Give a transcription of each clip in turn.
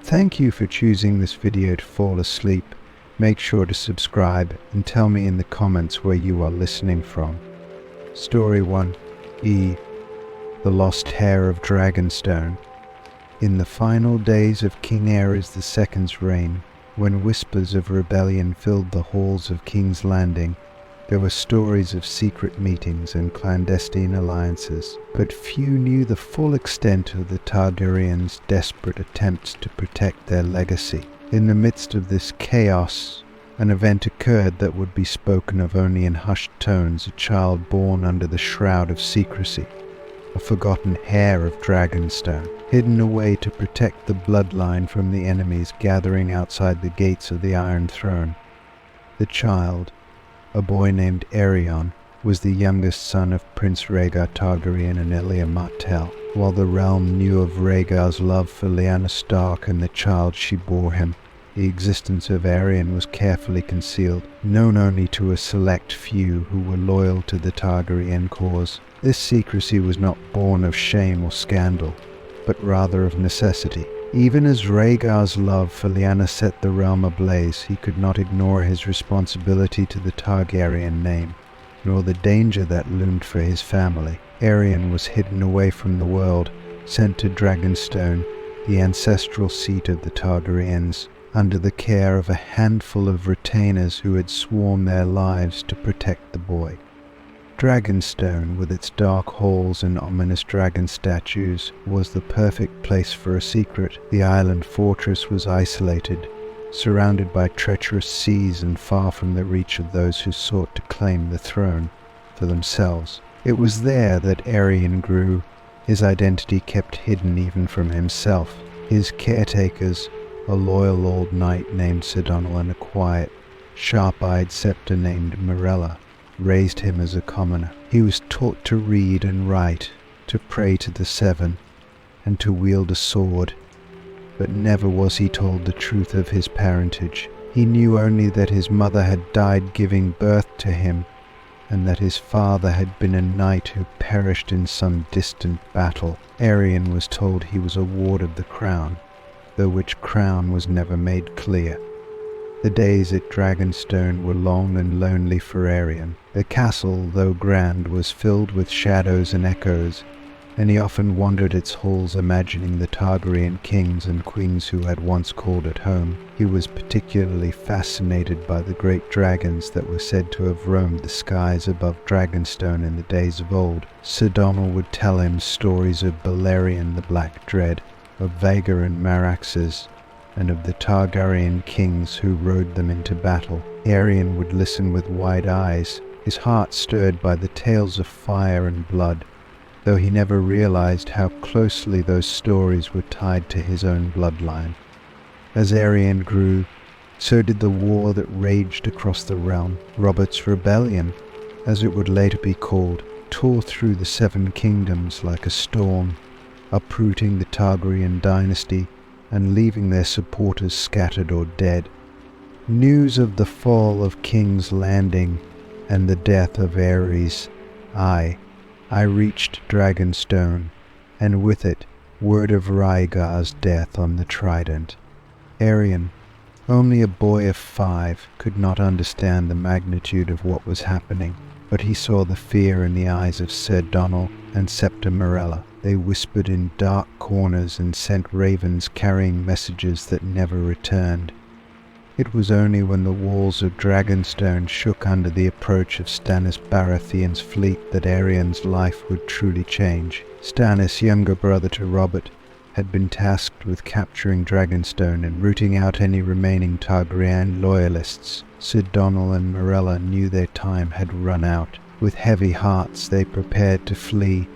Thank you for choosing this video to fall asleep. Make sure to subscribe and tell me in the comments where you are listening from. Story 1. The Lost Heir of Dragonstone. In the final days of King Aerys II's reign, when whispers of rebellion filled the halls of King's Landing, there were stories of secret meetings and clandestine alliances, but few knew the full extent of the Targaryens' desperate attempts to protect their legacy. In the midst of this chaos, an event occurred that would be spoken of only in hushed tones: a child born under the shroud of secrecy, a forgotten heir of Dragonstone, hidden away to protect the bloodline from the enemies gathering outside the gates of the Iron Throne. The child, a boy named Aerion, was the youngest son of Prince Rhaegar Targaryen and Elia Martell. While the realm knew of Rhaegar's love for Lyanna Stark and the child she bore him, the existence of Aerion was carefully concealed, known only to a select few who were loyal to the Targaryen cause. This secrecy was not born of shame or scandal, but rather of necessity. Even as Rhaegar's love for Lyanna set the realm ablaze, he could not ignore his responsibility to the Targaryen name, nor the danger that loomed for his family. Aerion was hidden away from the world, sent to Dragonstone, the ancestral seat of the Targaryens, under the care of a handful of retainers who had sworn their lives to protect the boy. Dragonstone, with its dark halls and ominous dragon statues, was the perfect place for a secret. The island fortress was isolated, surrounded by treacherous seas and far from the reach of those who sought to claim the throne for themselves. It was there that Aerion grew, his identity kept hidden even from himself. His caretakers, a loyal old knight named Sir Donal and a quiet, sharp-eyed scepter named Morella, raised him as a commoner. He was taught to read and write, to pray to the Seven, and to wield a sword, but never was he told the truth of his parentage. He knew only that his mother had died giving birth to him, and that his father had been a knight who perished in some distant battle. Aerion was told he was a ward of the crown, though which crown was never made clear. The days at Dragonstone were long and lonely for Aerion. The castle, though grand, was filled with shadows and echoes, and he often wandered its halls imagining the Targaryen kings and queens who had once called it home. He was particularly fascinated by the great dragons that were said to have roamed the skies above Dragonstone in the days of old. Sir Donal would tell him stories of Balerion the Black Dread, of Vhagar and Meraxes, and of the Targaryen kings who rode them into battle. Aerion would listen with wide eyes, his heart stirred by the tales of fire and blood, though he never realized how closely those stories were tied to his own bloodline. As Aerion grew, so did the war that raged across the realm. Robert's Rebellion, as it would later be called, tore through the Seven Kingdoms like a storm, uprooting the Targaryen dynasty and leaving their supporters scattered or dead. News of the fall of King's Landing and the death of Aerys, I reached Dragonstone, and with it word of Rhaegar's death on the Trident. Aerion, only a boy of 5, could not understand the magnitude of what was happening, but he saw the fear in the eyes of Sir Donal and Scepter Morella. They whispered in dark corners and sent ravens carrying messages that never returned. It was only when the walls of Dragonstone shook under the approach of Stannis Baratheon's fleet that Aerion's life would truly change. Stannis, younger brother to Robert, had been tasked with capturing Dragonstone and rooting out any remaining Targaryen loyalists. Sir Donal and Morella knew their time had run out. With heavy hearts they prepared to flee,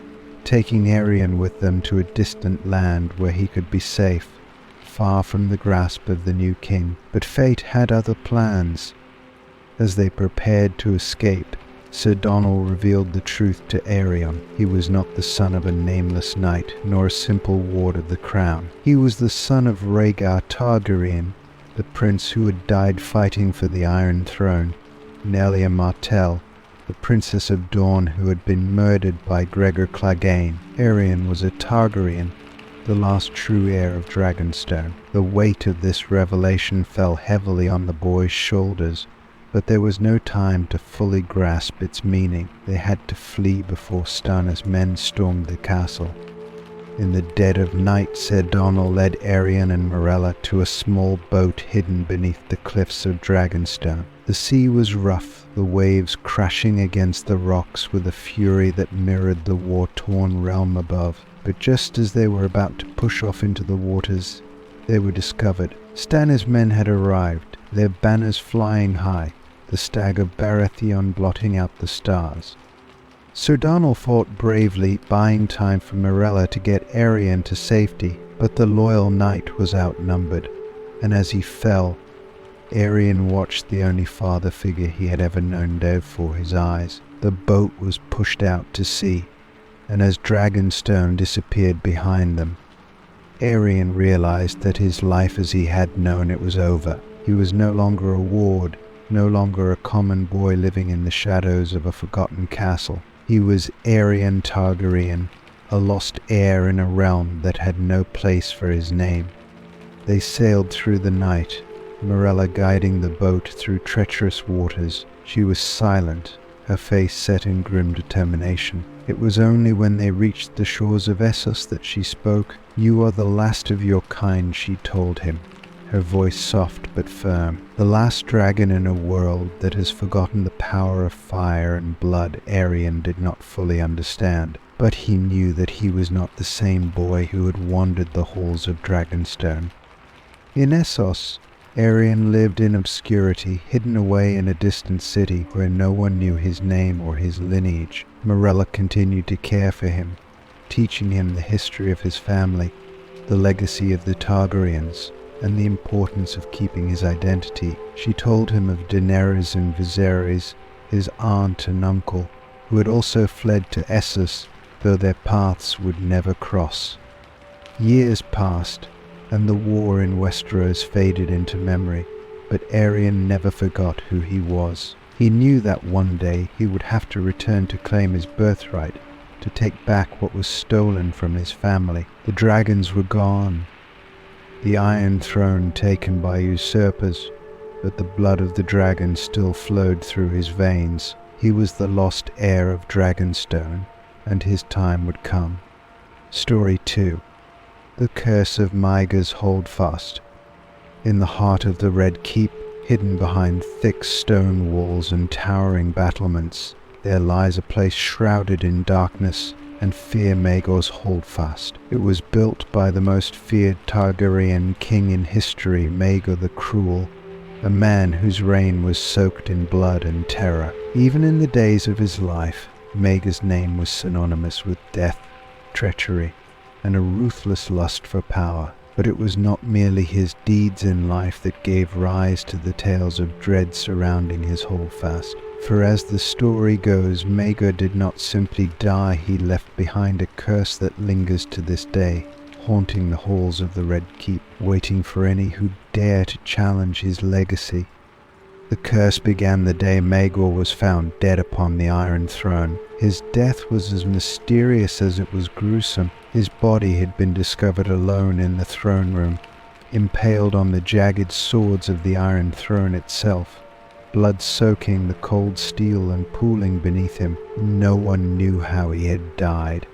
taking Aerion with them to a distant land where he could be safe, far from the grasp of the new king. But fate had other plans. As they prepared to escape, Sir Donal revealed the truth to Aerion. He was not the son of a nameless knight, nor a simple ward of the crown. He was the son of Rhaegar Targaryen, the prince who had died fighting for the Iron Throne, and Elia Martell, the Princess of Dawn who had been murdered by Gregor Clegane. Aerion was a Targaryen, the last true heir of Dragonstone. The weight of this revelation fell heavily on the boy's shoulders, but there was no time to fully grasp its meaning. They had to flee before Stannis' men stormed the castle. In the dead of night, Ser Donal led Aerion and Morella to a small boat hidden beneath the cliffs of Dragonstone. The sea was rough, the waves crashing against the rocks with a fury that mirrored the war-torn realm above. But just as they were about to push off into the waters, they were discovered. Stannis' men had arrived, their banners flying high, the stag of Baratheon blotting out the stars. Ser Donal fought bravely, buying time for Morella to get Aerion to safety, but the loyal knight was outnumbered, and as he fell, Aerion watched the only father figure he had ever known die before his eyes. The boat was pushed out to sea, and as Dragonstone disappeared behind them, Aerion realized that his life as he had known it was over. He was no longer a ward, no longer a common boy living in the shadows of a forgotten castle. He was Aerion Targaryen, a lost heir in a realm that had no place for his name. They sailed through the night, Morella guiding the boat through treacherous waters. She was silent, her face set in grim determination. It was only when they reached the shores of Essos that she spoke. "You are the last of your kind," she told him, her voice soft but firm. "The last dragon in a world that has forgotten the power of fire and blood." Aerion did not fully understand, but he knew that he was not the same boy who had wandered the halls of Dragonstone. In Essos, Aerion lived in obscurity, hidden away in a distant city where no one knew his name or his lineage. Morella continued to care for him, teaching him the history of his family, the legacy of the Targaryens, and the importance of keeping his identity. She told him of Daenerys and Viserys, his aunt and uncle, who had also fled to Essos, though their paths would never cross. Years passed, and the war in Westeros faded into memory, but Aerion never forgot who he was. He knew that one day he would have to return to claim his birthright, to take back what was stolen from his family. The dragons were gone, the Iron Throne taken by usurpers, but the blood of the dragon still flowed through his veins. He was the lost heir of Dragonstone, and his time would come. Story 2. The Curse of Maegor's Holdfast. In the heart of the Red Keep, hidden behind thick stone walls and towering battlements, there lies a place shrouded in darkness and fear. Maegor's Holdfast. It was built by the most feared Targaryen king in history, Maegor the Cruel, a man whose reign was soaked in blood and terror. Even in the days of his life, Maegor's name was synonymous with death, treachery, and a ruthless lust for power. But it was not merely his deeds in life that gave rise to the tales of dread surrounding his holdfast. For as the story goes, Maegor did not simply die, he left behind a curse that lingers to this day, haunting the halls of the Red Keep, waiting for any who dare to challenge his legacy. The curse began the day Maegor was found dead upon the Iron Throne. His death was as mysterious as it was gruesome. His body had been discovered alone in the throne room, impaled on the jagged swords of the Iron Throne itself, blood soaking the cold steel and pooling beneath him. No one knew how he had died.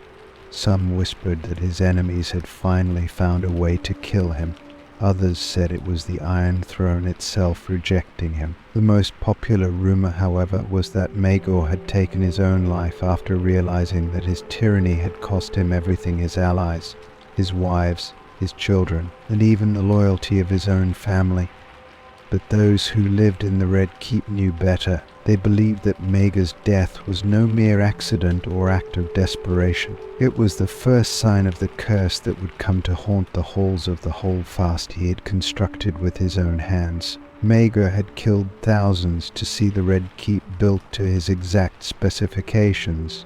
Some whispered that his enemies had finally found a way to kill him. Others said it was the Iron Throne itself rejecting him. The most popular rumor, however, was that Maegor had taken his own life after realizing that his tyranny had cost him everything: his allies, his wives, his children, and even the loyalty of his own family. But those who lived in the Red Keep knew better. They believed that Maegor's death was no mere accident or act of desperation. It was the first sign of the curse that would come to haunt the halls of the holdfast he had constructed with his own hands. Maegor had killed thousands to see the Red Keep built to his exact specifications,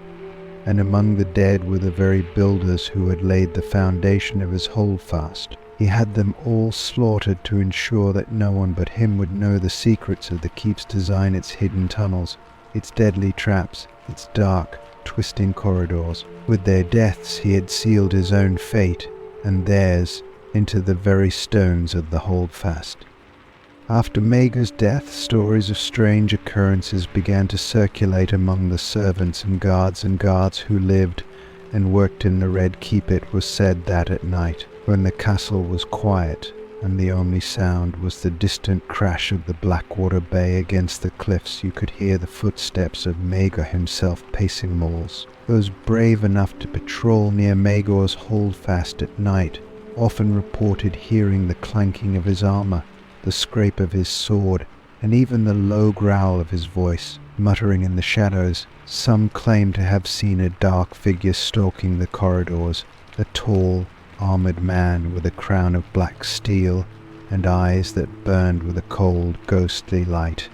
and among the dead were the very builders who had laid the foundation of his holdfast. He had them all slaughtered to ensure that no one but him would know the secrets of the Keep's design, its hidden tunnels, its deadly traps, its dark, twisting corridors. With their deaths he had sealed his own fate, and theirs into the very stones of the holdfast. After Maegor's death, stories of strange occurrences began to circulate among the servants and guards who lived and worked in the Red Keep. It was said that at night, when the castle was quiet and the only sound was the distant crash of the Blackwater Bay against the cliffs, you could hear the footsteps of Maegor himself pacing malls. Those brave enough to patrol near Maegor's holdfast at night often reported hearing the clanking of his armor, the scrape of his sword, and even the low growl of his voice, muttering in the shadows. Some claim to have seen a dark figure stalking the corridors, a tall, armored man with a crown of black steel and eyes that burned with a cold, ghostly light.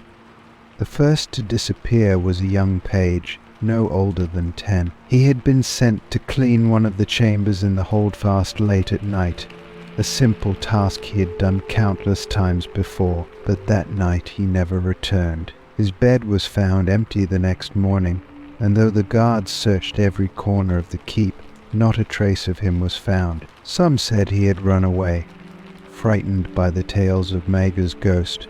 The first to disappear was a young page, no older than 10. He had been sent to clean one of the chambers in the holdfast late at night, a simple task he had done countless times before, but that night he never returned. His bed was found empty the next morning, and though the guards searched every corner of the keep, not a trace of him was found. Some said he had run away, frightened by the tales of Maegor's ghost,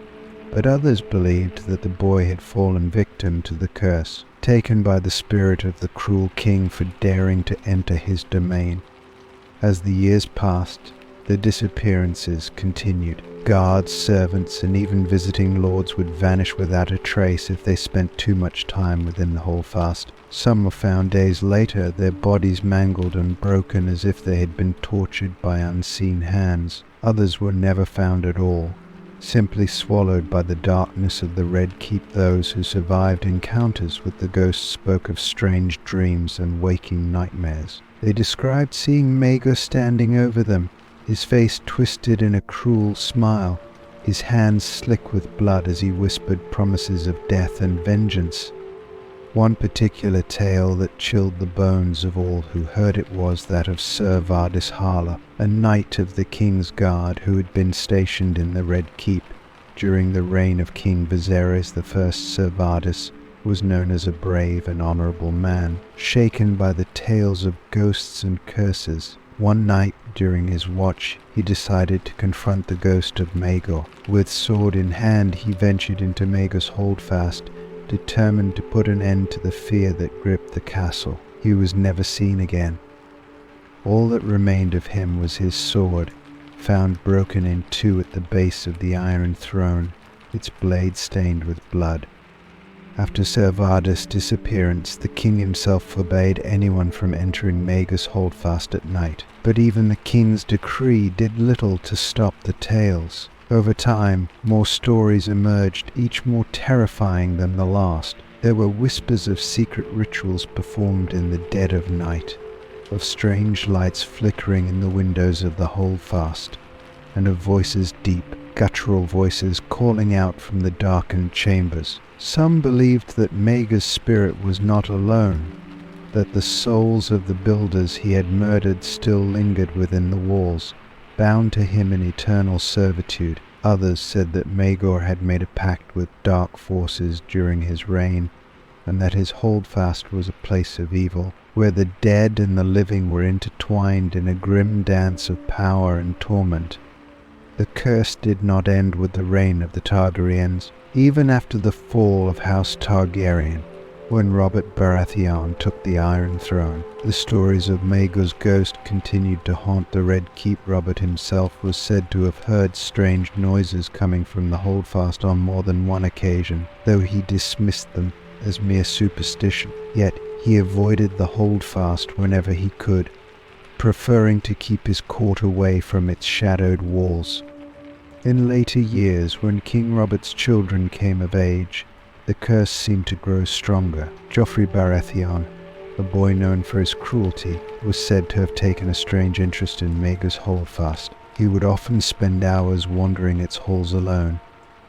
but others believed that the boy had fallen victim to the curse, taken by the spirit of the cruel king for daring to enter his domain. As the years passed, the disappearances continued. Guards, servants, and even visiting lords would vanish without a trace if they spent too much time within the holdfast. Some were found days later, their bodies mangled and broken as if they had been tortured by unseen hands. Others were never found at all, simply swallowed by the darkness of the Red Keep. Those who survived encounters with the ghosts spoke of strange dreams and waking nightmares. They described seeing Maegor standing over them, his face twisted in a cruel smile, his hands slick with blood as he whispered promises of death and vengeance. One particular tale that chilled the bones of all who heard it was that of Sir Vardis Harla, a knight of the King's Guard who had been stationed in the Red Keep during the reign of King Viserys I. Sir Vardis was known as a brave and honorable man. Shaken by the tales of ghosts and curses, one night during his watch he decided to confront the ghost of Maegor. With sword in hand he ventured into Maegor's holdfast, determined to put an end to the fear that gripped the castle. He was never seen again. All that remained of him was his sword, found broken in two at the base of the Iron Throne, its blade stained with blood. After Sir Vardis' disappearance, the king himself forbade anyone from entering Maegor's holdfast at night, but even the king's decree did little to stop the tales. Over time, more stories emerged, each more terrifying than the last. There were whispers of secret rituals performed in the dead of night, of strange lights flickering in the windows of the holdfast, and of voices, deep, guttural voices calling out from the darkened chambers. Some believed that Maegor's spirit was not alone, that the souls of the builders he had murdered still lingered within the walls, bound to him in eternal servitude. Others said that Maegor had made a pact with dark forces during his reign, and that his holdfast was a place of evil, where the dead and the living were intertwined in a grim dance of power and torment. The curse did not end with the reign of the Targaryens. Even after the fall of House Targaryen, when Robert Baratheon took the Iron Throne, the stories of Maegor's ghost continued to haunt the Red Keep. Robert himself was said to have heard strange noises coming from the holdfast on more than one occasion, though he dismissed them as mere superstition. Yet he avoided the holdfast whenever he could, preferring to keep his court away from its shadowed walls. In later years, when King Robert's children came of age, the curse seemed to grow stronger. Joffrey Baratheon, a boy known for his cruelty, was said to have taken a strange interest in Maegor's holdfast. He would often spend hours wandering its halls alone,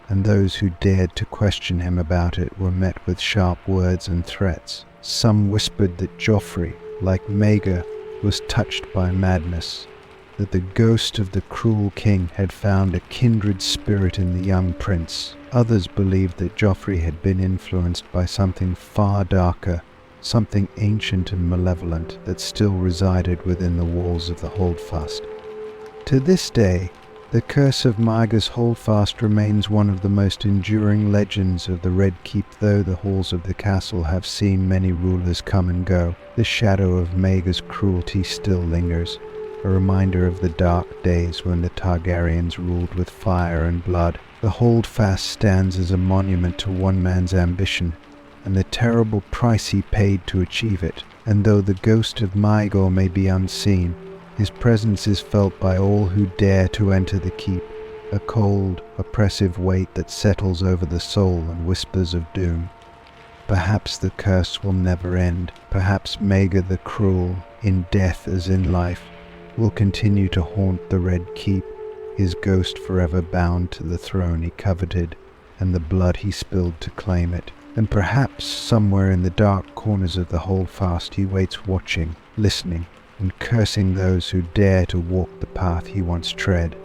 and those who dared to question him about it were met with sharp words and threats. Some whispered that Joffrey, like Maegor, was touched by madness, that the ghost of the cruel king had found a kindred spirit in the young prince. Others believed that Joffrey had been influenced by something far darker, something ancient and malevolent that still resided within the walls of the holdfast. To this day, the curse of Maegor's holdfast remains one of the most enduring legends of the Red Keep. Though the halls of the castle have seen many rulers come and go, the shadow of Maegor's cruelty still lingers, a reminder of the dark days when the Targaryens ruled with fire and blood. The holdfast stands as a monument to one man's ambition and the terrible price he paid to achieve it. And though the ghost of Maegor may be unseen, his presence is felt by all who dare to enter the keep, a cold, oppressive weight that settles over the soul and whispers of doom. Perhaps the curse will never end. Perhaps Maegor the Cruel, in death as in life, will continue to haunt the Red Keep, his ghost forever bound to the throne he coveted and the blood he spilled to claim it. And perhaps somewhere in the dark corners of the holdfast he waits, watching, listening, and cursing those who dare to walk the path he once tread.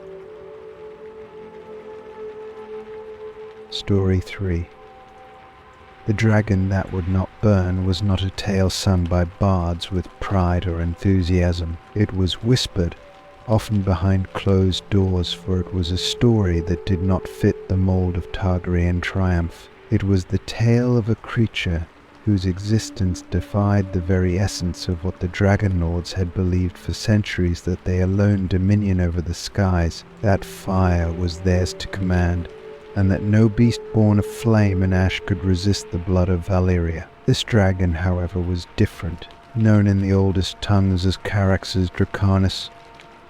Story 3. The Dragon That Would Not Burn was not a tale sung by bards with pride or enthusiasm. It was whispered, often behind closed doors, for it was a story that did not fit the mold of Targaryen triumph. It was the tale of a creature whose existence defied the very essence of what the dragonlords had believed for centuries, that they alone dominion over the skies, that fire was theirs to command, and that no beast born of flame and ash could resist the blood of Valyria. This dragon, however, was different, known in the oldest tongues as Caraxes Draconis.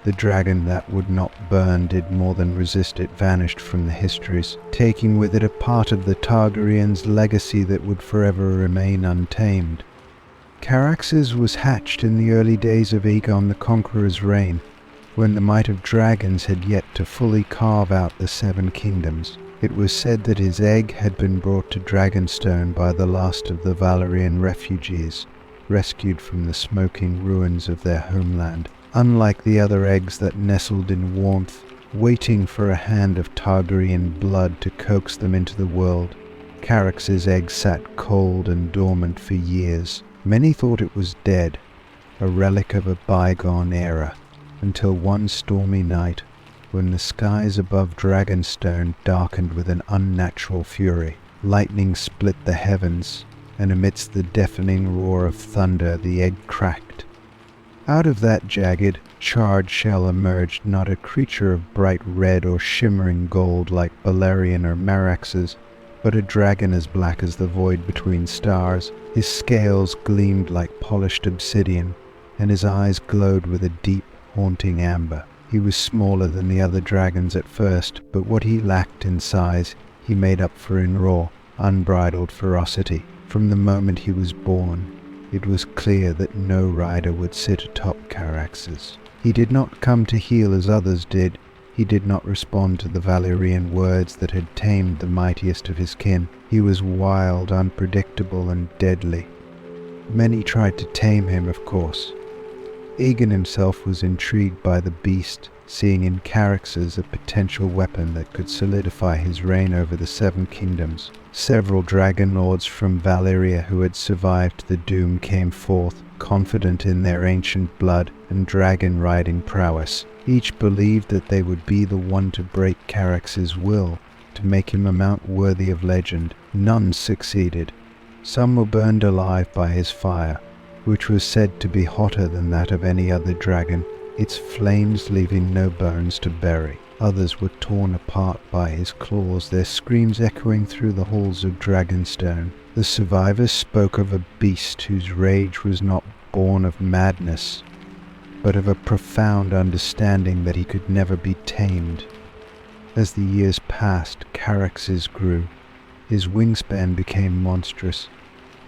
The dragon that would not burn did more than resist. It vanished from the histories, taking with it a part of the Targaryens' legacy that would forever remain untamed. Caraxes was hatched in the early days of Aegon the Conqueror's reign, when the might of dragons had yet to fully carve out the Seven Kingdoms. It was said that his egg had been brought to Dragonstone by the last of the Valyrian refugees, rescued from the smoking ruins of their homeland. Unlike the other eggs that nestled in warmth, waiting for a hand of Targaryen blood to coax them into the world, Caraxes' egg sat cold and dormant for years. Many thought it was dead, a relic of a bygone era, until one stormy night, when the skies above Dragonstone darkened with an unnatural fury. Lightning split the heavens, and amidst the deafening roar of thunder the egg cracked. Out of that jagged, charred shell emerged not a creature of bright red or shimmering gold like Balerion or Merax's, but a dragon as black as the void between stars. His scales gleamed like polished obsidian, and his eyes glowed with a deep, haunting amber. He was smaller than the other dragons at first, but what he lacked in size he made up for in raw, unbridled ferocity. From the moment he was born, it was clear that no rider would sit atop Caraxes. He did not come to heal as others did. He did not respond to the Valyrian words that had tamed the mightiest of his kin. He was wild, unpredictable, and deadly. Many tried to tame him, of course. Aegon himself was intrigued by the beast, seeing in Caraxes a potential weapon that could solidify his reign over the Seven Kingdoms. Several dragonlords from Valyria who had survived the doom came forth, confident in their ancient blood and dragon-riding prowess. Each believed that they would be the one to break Caraxes' will, to make him a mount worthy of legend. None succeeded. Some were burned alive by his fire, which was said to be hotter than that of any other dragon, its flames leaving no bones to bury. Others were torn apart by his claws, their screams echoing through the halls of Dragonstone. The survivors spoke of a beast whose rage was not born of madness, but of a profound understanding that he could never be tamed. As the years passed, Caraxes grew. His wingspan became monstrous,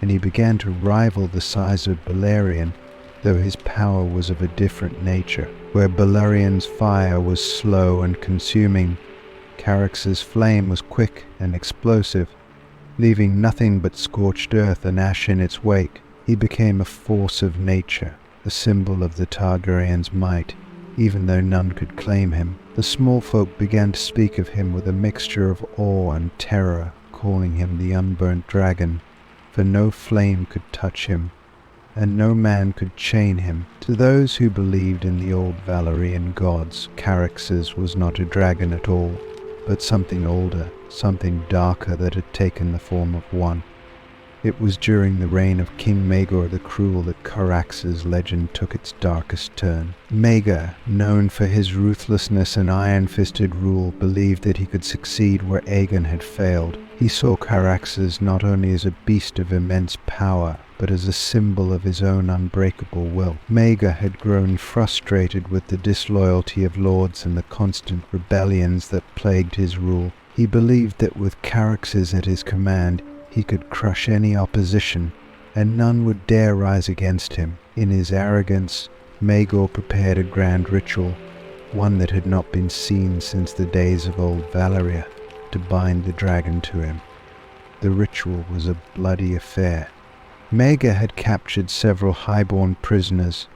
and he began to rival the size of Balerion, though his power was of a different nature. Where Balerion's fire was slow and consuming, Caraxes' flame was quick and explosive, leaving nothing but scorched earth and ash in its wake. He became a force of nature, a symbol of the Targaryens' might, even though none could claim him. The small folk began to speak of him with a mixture of awe and terror, calling him the unburnt dragon, for no flame could touch him, and no man could chain him. To those who believed in the old Valyrian gods, Caraxes was not a dragon at all, but something older, something darker that had taken the form of one. It was during the reign of King Maegor the Cruel that Caraxes' legend took its darkest turn. Maegor, known for his ruthlessness and iron-fisted rule, believed that he could succeed where Aegon had failed. He saw Caraxes not only as a beast of immense power, but as a symbol of his own unbreakable will. Maegor had grown frustrated with the disloyalty of lords and the constant rebellions that plagued his rule. He believed that with Caraxes at his command, he could crush any opposition, and none would dare rise against him. In his arrogance, Maegor prepared a grand ritual, one that had not been seen since the days of old Valyria, to bind the dragon to him. The ritual was a bloody affair. Maegor had captured several highborn prisoners,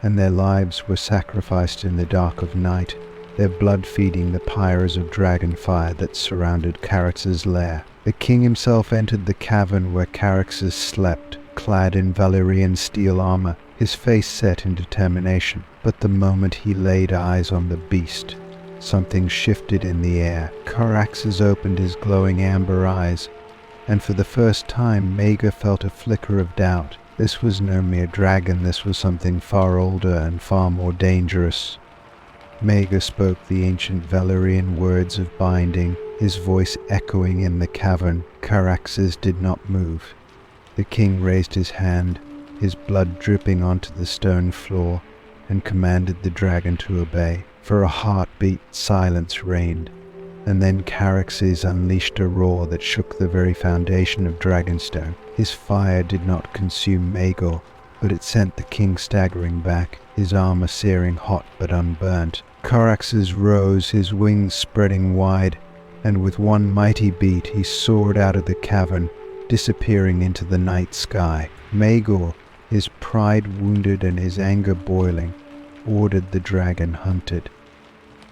and their lives were sacrificed in the dark of night, their blood feeding the pyres of dragon fire that surrounded Caraxes' lair. The king himself entered the cavern where Caraxes slept, clad in Valyrian steel armor, his face set in determination. But the moment he laid eyes on the beast, something shifted in the air. Caraxes opened his glowing amber eyes, and for the first time Maegor felt a flicker of doubt. This was no mere dragon, this was something far older and far more dangerous. Maegor spoke the ancient Valyrian words of binding, his voice echoing in the cavern. Caraxes did not move. The king raised his hand, his blood dripping onto the stone floor, and commanded the dragon to obey. For a heartbeat, silence reigned, and then Caraxes unleashed a roar that shook the very foundation of Dragonstone. His fire did not consume Maegor, but it sent the king staggering back, his armor searing hot but unburnt. Caraxes rose, his wings spreading wide, and with one mighty beat he soared out of the cavern, disappearing into the night sky. Maegor, his pride wounded and his anger boiling, ordered the dragon hunted.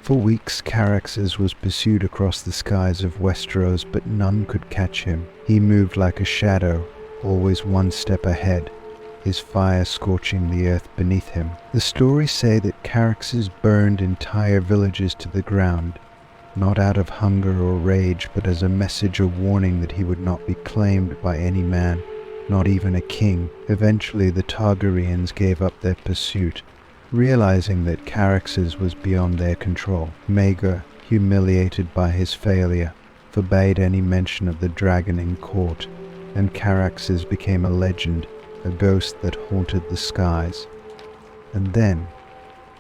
For weeks Caraxes was pursued across the skies of Westeros, but none could catch him. He moved like a shadow, always one step ahead, his fire scorching the earth beneath him. The stories say that Caraxes burned entire villages to the ground, not out of hunger or rage, but as a message or warning that he would not be claimed by any man, not even a king. Eventually the Targaryens gave up their pursuit, realizing that Caraxes was beyond their control. Maegor, humiliated by his failure, forbade any mention of the dragon in court, and Caraxes became a legend, a ghost that haunted the skies. And then,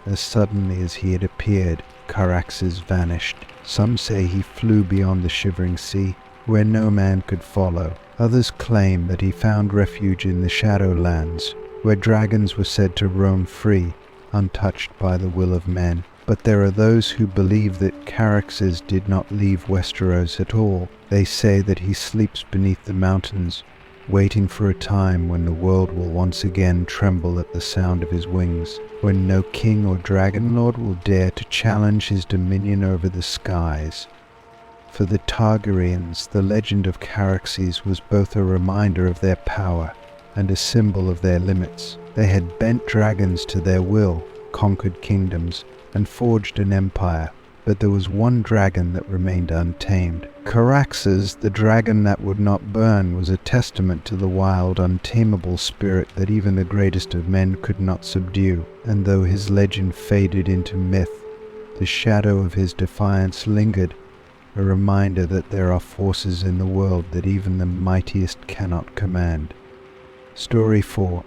as suddenly as he had appeared, Caraxes vanished. Some say he flew beyond the shivering sea, where no man could follow. Others claim that he found refuge in the Shadowlands, where dragons were said to roam free, untouched by the will of men. But there are those who believe that Caraxes did not leave Westeros at all. They say that he sleeps beneath the mountains, waiting for a time when the world will once again tremble at the sound of his wings, when no king or dragonlord will dare to challenge his dominion over the skies. For the Targaryens, the legend of Caraxes was both a reminder of their power and a symbol of their limits. They had bent dragons to their will, conquered kingdoms, and forged an empire, but there was one dragon that remained untamed. Caraxes, the dragon that would not burn, was a testament to the wild, untamable spirit that even the greatest of men could not subdue. And though his legend faded into myth, the shadow of his defiance lingered, a reminder that there are forces in the world that even the mightiest cannot command. Story 4.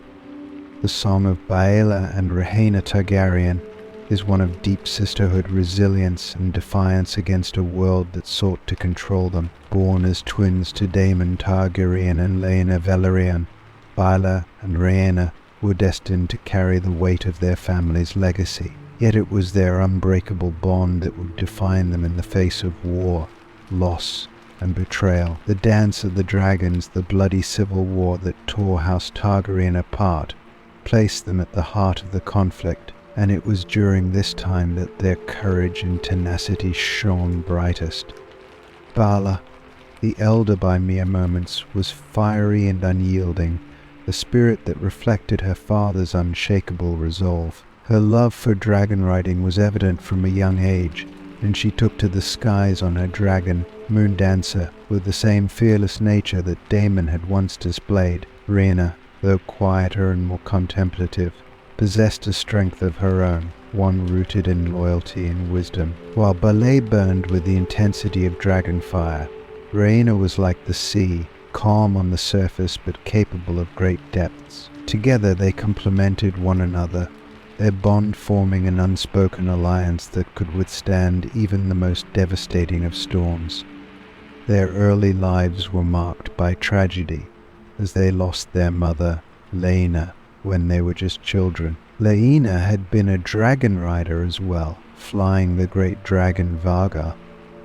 The Song of Baela and Rhaena Targaryen is one of deep sisterhood, resilience, and defiance against a world that sought to control them. Born as twins to Daemon Targaryen and Laena Velaryon, Baela and Rhaena were destined to carry the weight of their family's legacy. Yet it was their unbreakable bond that would define them in the face of war, loss, and betrayal. The Dance of the Dragons, the bloody civil war that tore House Targaryen apart, placed them at the heart of the conflict, and it was during this time that their courage and tenacity shone brightest. Baela, the elder by mere moments, was fiery and unyielding, a spirit that reflected her father's unshakable resolve. Her love for dragon riding was evident from a young age, and she took to the skies on her dragon, Moondancer, with the same fearless nature that Daemon had once displayed. Rhaena, though quieter and more contemplative, possessed a strength of her own, one rooted in loyalty and wisdom. While Baela burned with the intensity of dragon fire, Rhaena was like the sea, calm on the surface but capable of great depths. Together they complemented one another, their bond forming an unspoken alliance that could withstand even the most devastating of storms. Their early lives were marked by tragedy, as they lost their mother, Rhaena, when they were just children. Rhaena had been a dragon rider as well, flying the great dragon Rhaegar,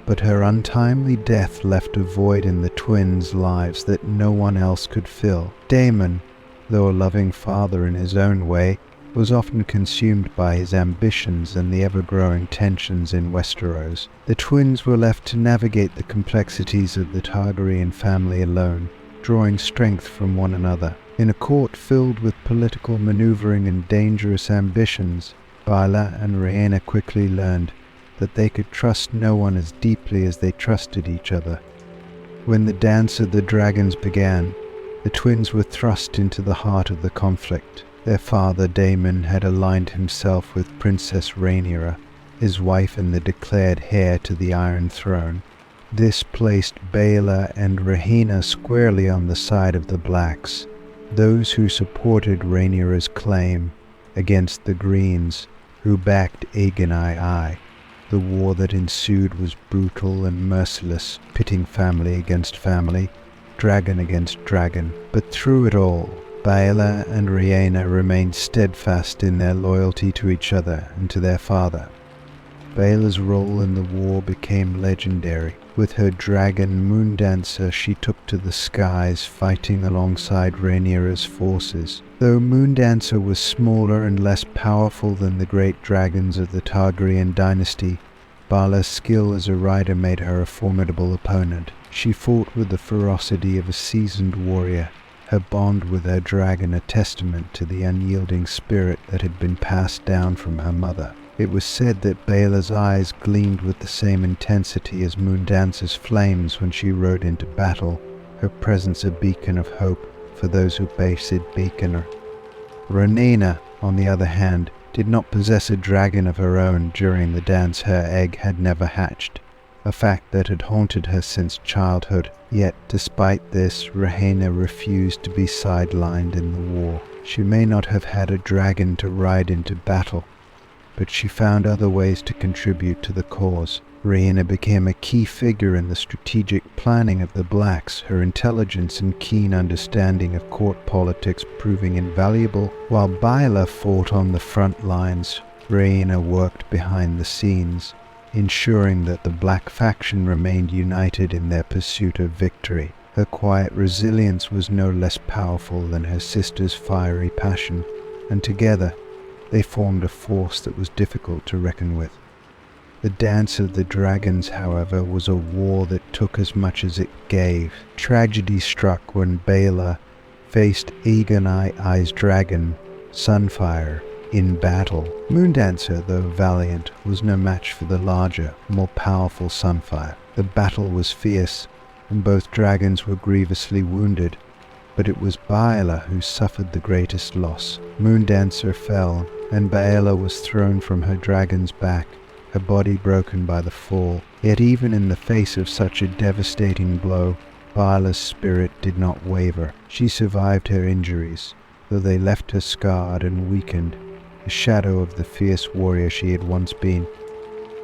but her untimely death left a void in the twins' lives that no one else could fill. Daemon, though a loving father in his own way, was often consumed by his ambitions and the ever-growing tensions in Westeros. The twins were left to navigate the complexities of the Targaryen family alone, drawing strength from one another. In a court filled with political maneuvering and dangerous ambitions, Baela and Rhaena quickly learned that they could trust no one as deeply as they trusted each other. When the Dance of the Dragons began, the twins were thrust into the heart of the conflict. Their father Daemon had aligned himself with Princess Rhaenyra, his wife and the declared heir to the Iron Throne. This placed Baela and Rhaena squarely on the side of the Blacks, those who supported Rhaenyra's claim, against the Greens, who backed Aegon II. The war that ensued was brutal and merciless, pitting family against family, dragon against dragon. But through it all, Baela and Rhaena remained steadfast in their loyalty to each other and to their father. Baela's role in the war became legendary. With her dragon Moondancer, she took to the skies, fighting alongside Rhaenyra's forces. Though Moondancer was smaller and less powerful than the great dragons of the Targaryen dynasty, Baela's skill as a rider made her a formidable opponent. She fought with the ferocity of a seasoned warrior, her bond with her dragon a testament to the unyielding spirit that had been passed down from her mother. It was said that Baela's eyes gleamed with the same intensity as Moondancer's flames when she rode into battle, her presence a beacon of hope for those who faced Beaconer. Rhaena, on the other hand, did not possess a dragon of her own during the dance. Her egg had never hatched, a fact that had haunted her since childhood. Yet, despite this, Rhaena refused to be sidelined in the war. She may not have had a dragon to ride into battle, but she found other ways to contribute to the cause. Rhaena became a key figure in the strategic planning of the Blacks, her intelligence and keen understanding of court politics proving invaluable. While Baela fought on the front lines, Rhaena worked behind the scenes, ensuring that the Black faction remained united in their pursuit of victory. Her quiet resilience was no less powerful than her sister's fiery passion, and together they formed a force that was difficult to reckon with. The Dance of the Dragons, however, was a war that took as much as it gave. Tragedy struck when Baela faced Aegon II's dragon, Sunfire, in battle. Moondancer, though valiant, was no match for the larger, more powerful Sunfire. The battle was fierce, and both dragons were grievously wounded, but it was Baela who suffered the greatest loss. Moondancer fell, and Baela was thrown from her dragon's back, her body broken by the fall. Yet even in the face of such a devastating blow, Baela's spirit did not waver. She survived her injuries, though they left her scarred and weakened, a shadow of the fierce warrior she had once been.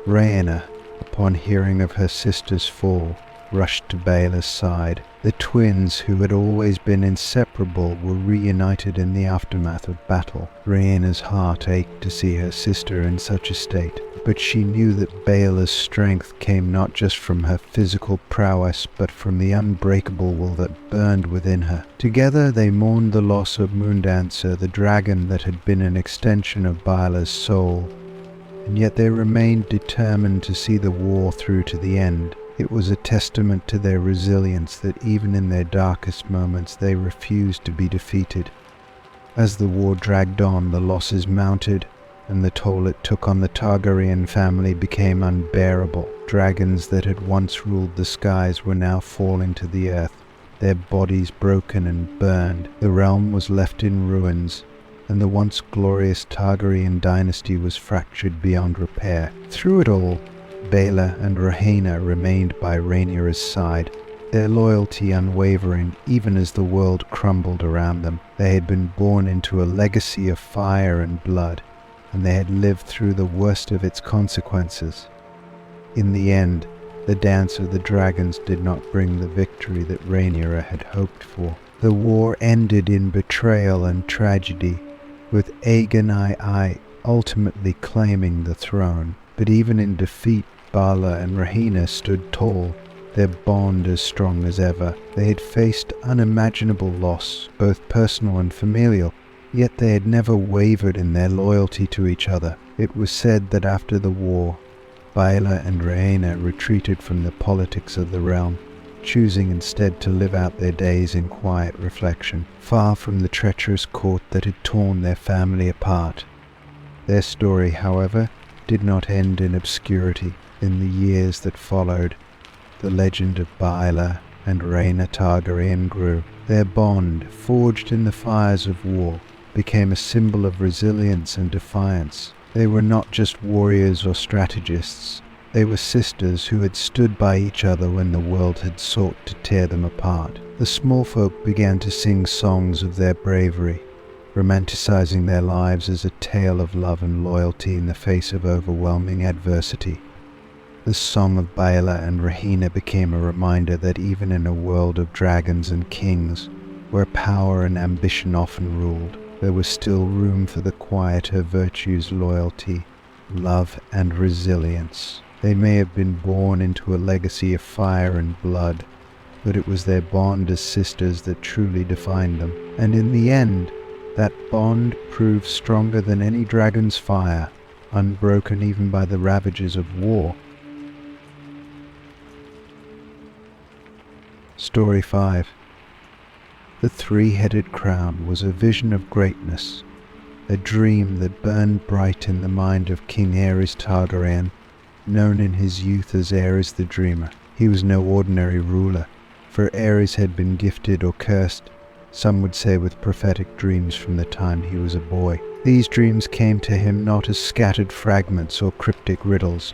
Rhaena, upon hearing of her sister's fall, rushed to Baela's side. The twins, who had always been inseparable, were reunited in the aftermath of battle. Rhaena's heart ached to see her sister in such a state, but she knew that Baela's strength came not just from her physical prowess, but from the unbreakable will that burned within her. Together they mourned the loss of Moondancer, the dragon that had been an extension of Baela's soul, and yet they remained determined to see the war through to the end. It was a testament to their resilience that even in their darkest moments they refused to be defeated. As the war dragged on, the losses mounted, and the toll it took on the Targaryen family became unbearable. Dragons that had once ruled the skies were now falling to the earth, their bodies broken and burned. The realm was left in ruins, and the once glorious Targaryen dynasty was fractured beyond repair. Through it all, Baela and Rhaena remained by Rhaenyra's side, their loyalty unwavering even as the world crumbled around them. They had been born into a legacy of fire and blood, and they had lived through the worst of its consequences. In the end, the dance of the dragons did not bring the victory that Rhaenyra had hoped for. The war ended in betrayal and tragedy, with Aegon I ultimately claiming the throne. But even in defeat, Baela and Rhaena stood tall, their bond as strong as ever. They had faced unimaginable loss, both personal and familial, yet they had never wavered in their loyalty to each other. It was said that after the war, Baela and Rhaena retreated from the politics of the realm, choosing instead to live out their days in quiet reflection, far from the treacherous court that had torn their family apart. Their story, however, did not end in obscurity. In the years that followed, the legend of Baela and Rhaena Targaryen grew. Their bond, forged in the fires of war, became a symbol of resilience and defiance. They were not just warriors or strategists. They were sisters who had stood by each other when the world had sought to tear them apart. The small folk began to sing songs of their bravery, romanticizing their lives as a tale of love and loyalty in the face of overwhelming adversity. The song of Baela and Rhaena became a reminder that even in a world of dragons and kings, where power and ambition often ruled, there was still room for the quieter virtues: loyalty, love, and resilience. They may have been born into a legacy of fire and blood, but it was their bond as sisters that truly defined them. And in the end, that bond proved stronger than any dragon's fire, unbroken even by the ravages of war. Story 5. The three-headed crown was a vision of greatness, a dream that burned bright in the mind of King Aerys Targaryen, known in his youth as Aerys the Dreamer. He was no ordinary ruler, for Aerys had been gifted or cursed, some would say, with prophetic dreams from the time he was a boy. These dreams came to him not as scattered fragments or cryptic riddles,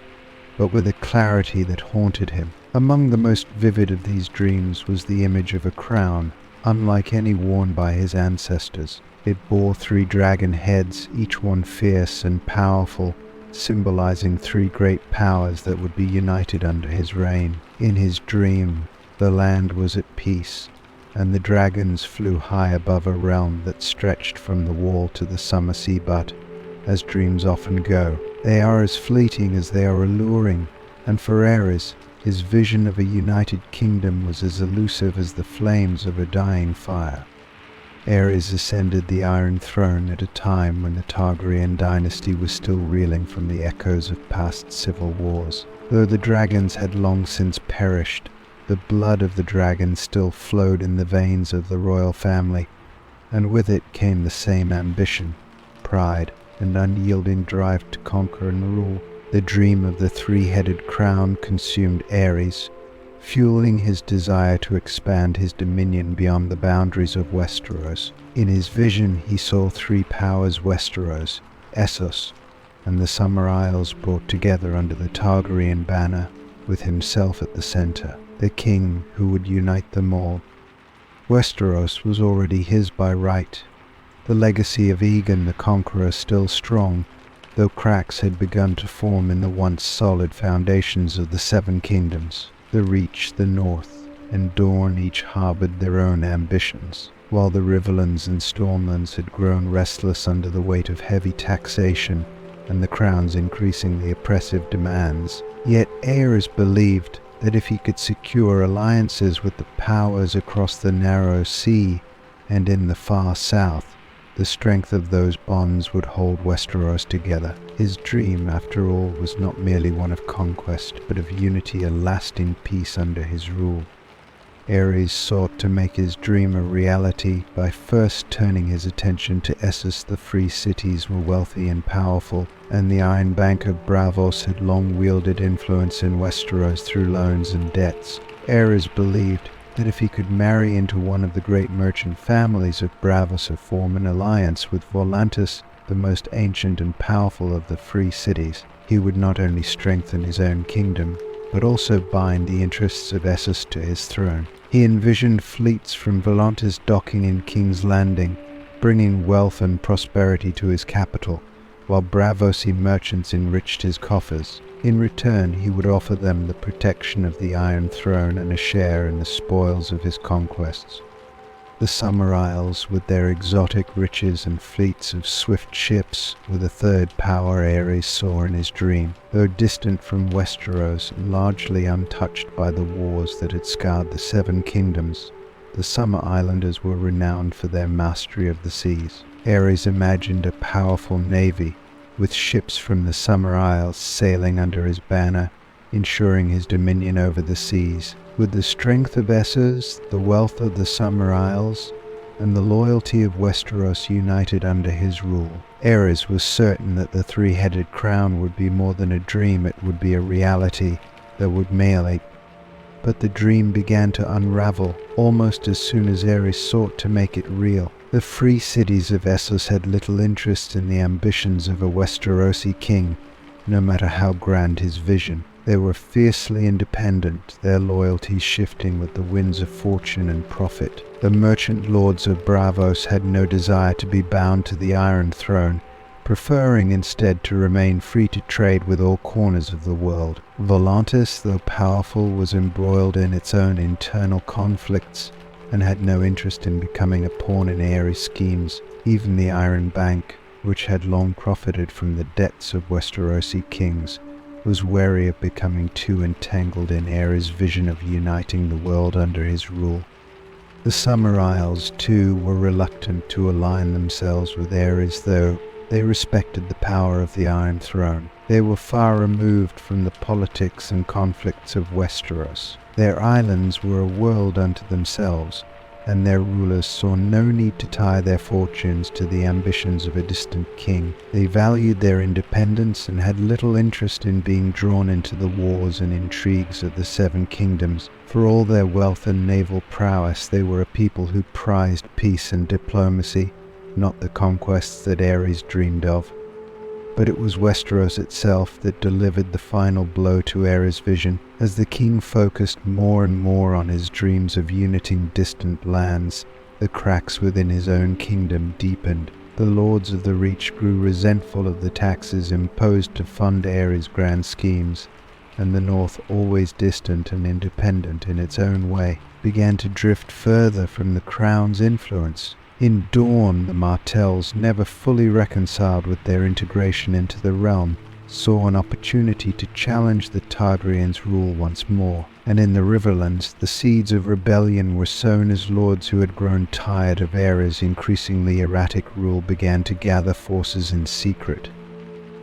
but with a clarity that haunted him. Among the most vivid of these dreams was the image of a crown, unlike any worn by his ancestors. It bore 3 dragon heads, each one fierce and powerful, symbolizing 3 great powers that would be united under his reign. In his dream, the land was at peace, and the dragons flew high above a realm that stretched from the wall to the summer sea. But, as dreams often go, they are as fleeting as they are alluring, and for Aerys, his vision of a united kingdom was as elusive as the flames of a dying fire. Aerys ascended the Iron Throne at a time when the Targaryen dynasty was still reeling from the echoes of past civil wars. Though the dragons had long since perished, the blood of the dragon still flowed in the veins of the royal family, and with it came the same ambition, pride, and unyielding drive to conquer and rule. The dream of the 3-headed crown consumed Aerys, fueling his desire to expand his dominion beyond the boundaries of Westeros. In his vision he saw 3 powers: Westeros, Essos, and the Summer Isles brought together under the Targaryen banner, with himself at the center, the king who would unite them all. Westeros was already his by right, the legacy of Aegon the Conqueror still strong, though cracks had begun to form in the once solid foundations of the 7 kingdoms. The Reach, the North, and Dorne each harbored their own ambitions, while the Riverlands and Stormlands had grown restless under the weight of heavy taxation and the crown's increasingly oppressive demands. Yet Aerys believed that if he could secure alliances with the powers across the narrow sea and in the far south, the strength of those bonds would hold Westeros together. His dream, after all, was not merely one of conquest, but of unity and lasting peace under his rule. Aerys sought to make his dream a reality by first turning his attention to Essos. The free cities were wealthy and powerful, and the Iron Bank of Braavos had long wielded influence in Westeros through loans and debts. Aerys believed that if he could marry into one of the great merchant families of Braavos or form an alliance with Volantis, the most ancient and powerful of the free cities, he would not only strengthen his own kingdom, but also bind the interests of Essos to his throne. He envisioned fleets from Volantis docking in King's Landing, bringing wealth and prosperity to his capital, while Braavosi merchants enriched his coffers. In return, he would offer them the protection of the Iron Throne and a share in the spoils of his conquests. The Summer Isles, with their exotic riches and fleets of swift ships, were the third power Aerys saw in his dream. Though distant from Westeros and largely untouched by the wars that had scarred the Seven Kingdoms, the Summer Islanders were renowned for their mastery of the seas. Aerys imagined a powerful navy, with ships from the Summer Isles sailing under his banner, ensuring his dominion over the seas. With the strength of Essos, the wealth of the Summer Isles, and the loyalty of Westeros united under his rule, Aerys was certain that the three-headed crown would be more than a dream. It would be a reality that would maelate. But the dream began to unravel almost as soon as Aerys sought to make it real. The free cities of Essos had little interest in the ambitions of a Westerosi king, no matter how grand his vision. They were fiercely independent, their loyalties shifting with the winds of fortune and profit. The merchant lords of Braavos had no desire to be bound to the Iron Throne, preferring instead to remain free to trade with all corners of the world. Volantis, though powerful, was embroiled in its own internal conflicts and had no interest in becoming a pawn in Aerys' schemes. Even the Iron Bank, which had long profited from the debts of Westerosi kings, was wary of becoming too entangled in Aerys' vision of uniting the world under his rule. The Summer Isles, too, were reluctant to align themselves with Aerys, though they respected the power of the Iron Throne. They were far removed from the politics and conflicts of Westeros. Their islands were a world unto themselves, and their rulers saw no need to tie their fortunes to the ambitions of a distant king. They valued their independence and had little interest in being drawn into the wars and intrigues of the Seven Kingdoms. For all their wealth and naval prowess, they were a people who prized peace and diplomacy, not the conquests that Aerys dreamed of. But it was Westeros itself that delivered the final blow to Aerys' vision. As the king focused more and more on his dreams of uniting distant lands, the cracks within his own kingdom deepened. The lords of the Reach grew resentful of the taxes imposed to fund Aerys' grand schemes, and the North, always distant and independent in its own way, began to drift further from the crown's influence. In Dawn, the Martells, never fully reconciled with their integration into the realm, saw an opportunity to challenge the Targaryens' rule once more, and in the Riverlands, the seeds of rebellion were sown as lords who had grown tired of Aerys' increasingly erratic rule began to gather forces in secret.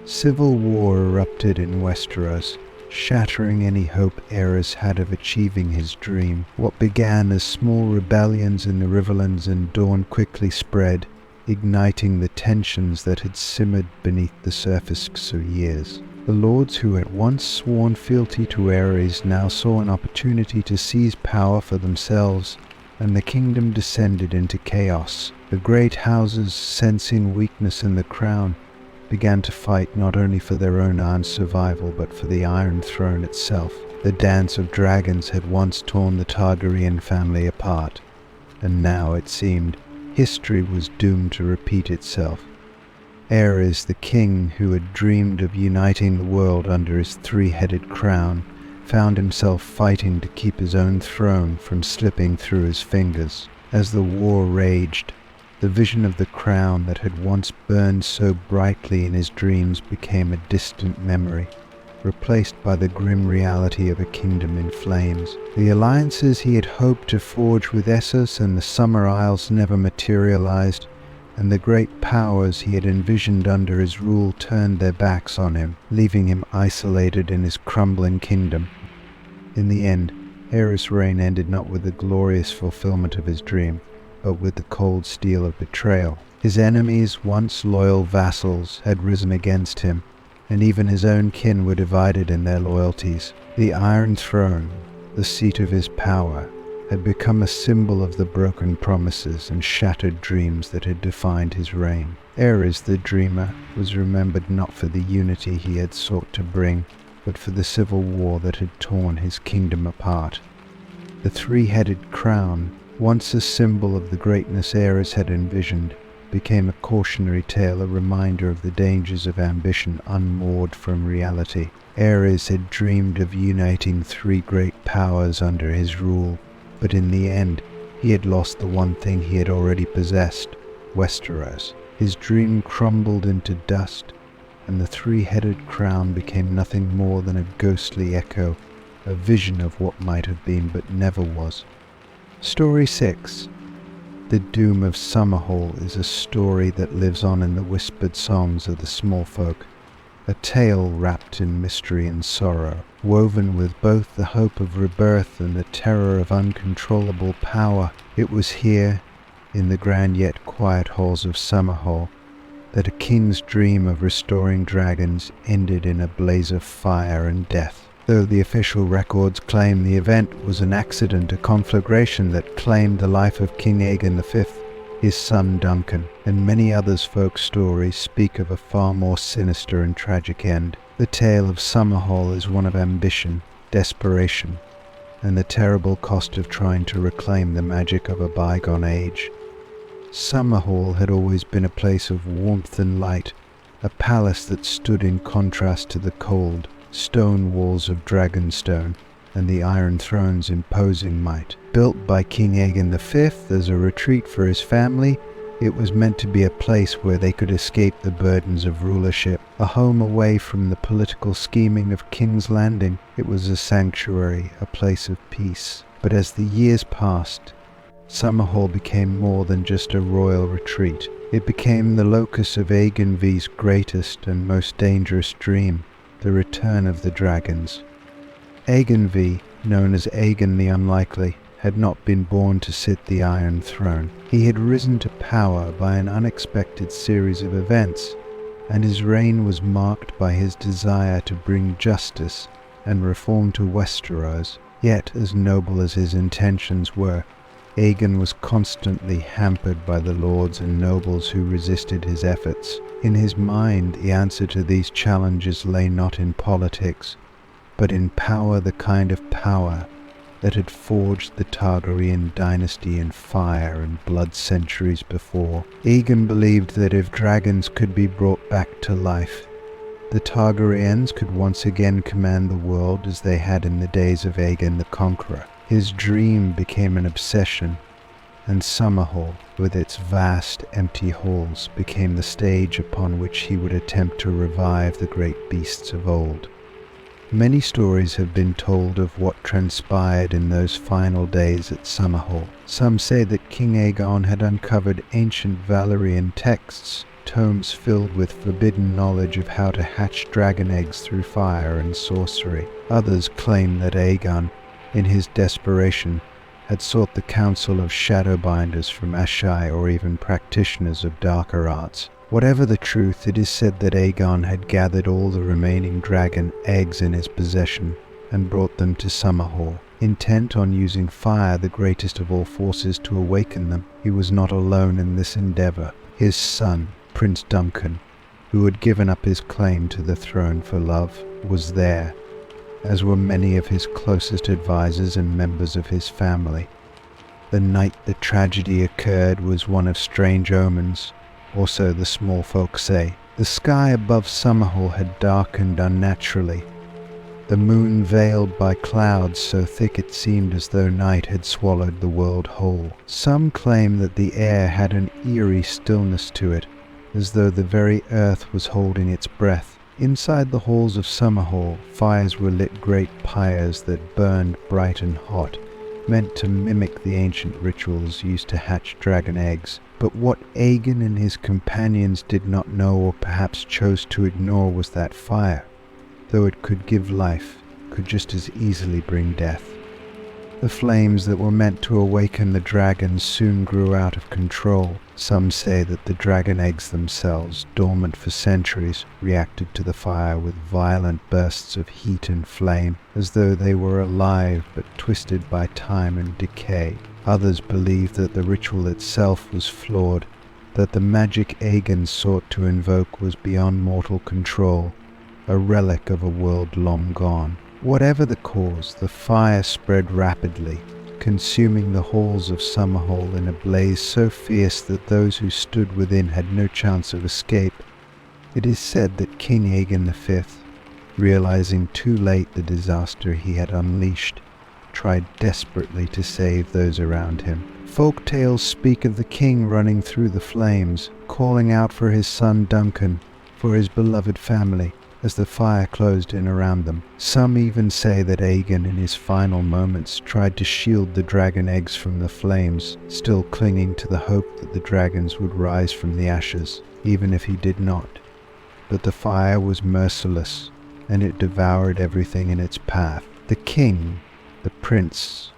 Civil war erupted in Westeros, shattering any hope Aerys had of achieving his dream. What began as small rebellions in the Riverlands and Dawn quickly spread, igniting the tensions that had simmered beneath the surface for years. The lords who had once sworn fealty to Aerys now saw an opportunity to seize power for themselves, and the kingdom descended into chaos. The great houses, sensing weakness in the crown, began to fight not only for their own survival but for the Iron Throne itself. The dance of dragons had once torn the Targaryen family apart, and now, it seemed, history was doomed to repeat itself. Aerys, the king who had dreamed of uniting the world under his three-headed crown, found himself fighting to keep his own throne from slipping through his fingers. As the war raged, the vision of the crown that had once burned so brightly in his dreams became a distant memory, replaced by the grim reality of a kingdom in flames. The alliances he had hoped to forge with Essos and the Summer Isles never materialized, and the great powers he had envisioned under his rule turned their backs on him, leaving him isolated in his crumbling kingdom. In the end, Aerys' reign ended not with the glorious fulfillment of his dream, but with the cold steel of betrayal. His enemies, once loyal vassals, had risen against him, and even his own kin were divided in their loyalties. The Iron Throne, the seat of his power, had become a symbol of the broken promises and shattered dreams that had defined his reign. Aerys the dreamer was remembered not for the unity he had sought to bring, but for the civil war that had torn his kingdom apart. The three-headed crown, once a symbol of the greatness Aerys had envisioned, became a cautionary tale, a reminder of the dangers of ambition unmoored from reality. Aerys had dreamed of uniting three great powers under his rule, but in the end, he had lost the one thing he had already possessed, Westeros. His dream crumbled into dust, and the three-headed crown became nothing more than a ghostly echo, a vision of what might have been but never was. Story 6. The Doom of Summerhall is a story that lives on in the whispered songs of the small folk, a tale wrapped in mystery and sorrow, woven with both the hope of rebirth and the terror of uncontrollable power. It was here, in the grand yet quiet halls of Summerhall, that a king's dream of restoring dragons ended in a blaze of fire and death. Though the official records claim the event was an accident, a conflagration that claimed the life of King Aegon V, his son Duncan, and many others, folk stories speak of a far more sinister and tragic end. The tale of Summerhall is one of ambition, desperation, and the terrible cost of trying to reclaim the magic of a bygone age. Summerhall had always been a place of warmth and light, a palace that stood in contrast to the cold, stone walls of Dragonstone and the Iron Throne's imposing might. Built by King Aegon V as a retreat for his family, it was meant to be a place where they could escape the burdens of rulership, a home away from the political scheming of King's Landing. It was a sanctuary, a place of peace. But as the years passed, Summerhall became more than just a royal retreat. It became the locus of Aegon V's greatest and most dangerous dream, the return of the dragons. Aegon V, known as Aegon the Unlikely, had not been born to sit the Iron Throne. He had risen to power by an unexpected series of events, and his reign was marked by his desire to bring justice and reform to Westeros. Yet, as noble as his intentions were, Aegon was constantly hampered by the lords and nobles who resisted his efforts. In his mind, the answer to these challenges lay not in politics, but in power, the kind of power that had forged the Targaryen dynasty in fire and blood centuries before. Aegon believed that if dragons could be brought back to life, the Targaryens could once again command the world as they had in the days of Aegon the Conqueror. His dream became an obsession, and Summerhall, with its vast empty halls, became the stage upon which he would attempt to revive the great beasts of old. Many stories have been told of what transpired in those final days at Summerhall. Some say that King Aegon had uncovered ancient Valyrian texts, tomes filled with forbidden knowledge of how to hatch dragon eggs through fire and sorcery. Others claim that Aegon, in his desperation, had sought the counsel of shadowbinders from Ashai or even practitioners of darker arts. Whatever the truth, it is said that Aegon had gathered all the remaining dragon eggs in his possession and brought them to Summerhall, intent on using fire, the greatest of all forces, to awaken them. He was not alone in this endeavor. His son, Prince Duncan, who had given up his claim to the throne for love, was there, as were many of his closest advisors and members of his family. The night the tragedy occurred was one of strange omens, or so the small folk say. The sky above Summerhall had darkened unnaturally, the moon veiled by clouds so thick it seemed as though night had swallowed the world whole. Some claim that the air had an eerie stillness to it, as though the very earth was holding its breath. Inside the halls of Summerhall, fires were lit, great pyres that burned bright and hot, meant to mimic the ancient rituals used to hatch dragon eggs. But what Aegon and his companions did not know, or perhaps chose to ignore, was that fire, though it could give life, could just as easily bring death. The flames that were meant to awaken the dragons soon grew out of control. Some say that the dragon eggs themselves, dormant for centuries, reacted to the fire with violent bursts of heat and flame, as though they were alive but twisted by time and decay. Others believed that the ritual itself was flawed, that the magic Aegon sought to invoke was beyond mortal control, a relic of a world long gone. Whatever the cause, the fire spread rapidly, consuming the halls of Summerhall in a blaze so fierce that those who stood within had no chance of escape. It is said that King Aegon V, realizing too late the disaster he had unleashed, tried desperately to save those around him. Folktales speak of the king running through the flames, calling out for his son Duncan, for his beloved family, as the fire closed in around them. Some even say that Aegon in his final moments tried to shield the dragon eggs from the flames, still clinging to the hope that the dragons would rise from the ashes, even if he did not. But the fire was merciless, and it devoured everything in its path. The king, the prince,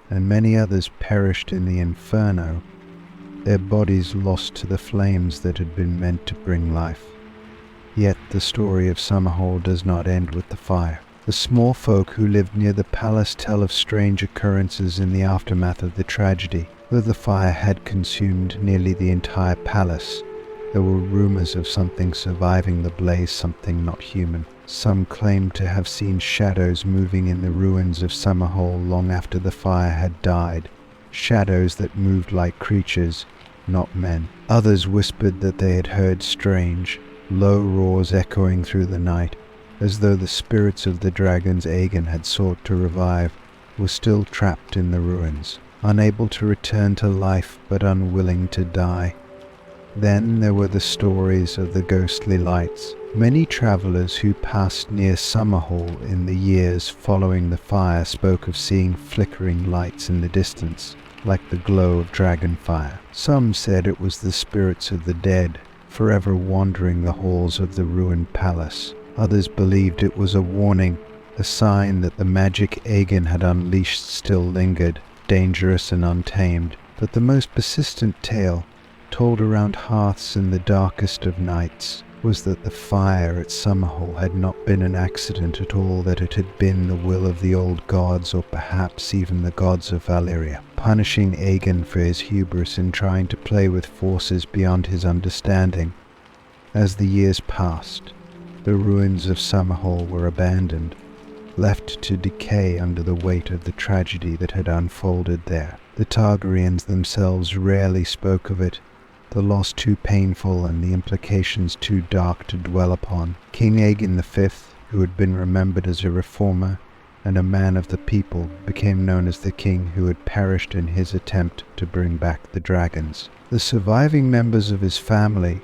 and many others perished in the inferno, their bodies lost to the flames that had been meant to bring life. Yet the story of Summerhall does not end with the fire. The small folk who lived near the palace tell of strange occurrences in the aftermath of the tragedy. Though the fire had consumed nearly the entire palace, there were rumors of something surviving the blaze, something not human. Some claimed to have seen shadows moving in the ruins of Summerhall long after the fire had died, shadows that moved like creatures, not men. Others whispered that they had heard strange, low roars echoing through the night, as though the spirits of the dragons Aegon had sought to revive were still trapped in the ruins, unable to return to life but unwilling to die. Then there were the stories of the ghostly lights. Many travelers who passed near Summerhall in the years following the fire spoke of seeing flickering lights in the distance, like the glow of dragonfire. Some said it was the spirits of the dead, forever wandering the halls of the ruined palace. Others believed it was a warning, a sign that the magic Aegon had unleashed still lingered, dangerous and untamed. But the most persistent tale, told around hearths in the darkest of nights, was that the fire at Summerhall had not been an accident at all, that it had been the will of the old gods, or perhaps even the gods of Valyria, punishing Aegon for his hubris in trying to play with forces beyond his understanding. As the years passed, the ruins of Summerhall were abandoned, left to decay under the weight of the tragedy that had unfolded there. The Targaryens themselves rarely spoke of it, the loss too painful and the implications too dark to dwell upon. King Aegon V, who had been remembered as a reformer and a man of the people, became known as the king who had perished in his attempt to bring back the dragons. The surviving members of his family,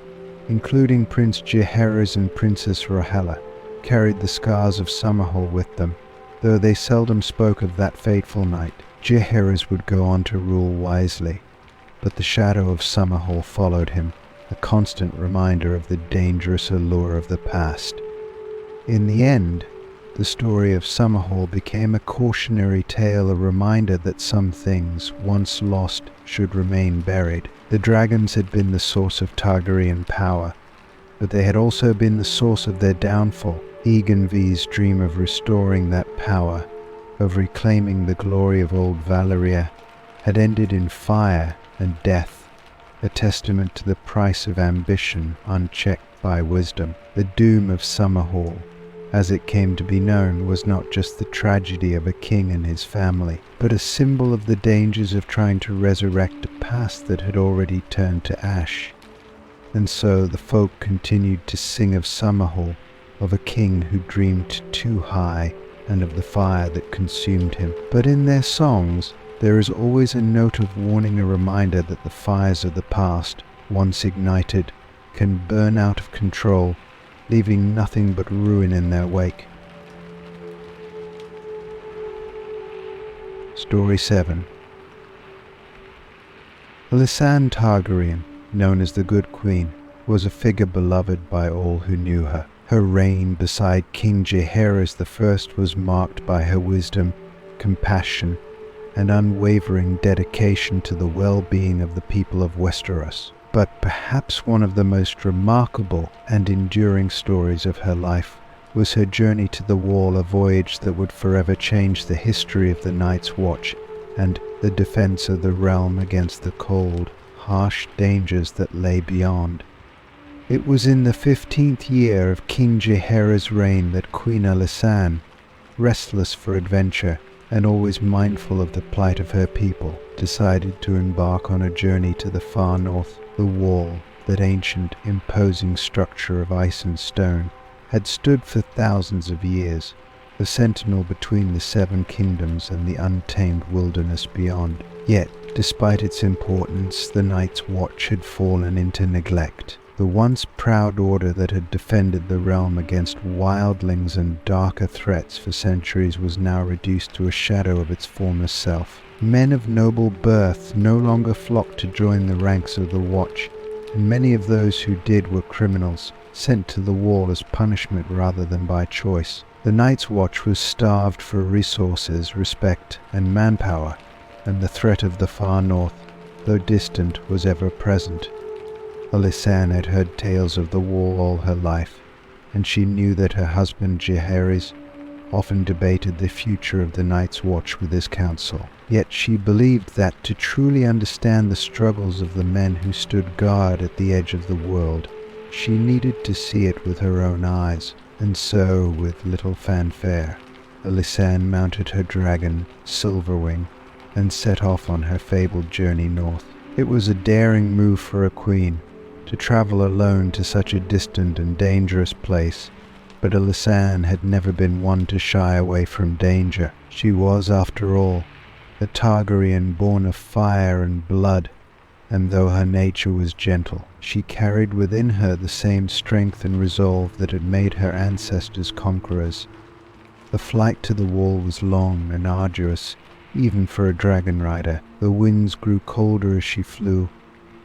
including Prince Jaehaerys and Princess Rhaegar, carried the scars of Summerhall with them, though they seldom spoke of that fateful night. Jaehaerys would go on to rule wisely, but the shadow of Summerhall followed him, a constant reminder of the dangerous allure of the past. In the end, the story of Summerhall became a cautionary tale, a reminder that some things, once lost, should remain buried. The dragons had been the source of Targaryen power, but they had also been the source of their downfall. Aegon V's dream of restoring that power, of reclaiming the glory of old Valyria, had ended in fire and death, a testament to the price of ambition unchecked by wisdom. The doom of Summerhall, as it came to be known, was not just the tragedy of a king and his family, but a symbol of the dangers of trying to resurrect a past that had already turned to ash. And so the folk continued to sing of Summerhall, of a king who dreamed too high, and of the fire that consumed him. But in their songs, there is always a note of warning, a reminder that the fires of the past, once ignited, can burn out of control, leaving nothing but ruin in their wake. Story 7. Alysanne Targaryen, known as the Good Queen, was a figure beloved by all who knew her. Her reign beside King Jaehaerys I was marked by her wisdom, compassion, and unwavering dedication to the well-being of the people of Westeros. But perhaps one of the most remarkable and enduring stories of her life was her journey to the Wall, a voyage that would forever change the history of the Night's Watch and the defense of the realm against the cold, harsh dangers that lay beyond. It was in the 15th year of King Jaehaerys' reign that Queen Alysanne, restless for adventure and always mindful of the plight of her people, decided to embark on a journey to the far north. The Wall, that ancient, imposing structure of ice and stone, had stood for thousands of years, the sentinel between the Seven Kingdoms and the untamed wilderness beyond. Yet, despite its importance, the Night's Watch had fallen into neglect. The once proud order that had defended the realm against wildlings and darker threats for centuries was now reduced to a shadow of its former self. Men of noble birth no longer flocked to join the ranks of the Watch, and many of those who did were criminals, sent to the Wall as punishment rather than by choice. The Night's Watch was starved for resources, respect, and manpower, and the threat of the far north, though distant, was ever present. Alysanne had heard tales of the Wall all her life, and she knew that her husband Jaehaerys often debated the future of the Night's Watch with his council. Yet she believed that to truly understand the struggles of the men who stood guard at the edge of the world, she needed to see it with her own eyes. And so, with little fanfare, Alysanne mounted her dragon, Silverwing, and set off on her fabled journey north. It was a daring move for a queen, to travel alone to such a distant and dangerous place, but Alysanne had never been one to shy away from danger. She was, after all, a Targaryen born of fire and blood, and though her nature was gentle, she carried within her the same strength and resolve that had made her ancestors conquerors. The flight to the Wall was long and arduous, even for a dragon rider. The winds grew colder as she flew,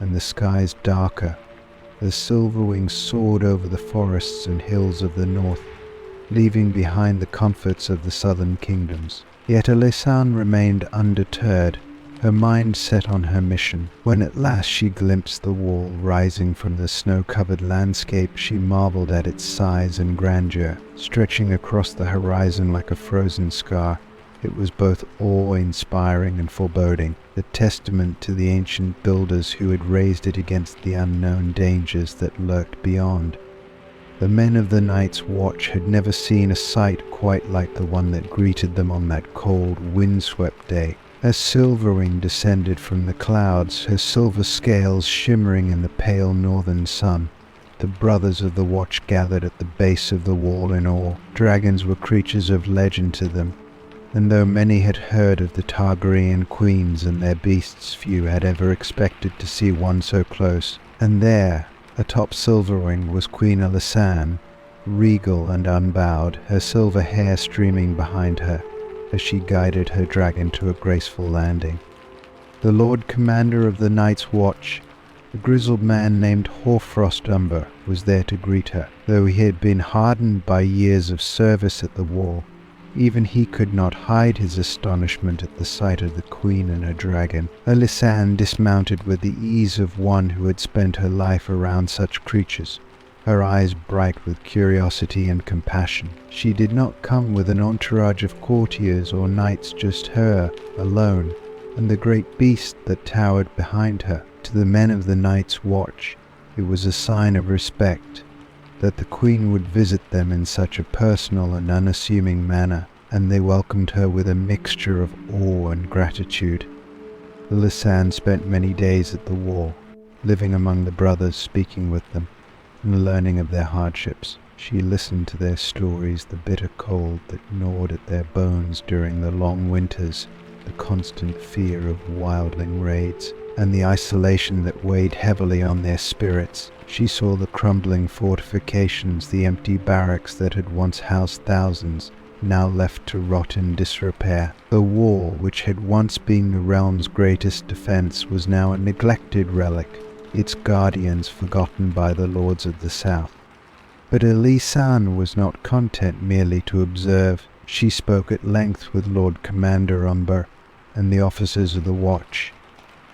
and the skies darker. The Silverwing soared over the forests and hills of the north, leaving behind the comforts of the southern kingdoms. Yet Alysanne remained undeterred, her mind set on her mission. When at last she glimpsed the Wall rising from the snow-covered landscape, she marveled at its size and grandeur, stretching across the horizon like a frozen scar. It was both awe-inspiring and foreboding, a testament to the ancient builders who had raised it against the unknown dangers that lurked beyond. The men of the Night's Watch had never seen a sight quite like the one that greeted them on that cold, windswept day. As Silverwing descended from the clouds, her silver scales shimmering in the pale northern sun, the brothers of the Watch gathered at the base of the Wall in awe. Dragons were creatures of legend to them, and though many had heard of the Targaryen queens and their beasts, few had ever expected to see one so close. And there, atop Silverwing, was Queen Alysanne, regal and unbowed, her silver hair streaming behind her, as she guided her dragon to a graceful landing. The Lord Commander of the Night's Watch, a grizzled man named Umber, was there to greet her. Though he had been hardened by years of service at the Wall, even he could not hide his astonishment at the sight of the Queen and her dragon. Alysanne dismounted with the ease of one who had spent her life around such creatures, her eyes bright with curiosity and compassion. She did not come with an entourage of courtiers or knights, just her, alone, and the great beast that towered behind her. To the men of the Night's Watch, it was a sign of respect that the Queen would visit them in such a personal and unassuming manner, and they welcomed her with a mixture of awe and gratitude. Alysanne spent many days at the Wall, living among the brothers, speaking with them, and learning of their hardships. She listened to their stories, the bitter cold that gnawed at their bones during the long winters, the constant fear of wildling raids, and the isolation that weighed heavily on their spirits. She saw the crumbling fortifications, the empty barracks that had once housed thousands, now left to rot in disrepair. The wall, which had once been the realm's greatest defense, was now a neglected relic, its guardians forgotten by the lords of the south. But Alysanne was not content merely to observe. She spoke at length with Lord Commander Umber and the officers of the Watch,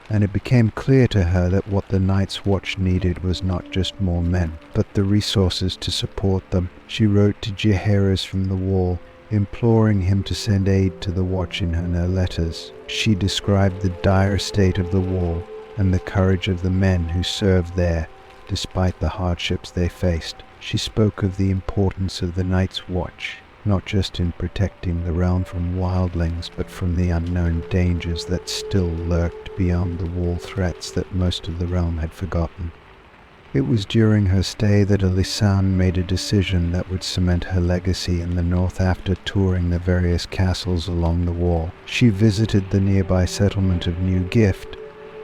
and it became clear to her that what the Night's Watch needed was not just more men, but the resources to support them. She wrote to Jaehaerys from the Wall, imploring him to send aid to the Watch in her letters. She described the dire state of the Wall and the courage of the men who served there, despite the hardships they faced. She spoke of the importance of the Night's Watch, not just in protecting the realm from wildlings, but from the unknown dangers that still lurked beyond the wall, threats that most of the realm had forgotten. It was during her stay that Alysanne made a decision that would cement her legacy in the north. After touring the various castles along the wall, she visited the nearby settlement of New Gift,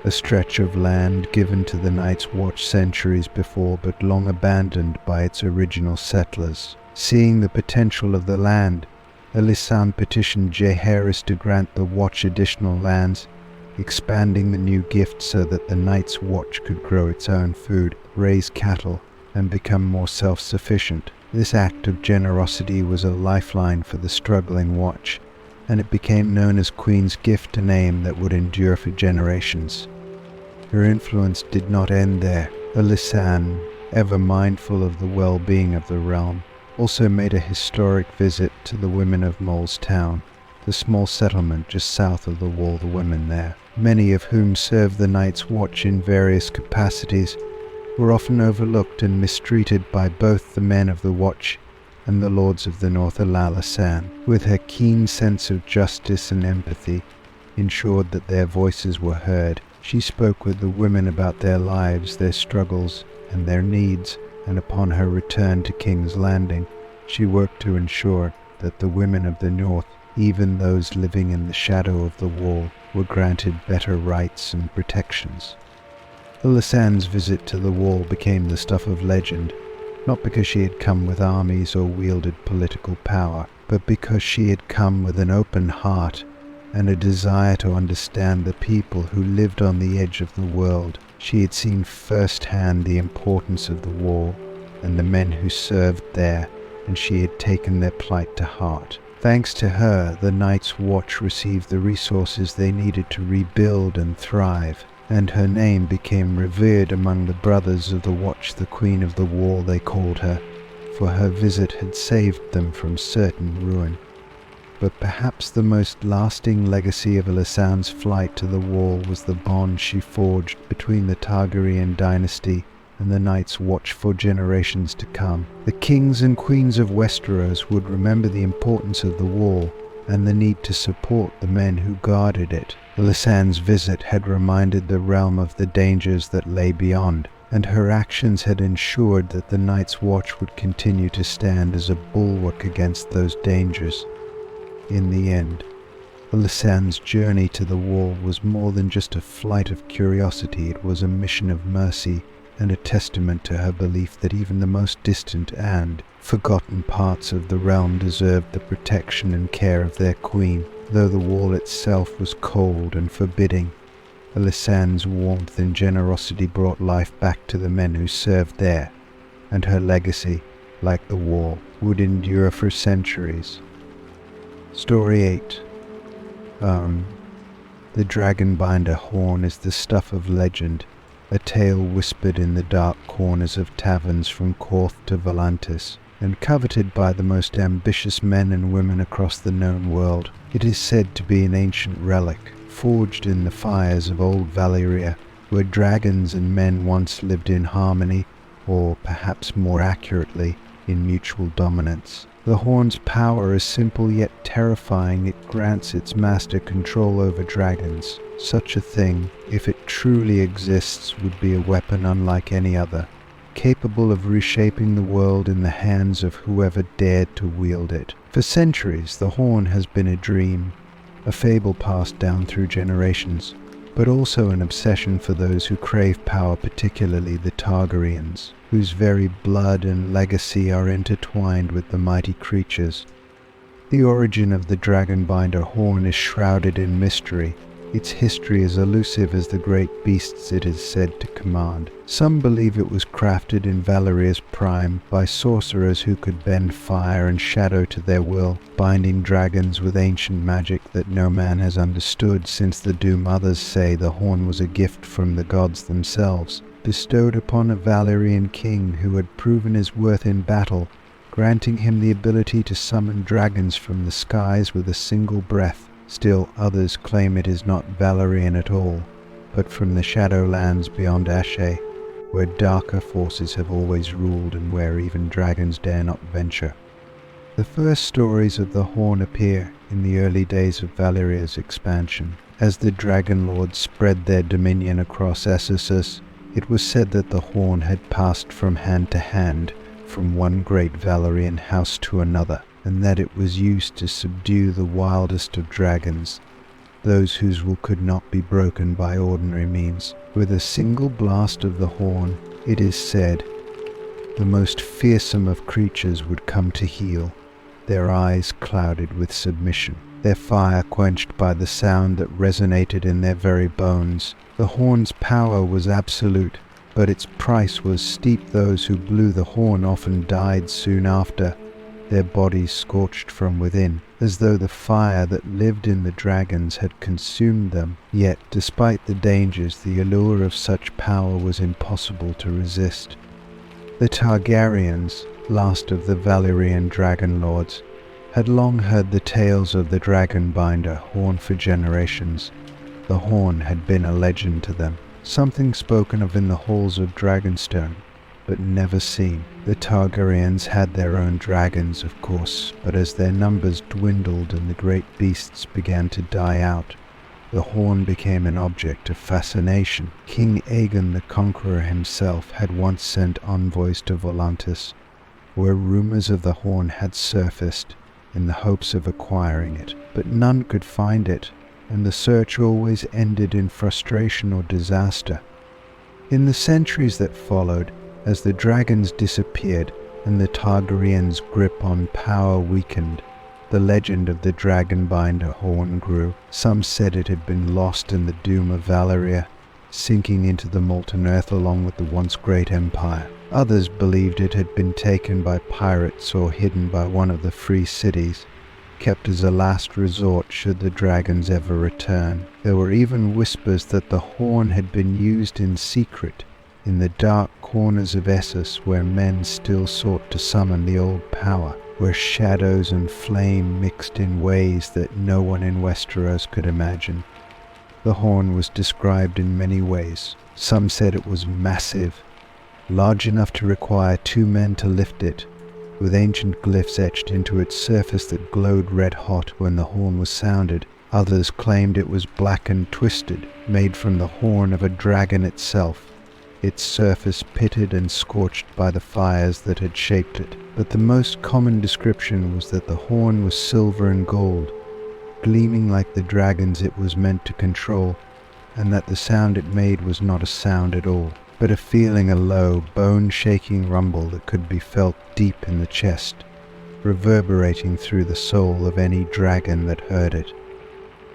a stretch of land given to the Night's Watch centuries before but long abandoned by its original settlers. Seeing the potential of the land, Alysanne petitioned Jaehaerys to grant the Watch additional lands, expanding the New Gift so that the Night's Watch could grow its own food, raise cattle, and become more self-sufficient. This act of generosity was a lifeline for the struggling Watch, and it became known as Queen's Gift, a name that would endure for generations. Her influence did not end there. Alysanne, ever mindful of the well-being of the realm, also made a historic visit to the women of Mole's Town, the small settlement just south of the Wall. The women there, many of whom served the Night's Watch in various capacities, were often overlooked and mistreated by both the men of the Watch and the lords of the North. Alysanne, with her keen sense of justice and empathy, ensured that their voices were heard. She spoke with the women about their lives, their struggles, and their needs, and upon her return to King's Landing, she worked to ensure that the women of the North, even those living in the shadow of the Wall, were granted better rights and protections. Alysanne's visit to the Wall became the stuff of legend, not because she had come with armies or wielded political power, but because she had come with an open heart and a desire to understand the people who lived on the edge of the world. She had seen firsthand the importance of the Wall and the men who served there, and she had taken their plight to heart. Thanks to her, the Night's Watch received the resources they needed to rebuild and thrive, and her name became revered among the brothers of the Watch. The Queen of the Wall, they called her, for her visit had saved them from certain ruin. But perhaps the most lasting legacy of Alysanne's flight to the Wall was the bond she forged between the Targaryen dynasty and the Night's Watch for generations to come. The kings and queens of Westeros would remember the importance of the Wall and the need to support the men who guarded it. Alysanne's visit had reminded the realm of the dangers that lay beyond, and her actions had ensured that the Night's Watch would continue to stand as a bulwark against those dangers. In the end, Alysanne's journey to the Wall was more than just a flight of curiosity. It was a mission of mercy and a testament to her belief that even the most distant and forgotten parts of the realm deserved the protection and care of their queen. Though the Wall itself was cold and forbidding, Alysanne's warmth and generosity brought life back to the men who served there, and her legacy, like the Wall, would endure for centuries. Story 8. The dragonbinder horn is the stuff of legend, a tale whispered in the dark corners of taverns from Korth to Volantis, and coveted by the most ambitious men and women across the known world. It is said to be an ancient relic, forged in the fires of old Valyria, where dragons and men once lived in harmony, or perhaps more accurately, in mutual dominance. The horn's power is simple yet terrifying. It grants its master control over dragons. Such a thing, if it truly exists, would be a weapon unlike any other, capable of reshaping the world in the hands of whoever dared to wield it. For centuries, the horn has been a dream, a fable passed down through generations, but also an obsession for those who crave power, particularly the Targaryens, whose very blood and legacy are intertwined with the mighty creatures. The origin of the dragonbinder horn is shrouded in mystery. Its history is elusive as the great beasts it is said to command. Some believe it was crafted in Valeria's prime by sorcerers who could bend fire and shadow to their will, binding dragons with ancient magic that no man has understood since the Doom others say the horn was a gift from the gods themselves, bestowed upon a Valyrian king who had proven his worth in battle, granting him the ability to summon dragons from the skies with a single breath. Still others claim it is not Valyrian at all, but from the Shadowlands beyond Ashe, where darker forces have always ruled and where even dragons dare not venture. The first stories of the horn appear in the early days of Valyria's expansion. As the dragonlords spread their dominion across Essos, it was said that the horn had passed from hand to hand, from one great Valyrian house to another, and that it was used to subdue the wildest of dragons, those whose will could not be broken by ordinary means. With a single blast of the horn, it is said, the most fearsome of creatures would come to heel, their eyes clouded with submission, their fire quenched by the sound that resonated in their very bones. The horn's power was absolute, but its price was steep. Those who blew the horn often died soon after, their bodies scorched from within, as though the fire that lived in the dragons had consumed them. Yet, despite the dangers, the allure of such power was impossible to resist. The Targaryens, last of the Valyrian dragonlords, had long heard the tales of the dragonbinder horn for generations. The horn had been a legend to them, something spoken of in the halls of Dragonstone, but never seen. The Targaryens had their own dragons, of course, but as their numbers dwindled and the great beasts began to die out, the horn became an object of fascination. King Aegon the Conqueror himself had once sent envoys to Volantis, where rumors of the horn had surfaced in the hopes of acquiring it, but none could find it, and the search always ended in frustration or disaster. In the centuries that followed, as the dragons disappeared and the Targaryens' grip on power weakened, the legend of the dragonbinder horn grew. Some said it had been lost in the doom of Valyria, sinking into the molten earth along with the once great empire. Others believed it had been taken by pirates or hidden by one of the free cities, kept as a last resort should the dragons ever return. There were even whispers that the horn had been used in secret in the dark corners of Essos, where men still sought to summon the old power, where shadows and flame mixed in ways that no one in Westeros could imagine. The horn was described in many ways. Some said it was massive, large enough to require 2 men to lift it, with ancient glyphs etched into its surface that glowed red hot when the horn was sounded. Others claimed it was black and twisted, made from the horn of a dragon itself, its surface pitted and scorched by the fires that had shaped it. But the most common description was that the horn was silver and gold, gleaming like the dragons it was meant to control, and that the sound it made was not a sound at all, but a low, bone-shaking rumble that could be felt deep in the chest, reverberating through the soul of any dragon that heard it.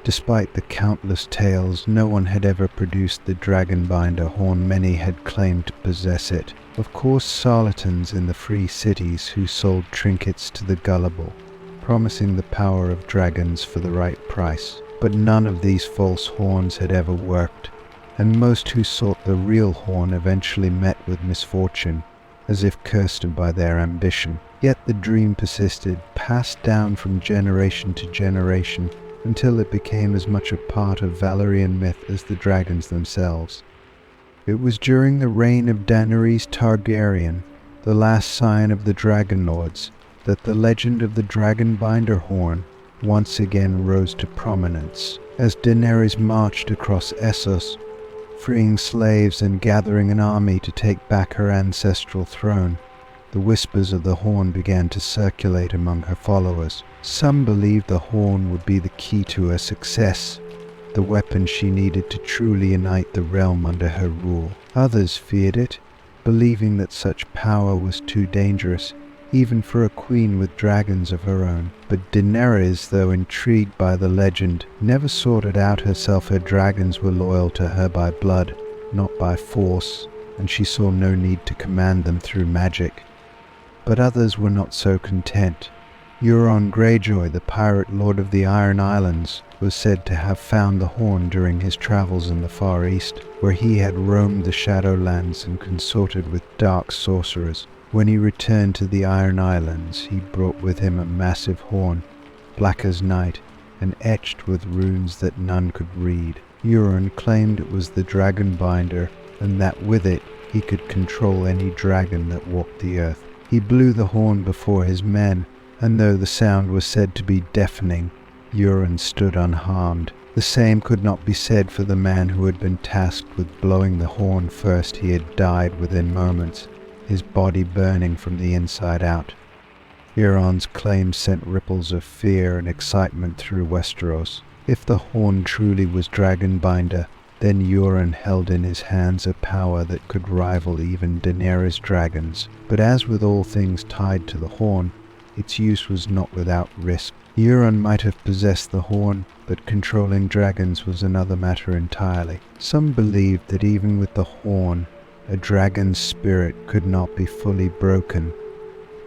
Despite the countless tales, no one had ever produced the dragonbinder horn. Many had claimed to possess it. Of course, charlatans in the free cities who sold trinkets to the gullible, promising the power of dragons for the right price. But none of these false horns had ever worked, and most who sought the real horn eventually met with misfortune, as if cursed by their ambition. Yet the dream persisted, passed down from generation to generation, until it became as much a part of Valyrian myth as the dragons themselves. It was during the reign of Daenerys Targaryen, the last scion of the dragonlords, that the legend of the dragonbinder horn once again rose to prominence. As Daenerys marched across Essos, freeing slaves and gathering an army to take back her ancestral throne, the whispers of the horn began to circulate among her followers. Some believed the horn would be the key to her success, the weapon she needed to truly unite the realm under her rule. Others feared it, believing that such power was too dangerous, even for a queen with dragons of her own. But Daenerys, though intrigued by the legend, never sorted out herself her dragons were loyal to her by blood, not by force, and she saw no need to command them through magic. But others were not so content. Euron Greyjoy, the pirate lord of the Iron Islands, was said to have found the horn during his travels in the Far East, where he had roamed the Shadowlands and consorted with dark sorcerers. When he returned to the Iron Islands, he brought with him a massive horn, black as night, and etched with runes that none could read. Euron claimed it was the dragonbinder, and that with it he could control any dragon that walked the earth. He blew the horn before his men, and though the sound was said to be deafening, Euron stood unharmed. The same could not be said for the man who had been tasked with blowing the horn first. He had died within moments, his body burning from the inside out. Euron's claim sent ripples of fear and excitement through Westeros. If the horn truly was dragonbinder, then Euron held in his hands a power that could rival even Daenerys' dragons. But as with all things tied to the horn, its use was not without risk. Euron might have possessed the horn, but controlling dragons was another matter entirely. Some believed that even with the horn, a dragon's spirit could not be fully broken,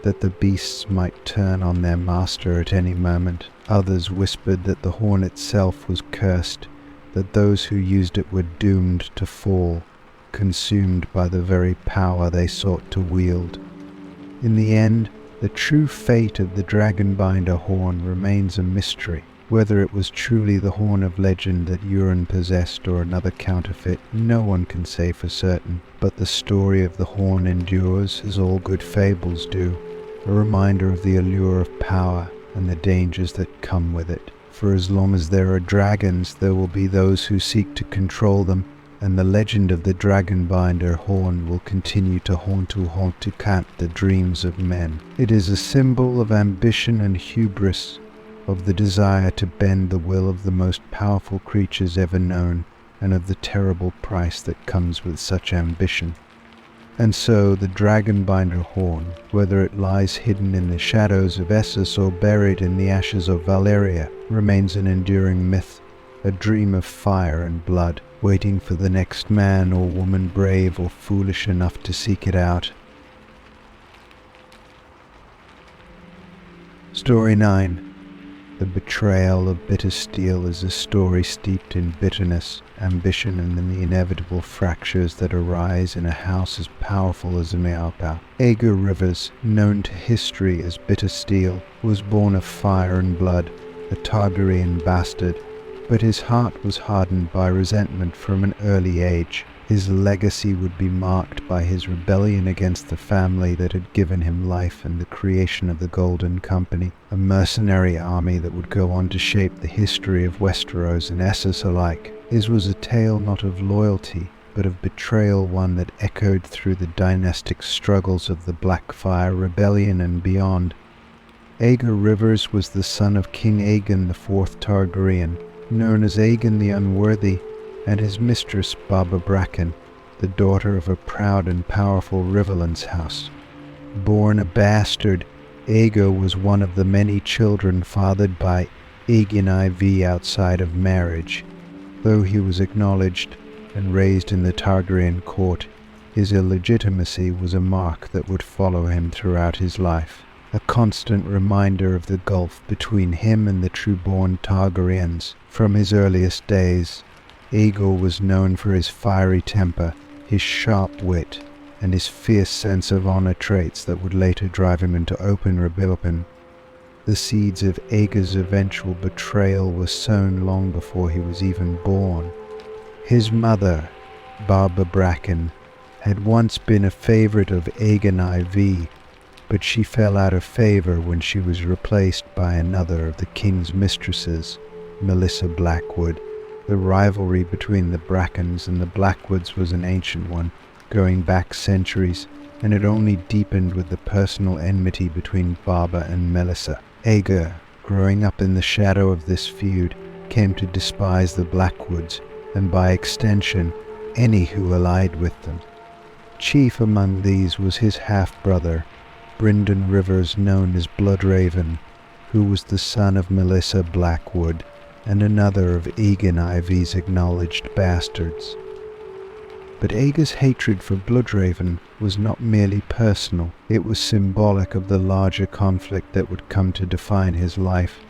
that the beasts might turn on their master at any moment. Others whispered that the horn itself was cursed, that those who used it were doomed to fall, consumed by the very power they sought to wield. In the end, the true fate of the dragonbinder horn remains a mystery. Whether it was truly the horn of legend that Euron possessed or another counterfeit, no one can say for certain. But the story of the horn endures, as all good fables do, a reminder of the allure of power and the dangers that come with it. For as long as there are dragons, there will be those who seek to control them, and the legend of the dragonbinder horn will continue to haunt the dreams of men. It is a symbol of ambition and hubris, of the desire to bend the will of the most powerful creatures ever known, and of the terrible price that comes with such ambition. And so the dragonbinder horn, whether it lies hidden in the shadows of Essos or buried in the ashes of Valyria, remains an enduring myth, a dream of fire and blood, waiting for the next man or woman brave or foolish enough to seek it out. Story 9. The Betrayal of Bittersteel is a story steeped in bitterness, ambition, and in the inevitable fractures that arise in a house as powerful as Maegor. Aegor Rivers, known to history as Bittersteel, was born of fire and blood, a Targaryen bastard, but his heart was hardened by resentment from an early age. His legacy would be marked by his rebellion against the family that had given him life and the creation of the Golden Company, a mercenary army that would go on to shape the history of Westeros and Essos alike. His was a tale not of loyalty, but of betrayal, one that echoed through the dynastic struggles of the Blackfire Rebellion and beyond. Aegor Rivers was the son of King Aegon IV Targaryen, known as Aegon the Unworthy, and his mistress Baela Bracken, the daughter of a proud and powerful Riverlands house. Born a bastard, Aegor was one of the many children fathered by Aegon IV outside of marriage. Though he was acknowledged and raised in the Targaryen court, his illegitimacy was a mark that would follow him throughout his life, a constant reminder of the gulf between him and the true-born Targaryens. From his earliest days, Aegor was known for his fiery temper, his sharp wit, and his fierce sense of honor, traits that would later drive him into open rebellion. The seeds of Aegor's eventual betrayal were sown long before he was even born. His mother, Baela Bracken, had once been a favorite of Aegon IV, but she fell out of favor when she was replaced by another of the king's mistresses, Melissa Blackwood. The rivalry between the Brackens and the Blackwoods was an ancient one, going back centuries, and it only deepened with the personal enmity between Baela and Melissa. Aegor, growing up in the shadow of this feud, came to despise the Blackwoods, and by extension, any who allied with them. Chief among these was his half-brother, Brynden Rivers known as Bloodraven, who was the son of Melissa Blackwood and another of Aegon Ivy's acknowledged bastards. But Aegon's hatred for Bloodraven was not merely personal, it was symbolic of the larger conflict that would come to define his life.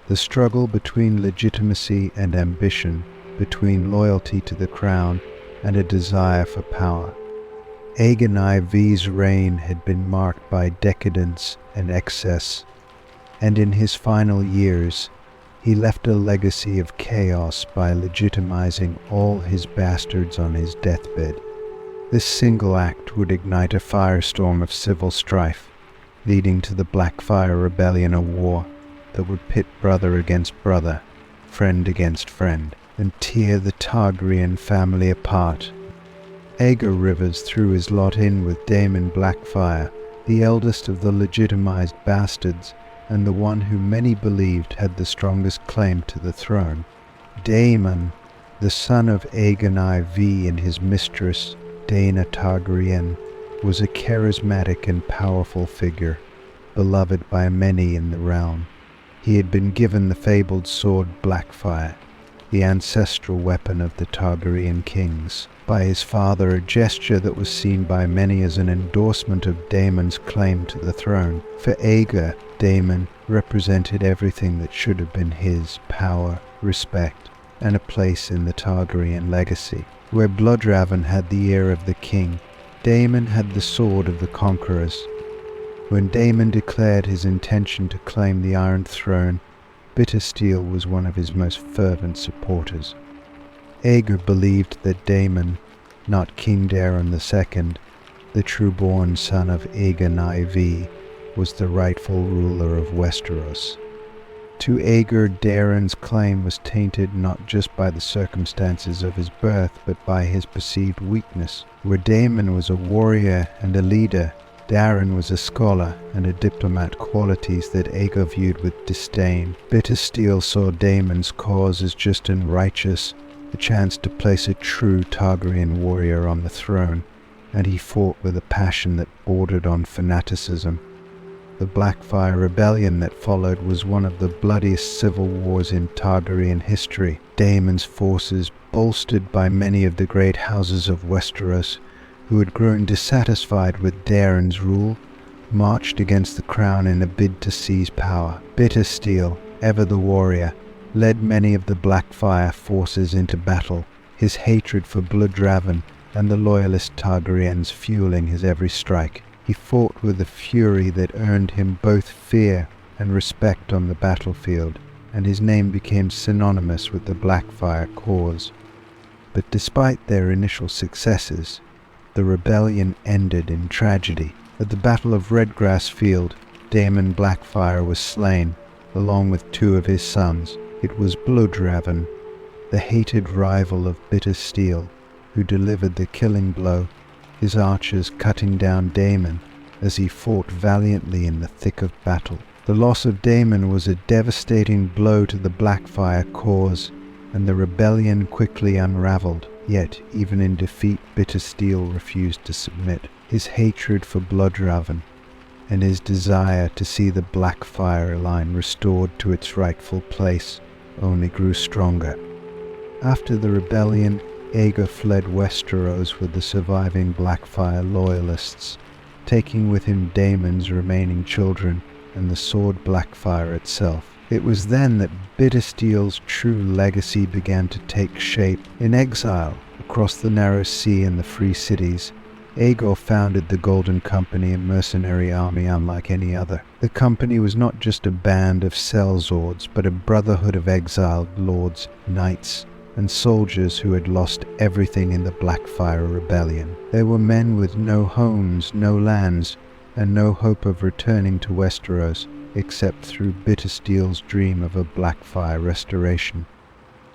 The struggle between legitimacy and ambition, between loyalty to the crown and a desire for power. Aegon Ivy's reign had been marked by decadence and excess, and in his final years, he left a legacy of chaos by legitimizing all his bastards on his deathbed. This single act would ignite a firestorm of civil strife, leading to the Blackfyre Rebellion, a war that would pit brother against brother, friend against friend, and tear the Targaryen family apart. Aegon Rivers threw his lot in with Daemon Blackfyre, the eldest of the legitimized bastards, and the one who many believed had the strongest claim to the throne. Daemon, the son of Aegon IV and his mistress, Rhaena Targaryen, was a charismatic and powerful figure, beloved by many in the realm. He had been given the fabled sword Blackfyre, the ancestral weapon of the Targaryen kings, by his father, a gesture that was seen by many as an endorsement of Daemon's claim to the throne. For Aegon, Daemon represented everything that should have been his: power, respect, and a place in the Targaryen legacy. Where Bloodraven had the ear of the king, Daemon had the sword of the conquerors. When Daemon declared his intention to claim the Iron Throne, Bittersteel was one of his most fervent supporters. Aegon believed that Daemon, not King Daeron II, the true-born son of Aegon IV, was the rightful ruler of Westeros. To Aegon, Daeron's claim was tainted not just by the circumstances of his birth, but by his perceived weakness. Where Daemon was a warrior and a leader, Daeron was a scholar and a diplomat, qualities that Aegon viewed with disdain. Bittersteel saw Daemon's cause as just and righteous, a chance to place a true Targaryen warrior on the throne, and he fought with a passion that bordered on fanaticism. The Blackfyre Rebellion that followed was one of the bloodiest civil wars in Targaryen history. Daemon's forces, bolstered by many of the great houses of Westeros, who had grown dissatisfied with Daeron's rule, marched against the crown in a bid to seize power. Bittersteel, ever the warrior, led many of the Blackfyre forces into battle, his hatred for Bloodraven and the loyalist Targaryens fueling his every strike. He fought with a fury that earned him both fear and respect on the battlefield, and his name became synonymous with the Blackfyre cause. But despite their initial successes, the rebellion ended in tragedy. At the Battle of Redgrass Field, Daemon Blackfyre was slain, along with two of his sons. It was Bloodraven, the hated rival of Bittersteel, who delivered the killing blow, his archers cutting down Daemon as he fought valiantly in the thick of battle. The loss of Daemon was a devastating blow to the Blackfyre cause, and the rebellion quickly unraveled. Yet, even in defeat, Bittersteel refused to submit. His hatred for Bloodraven and his desire to see the Blackfyre line restored to its rightful place only grew stronger. After the rebellion, Aegon fled Westeros with the surviving Blackfyre loyalists, taking with him Daemon's remaining children and the sword Blackfyre itself. It was then that Bittersteel's true legacy began to take shape. In exile, across the narrow sea and the free cities, Aegon founded the Golden Company, a mercenary army unlike any other. The company was not just a band of sellswords, but a brotherhood of exiled lords, knights, and soldiers who had lost everything in the Blackfyre Rebellion. They were men with no homes, no lands, and no hope of returning to Westeros, except through Bittersteel's dream of a Blackfyre restoration.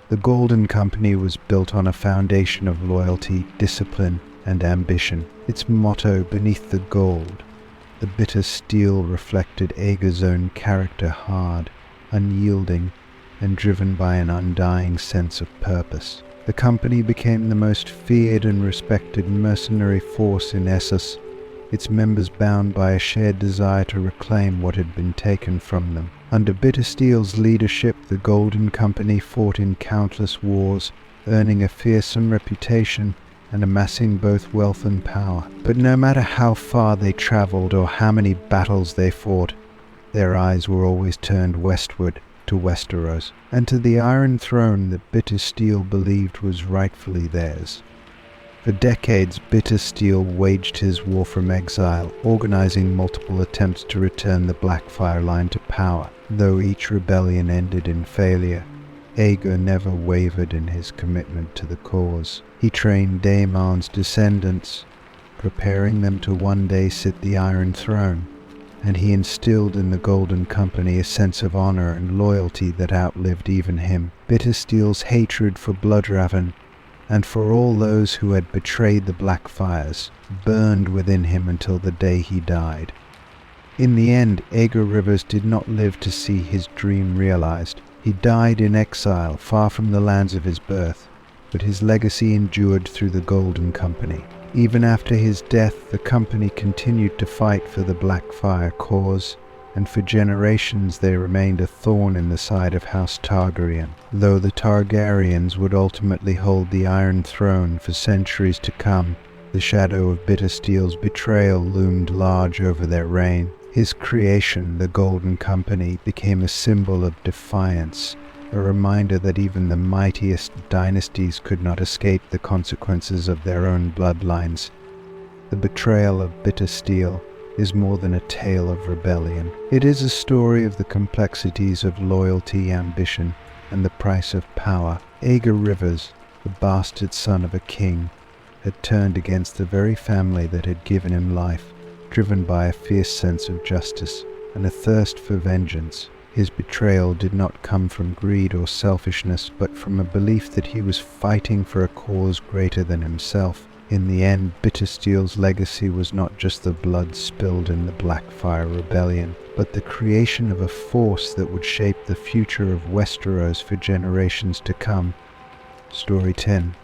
The Golden Company was built on a foundation of loyalty, discipline, and ambition. Its motto, "Beneath the Gold," the Bittersteel reflected Aegon's own character, hard, unyielding, and driven by an undying sense of purpose. The company became the most feared and respected mercenary force in Essos, its members bound by a shared desire to reclaim what had been taken from them. Under Bittersteel's leadership, the Golden Company fought in countless wars, earning a fearsome reputation and amassing both wealth and power. But no matter how far they traveled or how many battles they fought, their eyes were always turned westward to Westeros, and to the Iron Throne that Bittersteel believed was rightfully theirs. For decades, Bittersteel waged his war from exile, organizing multiple attempts to return the Blackfire line to power. Though each rebellion ended in failure, Aegon never wavered in his commitment to the cause. He trained Daemon's descendants, preparing them to one day sit the Iron Throne, and he instilled in the Golden Company a sense of honor and loyalty that outlived even him. Bittersteel's hatred for Bloodraven and for all those who had betrayed the Blackfires burned within him until the day he died. In the end, Aegon Rivers did not live to see his dream realized. He died in exile, far from the lands of his birth, but his legacy endured through the Golden Company. Even after his death, the company continued to fight for the Blackfire cause, and for generations they remained a thorn in the side of House Targaryen. Though the Targaryens would ultimately hold the Iron Throne for centuries to come, the shadow of Bittersteel's betrayal loomed large over their reign. His creation, the Golden Company, became a symbol of defiance, a reminder that even the mightiest dynasties could not escape the consequences of their own bloodlines. The betrayal of Bittersteel is more than a tale of rebellion. It is a story of the complexities of loyalty, ambition, and the price of power. Aegon Rivers, the bastard son of a king, had turned against the very family that had given him life, driven by a fierce sense of justice and a thirst for vengeance. His betrayal did not come from greed or selfishness, but from a belief that he was fighting for a cause greater than himself. In the end, Bittersteel's legacy was not just the blood spilled in the Blackfire Rebellion, but the creation of a force that would shape the future of Westeros for generations to come. Story 10.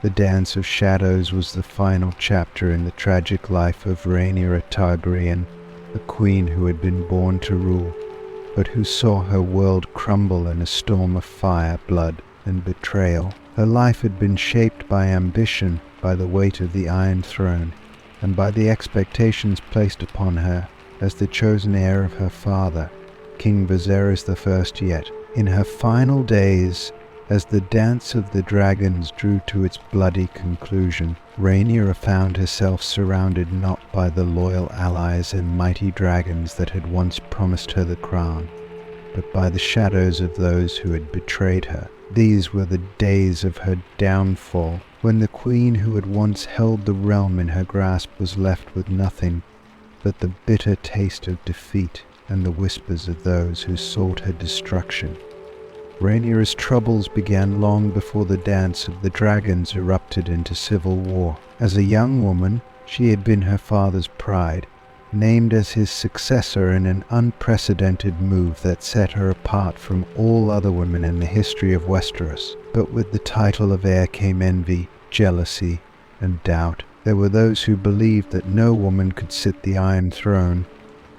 The Dance of Shadows was the final chapter in the tragic life of Rhaenyra Targaryen, a queen who had been born to rule, but who saw her world crumble in a storm of fire, blood, and betrayal. Her life had been shaped by ambition, by the weight of the Iron Throne, and by the expectations placed upon her as the chosen heir of her father, King Viserys I. Yet, in her final days, as the dance of the dragons drew to its bloody conclusion, Rhaenyra found herself surrounded not by the loyal allies and mighty dragons that had once promised her the crown, but by the shadows of those who had betrayed her. These were the days of her downfall, when the queen who had once held the realm in her grasp was left with nothing but the bitter taste of defeat and the whispers of those who sought her destruction. Rhaenyra's troubles began long before the dance of the dragons erupted into civil war. As a young woman, she had been her father's pride, named as his successor in an unprecedented move that set her apart from all other women in the history of Westeros. But with the title of heir came envy, jealousy, and doubt. There were those who believed that no woman could sit the Iron Throne,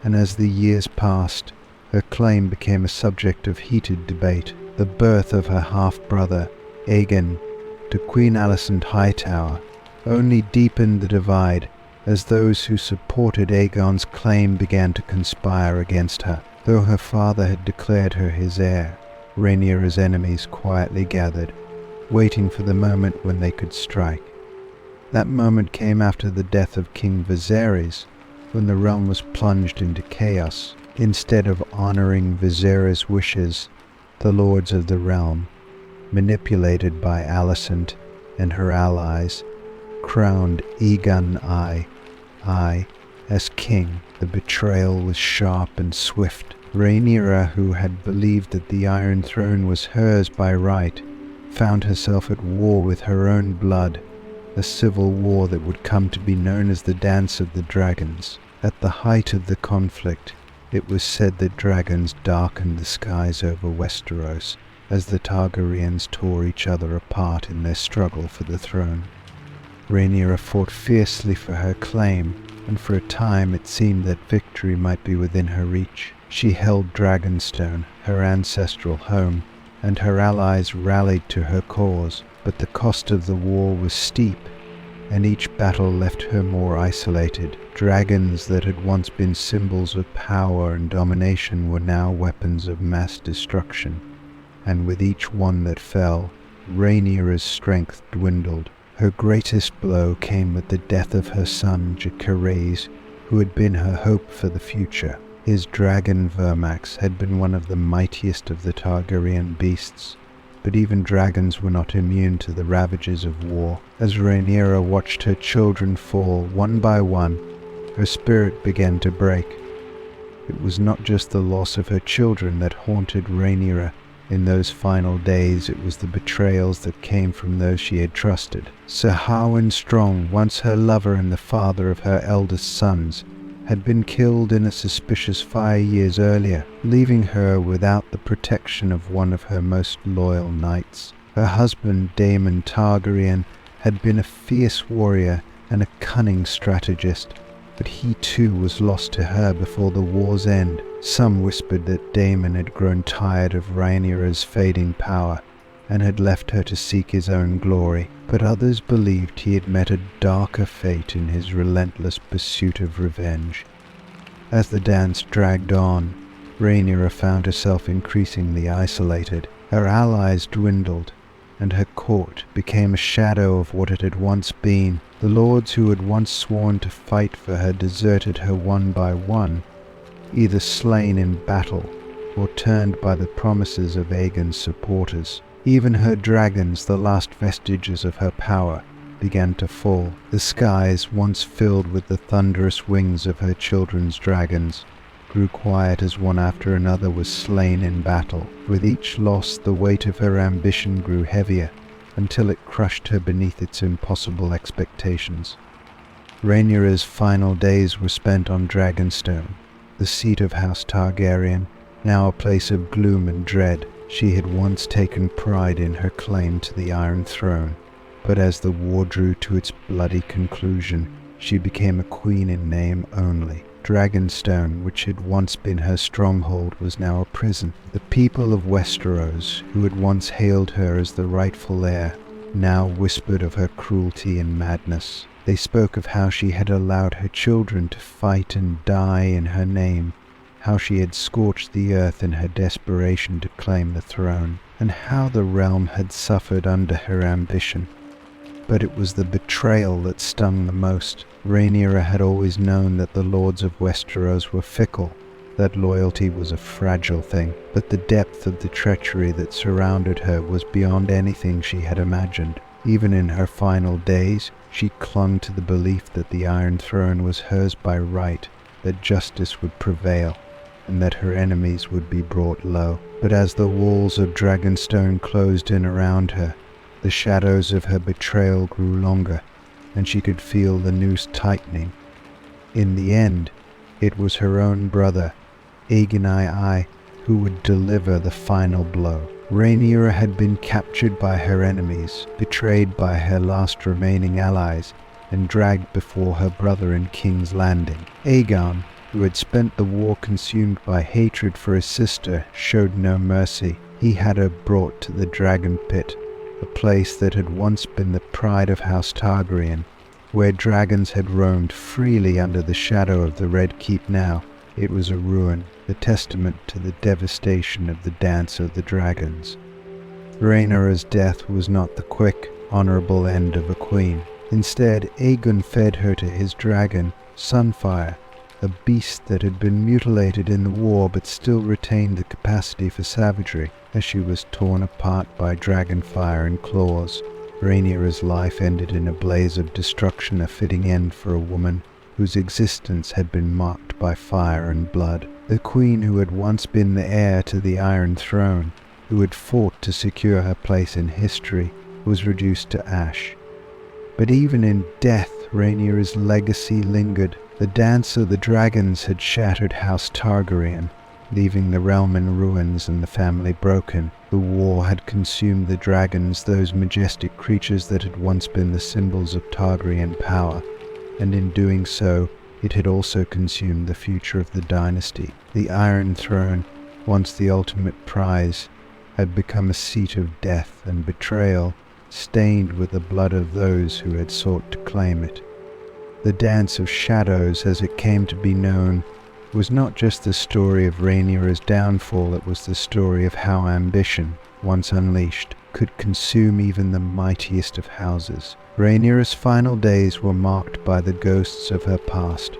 and as the years passed, her claim became a subject of heated debate. The birth of her half-brother, Aegon, to Queen Alysanne Hightower, only deepened the divide, as those who supported Aegon's claim began to conspire against her. Though her father had declared her his heir, Rhaenyra's enemies quietly gathered, waiting for the moment when they could strike. That moment came after the death of King Viserys, when the realm was plunged into chaos. Instead of honoring Viserys' wishes, the lords of the realm, manipulated by Alicent and her allies, crowned Aegon I as king. The betrayal was sharp and swift. Rhaenyra, who had believed that the Iron Throne was hers by right, found herself at war with her own blood, a civil war that would come to be known as the Dance of the Dragons. At the height of the conflict, it was said that dragons darkened the skies over Westeros as the Targaryens tore each other apart in their struggle for the throne. Rhaenyra fought fiercely for her claim, and for a time it seemed that victory might be within her reach. She held Dragonstone, her ancestral home, and her allies rallied to her cause, but the cost of the war was steep, and each battle left her more isolated. Dragons that had once been symbols of power and domination were now weapons of mass destruction, and with each one that fell, Rhaenyra's strength dwindled. Her greatest blow came with the death of her son Jacaerys, who had been her hope for the future. His dragon Vermax had been one of the mightiest of the Targaryen beasts, but even dragons were not immune to the ravages of war. As Rhaenyra watched her children fall one by one, her spirit began to break. It was not just the loss of her children that haunted Rhaenyra. In those final days, it was the betrayals that came from those she had trusted. Sir Harwin Strong, once her lover and the father of her eldest sons, had been killed in a suspicious fire years earlier, leaving her without the protection of one of her most loyal knights. Her husband, Daemon Targaryen, had been a fierce warrior and a cunning strategist, but he too was lost to her before the war's end. Some whispered that Daemon had grown tired of Rhaenyra's fading power and had left her to seek his own glory, but others believed he had met a darker fate in his relentless pursuit of revenge. As the dance dragged on, Rhaenyra found herself increasingly isolated. Her allies dwindled, and her court became a shadow of what it had once been. The lords who had once sworn to fight for her deserted her one by one, either slain in battle or turned by the promises of Aegon's supporters. Even her dragons, the last vestiges of her power, began to fall. The skies, once filled with the thunderous wings of her children's dragons, grew quiet as one after another was slain in battle. With each loss, the weight of her ambition grew heavier, until it crushed her beneath its impossible expectations. Rhaenyra's final days were spent on Dragonstone, the seat of House Targaryen, now a place of gloom and dread. She had once taken pride in her claim to the Iron Throne, but as the war drew to its bloody conclusion, she became a queen in name only. Dragonstone, which had once been her stronghold, was now a prison. The people of Westeros, who had once hailed her as the rightful heir, now whispered of her cruelty and madness. They spoke of how she had allowed her children to fight and die in her name, how she had scorched the earth in her desperation to claim the throne, and how the realm had suffered under her ambition. But it was the betrayal that stung the most. Rhaenyra had always known that the lords of Westeros were fickle, that loyalty was a fragile thing, but the depth of the treachery that surrounded her was beyond anything she had imagined. Even in her final days, she clung to the belief that the Iron Throne was hers by right, that justice would prevail, and that her enemies would be brought low. But as the walls of Dragonstone closed in around her, the shadows of her betrayal grew longer, and she could feel the noose tightening. In the end, it was her own brother, Aegon I, who would deliver the final blow. Rhaenyra had been captured by her enemies, betrayed by her last remaining allies, and dragged before her brother in King's Landing. Aegon, who had spent the war consumed by hatred for his sister, showed no mercy. He had her brought to the Dragon Pit, a place that had once been the pride of House Targaryen, where dragons had roamed freely under the shadow of the Red Keep. Now it was a ruin, a testament to the devastation of the Dance of the Dragons. Rhaenyra's death was not the quick, honorable end of a queen. Instead, Aegon fed her to his dragon, Sunfire, a beast that had been mutilated in the war but still retained the capacity for savagery. As she was torn apart by dragonfire and claws, Rhaenyra's life ended in a blaze of destruction, a fitting end for a woman whose existence had been marked by fire and blood. The queen who had once been the heir to the Iron Throne, who had fought to secure her place in history, was reduced to ash. But even in death, Rhaenyra's legacy lingered. The Dance of the Dragons had shattered House Targaryen, leaving the realm in ruins and the family broken. The war had consumed the dragons, those majestic creatures that had once been the symbols of Targaryen power, and in doing so, it had also consumed the future of the dynasty. The Iron Throne, once the ultimate prize, had become a seat of death and betrayal, stained with the blood of those who had sought to claim it. The Dance of Shadows, as it came to be known, was not just the story of Rhaenyra's downfall, it was the story of how ambition, once unleashed, could consume even the mightiest of houses. Rhaenyra's final days were marked by the ghosts of her past,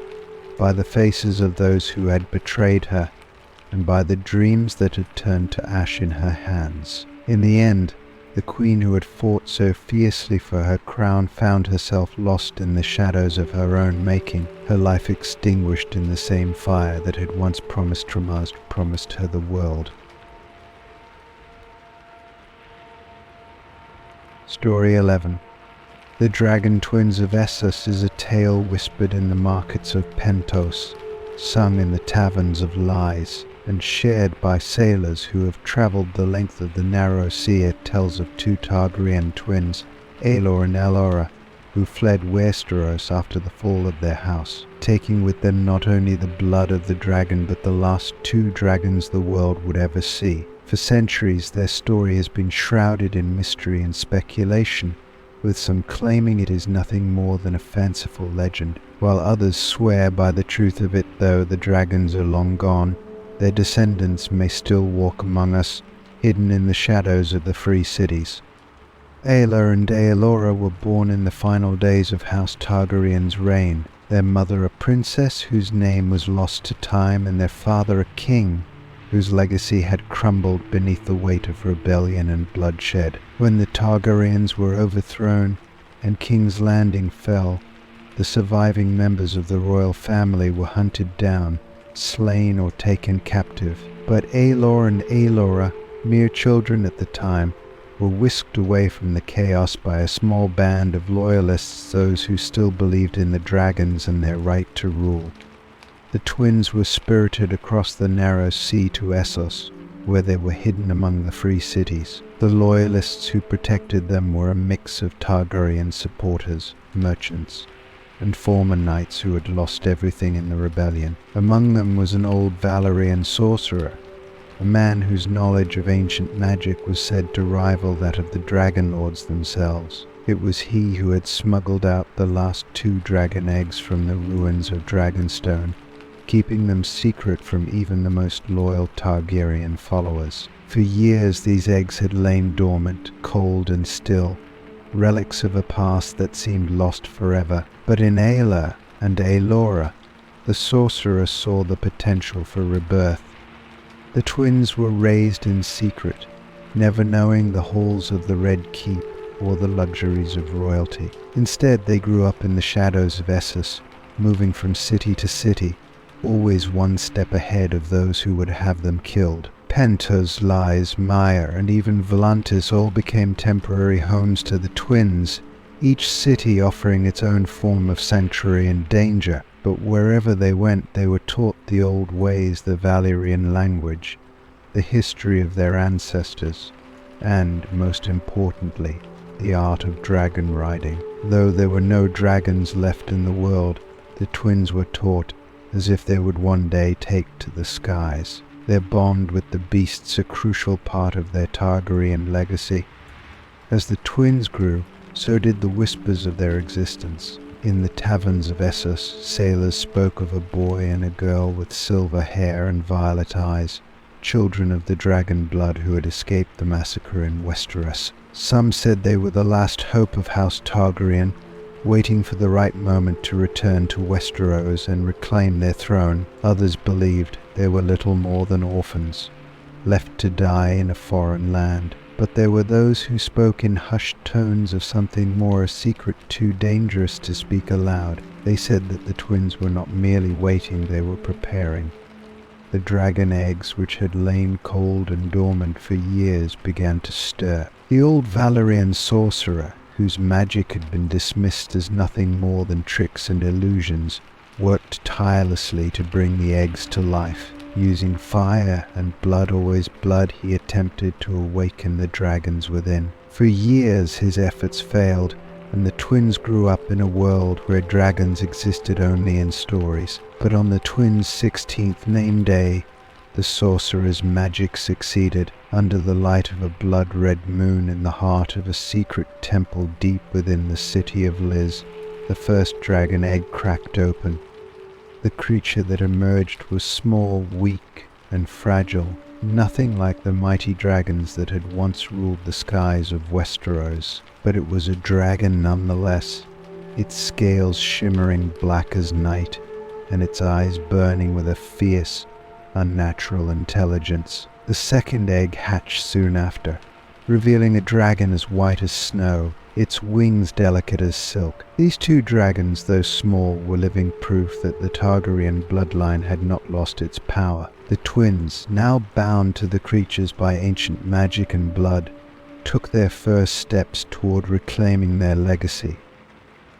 by the faces of those who had betrayed her, and by the dreams that had turned to ash in her hands. In the end, the queen who had fought so fiercely for her crown found herself lost in the shadows of her own making, her life extinguished in the same fire that had once promised her the world. Story 11. The Dragon Twins of Essos is a tale whispered in the markets of Pentos, sung in the taverns of Lies, and shared by sailors who have travelled the length of the narrow sea. It tells of two Targaryen twins, Aelor and Elora, who fled Westeros after the fall of their house, taking with them not only the blood of the dragon but the last two dragons the world would ever see. For centuries their story has been shrouded in mystery and speculation, with some claiming it is nothing more than a fanciful legend, while others swear by the truth of it. Though the dragons are long gone, their descendants may still walk among us, hidden in the shadows of the free cities. Aelor and Aelora were born in the final days of House Targaryen's reign, their mother a princess whose name was lost to time, and their father a king whose legacy had crumbled beneath the weight of rebellion and bloodshed. When the Targaryens were overthrown and King's Landing fell, the surviving members of the royal family were hunted down, slain or taken captive. But Aelor and Aelora, mere children at the time, were whisked away from the chaos by a small band of loyalists, those who still believed in the dragons and their right to rule. The twins were spirited across the narrow sea to Essos, where they were hidden among the free cities. The loyalists who protected them were a mix of Targaryen supporters, merchants, and former knights who had lost everything in the rebellion. Among them was an old Valyrian sorcerer, a man whose knowledge of ancient magic was said to rival that of the dragonlords themselves. It was he who had smuggled out the last two dragon eggs from the ruins of Dragonstone, keeping them secret from even the most loyal Targaryen followers. For years these eggs had lain dormant, cold and still, relics of a past that seemed lost forever. But in Aelor and Aelora, the sorcerer saw the potential for rebirth. The twins were raised in secret, never knowing the halls of the Red Keep or the luxuries of royalty. Instead, they grew up in the shadows of Essos, moving from city to city, always one step ahead of those who would have them killed. Pentos, Lies, Maegor, and even Volantis all became temporary homes to the twins, each city offering its own form of sanctuary and danger. But wherever they went, they were taught the old ways, the Valyrian language, the history of their ancestors, and, most importantly, the art of dragon riding. Though there were no dragons left in the world, the twins were taught as if they would one day take to the skies. Their bond with the beasts a crucial part of their Targaryen legacy. As the twins grew, so did the whispers of their existence. In the taverns of Essos, sailors spoke of a boy and a girl with silver hair and violet eyes, children of the dragon blood who had escaped the massacre in Westeros. Some said they were the last hope of House Targaryen, waiting for the right moment to return to Westeros and reclaim their throne. Others believed they were little more than orphans, left to die in a foreign land. But there were those who spoke in hushed tones of something more, a secret too dangerous to speak aloud. They said that the twins were not merely waiting, they were preparing. The dragon eggs, which had lain cold and dormant for years, began to stir. The old Valyrian sorcerer, whose magic had been dismissed as nothing more than tricks and illusions, worked tirelessly to bring the eggs to life. Using fire and blood, always blood, he attempted to awaken the dragons within. For years his efforts failed, and the twins grew up in a world where dragons existed only in stories. But on the twins' 16th name day, the sorcerer's magic succeeded. Under the light of a blood-red moon in the heart of a secret temple deep within the city of Liz, the first dragon egg cracked open. The creature that emerged was small, weak, and fragile, nothing like the mighty dragons that had once ruled the skies of Westeros. But it was a dragon nonetheless, its scales shimmering black as night, and its eyes burning with a fierce, unnatural intelligence. The second egg hatched soon after, revealing a dragon as white as snow, its wings delicate as silk. These two dragons, though small, were living proof that the Targaryen bloodline had not lost its power. The twins, now bound to the creatures by ancient magic and blood, took their first steps toward reclaiming their legacy.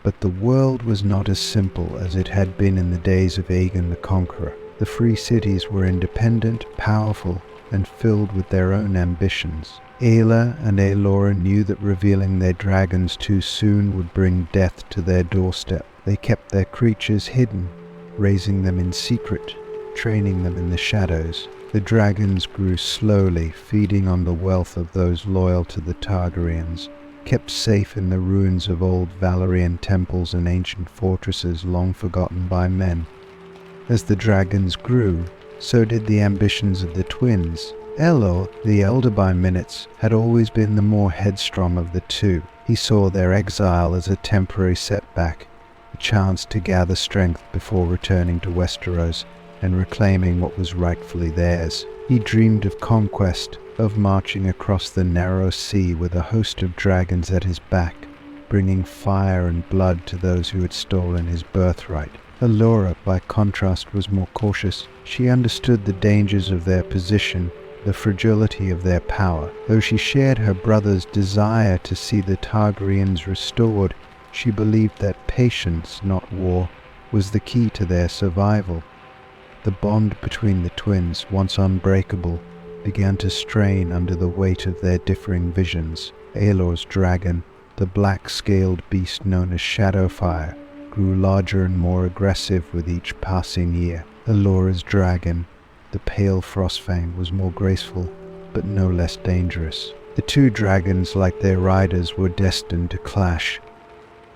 But the world was not as simple as it had been in the days of Aegon the Conqueror. The free cities were independent, powerful, and filled with their own ambitions. Aela and Aelora knew that revealing their dragons too soon would bring death to their doorstep. They kept their creatures hidden, raising them in secret, training them in the shadows. The dragons grew slowly, feeding on the wealth of those loyal to the Targaryens, kept safe in the ruins of old Valyrian temples and ancient fortresses long forgotten by men. As the dragons grew, so did the ambitions of the twins. Elor, the elder by minutes, had always been the more headstrong of the two. He saw their exile as a temporary setback, a chance to gather strength before returning to Westeros and reclaiming what was rightfully theirs. He dreamed of conquest, of marching across the narrow sea with a host of dragons at his back, bringing fire and blood to those who had stolen his birthright. Elora, by contrast, was more cautious. She understood the dangers of their position, the fragility of their power. Though she shared her brother's desire to see the Targaryens restored, she believed that patience, not war, was the key to their survival. The bond between the twins, once unbreakable, began to strain under the weight of their differing visions. Aelor's dragon, the black-scaled beast known as Shadowfire, grew larger and more aggressive with each passing year. Elora's dragon, the pale Frostfang, was more graceful, but no less dangerous. The two dragons, like their riders, were destined to clash.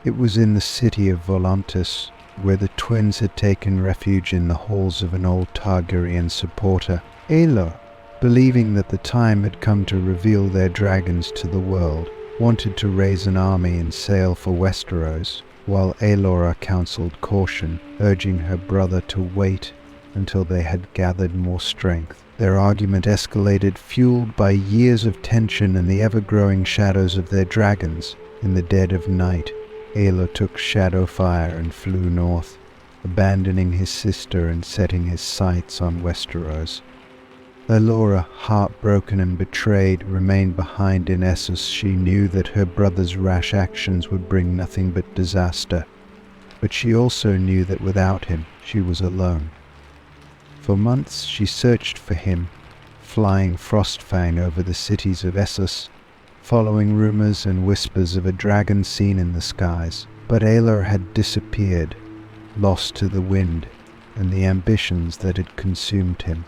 It was in the city of Volantis, where the twins had taken refuge in the halls of an old Targaryen supporter. Aelor, believing that the time had come to reveal their dragons to the world, wanted to raise an army and sail for Westeros, while Aelora counseled caution, urging her brother to wait until they had gathered more strength. Their argument escalated, fueled by years of tension and the ever-growing shadows of their dragons. In the dead of night, Aelor took Shadowfire and flew north, abandoning his sister and setting his sights on Westeros. Aelora, heartbroken and betrayed, remained behind in Essos. She knew that her brother's rash actions would bring nothing but disaster, but she also knew that without him, she was alone. For months she searched for him, flying Frostfang over the cities of Essos, following rumors and whispers of a dragon seen in the skies. But Aelor had disappeared, lost to the wind and the ambitions that had consumed him.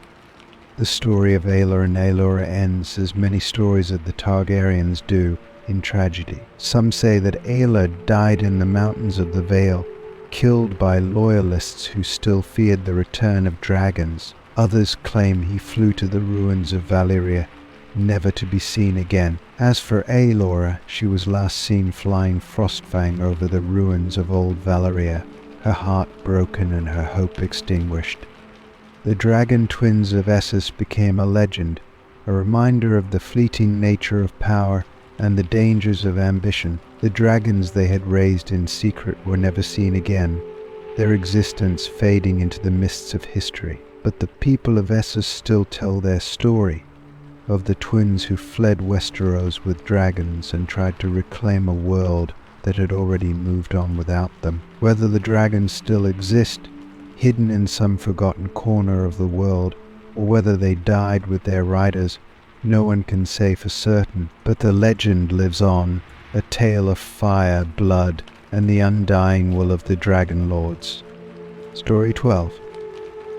The story of Aelor and Aelora ends, as many stories of the Targaryens do, in tragedy. Some say that Aelor died in the mountains of the Vale, killed by loyalists who still feared the return of dragons. Others claim he flew to the ruins of Valyria, never to be seen again. As for Aelora, she was last seen flying Frostfang over the ruins of old Valyria, her heart broken and her hope extinguished. The dragon twins of Essos became a legend, a reminder of the fleeting nature of power and the dangers of ambition. The dragons they had raised in secret were never seen again, their existence fading into the mists of history. But the people of Essos still tell their story, of the twins who fled Westeros with dragons and tried to reclaim a world that had already moved on without them. Whether the dragons still exist, hidden in some forgotten corner of the world, or whether they died with their riders, no one can say for certain, but the legend lives on, a tale of fire, blood, and the undying will of the dragonlords. Story 12.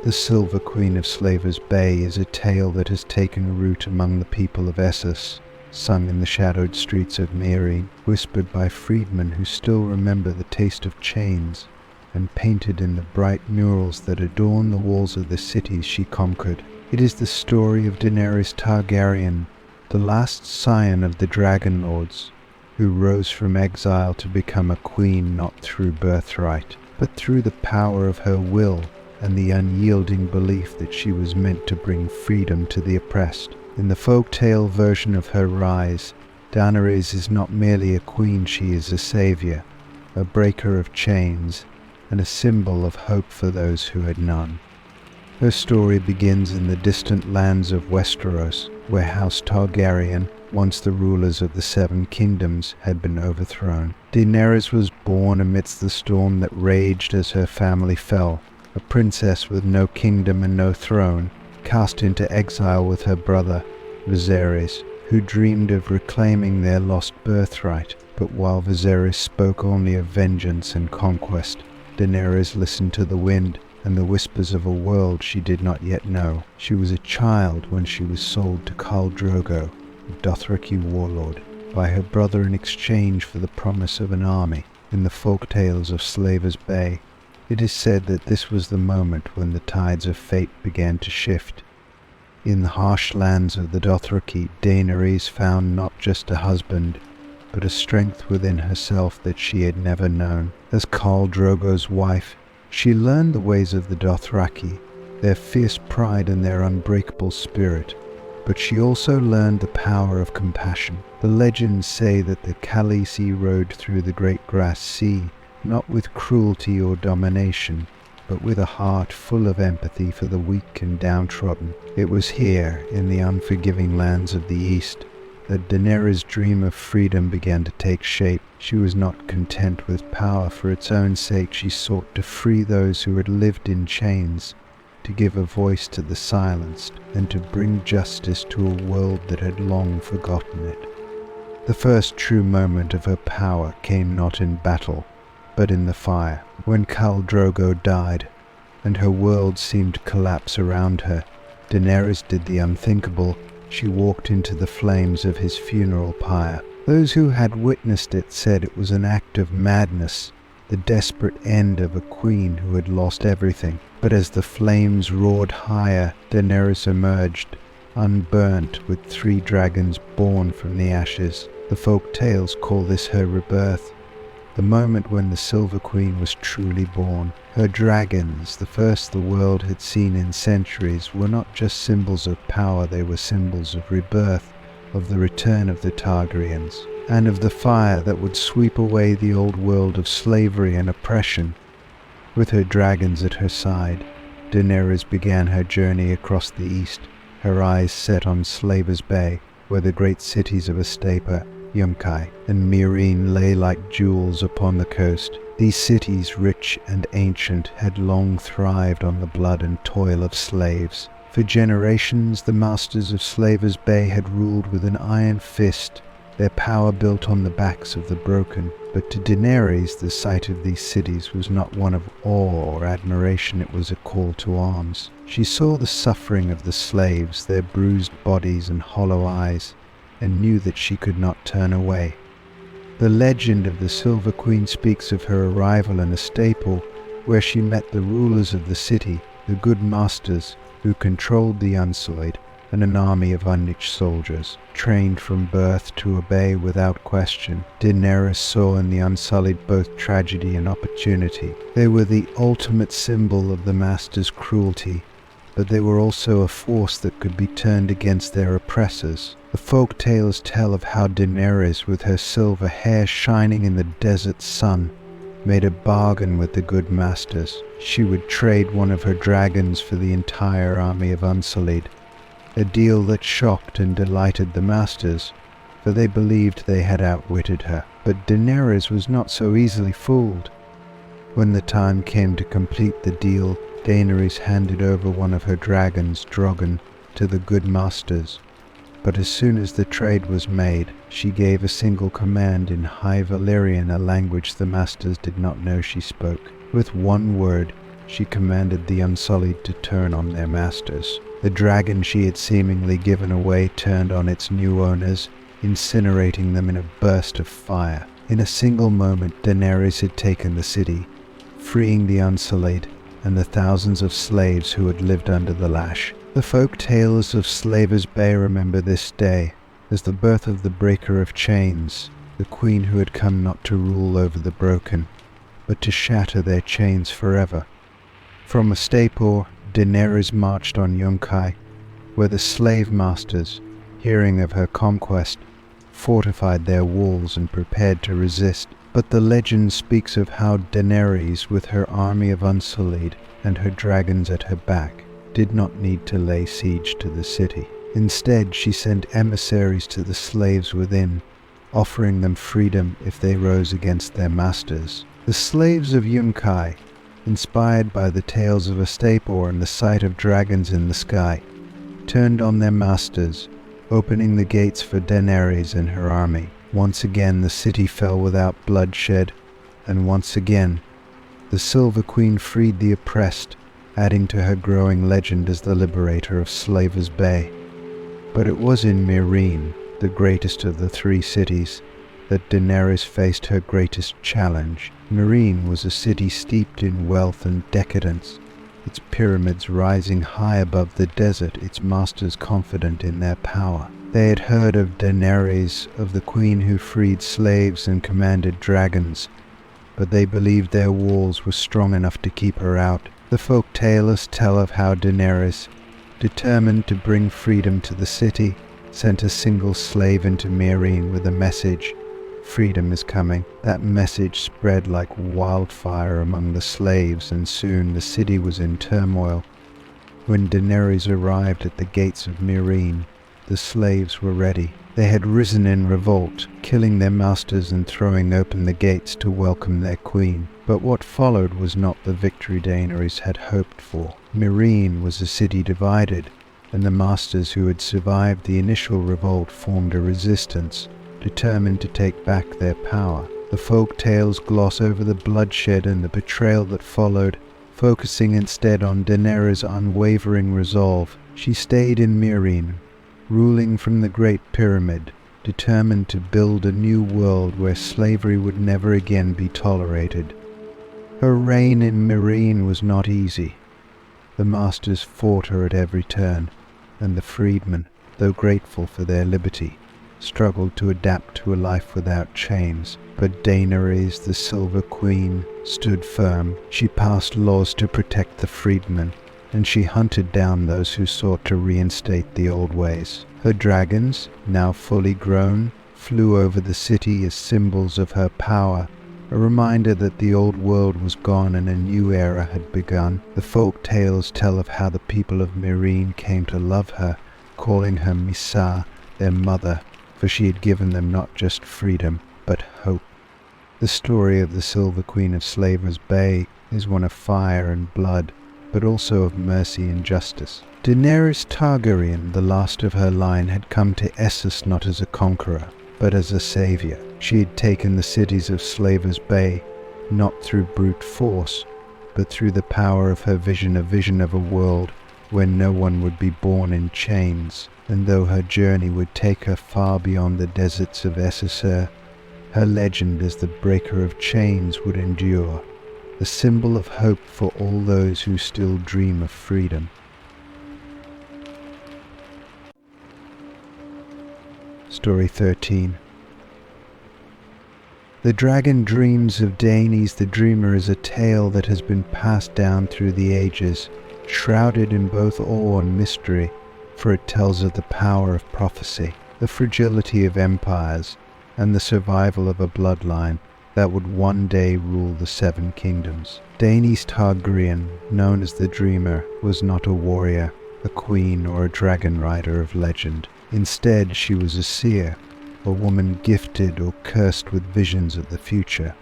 The Silver Queen of Slaver's Bay is a tale that has taken root among the people of Essos, sung in the shadowed streets of Meereen, whispered by freedmen who still remember the taste of chains, and painted in the bright murals that adorn the walls of the cities she conquered. It is the story of Daenerys Targaryen, the last scion of the dragonlords, who rose from exile to become a queen not through birthright, but through the power of her will and the unyielding belief that she was meant to bring freedom to the oppressed. In the folktale version of her rise, Daenerys is not merely a queen, she is a savior, a breaker of chains, and a symbol of hope for those who had none. Her story begins in the distant lands of Westeros, where House Targaryen, once the rulers of the Seven Kingdoms, had been overthrown. Daenerys was born amidst the storm that raged as her family fell, a princess with no kingdom and no throne, cast into exile with her brother, Viserys, who dreamed of reclaiming their lost birthright. But while Viserys spoke only of vengeance and conquest, Daenerys listened to the wind and the whispers of a world she did not yet know. She was a child when she was sold to Khal Drogo, a Dothraki warlord, by her brother in exchange for the promise of an army. In the folktales of Slaver's Bay, it is said that this was the moment when the tides of fate began to shift. In the harsh lands of the Dothraki, Daenerys found not just a husband, but a strength within herself that she had never known. As Khal Drogo's wife, she learned the ways of the Dothraki, their fierce pride and their unbreakable spirit, but she also learned the power of compassion. The legends say that the Khaleesi rode through the great grass sea, not with cruelty or domination, but with a heart full of empathy for the weak and downtrodden. It was here, in the unforgiving lands of the East, that Daenerys' dream of freedom began to take shape. She was not content with power for its own sake. She sought to free those who had lived in chains, to give a voice to the silenced, and to bring justice to a world that had long forgotten it. The first true moment of her power came not in battle, but in the fire. When Khal Drogo died, and her world seemed to collapse around her, Daenerys did the unthinkable. She walked into the flames of his funeral pyre. Those who had witnessed it said it was an act of madness, the desperate end of a queen who had lost everything. But as the flames roared higher, Daenerys emerged, unburnt, with 3 dragons born from the ashes. The folk tales call this her rebirth, the moment when the Silver Queen was truly born. Her dragons, the first the world had seen in centuries, were not just symbols of power, they were symbols of rebirth, of the return of the Targaryens, and of the fire that would sweep away the old world of slavery and oppression. With her dragons at her side, Daenerys began her journey across the east, her eyes set on Slaver's Bay, where the great cities of Astapa, Yunkai, and Meereen lay like jewels upon the coast. These cities, rich and ancient, had long thrived on the blood and toil of slaves. For generations, the masters of Slaver's Bay had ruled with an iron fist, their power built on the backs of the broken. But to Daenerys, the sight of these cities was not one of awe or admiration, it was a call to arms. She saw the suffering of the slaves, their bruised bodies and hollow eyes, and knew that she could not turn away. The legend of the Silver Queen speaks of her arrival in a staple where she met the rulers of the city, the good masters who controlled the unsullied, and an army of unniched soldiers, trained from birth to obey without question. Daenerys saw in the unsullied both tragedy and opportunity. They were the ultimate symbol of the masters' cruelty, but they were also a force that could be turned against their oppressors. The folk tales tell of how Daenerys, with her silver hair shining in the desert sun, made a bargain with the good masters. She would trade one of her dragons for the entire army of Unsullied, a deal that shocked and delighted the masters, for they believed they had outwitted her. But Daenerys was not so easily fooled. When the time came to complete the deal, Daenerys handed over one of her dragons, Drogon, to the good masters, But as soon as the trade was made, she gave a single command in High Valyrian, a language the masters did not know she spoke. With one word, she commanded the Unsullied to turn on their masters. The dragon she had seemingly given away turned on its new owners, incinerating them in a burst of fire. In a single moment, Daenerys had taken the city, freeing the Unsullied and the thousands of slaves who had lived under the lash. The folk tales of Slavers Bay remember this day as the birth of the breaker of chains, the queen who had come not to rule over the broken, but to shatter their chains forever. From Astapor, Daenerys marched on Yunkai, where the slave masters, hearing of her conquest, fortified their walls and prepared to resist. But the legend speaks of how Daenerys, with her army of Unsullied and her dragons at her back, did not need to lay siege to the city. Instead, she sent emissaries to the slaves within, offering them freedom if they rose against their masters. The slaves of Yunkai, inspired by the tales of Astapor and the sight of dragons in the sky, turned on their masters, opening the gates for Daenerys and her army. Once again the city fell without bloodshed, and once again the Silver Queen freed the oppressed, adding to her growing legend as the liberator of Slavers Bay. But it was in Meereen, the greatest of the three cities, that Daenerys faced her greatest challenge. Meereen was a city steeped in wealth and decadence, its pyramids rising high above the desert, its masters confident in their power. They had heard of Daenerys, of the queen who freed slaves and commanded dragons, but they believed their walls were strong enough to keep her out. The folktales tell of how Daenerys, determined to bring freedom to the city, sent a single slave into Meereen with a message: freedom is coming. That message spread like wildfire among the slaves, and soon the city was in turmoil. When Daenerys arrived at the gates of Meereen, the slaves were ready. They had risen in revolt, killing their masters and throwing open the gates to welcome their queen. But what followed was not the victory Daenerys had hoped for. Meereen was a city divided, and the masters who had survived the initial revolt formed a resistance, determined to take back their power. The folk tales gloss over the bloodshed and the betrayal that followed, focusing instead on Daenerys' unwavering resolve. She stayed in Meereen, ruling from the Great Pyramid, determined to build a new world where slavery would never again be tolerated. Her reign in Meereen was not easy. The masters fought her at every turn, and the freedmen, though grateful for their liberty, struggled to adapt to a life without chains. But Daenerys, the Silver Queen, stood firm. She passed laws to protect the freedmen, and she hunted down those who sought to reinstate the old ways. Her dragons, now fully grown, flew over the city as symbols of her power, a reminder that the old world was gone and a new era had begun. The folk tales tell of how the people of Meereen came to love her, calling her Misa, their mother, for she had given them not just freedom, but hope. The story of the Silver Queen of Slavers Bay is one of fire and blood, but also of mercy and justice. Daenerys Targaryen, the last of her line, had come to Essos not as a conqueror, but as a savior. She had taken the cities of Slavers Bay, not through brute force, but through the power of her vision, a vision of a world where no one would be born in chains. And though her journey would take her far beyond the deserts of Essos, her legend as the breaker of chains would endure, a symbol of hope for all those who still dream of freedom. Story 13. The Dragon Dreams of Daenys the Dreamer is a tale that has been passed down through the ages, shrouded in both awe and mystery, for it tells of the power of prophecy, the fragility of empires, and the survival of a bloodline that would one day rule the Seven Kingdoms. Daenys Targaryen, known as the Dreamer, was not a warrior, a queen, or a dragon rider of legend. Instead, she was a seer, a woman gifted or cursed with visions of the future,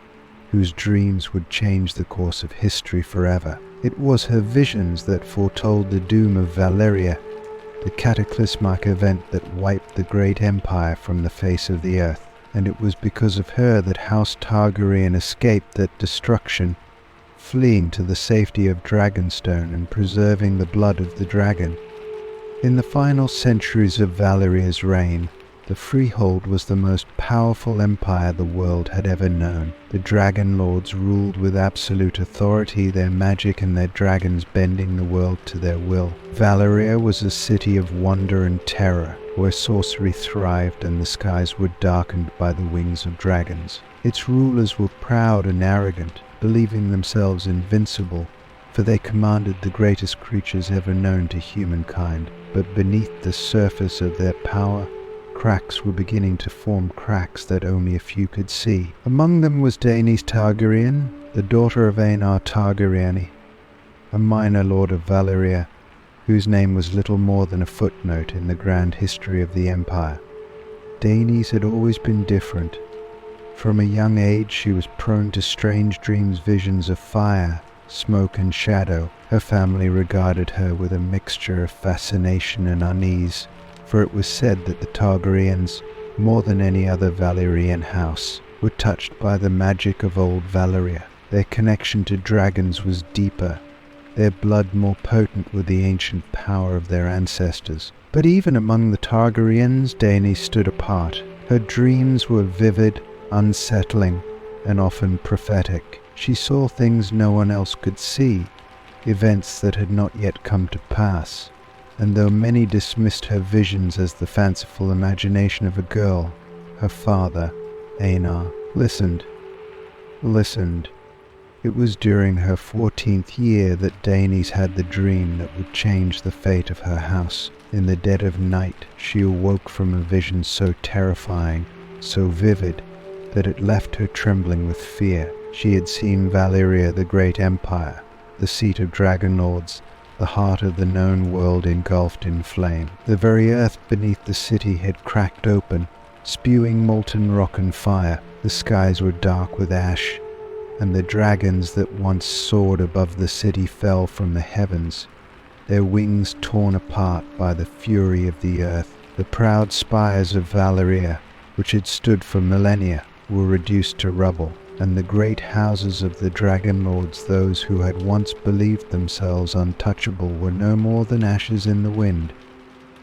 whose dreams would change the course of history forever. It was her visions that foretold the doom of Valyria, the cataclysmic event that wiped the great empire from the face of the earth. And it was because of her that House Targaryen escaped that destruction, fleeing to the safety of Dragonstone and preserving the blood of the dragon. In the final centuries of Valeria's reign, the Freehold was the most powerful empire the world had ever known. The dragonlords ruled with absolute authority, their magic and their dragons bending the world to their will. Valeria was a city of wonder and terror, where sorcery thrived and the skies were darkened by the wings of dragons. Its rulers were proud and arrogant, believing themselves invincible, for they commanded the greatest creatures ever known to humankind. But beneath the surface of their power, cracks were beginning to form, cracks that only a few could see. Among them was Daenys Targaryen, the daughter of Aenar Targaryen, a minor lord of Valeria, whose name was little more than a footnote in the grand history of the empire. Daenys had always been different. From a young age she was prone to strange dreams, visions of fire, smoke and shadow. Her family regarded her with a mixture of fascination and unease, for it was said that the Targaryens, more than any other Valyrian house, were touched by the magic of old Valeria. Their connection to dragons was deeper, their blood more potent with the ancient power of their ancestors. But even among the Targaryens, Daenys stood apart. Her dreams were vivid, unsettling, and often prophetic. She saw things no one else could see, events that had not yet come to pass. And though many dismissed her visions as the fanciful imagination of a girl, her father, Aenar, listened. It was during her 14th year that Daenys had the dream that would change the fate of her house. In the dead of night, she awoke from a vision so terrifying, so vivid, that it left her trembling with fear. She had seen Valyria, the great empire, the seat of dragonlords, the heart of the known world engulfed in flame. The very earth beneath the city had cracked open, spewing molten rock and fire. The skies were dark with ash, and the dragons that once soared above the city fell from the heavens, their wings torn apart by the fury of the earth. The proud spires of Valyria, which had stood for millennia, were reduced to rubble, and the great houses of the dragonlords, those who had once believed themselves untouchable, were no more than ashes in the wind.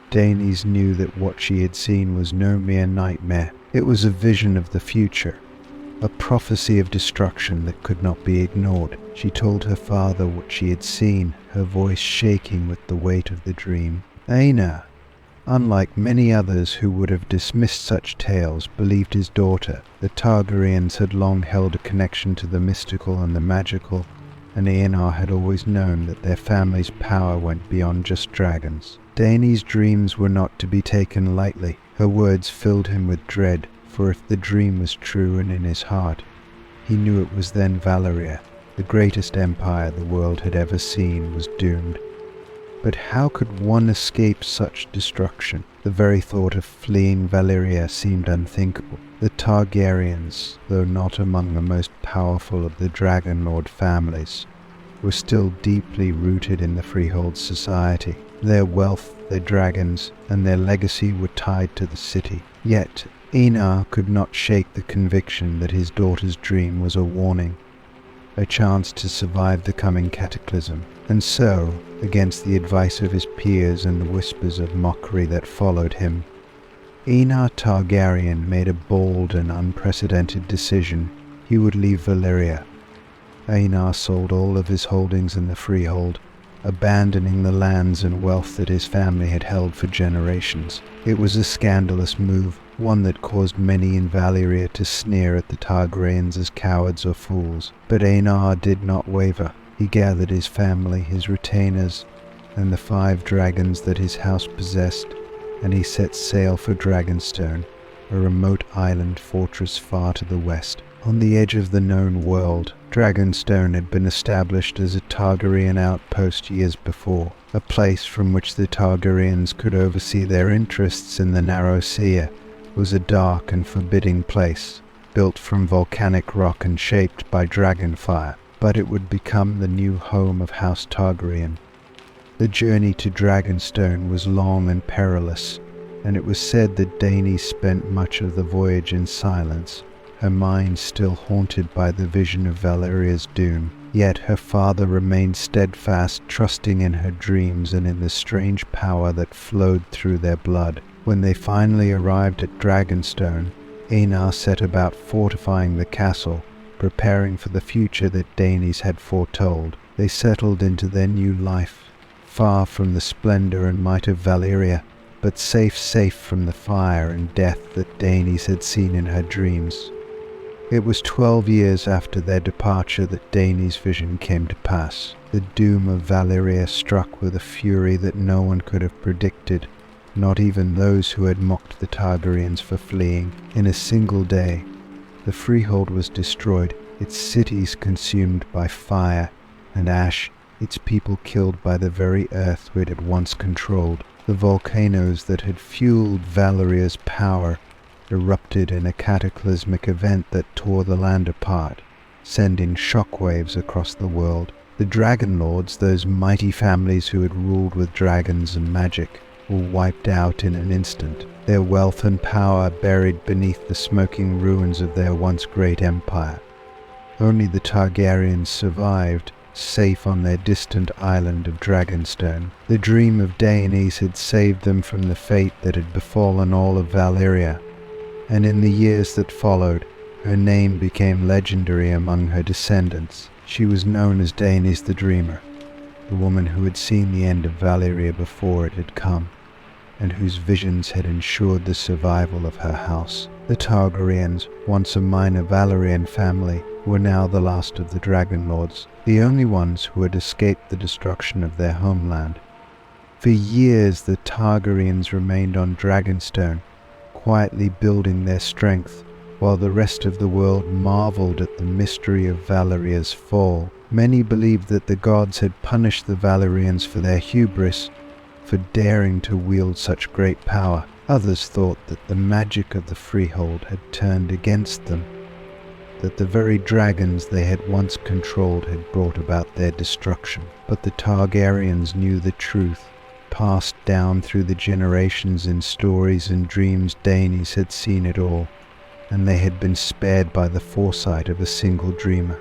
Daenys knew that what she had seen was no mere nightmare. It was a vision of the future, a prophecy of destruction that could not be ignored. She told her father what she had seen, her voice shaking with the weight of the dream. Aenar, unlike many others who would have dismissed such tales, believed his daughter. The Targaryens had long held a connection to the mystical and the magical, and Aenar had always known that their family's power went beyond just dragons. Daenys' dreams were not to be taken lightly. Her words filled him with dread, for if the dream was true and in his heart, he knew it was then Valeria, the greatest empire the world had ever seen, was doomed. But how could one escape such destruction? The very thought of fleeing Valyria seemed unthinkable. The Targaryens, though not among the most powerful of the dragonlord families, were still deeply rooted in the Freehold society. Their wealth, their dragons, and their legacy were tied to the city. Yet Aenar could not shake the conviction that his daughter's dream was a warning, a chance to survive the coming cataclysm. And so, against the advice of his peers and the whispers of mockery that followed him, Aenar Targaryen made a bold and unprecedented decision. He would leave Valyria. Aenar sold all of his holdings in the Freehold, abandoning the lands and wealth that his family had held for generations. It was a scandalous move, one that caused many in Valyria to sneer at the Targaryens as cowards or fools. But Aenar did not waver. He gathered his family, his retainers, and the 5 dragons that his house possessed, and he set sail for Dragonstone, a remote island fortress far to the west. On the edge of the known world, Dragonstone had been established as a Targaryen outpost years before, a place from which the Targaryens could oversee their interests in the narrow sea. It was a dark and forbidding place, built from volcanic rock and shaped by dragon fire. But it would become the new home of House Targaryen. The journey to Dragonstone was long and perilous, and it was said that Daenys spent much of the voyage in silence, her mind still haunted by the vision of Valeria's doom. Yet her father remained steadfast, trusting in her dreams and in the strange power that flowed through their blood. When they finally arrived at Dragonstone, Rhaegar set about fortifying the castle, preparing for the future that Daenys had foretold. They settled into their new life, far from the splendor and might of Valyria, but safe from the fire and death that Daenys had seen in her dreams. It was 12 years after their departure that Daenys' vision came to pass. The doom of Valyria struck with a fury that no one could have predicted, not even those who had mocked the Targaryens for fleeing. In a single day, the freehold was destroyed, its cities consumed by fire and ash, its people killed by the very earth it had once controlled. The volcanoes that had fueled Valyria's power erupted in a cataclysmic event that tore the land apart, sending shockwaves across the world. The dragonlords, those mighty families who had ruled with dragons and magic, were wiped out in an instant, their wealth and power buried beneath the smoking ruins of their once great empire. Only the Targaryens survived, safe on their distant island of Dragonstone. The dream of Daenys had saved them from the fate that had befallen all of Valyria, and in the years that followed, her name became legendary among her descendants. She was known as Daenys the Dreamer, the woman who had seen the end of Valyria before it had come, and whose visions had ensured the survival of her house. The Targaryens, once a minor Valyrian family, were now the last of the dragonlords, the only ones who had escaped the destruction of their homeland. For years the Targaryens remained on Dragonstone, quietly building their strength, while the rest of the world marveled at the mystery of Valyria's fall. Many believed that the gods had punished the Valyrians for their hubris, for daring to wield such great power. Others thought that the magic of the freehold had turned against them, that the very dragons they had once controlled had brought about their destruction. But the Targaryens knew the truth, passed down through the generations in stories and dreams. Daenys had seen it all, and they had been spared by the foresight of a single dreamer.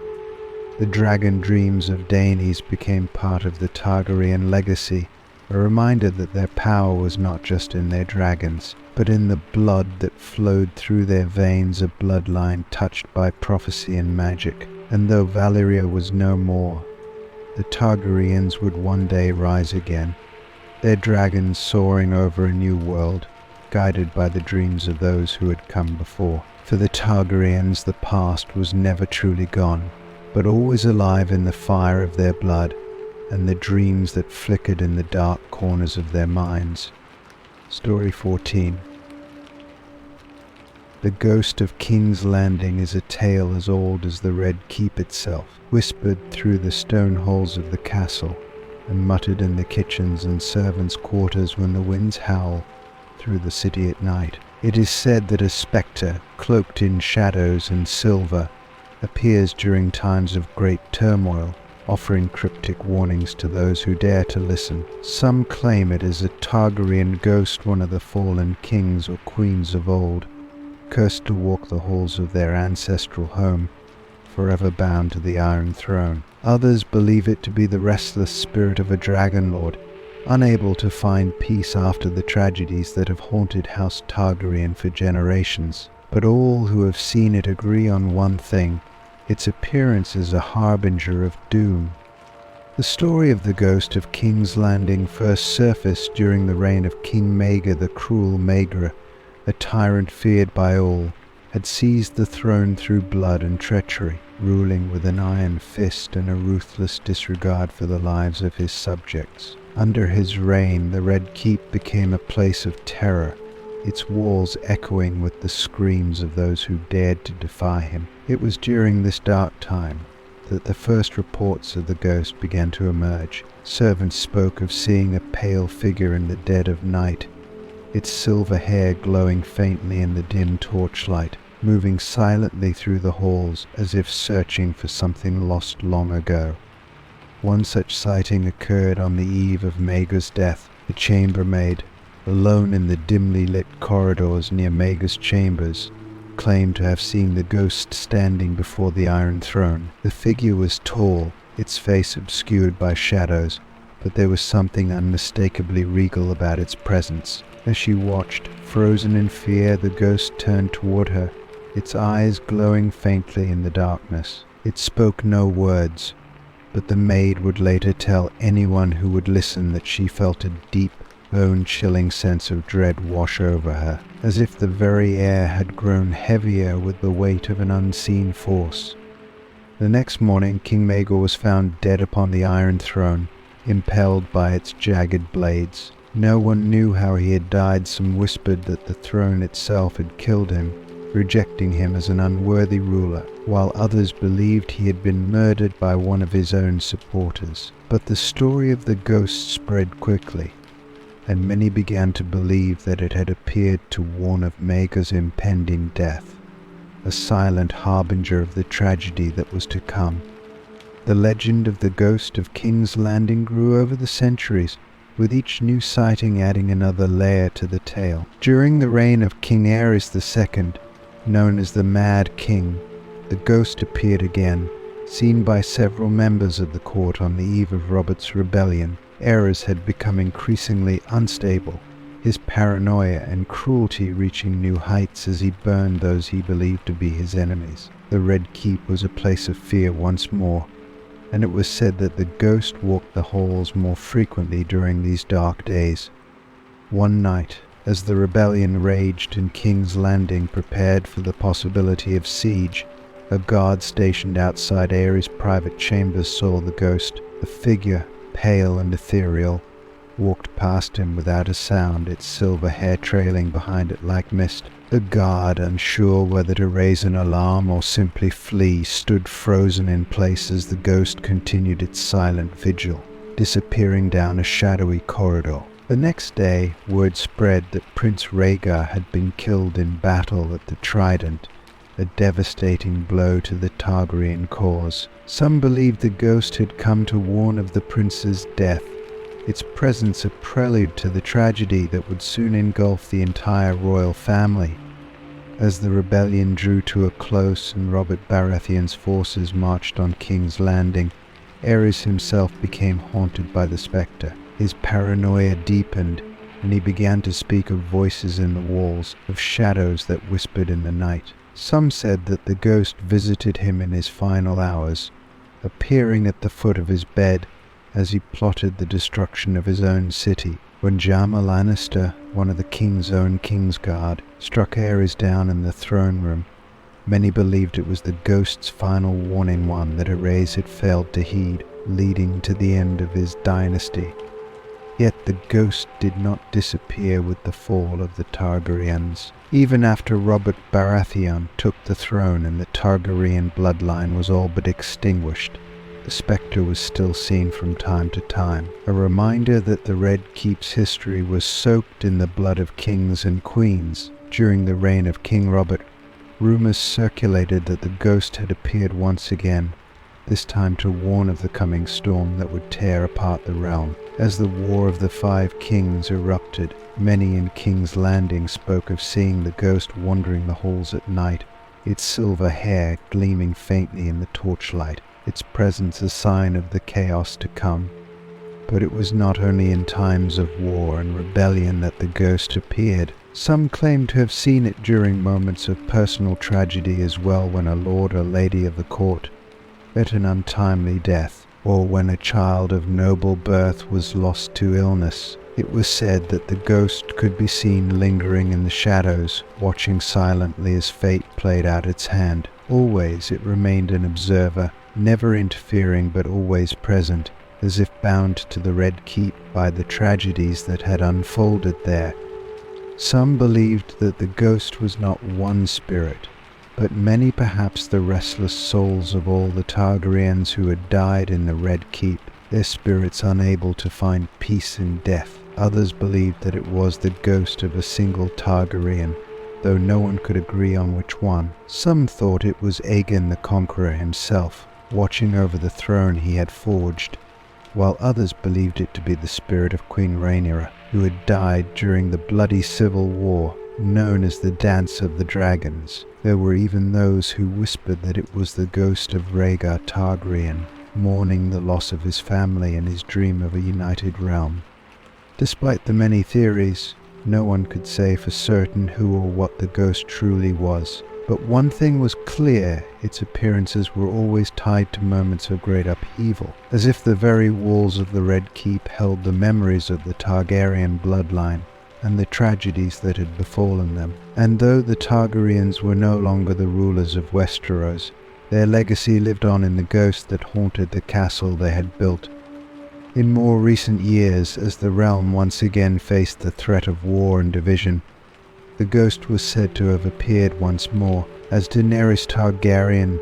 The dragon dreams of Daenys became part of the Targaryen legacy, a reminder that their power was not just in their dragons, but in the blood that flowed through their veins, a bloodline touched by prophecy and magic. And though Valyria was no more, the Targaryens would one day rise again, their dragons soaring over a new world, guided by the dreams of those who had come before. For the Targaryens, the past was never truly gone, but always alive in the fire of their blood and the dreams that flickered in the dark corners of their minds. Story 14. The ghost of King's Landing is a tale as old as the Red Keep itself, whispered through the stone halls of the castle, and muttered in the kitchens and servants' quarters when the winds howl through the city at night. It is said that a spectre, cloaked in shadows and silver, appears during times of great turmoil, offering cryptic warnings to those who dare to listen. Some claim it is a Targaryen ghost, one of the fallen kings or queens of old, cursed to walk the halls of their ancestral home, forever bound to the Iron Throne. Others believe it to be the restless spirit of a dragonlord, unable to find peace after the tragedies that have haunted House Targaryen for generations. But all who have seen it agree on one thing: its appearance is a harbinger of doom. The story of the ghost of King's Landing first surfaced during the reign of King Maegor the Cruel. Maegor, a tyrant feared by all, had seized the throne through blood and treachery, ruling with an iron fist and a ruthless disregard for the lives of his subjects. Under his reign, the Red Keep became a place of terror, its walls echoing with the screams of those who dared to defy him. It was during this dark time that the first reports of the ghost began to emerge. Servants spoke of seeing a pale figure in the dead of night, its silver hair glowing faintly in the dim torchlight, moving silently through the halls as if searching for something lost long ago. One such sighting occurred on the eve of Maegor's death. The chambermaid, alone in the dimly lit corridors near Maegor's chambers, claimed to have seen the ghost standing before the Iron Throne. The figure was tall, its face obscured by shadows, but there was something unmistakably regal about its presence. As she watched, frozen in fear, the ghost turned toward her, its eyes glowing faintly in the darkness. It spoke no words, but the maid would later tell anyone who would listen that she felt a deep, bone-chilling sense of dread wash over her, as if the very air had grown heavier with the weight of an unseen force. The next morning, King Maegor was found dead upon the Iron Throne, impelled by its jagged blades. No one knew how he had died. Some whispered that the throne itself had killed him, rejecting him as an unworthy ruler, while others believed he had been murdered by one of his own supporters. But the story of the ghost spread quickly, and many began to believe that it had appeared to warn of Maegor's impending death, a silent harbinger of the tragedy that was to come. The legend of the ghost of King's Landing grew over the centuries, with each new sighting adding another layer to the tale. During the reign of King Aerys II, known as the Mad King, the ghost appeared again, seen by several members of the court on the eve of Robert's rebellion. Aerys had become increasingly unstable, his paranoia and cruelty reaching new heights as he burned those he believed to be his enemies. The Red Keep was a place of fear once more, and it was said that the ghost walked the halls more frequently during these dark days. One night, as the rebellion raged and King's Landing prepared for the possibility of siege, a guard stationed outside Aerys' private chambers saw the ghost. The figure, pale and ethereal, walked past him without a sound, its silver hair trailing behind it like mist. The guard, unsure whether to raise an alarm or simply flee, stood frozen in place as the ghost continued its silent vigil, disappearing down a shadowy corridor. The next day, word spread that Prince Rhaegar had been killed in battle at the Trident, a devastating blow to the Targaryen cause. Some believed the ghost had come to warn of the prince's death, its presence a prelude to the tragedy that would soon engulf the entire royal family. As the rebellion drew to a close and Robert Baratheon's forces marched on King's Landing, Aerys himself became haunted by the spectre. His paranoia deepened, and he began to speak of voices in the walls, of shadows that whispered in the night. Some said that the ghost visited him in his final hours, appearing at the foot of his bed as he plotted the destruction of his own city. When Jaime Lannister, one of the king's own Kingsguard, struck Aerys down in the throne room, many believed it was the ghost's final warning, one that Aerys had failed to heed, leading to the end of his dynasty. Yet the ghost did not disappear with the fall of the Targaryens. Even after Robert Baratheon took the throne and the Targaryen bloodline was all but extinguished, the spectre was still seen from time to time, a reminder that the Red Keep's history was soaked in the blood of kings and queens. During the reign of King Robert, rumors circulated that the ghost had appeared once again, this time to warn of the coming storm that would tear apart the realm. As the War of the Five Kings erupted, many in King's Landing spoke of seeing the ghost wandering the halls at night, its silver hair gleaming faintly in the torchlight, its presence a sign of the chaos to come. But it was not only in times of war and rebellion that the ghost appeared. Some claimed to have seen it during moments of personal tragedy as well, when a lord or lady of the court met an untimely death, or when a child of noble birth was lost to illness. It was said that the ghost could be seen lingering in the shadows, watching silently as fate played out its hand. Always it remained an observer, never interfering but always present, as if bound to the Red Keep by the tragedies that had unfolded there. Some believed that the ghost was not one spirit, but many, perhaps the restless souls of all the Targaryens who had died in the Red Keep, their spirits unable to find peace in death. Others believed that it was the ghost of a single Targaryen, though no one could agree on which one. Some thought it was Aegon the Conqueror himself, watching over the throne he had forged, while others believed it to be the spirit of Queen Rhaenyra, who had died during the bloody civil war known as the Dance of the Dragons. There were even those who whispered that it was the ghost of Rhaegar Targaryen, mourning the loss of his family and his dream of a united realm. Despite the many theories, no one could say for certain who or what the ghost truly was. But one thing was clear: its appearances were always tied to moments of great upheaval, as if the very walls of the Red Keep held the memories of the Targaryen bloodline and the tragedies that had befallen them. And though the Targaryens were no longer the rulers of Westeros, their legacy lived on in the ghost that haunted the castle they had built. In more recent years, as the realm once again faced the threat of war and division, the ghost was said to have appeared once more as Daenerys Targaryen,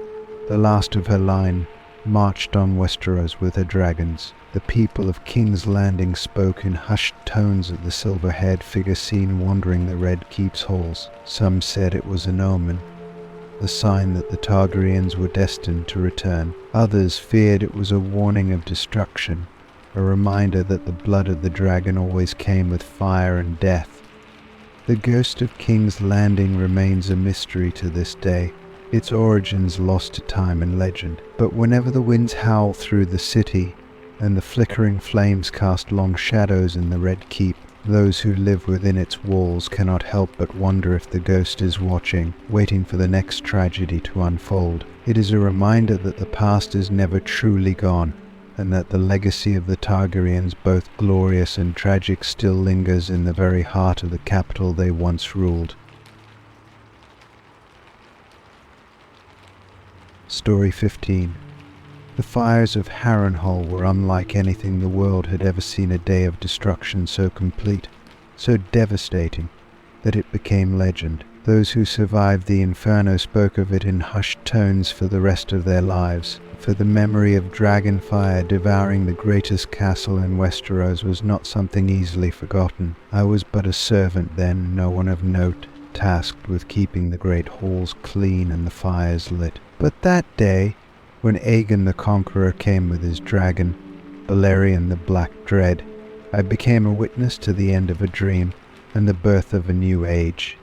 the last of her line, marched on Westeros with her dragons. The people of King's Landing spoke in hushed tones of the silver-haired figure seen wandering the Red Keep's halls. Some said it was an omen, the sign that the Targaryens were destined to return. Others feared it was a warning of destruction, a reminder that the blood of the dragon always came with fire and death. The ghost of King's Landing remains a mystery to this day, its origins lost to time and legend. But whenever the winds howl through the city and the flickering flames cast long shadows in the Red Keep, those who live within its walls cannot help but wonder if the ghost is watching, waiting for the next tragedy to unfold. It is a reminder that the past is never truly gone, and that the legacy of the Targaryens, both glorious and tragic, still lingers in the very heart of the capital they once ruled. Story 15. The fires of Harrenhal were unlike anything the world had ever seen. A day of destruction so complete, so devastating, that it became legend. Those who survived the inferno spoke of it in hushed tones for the rest of their lives, for the memory of dragon fire devouring the greatest castle in Westeros was not something easily forgotten. I was but a servant then, no one of note, tasked with keeping the great halls clean and the fires lit. But that day, when Aegon the Conqueror came with his dragon, Balerion the Black Dread, I became a witness to the end of a dream and the birth of a new age.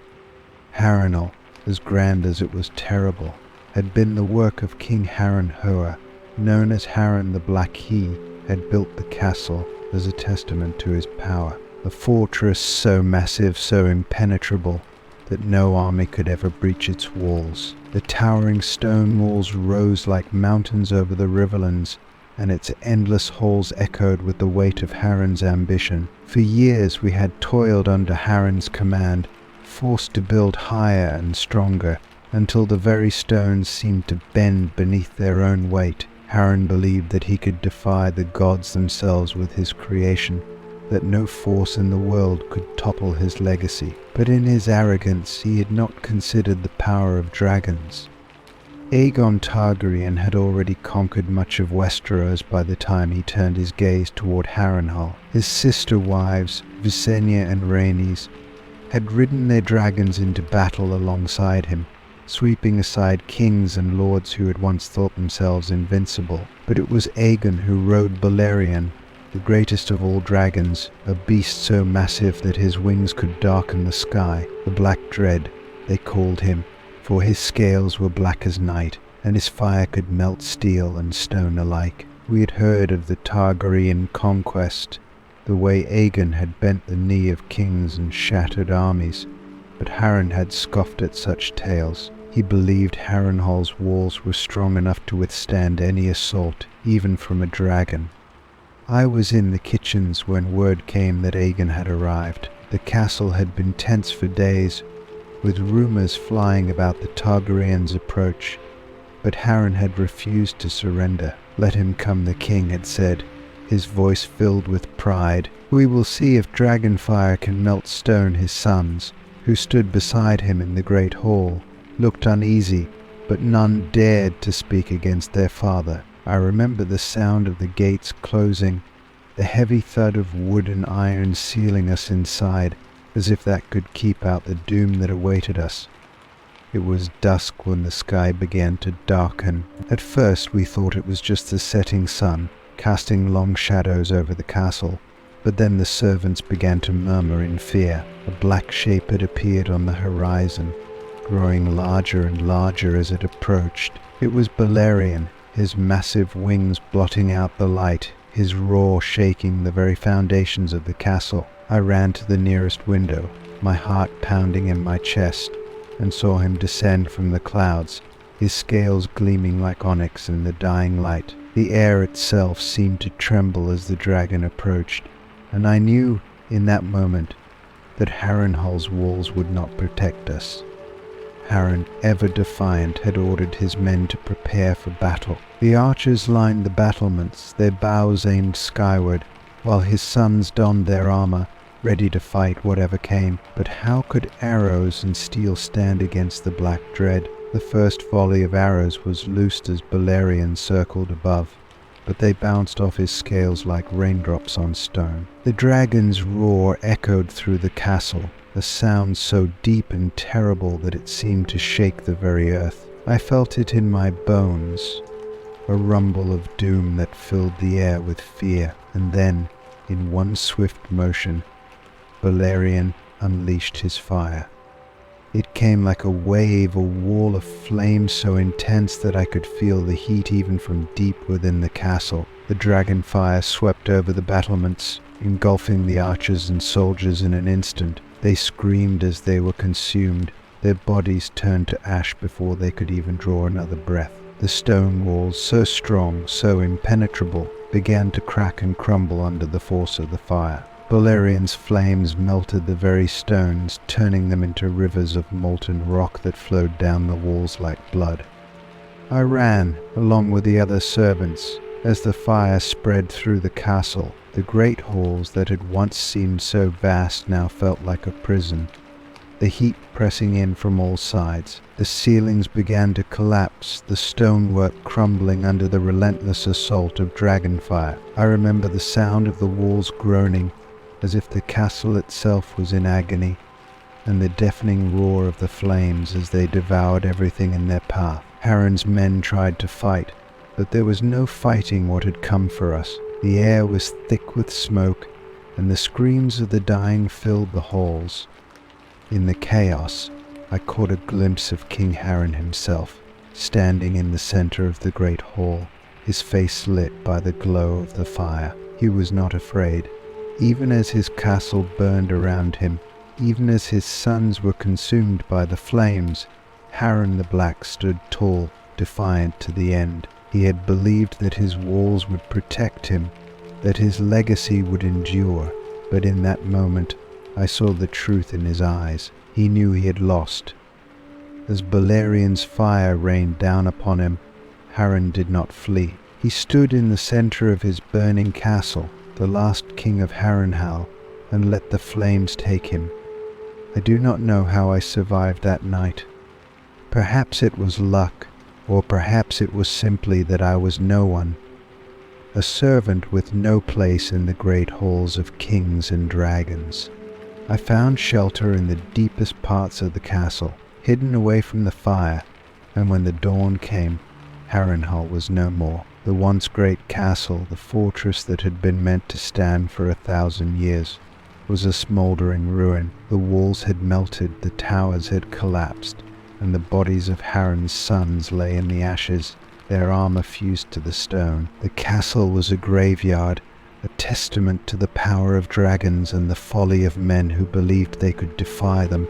Harrenhal, as grand as it was terrible, had been the work of King Harrenhal, known as Harren the Black. He had built the castle as a testament to his power, a fortress so massive, so impenetrable, that no army could ever breach its walls. The towering stone walls rose like mountains over the riverlands, and its endless halls echoed with the weight of Harren's ambition. For years we had toiled under Harren's command, forced to build higher and stronger, until the very stones seemed to bend beneath their own weight. Harren believed that he could defy the gods themselves with his creation, that no force in the world could topple his legacy. But in his arrogance he had not considered the power of dragons. Aegon Targaryen had already conquered much of Westeros by the time he turned his gaze toward Harrenhal. His sister wives, Visenya and Rhaenys, had ridden their dragons into battle alongside him, sweeping aside kings and lords who had once thought themselves invincible. But it was Aegon who rode Balerion, the greatest of all dragons, a beast so massive that his wings could darken the sky. The Black Dread, they called him, for his scales were black as night, and his fire could melt steel and stone alike. We had heard of the Targaryen conquest, the way Aegon had bent the knee of kings and shattered armies, but Harren had scoffed at such tales. He believed Harrenhal's walls were strong enough to withstand any assault, even from a dragon. I was in the kitchens when word came that Aegon had arrived. The castle had been tense for days, with rumors flying about the Targaryens' approach, but Harren had refused to surrender. "Let him come," the king had said, his voice filled with pride. "We will see if dragonfire can melt stone." His sons, who stood beside him in the great hall, looked uneasy, but none dared to speak against their father. I remember the sound of the gates closing, the heavy thud of wood and iron sealing us inside, as if that could keep out the doom that awaited us. It was dusk when the sky began to darken. At first we thought it was just the setting sun, casting long shadows over the castle. But then the servants began to murmur in fear. A black shape had appeared on the horizon, growing larger and larger as it approached. It was Balerion, his massive wings blotting out the light, his roar shaking the very foundations of the castle. I ran to the nearest window, my heart pounding in my chest, and saw him descend from the clouds, his scales gleaming like onyx in the dying light. The air itself seemed to tremble as the dragon approached, and I knew in that moment that Harrenhal's walls would not protect us. Harren, ever defiant, had ordered his men to prepare for battle. The archers lined the battlements, their bows aimed skyward, while his sons donned their armor, ready to fight whatever came. But how could arrows and steel stand against the black dread? The first volley of arrows was loosed as Balerion circled above, but they bounced off his scales like raindrops on stone. The dragon's roar echoed through the castle, a sound so deep and terrible that it seemed to shake the very earth. I felt it in my bones, a rumble of doom that filled the air with fear, and then, in one swift motion, Balerion unleashed his fire. It came like a wave, a wall of flame so intense that I could feel the heat even from deep within the castle. The dragon fire swept over the battlements, engulfing the archers and soldiers in an instant. They screamed as they were consumed, their bodies turned to ash before they could even draw another breath. The stone walls, so strong, so impenetrable, began to crack and crumble under the force of the fire. Balerion's flames melted the very stones, turning them into rivers of molten rock that flowed down the walls like blood. I ran, along with the other servants, as the fire spread through the castle. The great halls that had once seemed so vast now felt like a prison, the heat pressing in from all sides. The ceilings began to collapse, the stonework crumbling under the relentless assault of dragonfire. I remember the sound of the walls groaning, as if the castle itself was in agony, and the deafening roar of the flames as they devoured everything in their path. Harren's men tried to fight, but there was no fighting what had come for us. The air was thick with smoke, and the screams of the dying filled the halls. In the chaos, I caught a glimpse of King Harren himself, standing in the center of the great hall, his face lit by the glow of the fire. He was not afraid. Even as his castle burned around him, even as his sons were consumed by the flames, Harren the Black stood tall, defiant to the end. He had believed that his walls would protect him, that his legacy would endure, but in that moment I saw the truth in his eyes. He knew he had lost. As Balerion's fire rained down upon him, Harren did not flee. He stood in the center of his burning castle, the last king of Harrenhal, and let the flames take him. I do not know how I survived that night. Perhaps it was luck, or perhaps it was simply that I was no one, a servant with no place in the great halls of kings and dragons. I found shelter in the deepest parts of the castle, hidden away from the fire, and when the dawn came, Harrenhal was no more. The once great castle, the fortress that had been meant to stand for 1,000 years, was a smouldering ruin. The walls had melted, the towers had collapsed, and the bodies of Harren's sons lay in the ashes, their armor fused to the stone. The castle was a graveyard, a testament to the power of dragons and the folly of men who believed they could defy them.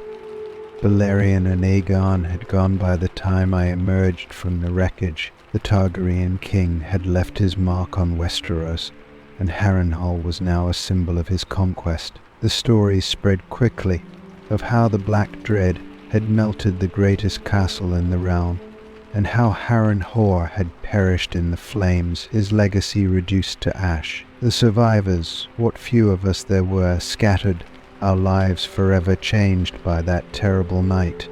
Balerion and Aegon had gone by the time I emerged from the wreckage. The Targaryen king had left his mark on Westeros, and Harrenhal was now a symbol of his conquest. The stories spread quickly of how the Black Dread had melted the greatest castle in the realm, and how Harrenhal had perished in the flames, his legacy reduced to ash. The survivors, what few of us there were, scattered, our lives forever changed by that terrible night.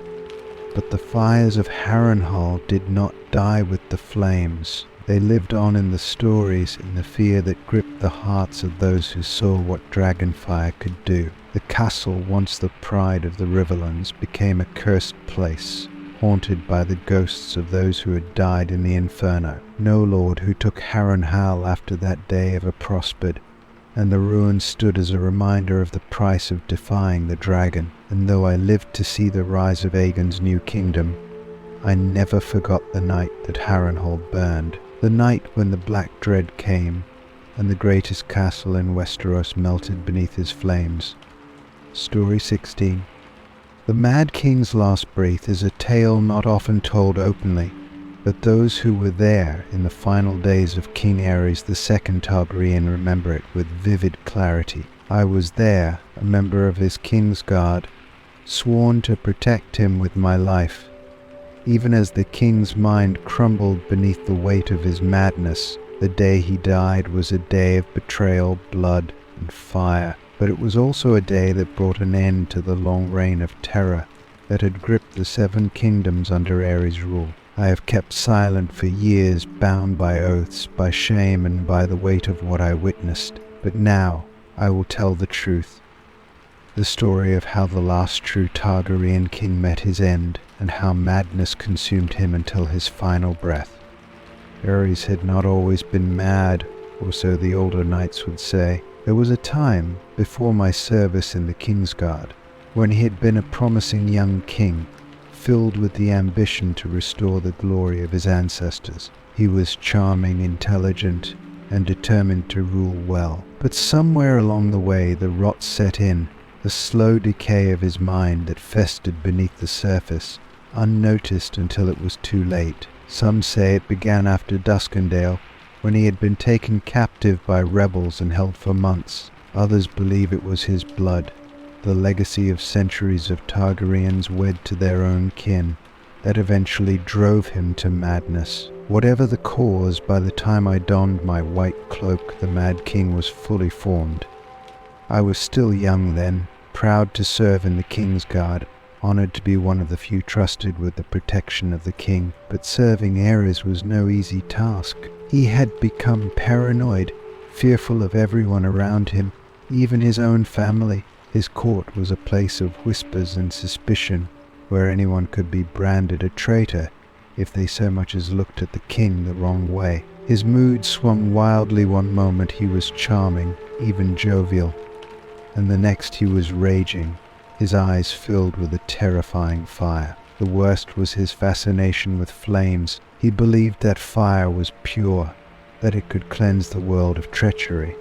But the fires of Harrenhal did not die with the flames. They lived on in the stories, in the fear that gripped the hearts of those who saw what dragonfire could do. The castle, once the pride of the Riverlands, became a cursed place, haunted by the ghosts of those who had died in the inferno. No lord who took Harrenhal after that day ever prospered, and the ruin stood as a reminder of the price of defying the dragon. And though I lived to see the rise of Aegon's new kingdom, I never forgot the night that Harrenhal burned, the night when the Black Dread came, and the greatest castle in Westeros melted beneath his flames. Story 16. The Mad King's Last Breath is a tale not often told openly, but those who were there in the final days of King Aerys II Targaryen remember it with vivid clarity. I was there, a member of his King's Guard, sworn to protect him with my life. Even as the king's mind crumbled beneath the weight of his madness, the day he died was a day of betrayal, blood, and fire. But it was also a day that brought an end to the long reign of terror that had gripped the 7 kingdoms under Aerys' rule. I have kept silent for years, bound by oaths, by shame, and by the weight of what I witnessed. But now I will tell the truth. The story of how the last true Targaryen king met his end, and how madness consumed him until his final breath. Aerys had not always been mad, or so the older knights would say. There was a time, before my service in the King's Guard, when he had been a promising young king, filled with the ambition to restore the glory of his ancestors. He was charming, intelligent, and determined to rule well. But somewhere along the way the rot set in, the slow decay of his mind that festered beneath the surface, unnoticed until it was too late. Some say it began after Duskendale, when he had been taken captive by rebels and held for months. Others believe it was his blood, the legacy of centuries of Targaryens wed to their own kin, that eventually drove him to madness. Whatever the cause, by the time I donned my white cloak, the Mad King was fully formed. I was still young then, proud to serve in the King's Guard, honored to be one of the few trusted with the protection of the king. But serving Aerys was no easy task. He had become paranoid, fearful of everyone around him, even his own family. His court was a place of whispers and suspicion, where anyone could be branded a traitor if they so much as looked at the king the wrong way. His mood swung wildly. One moment he was charming, even jovial, and the next he was raging, his eyes filled with a terrifying fire. The worst was his fascination with flames. He believed that fire was pure, that it could cleanse the world of treachery,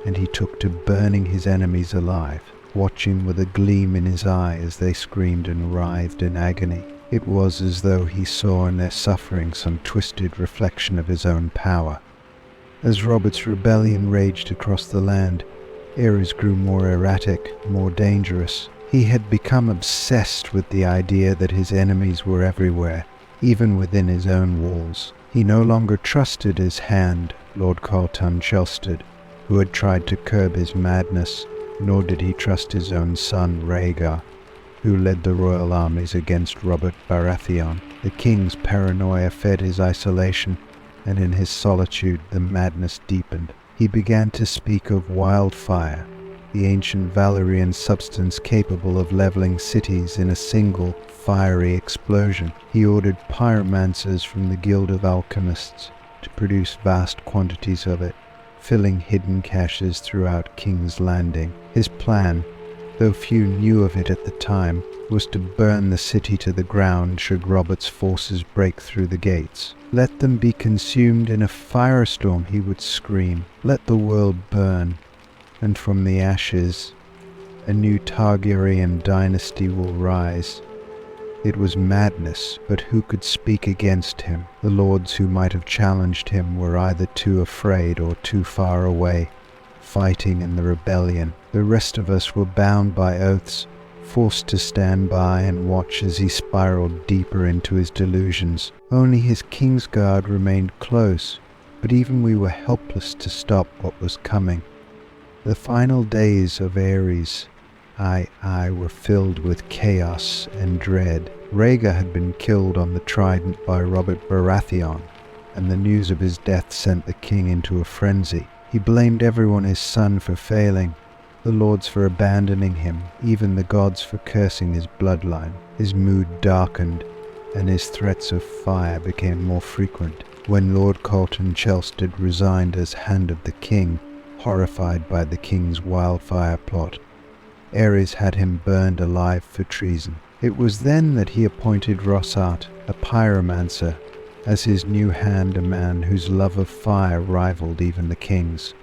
and he took to burning his enemies alive, watching with a gleam in his eye as they screamed and writhed in agony. It was as though he saw in their suffering some twisted reflection of his own power. As Robert's rebellion raged across the land, Aerys grew more erratic, more dangerous. He had become obsessed with the idea that his enemies were everywhere, even within his own walls. He no longer trusted his hand, Lord Carlton Chelstead, who had tried to curb his madness, nor did he trust his own son, Rhaegar, who led the royal armies against Robert Baratheon. The king's paranoia fed his isolation, and in his solitude the madness deepened. He began to speak of wildfire, the ancient Valyrian substance capable of leveling cities in a single, fiery explosion. He ordered pyromancers from the Guild of Alchemists to produce vast quantities of it, filling hidden caches throughout King's Landing. His plan, though few knew of it at the time, was to burn the city to the ground should Robert's forces break through the gates. "Let them be consumed in a firestorm," he would scream. "Let the world burn, and from the ashes a new Targaryen dynasty will rise." It was madness, but who could speak against him? The lords who might have challenged him were either too afraid or too far away, fighting in the rebellion. The rest of us were bound by oaths, forced to stand by and watch as he spiraled deeper into his delusions. Only his King's Guard remained close, but even we were helpless to stop what was coming. The final days of Aerys were filled with chaos and dread. Rhaegar had been killed on the Trident by Robert Baratheon, and the news of his death sent the king into a frenzy. He blamed everyone his son for failing, the lords for abandoning him, even the gods for cursing his bloodline. His mood darkened, and his threats of fire became more frequent. When Lord Colton Chelstead resigned as Hand of the King, horrified by the king's wildfire plot, Aerys had him burned alive for treason. It was then that he appointed Rossart, a pyromancer, as his new hand, a man whose love of fire rivaled even the king's.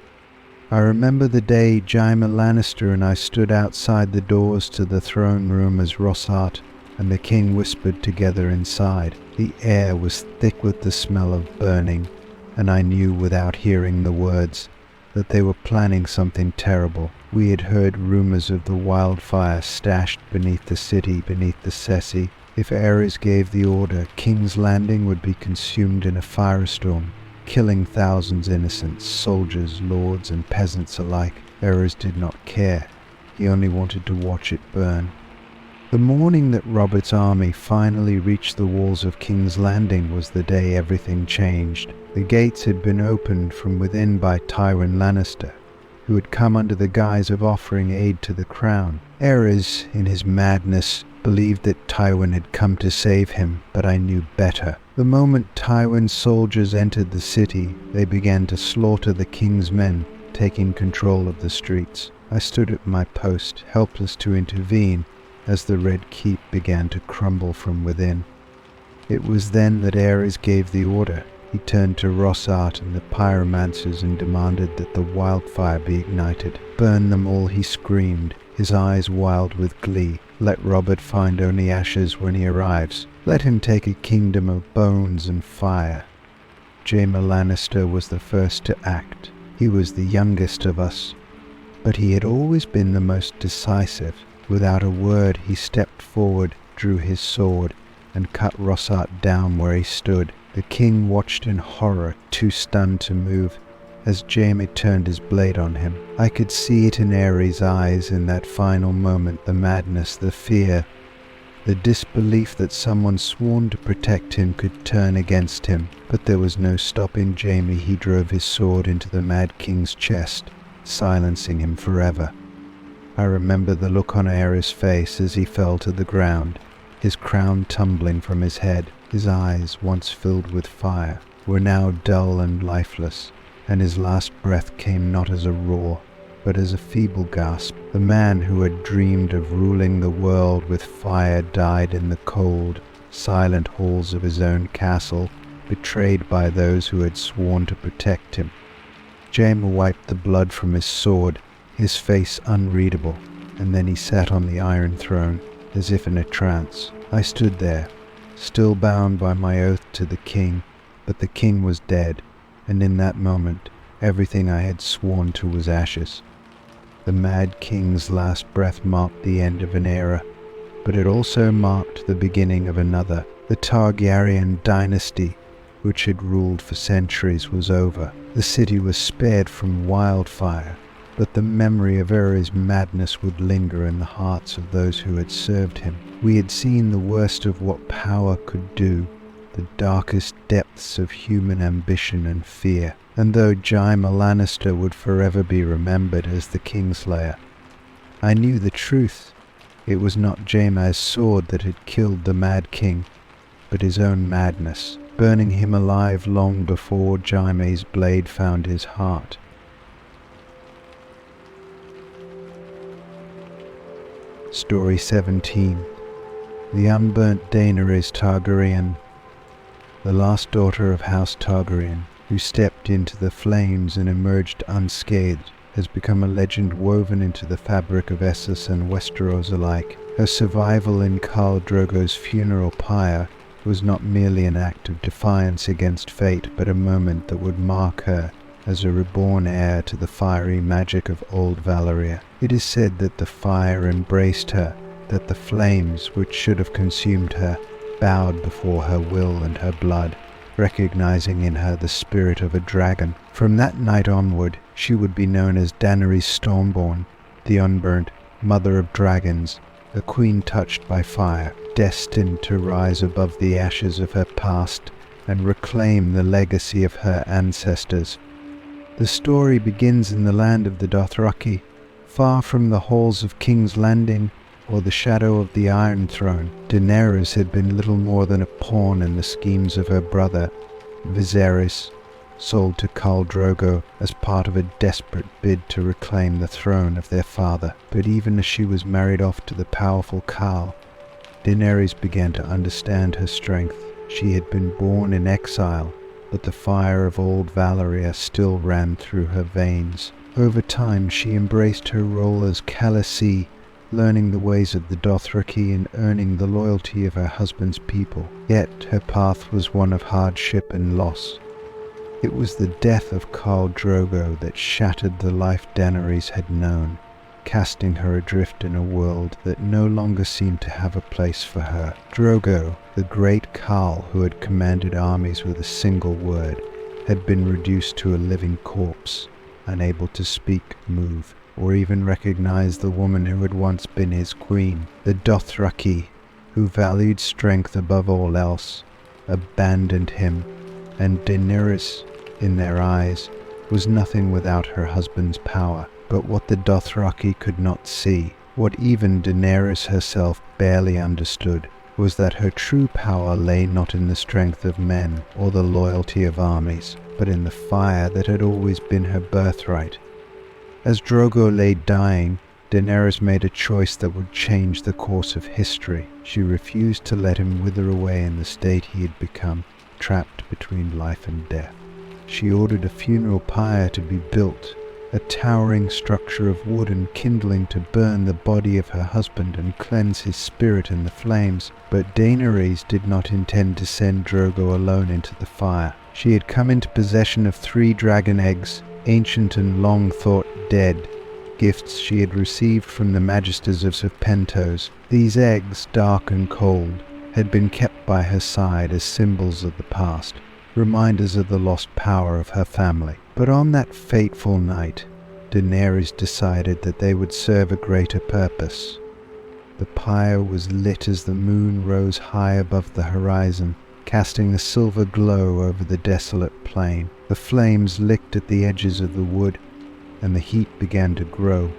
I remember the day Jaime Lannister and I stood outside the doors to the throne room as Rossart and the king whispered together inside. The air was thick with the smell of burning, and I knew without hearing the words that they were planning something terrible. We had heard rumors of the wildfire stashed beneath the city, beneath the Ceci. If Aerys gave the order, King's Landing would be consumed in a firestorm, killing thousands innocent, soldiers, lords and peasants alike. Aerys did not care. He only wanted to watch it burn. The morning that Robert's army finally reached the walls of King's Landing was the day everything changed. The gates had been opened from within by Tywin Lannister, who had come under the guise of offering aid to the crown. Aerys, in his madness, believed that Tywin had come to save him, but I knew better. The moment Tywin's soldiers entered the city, they began to slaughter the king's men, taking control of the streets. I stood at my post, helpless to intervene, as the Red Keep began to crumble from within. It was then that Aerys gave the order. He turned to Rossart and the pyromancers and demanded that the wildfire be ignited. "Burn them all," he screamed, his eyes wild with glee. "Let Robert find only ashes when he arrives. Let him take a kingdom of bones and fire." Jaime Lannister was the first to act. He was the youngest of us, but he had always been the most decisive. Without a word, he stepped forward, drew his sword, and cut Rossart down where he stood. The king watched in horror, too stunned to move, as Jaime turned his blade on him. I could see it in Aerys' eyes in that final moment, the madness, the fear, the disbelief that someone sworn to protect him could turn against him. But there was no stopping Jaime. He drove his sword into the Mad King's chest, silencing him forever. I remember the look on Aerys' face as he fell to the ground, his crown tumbling from his head. His eyes, once filled with fire, were now dull and lifeless, and his last breath came not as a roar, but as a feeble gasp. The man who had dreamed of ruling the world with fire died in the cold, silent halls of his own castle, betrayed by those who had sworn to protect him. Jaime wiped the blood from his sword, his face unreadable, and then he sat on the Iron Throne, as if in a trance. I stood there, still bound by my oath to the king, but the king was dead, and in that moment, everything I had sworn to was ashes. The Mad King's last breath marked the end of an era, but it also marked the beginning of another. The Targaryen dynasty, which had ruled for centuries, was over. The city was spared from wildfire, but the memory of Aerys' madness would linger in the hearts of those who had served him. We had seen the worst of what power could do, the darkest depths of human ambition and fear. And though Jaime Lannister would forever be remembered as the Kingslayer, I knew the truth. It was not Jaime's sword that had killed the Mad King, but his own madness, burning him alive long before Jaime's blade found his heart. Story 17. The unburnt Daenerys Targaryen, the last daughter of House Targaryen, who stepped into the flames and emerged unscathed, has become a legend woven into the fabric of Essos and Westeros alike. Her survival in Khal Drogo's funeral pyre was not merely an act of defiance against fate, but a moment that would mark her as a reborn heir to the fiery magic of old Valyria. It is said that the fire embraced her, that the flames, which should have consumed her, bowed before her will and her blood, recognizing in her the spirit of a dragon. From that night onward, she would be known as Daenerys Stormborn, the unburnt, mother of dragons, a queen touched by fire, destined to rise above the ashes of her past and reclaim the legacy of her ancestors. The story begins in the land of the Dothraki, far from the halls of King's Landing, or the shadow of the Iron Throne, Daenerys had been little more than a pawn in the schemes of her brother, Viserys, sold to Khal Drogo as part of a desperate bid to reclaim the throne of their father. But even as she was married off to the powerful Khal, Daenerys began to understand her strength. She had been born in exile, but the fire of old Valyria still ran through her veins. Over time, she embraced her role as Khaleesi, learning the ways of the Dothraki and earning the loyalty of her husband's people. Yet her path was one of hardship and loss. It was the death of Khal Drogo that shattered the life Daenerys had known, casting her adrift in a world that no longer seemed to have a place for her. Drogo, the great Khal who had commanded armies with a single word, had been reduced to a living corpse, unable to speak, move, or even recognize the woman who had once been his queen. The Dothraki, who valued strength above all else, abandoned him, and Daenerys, in their eyes, was nothing without her husband's power. But what the Dothraki could not see, what even Daenerys herself barely understood, was that her true power lay not in the strength of men or the loyalty of armies, but in the fire that had always been her birthright. As Drogo lay dying, Daenerys made a choice that would change the course of history. She refused to let him wither away in the state he had become, trapped between life and death. She ordered a funeral pyre to be built, a towering structure of wood and kindling to burn the body of her husband and cleanse his spirit in the flames. But Daenerys did not intend to send Drogo alone into the fire. She had come into possession of 3 dragon eggs, ancient and long thought dead, gifts she had received from the magisters of Serpentos. These eggs, dark and cold, had been kept by her side as symbols of the past, reminders of the lost power of her family. But on that fateful night, Daenerys decided that they would serve a greater purpose. The pyre was lit as the moon rose high above the horizon, casting a silver glow over the desolate plain. The flames licked at the edges of the wood, and the heat began to grow,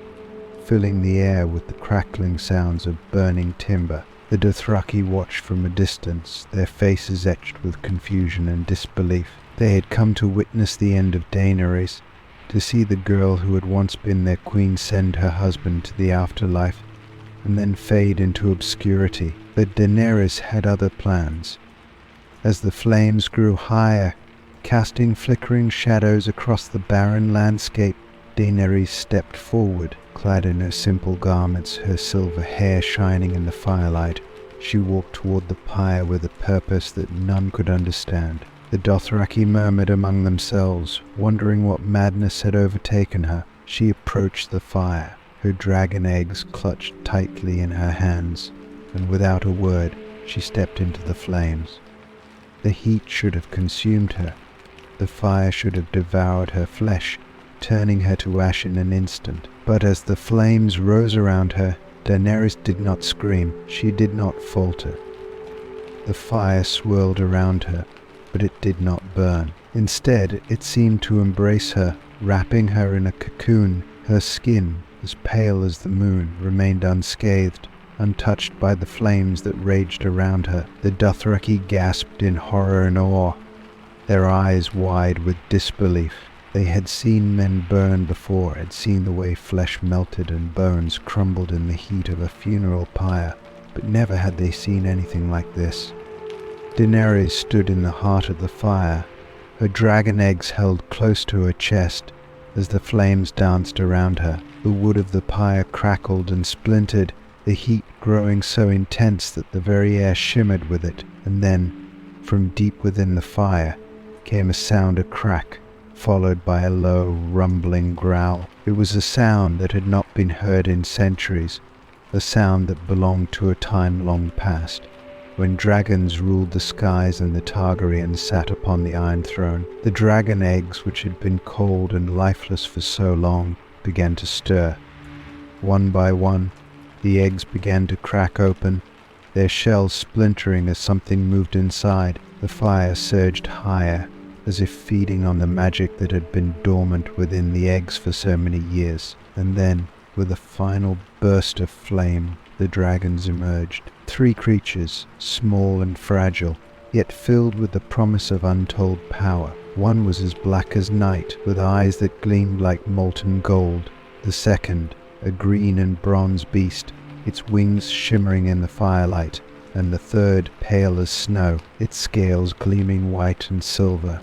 filling the air with the crackling sounds of burning timber. The Dothraki watched from a distance, their faces etched with confusion and disbelief. They had come to witness the end of Daenerys, to see the girl who had once been their queen send her husband to the afterlife, and then fade into obscurity. But Daenerys had other plans. As the flames grew higher, casting flickering shadows across the barren landscape, Daenerys stepped forward, clad in her simple garments, her silver hair shining in the firelight. She walked toward the pyre with a purpose that none could understand. The Dothraki murmured among themselves, wondering what madness had overtaken her. She approached the fire, her dragon eggs clutched tightly in her hands, and without a word, she stepped into the flames. The heat should have consumed her. The fire should have devoured her flesh, turning her to ash in an instant. But as the flames rose around her, Daenerys did not scream. She did not falter. The fire swirled around her, but it did not burn. Instead, it seemed to embrace her, wrapping her in a cocoon. Her skin, as pale as the moon, remained unscathed, untouched by the flames that raged around her. The Dothraki gasped in horror and awe, their eyes wide with disbelief. They had seen men burn before, had seen the way flesh melted and bones crumbled in the heat of a funeral pyre, but never had they seen anything like this. Daenerys stood in the heart of the fire, her dragon eggs held close to her chest as the flames danced around her. The wood of the pyre crackled and splintered, the heat growing so intense that the very air shimmered with it. And then, from deep within the fire, came a sound, a crack, followed by a low, rumbling growl. It was a sound that had not been heard in centuries, a sound that belonged to a time long past, when dragons ruled the skies and the Targaryens sat upon the Iron Throne. The dragon eggs, which had been cold and lifeless for so long, began to stir. One by one, the eggs began to crack open, their shells splintering as something moved inside. The fire surged higher, as if feeding on the magic that had been dormant within the eggs for so many years. And then, with a final burst of flame, the dragons emerged. 3 creatures, small and fragile, yet filled with the promise of untold power. One was as black as night, with eyes that gleamed like molten gold. The second, a green and bronze beast, its wings shimmering in the firelight. And the third, pale as snow, its scales gleaming white and silver.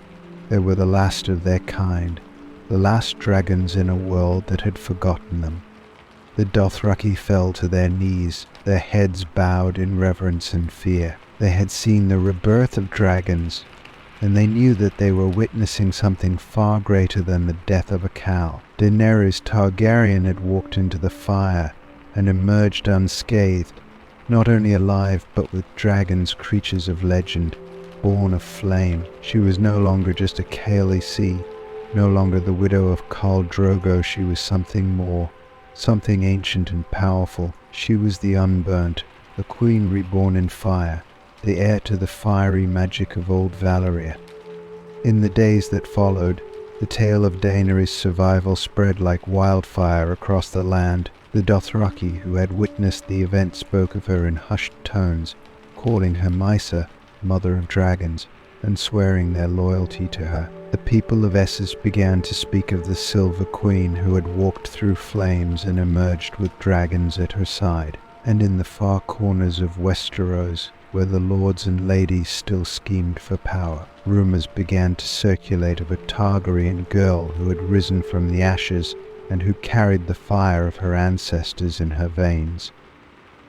They were the last of their kind, the last dragons in a world that had forgotten them. The Dothraki fell to their knees, their heads bowed in reverence and fear. They had seen the rebirth of dragons, and they knew that they were witnessing something far greater than the death of a cow. Daenerys Targaryen had walked into the fire and emerged unscathed, not only alive but with dragons, creatures of legend, born of flame. She was no longer just a Khaleesi, no longer the widow of Khal Drogo. She was something more, something ancient and powerful. She was the unburnt, the queen reborn in fire, the heir to the fiery magic of old Valyria. In the days that followed, the tale of Daenerys' survival spread like wildfire across the land. The Dothraki who had witnessed the event spoke of her in hushed tones, calling her Mysa, Mother of Dragons, and swearing their loyalty to her. The people of Essos began to speak of the Silver Queen who had walked through flames and emerged with dragons at her side. And in the far corners of Westeros, where the lords and ladies still schemed for power, rumors began to circulate of a Targaryen girl who had risen from the ashes and who carried the fire of her ancestors in her veins.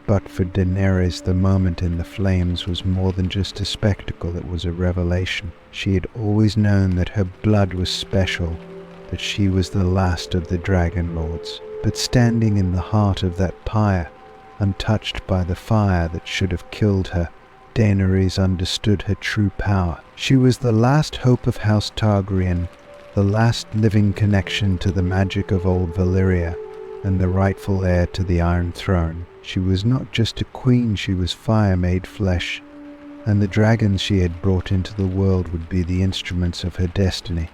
But for Daenerys, the moment in the flames was more than just a spectacle, it was a revelation. She had always known that her blood was special, that she was the last of the dragonlords. But standing in the heart of that pyre, untouched by the fire that should have killed her, Daenerys understood her true power. She was the last hope of House Targaryen, the last living connection to the magic of old Valyria, and the rightful heir to the Iron Throne. She was not just a queen, she was fire made flesh, and the dragons she had brought into the world would be the instruments of her destiny.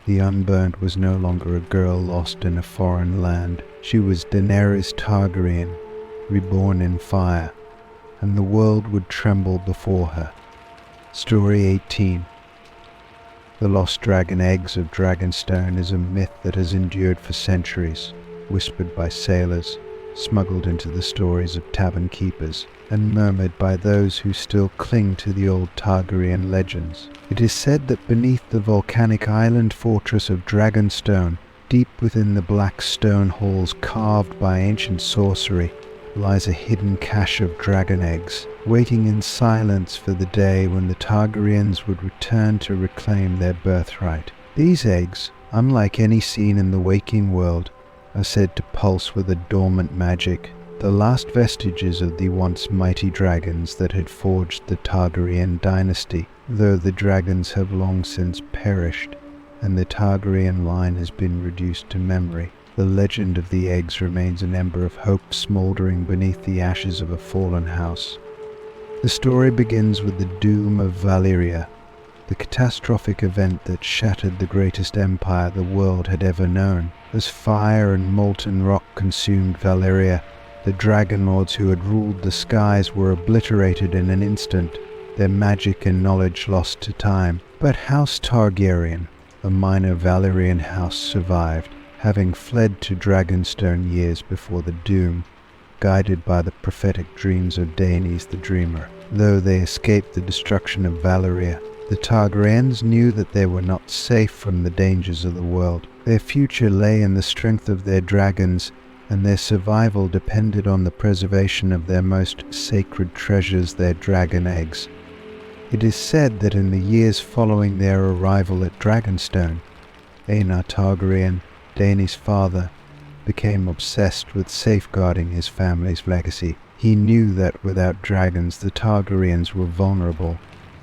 The Unburnt was no longer a girl lost in a foreign land. She was Daenerys Targaryen, reborn in fire, and the world would tremble before her. Story 18. The lost dragon eggs of Dragonstone is a myth that has endured for centuries, whispered by sailors, smuggled into the stories of tavern keepers, and murmured by those who still cling to the old Targaryen legends. It is said that beneath the volcanic island fortress of Dragonstone, deep within the black stone halls carved by ancient sorcery, lies a hidden cache of dragon eggs, waiting in silence for the day when the Targaryens would return to reclaim their birthright. These eggs, unlike any seen in the waking world, are said to pulse with a dormant magic, the last vestiges of the once mighty dragons that had forged the Targaryen dynasty, though the dragons have long since perished, and the Targaryen line has been reduced to memory. The legend of the eggs remains an ember of hope smouldering beneath the ashes of a fallen house. The story begins with the doom of Valyria, the catastrophic event that shattered the greatest empire the world had ever known. As fire and molten rock consumed Valyria, the dragonlords who had ruled the skies were obliterated in an instant, their magic and knowledge lost to time. But House Targaryen, a minor Valyrian house, survived, having fled to Dragonstone years before the doom, guided by the prophetic dreams of Daenys the Dreamer. Though they escaped the destruction of Valyria, the Targaryens knew that they were not safe from the dangers of the world. Their future lay in the strength of their dragons, and their survival depended on the preservation of their most sacred treasures, their dragon eggs. It is said that in the years following their arrival at Dragonstone, Aenar Targaryen, Daenys' father, became obsessed with safeguarding his family's legacy. He knew that without dragons the Targaryens were vulnerable,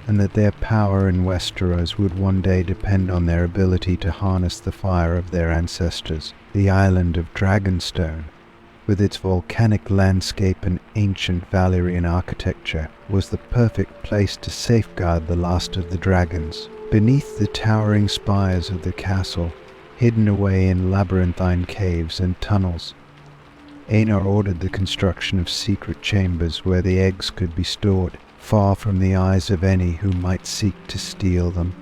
and that their power in Westeros would one day depend on their ability to harness the fire of their ancestors. The island of Dragonstone, with its volcanic landscape and ancient Valyrian architecture, was the perfect place to safeguard the last of the dragons. Beneath the towering spires of the castle, hidden away in labyrinthine caves and tunnels, Rhaegar ordered the construction of secret chambers where the eggs could be stored, far from the eyes of any who might seek to steal them.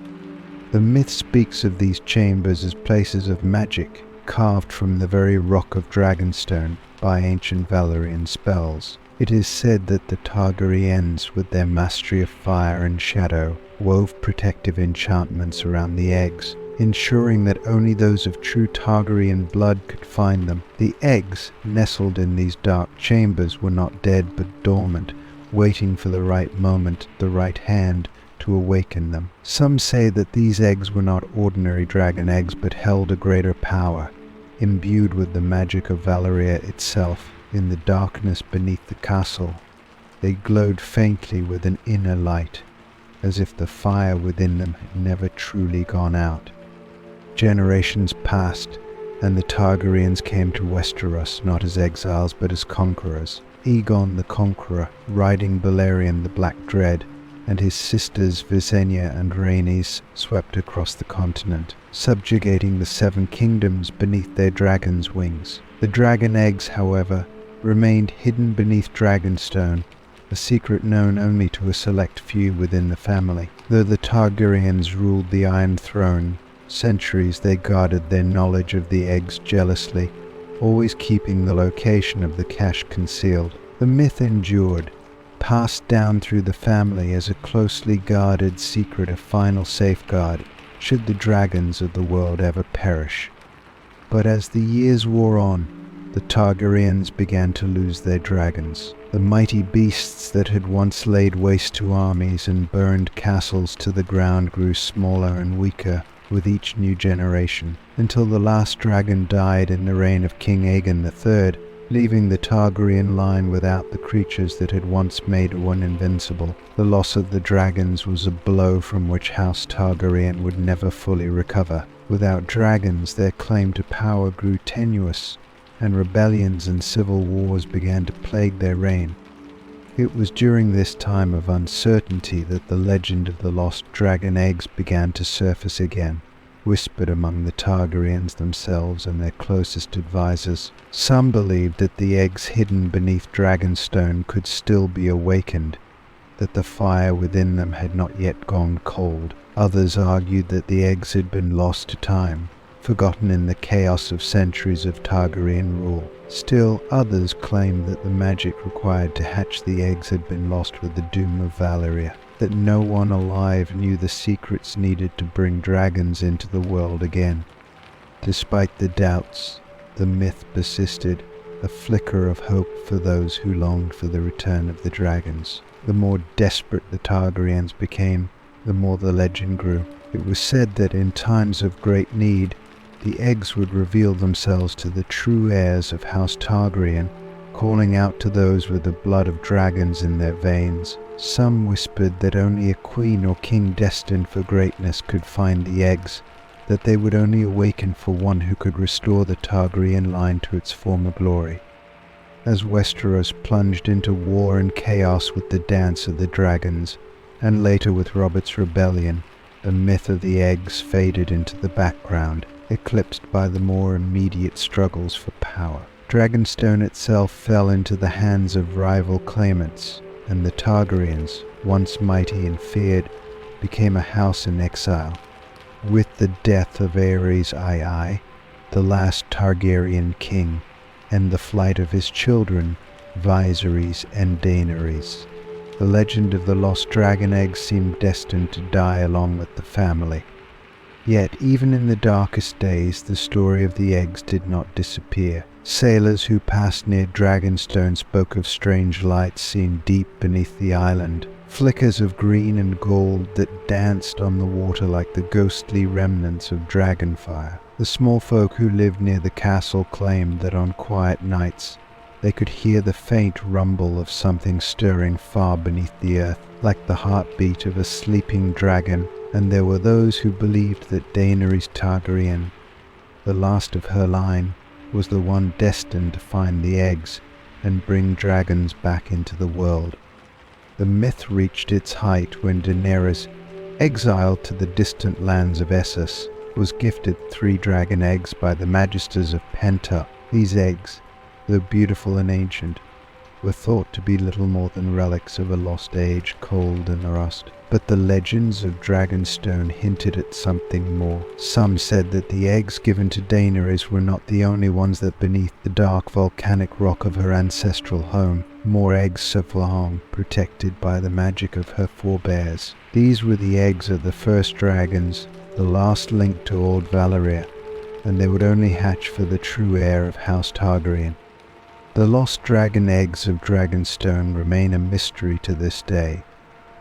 The myth speaks of these chambers as places of magic, carved from the very rock of Dragonstone by ancient Valyrian spells. It is said that the Targaryens, with their mastery of fire and shadow, wove protective enchantments around the eggs, ensuring that only those of true Targaryen blood could find them. The eggs, nestled in these dark chambers, were not dead but dormant, waiting for the right moment, the right hand, to awaken them. Some say that these eggs were not ordinary dragon eggs but held a greater power, imbued with the magic of Valyria itself. In the darkness beneath the castle, they glowed faintly with an inner light, as if the fire within them had never truly gone out. Generations passed, and the Targaryens came to Westeros not as exiles but as conquerors. Aegon the Conqueror, riding Balerion the Black Dread, and his sisters Visenya and Rhaenys swept across the continent, subjugating the 7 kingdoms beneath their dragons' wings. The dragon eggs, however, remained hidden beneath Dragonstone, a secret known only to a select few within the family. Though the Targaryens ruled the Iron Throne, centuries they guarded their knowledge of the eggs jealously, always keeping the location of the cache concealed. The myth endured, passed down through the family as a closely guarded secret, a final safeguard should the dragons of the world ever perish. But as the years wore on, the Targaryens began to lose their dragons. The mighty beasts that had once laid waste to armies and burned castles to the ground grew smaller and weaker with each new generation, until the last dragon died in the reign of King Aegon III, leaving the Targaryen line without the creatures that had once made one invincible. The loss of the dragons was a blow from which House Targaryen would never fully recover. Without dragons, their claim to power grew tenuous, and rebellions and civil wars began to plague their reign. It was during this time of uncertainty that the legend of the lost dragon eggs began to surface again, whispered among the Targaryens themselves and their closest advisors. Some believed that the eggs hidden beneath Dragonstone could still be awakened, that the fire within them had not yet gone cold. Others argued that the eggs had been lost to time, forgotten in the chaos of centuries of Targaryen rule. Still, others claimed that the magic required to hatch the eggs had been lost with the doom of Valyria, that no one alive knew the secrets needed to bring dragons into the world again. Despite the doubts, the myth persisted, a flicker of hope for those who longed for the return of the dragons. The more desperate the Targaryens became, the more the legend grew. It was said that in times of great need, the eggs would reveal themselves to the true heirs of House Targaryen, calling out to those with the blood of dragons in their veins. Some whispered that only a queen or king destined for greatness could find the eggs, that they would only awaken for one who could restore the Targaryen line to its former glory. As Westeros plunged into war and chaos with the Dance of the Dragons, and later with Robert's Rebellion, the myth of the eggs faded into the background, eclipsed by the more immediate struggles for power. Dragonstone itself fell into the hands of rival claimants, and the Targaryens, once mighty and feared, became a house in exile. With the death of Aerys II, the last Targaryen king, and the flight of his children, Viserys and Daenerys, the legend of the lost dragon eggs seemed destined to die along with the family. Yet, even in the darkest days, the story of the eggs did not disappear. Sailors who passed near Dragonstone spoke of strange lights seen deep beneath the island, flickers of green and gold that danced on the water like the ghostly remnants of dragonfire. The small folk who lived near the castle claimed that on quiet nights they could hear the faint rumble of something stirring far beneath the earth, like the heartbeat of a sleeping dragon. And there were those who believed that Daenerys Targaryen, the last of her line, was the one destined to find the eggs and bring dragons back into the world. The myth reached its height when Daenerys, exiled to the distant lands of Essos, was gifted 3 dragon eggs by the magisters of Penta. These eggs, though beautiful and ancient, were thought to be little more than relics of a lost age, cold and rust. But the legends of Dragonstone hinted at something more. Some said that the eggs given to Daenerys were not the only ones that beneath the dark volcanic rock of her ancestral home, more eggs survived, protected by the magic of her forebears. These were the eggs of the first dragons, the last link to old Valyria, and they would only hatch for the true heir of House Targaryen. The lost dragon eggs of Dragonstone remain a mystery to this day,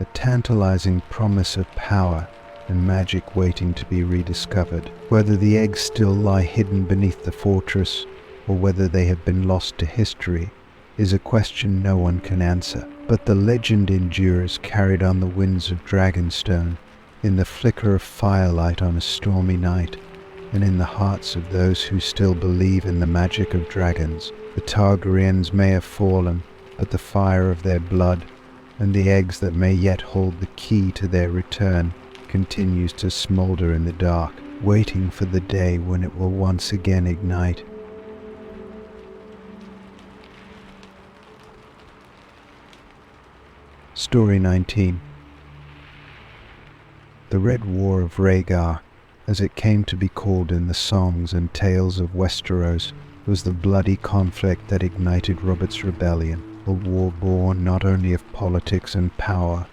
a tantalizing promise of power and magic waiting to be rediscovered. Whether the eggs still lie hidden beneath the fortress, or whether they have been lost to history, is a question no one can answer. But the legend endures, carried on the winds of Dragonstone, in the flicker of firelight on a stormy night, and in the hearts of those who still believe in the magic of dragons. The Targaryens may have fallen, but the fire of their blood, and the eggs that may yet hold the key to their return, continues to smolder in the dark, waiting for the day when it will once again ignite. Story 19. The Red War of Rhaegar, as it came to be called in the songs and tales of Westeros, was the bloody conflict that ignited Robert's rebellion, a war born not only of politics and power,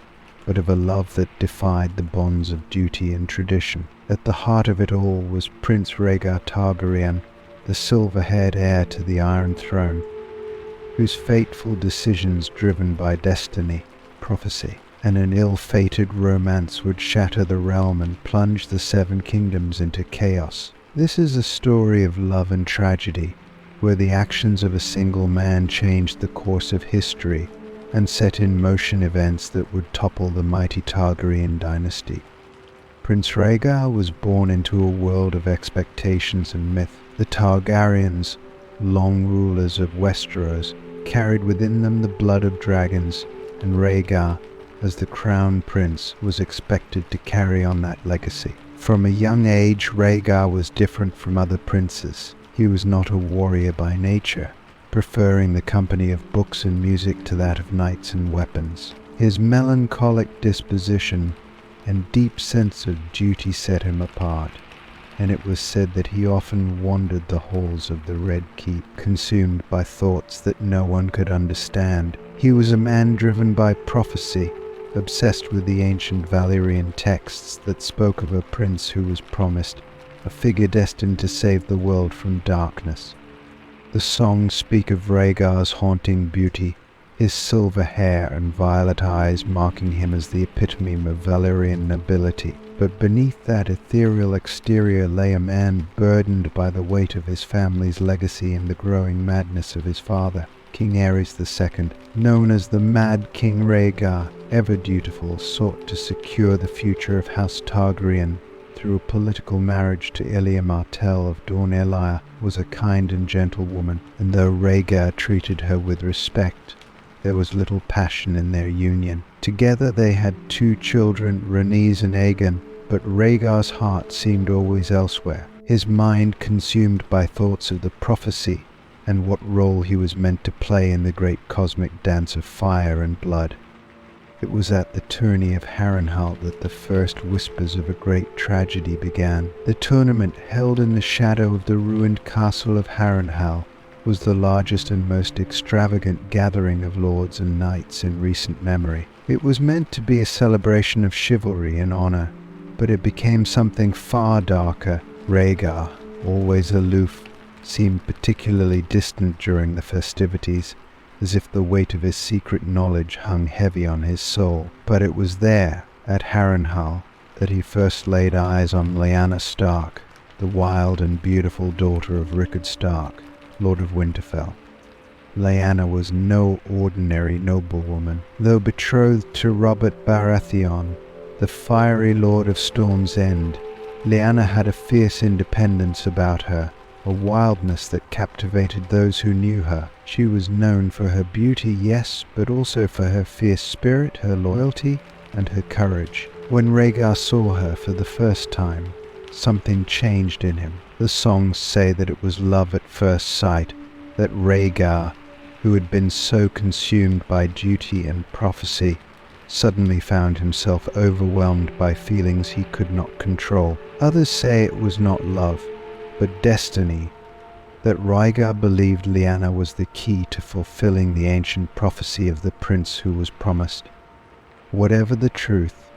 but of a love that defied the bonds of duty and tradition. At the heart of it all was Prince Rhaegar Targaryen, the silver-haired heir to the Iron Throne, whose fateful decisions driven by destiny, prophecy, and an ill-fated romance would shatter the realm and plunge the Seven Kingdoms into chaos. This is a story of love and tragedy, where the actions of a single man changed the course of history and set in motion events that would topple the mighty Targaryen dynasty. Prince Rhaegar was born into a world of expectations and myth. The Targaryens, long rulers of Westeros, carried within them the blood of dragons, and Rhaegar, as the crown prince, was expected to carry on that legacy. From a young age, Rhaegar was different from other princes. He was not a warrior by nature, preferring the company of books and music to that of knights and weapons. His melancholic disposition and deep sense of duty set him apart, and it was said that he often wandered the halls of the Red Keep, consumed by thoughts that no one could understand. He was a man driven by prophecy, obsessed with the ancient Valyrian texts that spoke of a prince who was promised, a figure destined to save the world from darkness. The songs speak of Rhaegar's haunting beauty, his silver hair and violet eyes marking him as the epitome of Valyrian nobility. But beneath that ethereal exterior lay a man burdened by the weight of his family's legacy and the growing madness of his father, King Aerys II. Known as the Mad King, Rhaegar, ever dutiful, sought to secure the future of House Targaryen through a political marriage to Ilia Martell of Dorne. Ilia was a kind and gentle woman, and though Rhaegar treated her with respect, there was little passion in their union. Together they had 2 children, Rhaenys and Aegon, but Rhaegar's heart seemed always elsewhere, his mind consumed by thoughts of the prophecy and what role he was meant to play in the great cosmic dance of fire and blood. It was at the tourney of Harrenhal that the first whispers of a great tragedy began. The tournament, held in the shadow of the ruined castle of Harrenhal, was the largest and most extravagant gathering of lords and knights in recent memory. It was meant to be a celebration of chivalry and honor, but it became something far darker. Rhaegar, always aloof, seemed particularly distant during the festivities, as if the weight of his secret knowledge hung heavy on his soul. But it was there, at Harrenhal, that he first laid eyes on Lyanna Stark, the wild and beautiful daughter of Rickard Stark, Lord of Winterfell. Lyanna was no ordinary noblewoman. Though betrothed to Robert Baratheon, the fiery Lord of Storm's End, Lyanna had a fierce independence about her, a wildness that captivated those who knew her. She was known for her beauty, yes, but also for her fierce spirit, her loyalty, and her courage. When Rhaegar saw her for the first time, something changed in him. The songs say that it was love at first sight, that Rhaegar, who had been so consumed by duty and prophecy, suddenly found himself overwhelmed by feelings he could not control. Others say it was not love, but destiny, that Rhaegar believed Lyanna was the key to fulfilling the ancient prophecy of the prince who was promised. Whatever the truth,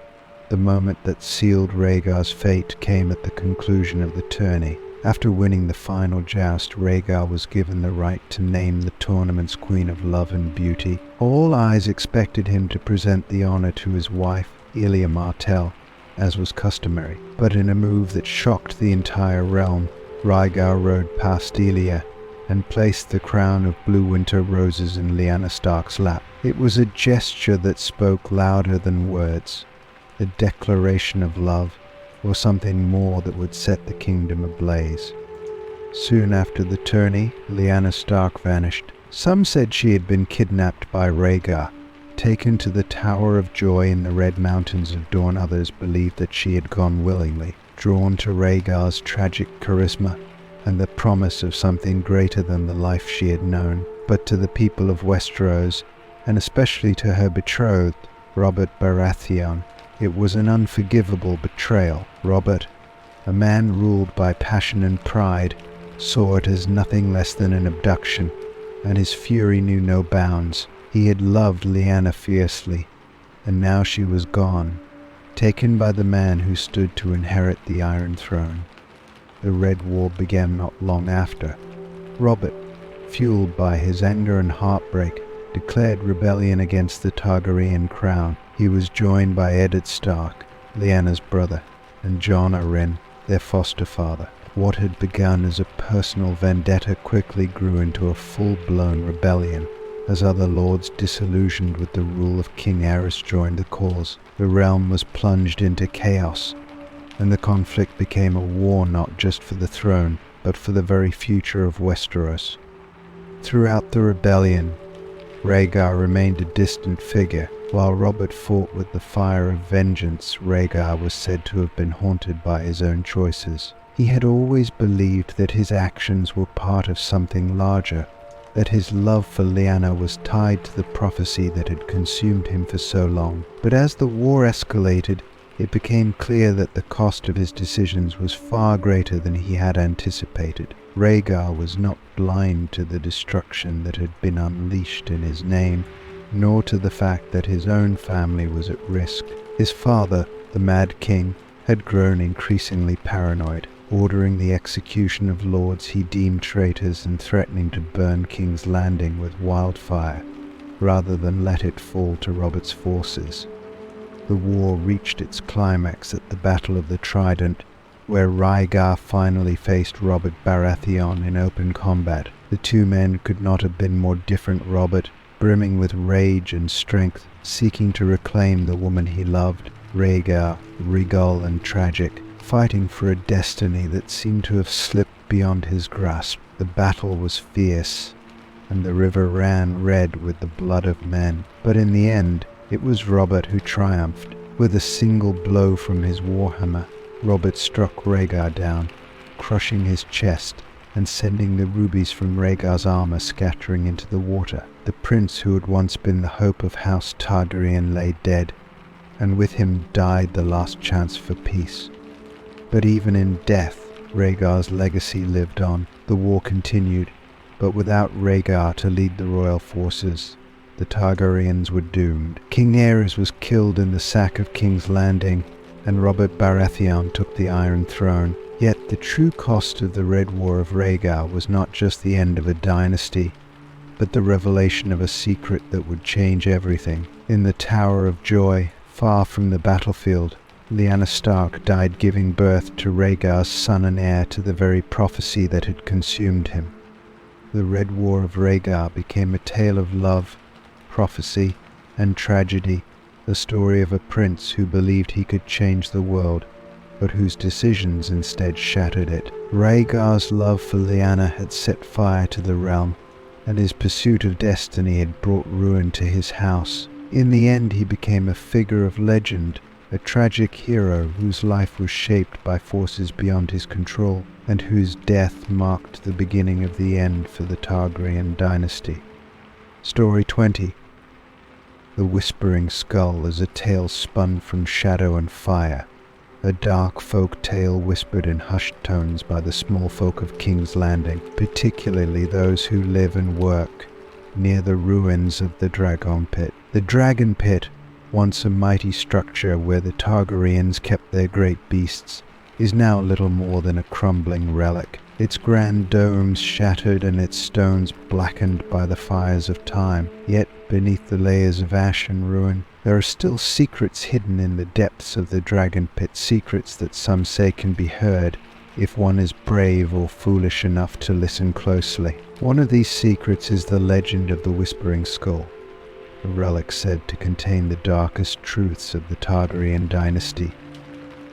the moment that sealed Rhaegar's fate came at the conclusion of the tourney. After winning the final joust, Rhaegar was given the right to name the tournament's Queen of Love and Beauty. All eyes expected him to present the honor to his wife, Elia Martell, as was customary. But in a move that shocked the entire realm, Rhaegar rode past Elia and placed the crown of blue winter roses in Lyanna Stark's lap. It was a gesture that spoke louder than words, a declaration of love, or something more that would set the kingdom ablaze. Soon after the tourney, Lyanna Stark vanished. Some said she had been kidnapped by Rhaegar, taken to the Tower of Joy in the Red Mountains of Dorne. Others believed that she had gone willingly, drawn to Rhaegar's tragic charisma and the promise of something greater than the life she had known. But to the people of Westeros, and especially to her betrothed, Robert Baratheon, it was an unforgivable betrayal. Robert, a man ruled by passion and pride, saw it as nothing less than an abduction, and his fury knew no bounds. He had loved Lyanna fiercely, and now she was gone, taken by the man who stood to inherit the Iron Throne. The Red War began not long after. Robert, fueled by his anger and heartbreak, declared rebellion against the Targaryen crown. He was joined by Eddard Stark, Lyanna's brother, and Jon Arryn, their foster father. What had begun as a personal vendetta quickly grew into a full-blown rebellion, as other lords disillusioned with the rule of King Aerys joined the cause. The realm was plunged into chaos, and the conflict became a war not just for the throne, but for the very future of Westeros. Throughout the rebellion, Rhaegar remained a distant figure. While Robert fought with the fire of vengeance, Rhaegar was said to have been haunted by his own choices. He had always believed that his actions were part of something larger, that his love for Lyanna was tied to the prophecy that had consumed him for so long. But as the war escalated, it became clear that the cost of his decisions was far greater than he had anticipated. Rhaegar was not blind to the destruction that had been unleashed in his name, nor to the fact that his own family was at risk. His father, the Mad King, had grown increasingly paranoid, ordering the execution of lords he deemed traitors and threatening to burn King's Landing with wildfire, rather than let it fall to Robert's forces. The war reached its climax at the Battle of the Trident, where Rhaegar finally faced Robert Baratheon in open combat. The two men could not have been more different. Robert, brimming with rage and strength, seeking to reclaim the woman he loved. Rhaegar, regal and tragic, fighting for a destiny that seemed to have slipped beyond his grasp. The battle was fierce, and the river ran red with the blood of men. But in the end, it was Robert who triumphed. With a single blow from his warhammer, Robert struck Rhaegar down, crushing his chest and sending the rubies from Rhaegar's armor scattering into the water. The prince who had once been the hope of House Targaryen lay dead, and with him died the last chance for peace. But even in death, Rhaegar's legacy lived on. The war continued, but without Rhaegar to lead the royal forces, the Targaryens were doomed. King Daenerys was killed in the sack of King's Landing, and Robert Baratheon took the Iron Throne. Yet the true cost of the Red War of Rhaegar was not just the end of a dynasty, but the revelation of a secret that would change everything. In the Tower of Joy, far from the battlefield, Lyanna Stark died giving birth to Rhaegar's son and heir to the very prophecy that had consumed him. The Red War of Rhaegar became a tale of love, prophecy, and tragedy, the story of a prince who believed he could change the world, but whose decisions instead shattered it. Rhaegar's love for Lyanna had set fire to the realm, and his pursuit of destiny had brought ruin to his house. In the end, he became a figure of legend, a tragic hero whose life was shaped by forces beyond his control. and whose death marked the beginning of the end for the Targaryen dynasty. Story 20. The Whispering Skull is a tale spun from shadow and fire, a dark folk tale whispered in hushed tones by the small folk of King's Landing, particularly those who live and work near the ruins of the Dragon Pit. The Dragon Pit, once a mighty structure where the Targaryens kept their great beasts, is now little more than a crumbling relic, its grand domes shattered and its stones blackened by the fires of time. Yet beneath the layers of ash and ruin, there are still secrets hidden in the depths of the Dragon Pit, secrets that some say can be heard if one is brave or foolish enough to listen closely. One of these secrets is the legend of the Whispering Skull, a relic said to contain the darkest truths of the Targaryen dynasty.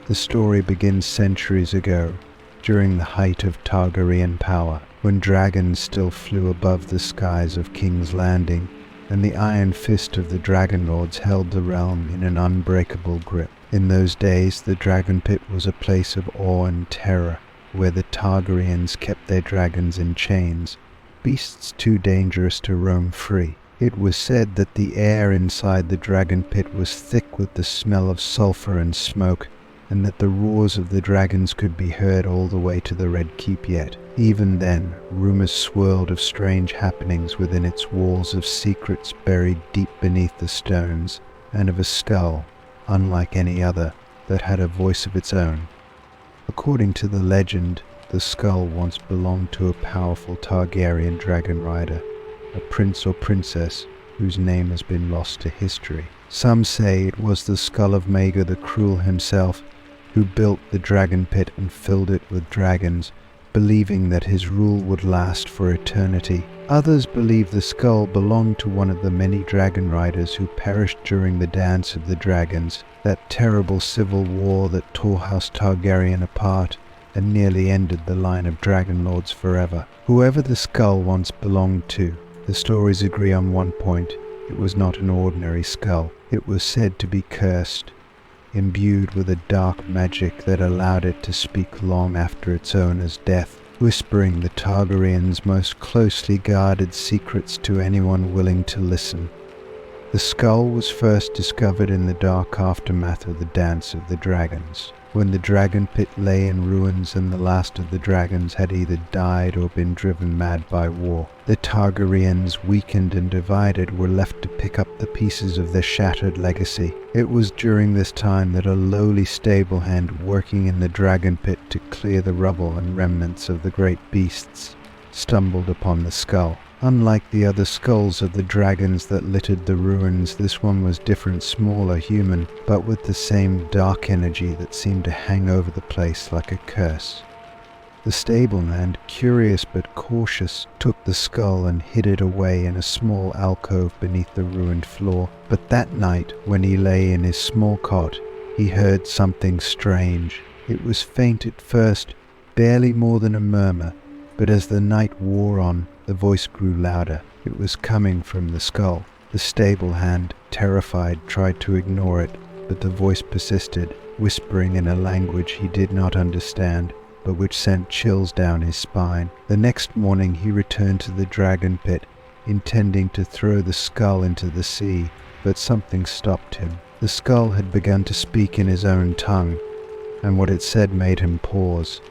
The story begins centuries ago, during the height of Targaryen power, when dragons still flew above the skies of King's Landing, and the iron fist of the dragonlords held the realm in an unbreakable grip. In those days, the Dragon Pit was a place of awe and terror, where the Targaryens kept their dragons in chains, beasts too dangerous to roam free. It was said that the air inside the Dragon Pit was thick with the smell of sulfur and smoke, and that the roars of the dragons could be heard all the way to the Red Keep. Yet, even then, rumors swirled of strange happenings within its walls, of secrets buried deep beneath the stones, and of a skull, unlike any other, that had a voice of its own. According to the legend, the skull once belonged to a powerful Targaryen dragon rider, a prince or princess whose name has been lost to history. Some say it was the skull of Maegor the Cruel himself, who built the Dragon Pit and filled it with dragons, believing that his rule would last for eternity. Others believe the skull belonged to one of the many dragon riders who perished during the Dance of the Dragons, that terrible civil war that tore House Targaryen apart and nearly ended the line of dragonlords forever. Whoever the skull once belonged to, the stories agree on one point: it was not an ordinary skull. It was said to be cursed, imbued with a dark magic that allowed it to speak long after its owner's death, whispering the Targaryens' most closely guarded secrets to anyone willing to listen. The skull was first discovered in the dark aftermath of the Dance of the Dragons, when the Dragon Pit lay in ruins and the last of the dragons had either died or been driven mad by war. The Targaryens, weakened and divided, were left to pick up the pieces of their shattered legacy. It was during this time that a lowly stable hand working in the Dragon Pit to clear the rubble and remnants of the great beasts stumbled upon the skull. Unlike the other skulls of the dragons that littered the ruins, this one was different, smaller, human, but with the same dark energy that seemed to hang over the place like a curse. The stableman, curious but cautious, took the skull and hid it away in a small alcove beneath the ruined floor. But that night, when he lay in his small cot, he heard something strange. It was faint at first, barely more than a murmur, but as the night wore on, the voice grew louder. It was coming from the skull. The stable hand, terrified, tried to ignore it, but the voice persisted, whispering in a language he did not understand, but which sent chills down his spine. The next morning he returned to the Dragon Pit, intending to throw the skull into the sea, but something stopped him. The skull had begun to speak in his own tongue, and what it said made him pause.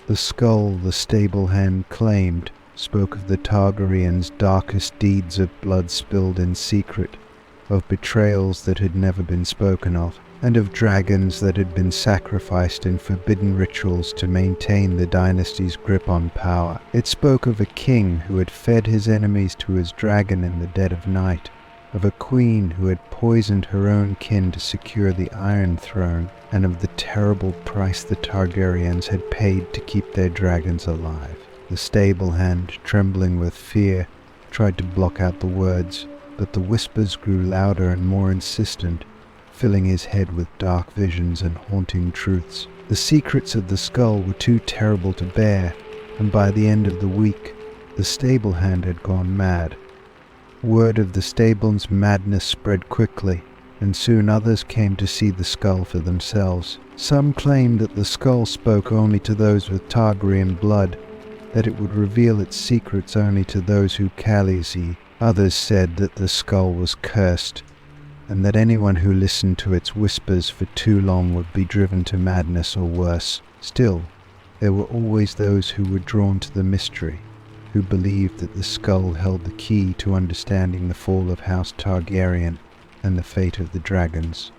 The skull, the stable hand claimed, spoke of the Targaryens' darkest deeds, of blood spilled in secret, of betrayals that had never been spoken of, and of dragons that had been sacrificed in forbidden rituals to maintain the dynasty's grip on power. It spoke of a king who had fed his enemies to his dragon in the dead of night, of a queen who had poisoned her own kin to secure the Iron Throne, and of the terrible price the Targaryens had paid to keep their dragons alive. The stable hand, trembling with fear, tried to block out the words, but the whispers grew louder and more insistent, filling his head with dark visions and haunting truths. The secrets of the skull were too terrible to bear, and by the end of the week, the stable hand had gone mad. Word of the stableman's madness spread quickly, and soon others came to see the skull for themselves. Some claimed that the skull spoke only to those with Targaryen blood, that it would reveal its secrets only to those who Khaleesi. Others said that the skull was cursed, and that anyone who listened to its whispers for too long would be driven to madness or worse. Still, there were always those who were drawn to the mystery, who believed that the skull held the key to understanding the fall of House Targaryen and the fate of the dragons.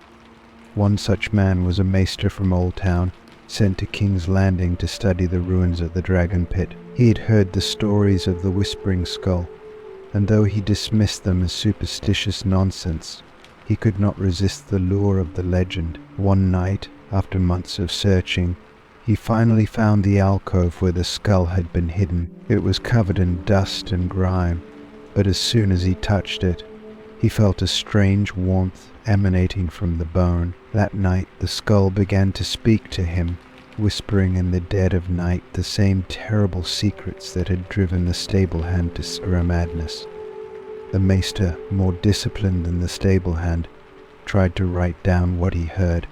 One such man was a maester from Old Town, sent to King's Landing to study the ruins of the dragon pit. He had heard the stories of the Whispering Skull, and though he dismissed them as superstitious nonsense, he could not resist the lure of the legend. One night, after months of searching, he finally found the alcove where the skull had been hidden. It was covered in dust and grime, but as soon as he touched it, he felt a strange warmth emanating from the bone. That night the skull began to speak to him, whispering in the dead of night the same terrible secrets that had driven the stable hand to stir madness. The maester, more disciplined than the stable hand, tried to write down what he heard,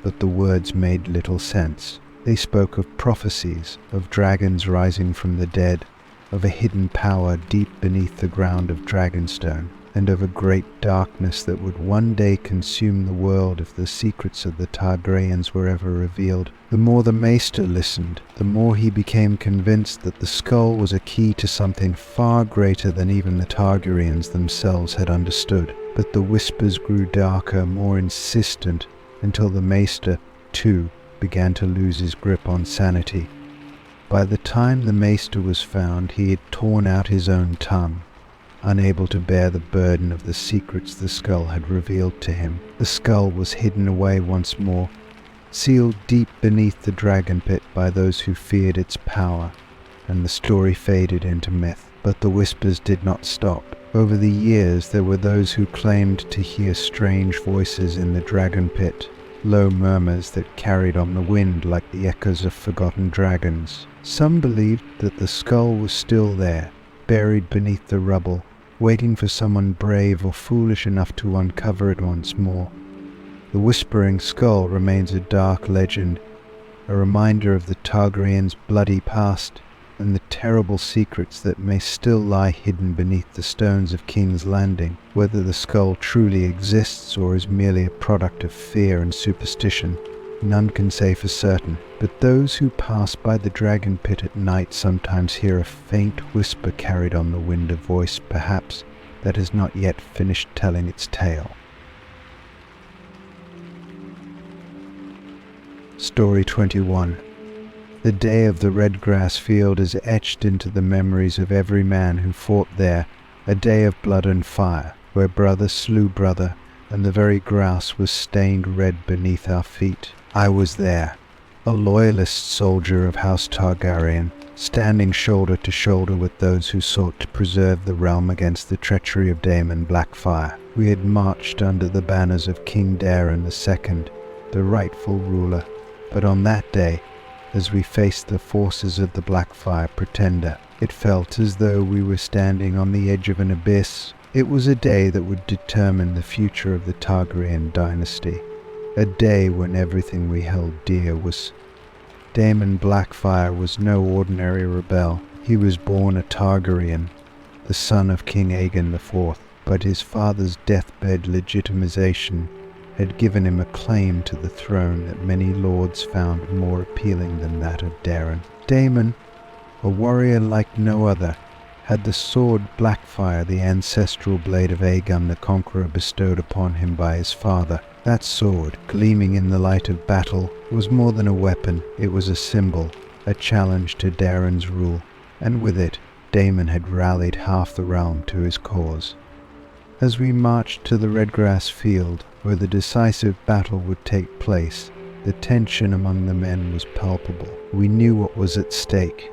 but the words made little sense. They spoke of prophecies, of dragons rising from the dead, of a hidden power deep beneath the ground of Dragonstone, and of a great darkness that would one day consume the world if the secrets of the Targaryens were ever revealed. The more the maester listened, the more he became convinced that the skull was a key to something far greater than even the Targaryens themselves had understood. But the whispers grew darker, more insistent, until the maester, too, began to lose his grip on sanity. By the time the maester was found, he had torn out his own tongue, unable to bear the burden of the secrets the skull had revealed to him. The skull was hidden away once more, sealed deep beneath the dragon pit by those who feared its power, and the story faded into myth. But the whispers did not stop. Over the years there were those who claimed to hear strange voices in the dragon pit, low murmurs that carried on the wind like the echoes of forgotten dragons. Some believed that the skull was still there, buried beneath the rubble, waiting for someone brave or foolish enough to uncover it once more. The Whispering Skull remains a dark legend, a reminder of the Targaryens' bloody past and the terrible secrets that may still lie hidden beneath the stones of King's Landing. Whether the skull truly exists or is merely a product of fear and superstition, none can say for certain, but those who pass by the dragon pit at night sometimes hear a faint whisper carried on the wind, a voice, perhaps, that has not yet finished telling its tale. Story 21. The day of the redgrass field is etched into the memories of every man who fought there, a day of blood and fire, where brother slew brother, and the very grass was stained red beneath our feet. I was there, a loyalist soldier of House Targaryen, standing shoulder to shoulder with those who sought to preserve the realm against the treachery of Daemon Blackfyre. We had marched under the banners of King Daeron II, the rightful ruler, but on that day, as we faced the forces of the Blackfyre pretender, it felt as though we were standing on the edge of an abyss. It was a day that would determine the future of the Targaryen dynasty, a day when everything we held dear was. Daemon Blackfyre was no ordinary rebel. He was born a Targaryen, the son of King Aegon IV, but his father's deathbed legitimization had given him a claim to the throne that many lords found more appealing than that of Daeron. Daemon, a warrior like no other, had the sword Blackfyre, the ancestral blade of Aegon the Conqueror, bestowed upon him by his father. That sword, gleaming in the light of battle, was more than a weapon. It was a symbol, a challenge to Daeron's rule, and with it, Daemon had rallied half the realm to his cause. As we marched to the redgrass field, where the decisive battle would take place, the tension among the men was palpable. We knew what was at stake.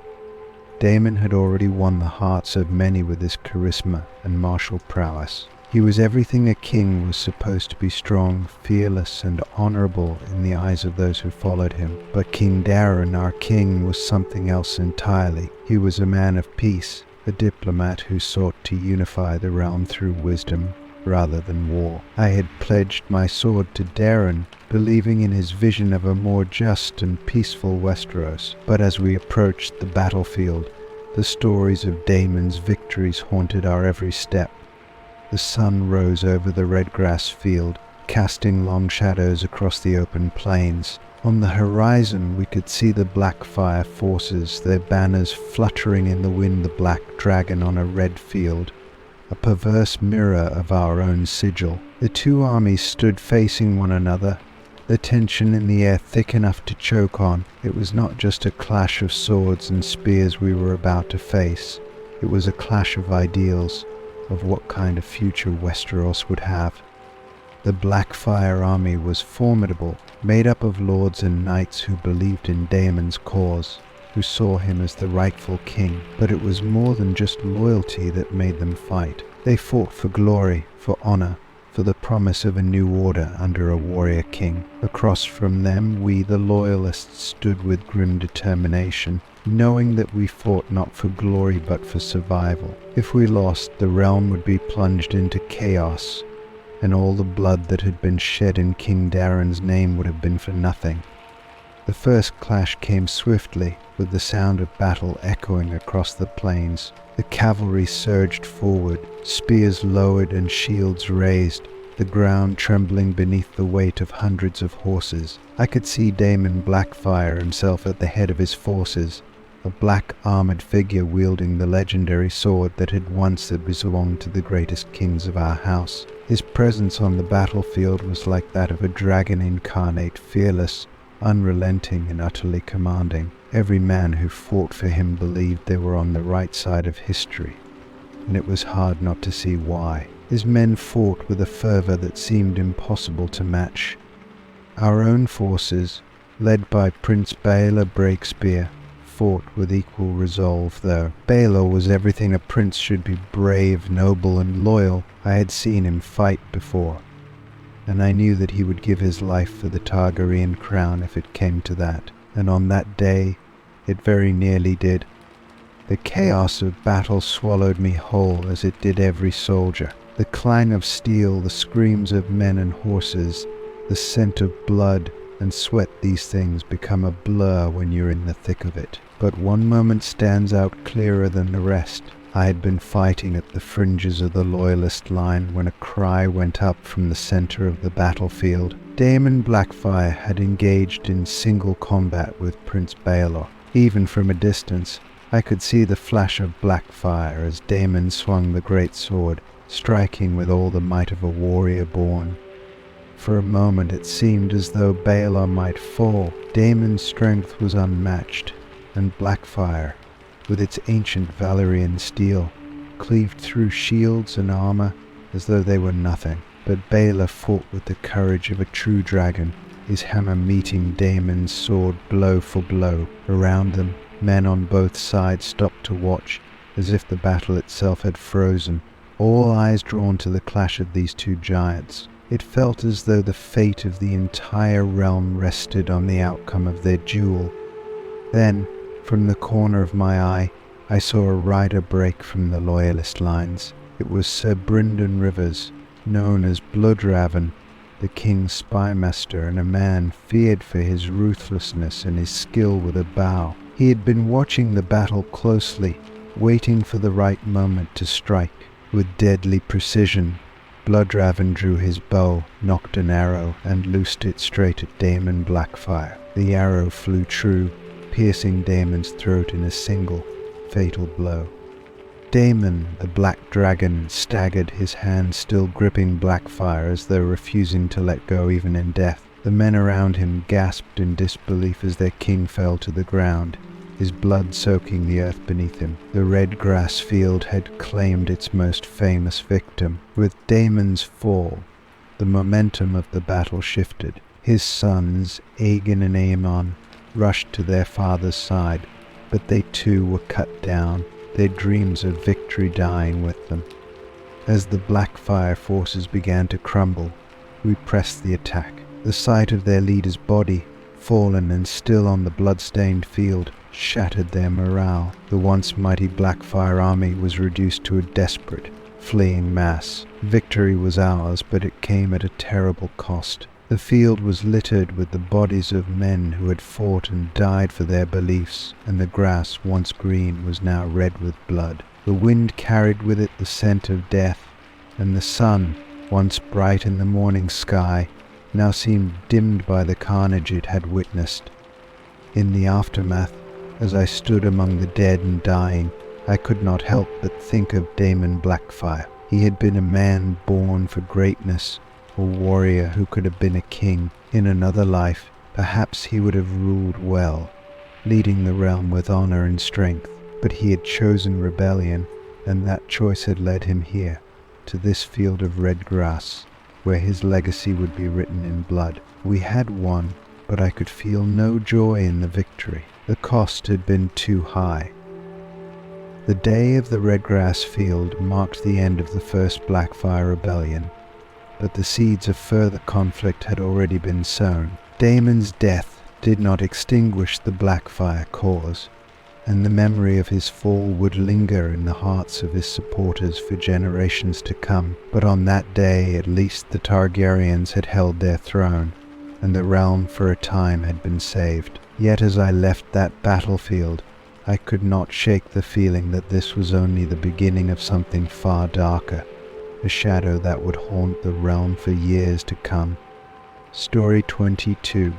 Daemon had already won the hearts of many with his charisma and martial prowess. He was everything a king was supposed to be: strong, fearless, and honorable in the eyes of those who followed him. But King Daeron, our king, was something else entirely. He was a man of peace, a diplomat who sought to unify the realm through wisdom, rather than war. I had pledged my sword to Daeron, believing in his vision of a more just and peaceful Westeros. But as we approached the battlefield, the stories of Daemon's victories haunted our every step. The sun rose over the redgrass field, casting long shadows across the open plains. On the horizon we could see the Blackfire forces, their banners fluttering in the wind, the black dragon on a red field, a perverse mirror of our own sigil. The two armies stood facing one another, the tension in the air thick enough to choke on. It was not just a clash of swords and spears we were about to face. It was a clash of ideals, of what kind of future Westeros would have. The Blackfire army was formidable, made up of lords and knights who believed in Daemon's cause, who saw him as the rightful king. But it was more than just loyalty that made them fight. They fought for glory, for honor, for the promise of a new order under a warrior king. Across from them, we, the loyalists, stood with grim determination, knowing that we fought not for glory but for survival. If we lost, the realm would be plunged into chaos, and all the blood that had been shed in King Daeron's name would have been for nothing. The first clash came swiftly, with the sound of battle echoing across the plains. The cavalry surged forward, spears lowered and shields raised, the ground trembling beneath the weight of hundreds of horses. I could see Daemon Blackfire himself at the head of his forces, a black armored figure wielding the legendary sword that had once belonged to the greatest kings of our house. His presence on the battlefield was like that of a dragon incarnate, fearless, unrelenting and utterly commanding. Every man who fought for him believed they were on the right side of history, and it was hard not to see why. His men fought with a fervor that seemed impossible to match. Our own forces, led by Prince Baela Breakspear, fought with equal resolve, though. Baela was everything a prince should be: brave, noble, and loyal. I had seen him fight before, and I knew that he would give his life for the Targaryen crown if it came to that. And on that day, it very nearly did. The chaos of battle swallowed me whole, as it did every soldier. The clang of steel, the screams of men and horses, the scent of blood and sweat, these things become a blur when you're in the thick of it. But one moment stands out clearer than the rest. I had been fighting at the fringes of the loyalist line when a cry went up from the center of the battlefield. Daemon Blackfire had engaged in single combat with Prince Baelor. Even from a distance, I could see the flash of black fire as Daemon swung the great sword, striking with all the might of a warrior born. For a moment it seemed as though Baelor might fall. Daemon's strength was unmatched, and Blackfire, with its ancient Valyrian steel, cleaved through shields and armor as though they were nothing. But Baelor fought with the courage of a true dragon, his hammer meeting Daemon's sword blow for blow. Around them, men on both sides stopped to watch, as if the battle itself had frozen, all eyes drawn to the clash of these two giants. It felt as though the fate of the entire realm rested on the outcome of their duel. Then, from the corner of my eye, I saw a rider break from the loyalist lines. It was Sir Brynden Rivers, known as Bloodraven, the king's spymaster, and a man feared for his ruthlessness and his skill with a bow. He had been watching the battle closely, waiting for the right moment to strike. With deadly precision, Bloodraven drew his bow, nocked an arrow, and loosed it straight at Daemon Blackfire. The arrow flew true, piercing Daemon's throat in a single, fatal blow. Daemon, the black dragon, staggered, his hand still gripping Blackfire as though refusing to let go even in death. The men around him gasped in disbelief as their king fell to the ground, his blood soaking the earth beneath him. The redgrass field had claimed its most famous victim. With Daemon's fall, the momentum of the battle shifted. His sons, Aegon and Aemon, rushed to their father's side, but they too were cut down, their dreams of victory dying with them. As the Blackfire forces began to crumble, we pressed the attack. The sight of their leader's body, fallen and still on the blood-stained field, shattered their morale. The once mighty Blackfire army was reduced to a desperate, fleeing mass. Victory was ours, but it came at a terrible cost. The field was littered with the bodies of men who had fought and died for their beliefs, and the grass, once green, was now red with blood. The wind carried with it the scent of death, and the sun, once bright in the morning sky, now seemed dimmed by the carnage it had witnessed. In the aftermath, as I stood among the dead and dying, I could not help but think of Daemon Blackfyre. He had been a man born for greatness, a warrior who could have been a king. In another life, perhaps he would have ruled well, leading the realm with honor and strength. But he had chosen rebellion, and that choice had led him here, to this field of red grass, where his legacy would be written in blood. We had won, but I could feel no joy in the victory. The cost had been too high. The day of the redgrass field marked the end of the first Blackfyre rebellion, but the seeds of further conflict had already been sown. Daemon's death did not extinguish the Blackfyre cause, and the memory of his fall would linger in the hearts of his supporters for generations to come. But on that day, at least, the Targaryens had held their throne, and the realm for a time had been saved. Yet as I left that battlefield, I could not shake the feeling that this was only the beginning of something far darker, a shadow that would haunt the realm for years to come. Story 22.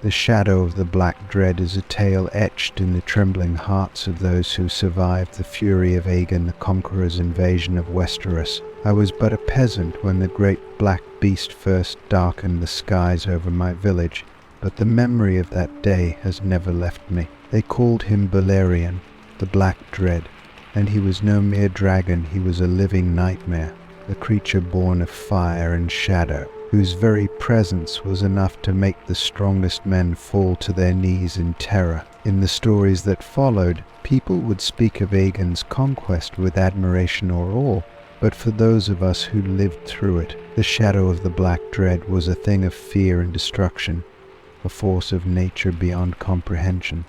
The shadow of the Black Dread is a tale etched in the trembling hearts of those who survived the fury of Aegon the Conqueror's invasion of Westeros. I was but a peasant when the great black beast first darkened the skies over my village, but the memory of that day has never left me. They called him Balerion, the Black Dread, and he was no mere dragon, he was a living nightmare, a creature born of fire and shadow, whose very presence was enough to make the strongest men fall to their knees in terror. In the stories that followed, people would speak of Aegon's conquest with admiration or awe, but for those of us who lived through it, the shadow of the Black Dread was a thing of fear and destruction, a force of nature beyond comprehension.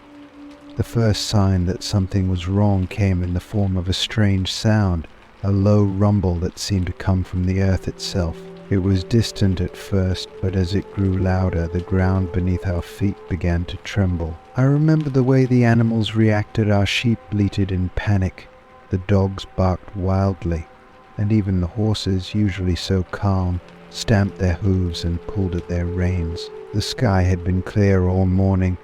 The first sign that something was wrong came in the form of a strange sound, a low rumble that seemed to come from the earth itself. It was distant at first, but as it grew louder, the ground beneath our feet began to tremble. I remember the way the animals reacted. Our sheep bleated in panic, the dogs barked wildly, and even the horses, usually so calm, stamped their hooves and pulled at their reins. The sky had been clear all morning,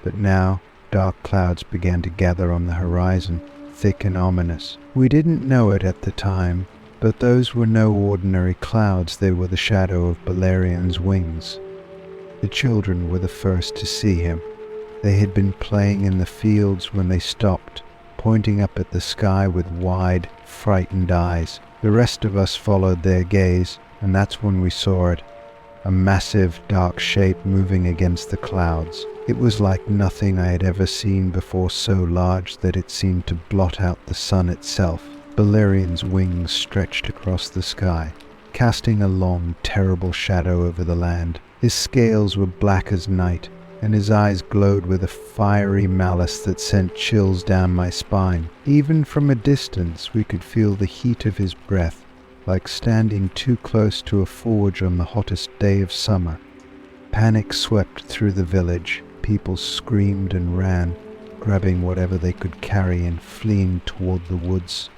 but now dark clouds began to gather on the horizon, thick and ominous. We didn't know it at the time, but those were no ordinary clouds. They were the shadow of Balerion's wings. The children were the first to see him. They had been playing in the fields when they stopped, pointing up at the sky with wide, frightened eyes. The rest of us followed their gaze, and that's when we saw it, a massive, dark shape moving against the clouds. It was like nothing I had ever seen before, so large that it seemed to blot out the sun itself. Balerion's wings stretched across the sky, casting a long, terrible shadow over the land. His scales were black as night, and his eyes glowed with a fiery malice that sent chills down my spine. Even from a distance we could feel the heat of his breath, like standing too close to a forge on the hottest day of summer. Panic swept through the village. People screamed and ran, grabbing whatever they could carry and fleeing toward the woods,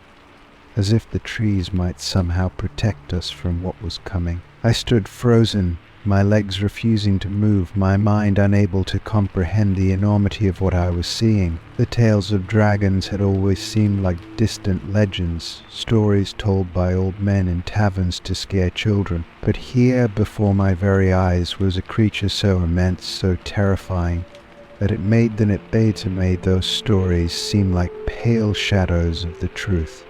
as if the trees might somehow protect us from what was coming. I stood frozen, my legs refusing to move, my mind unable to comprehend the enormity of what I was seeing. The tales of dragons had always seemed like distant legends, stories told by old men in taverns to scare children. But here before my very eyes was a creature so immense, so terrifying, that it made those stories seem like pale shadows of the truth.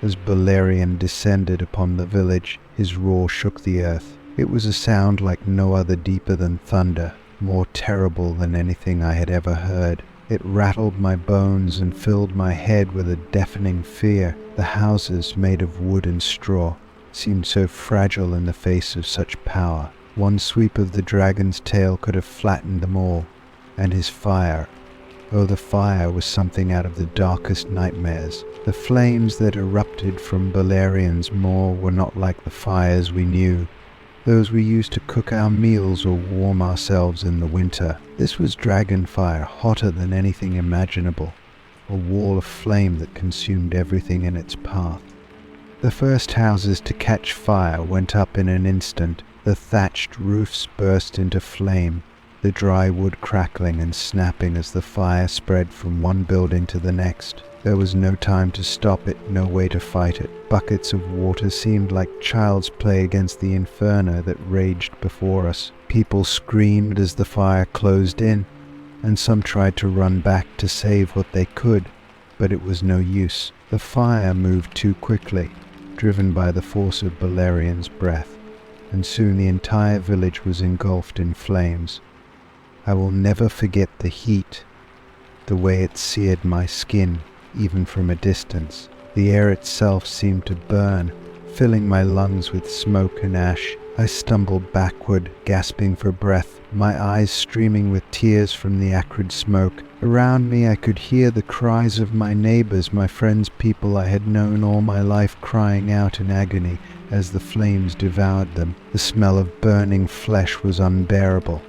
As Balerion descended upon the village, his roar shook the earth. It was a sound like no other, deeper than thunder, more terrible than anything I had ever heard. It rattled my bones and filled my head with a deafening fear. The houses, made of wood and straw, seemed so fragile in the face of such power. One sweep of the dragon's tail could have flattened them all, and his fire, Oh, the fire was something out of the darkest nightmares. The flames that erupted from Baelarian's Maw were not like the fires we knew, those we used to cook our meals or warm ourselves in the winter. This was dragon fire, hotter than anything imaginable, a wall of flame that consumed everything in its path. The first houses to catch fire went up in an instant. The thatched roofs burst into flame, the dry wood crackling and snapping as the fire spread from one building to the next. There was no time to stop it, no way to fight it. Buckets of water seemed like child's play against the inferno that raged before us. People screamed as the fire closed in, and some tried to run back to save what they could, but it was no use. The fire moved too quickly, driven by the force of Balerian's breath, and soon the entire village was engulfed in flames. I will never forget the heat, the way it seared my skin, even from a distance. The air itself seemed to burn, filling my lungs with smoke and ash. I stumbled backward, gasping for breath, my eyes streaming with tears from the acrid smoke. Around me I could hear the cries of my neighbors, my friends, people I had known all my life, crying out in agony as the flames devoured them. The smell of burning flesh was unbearable,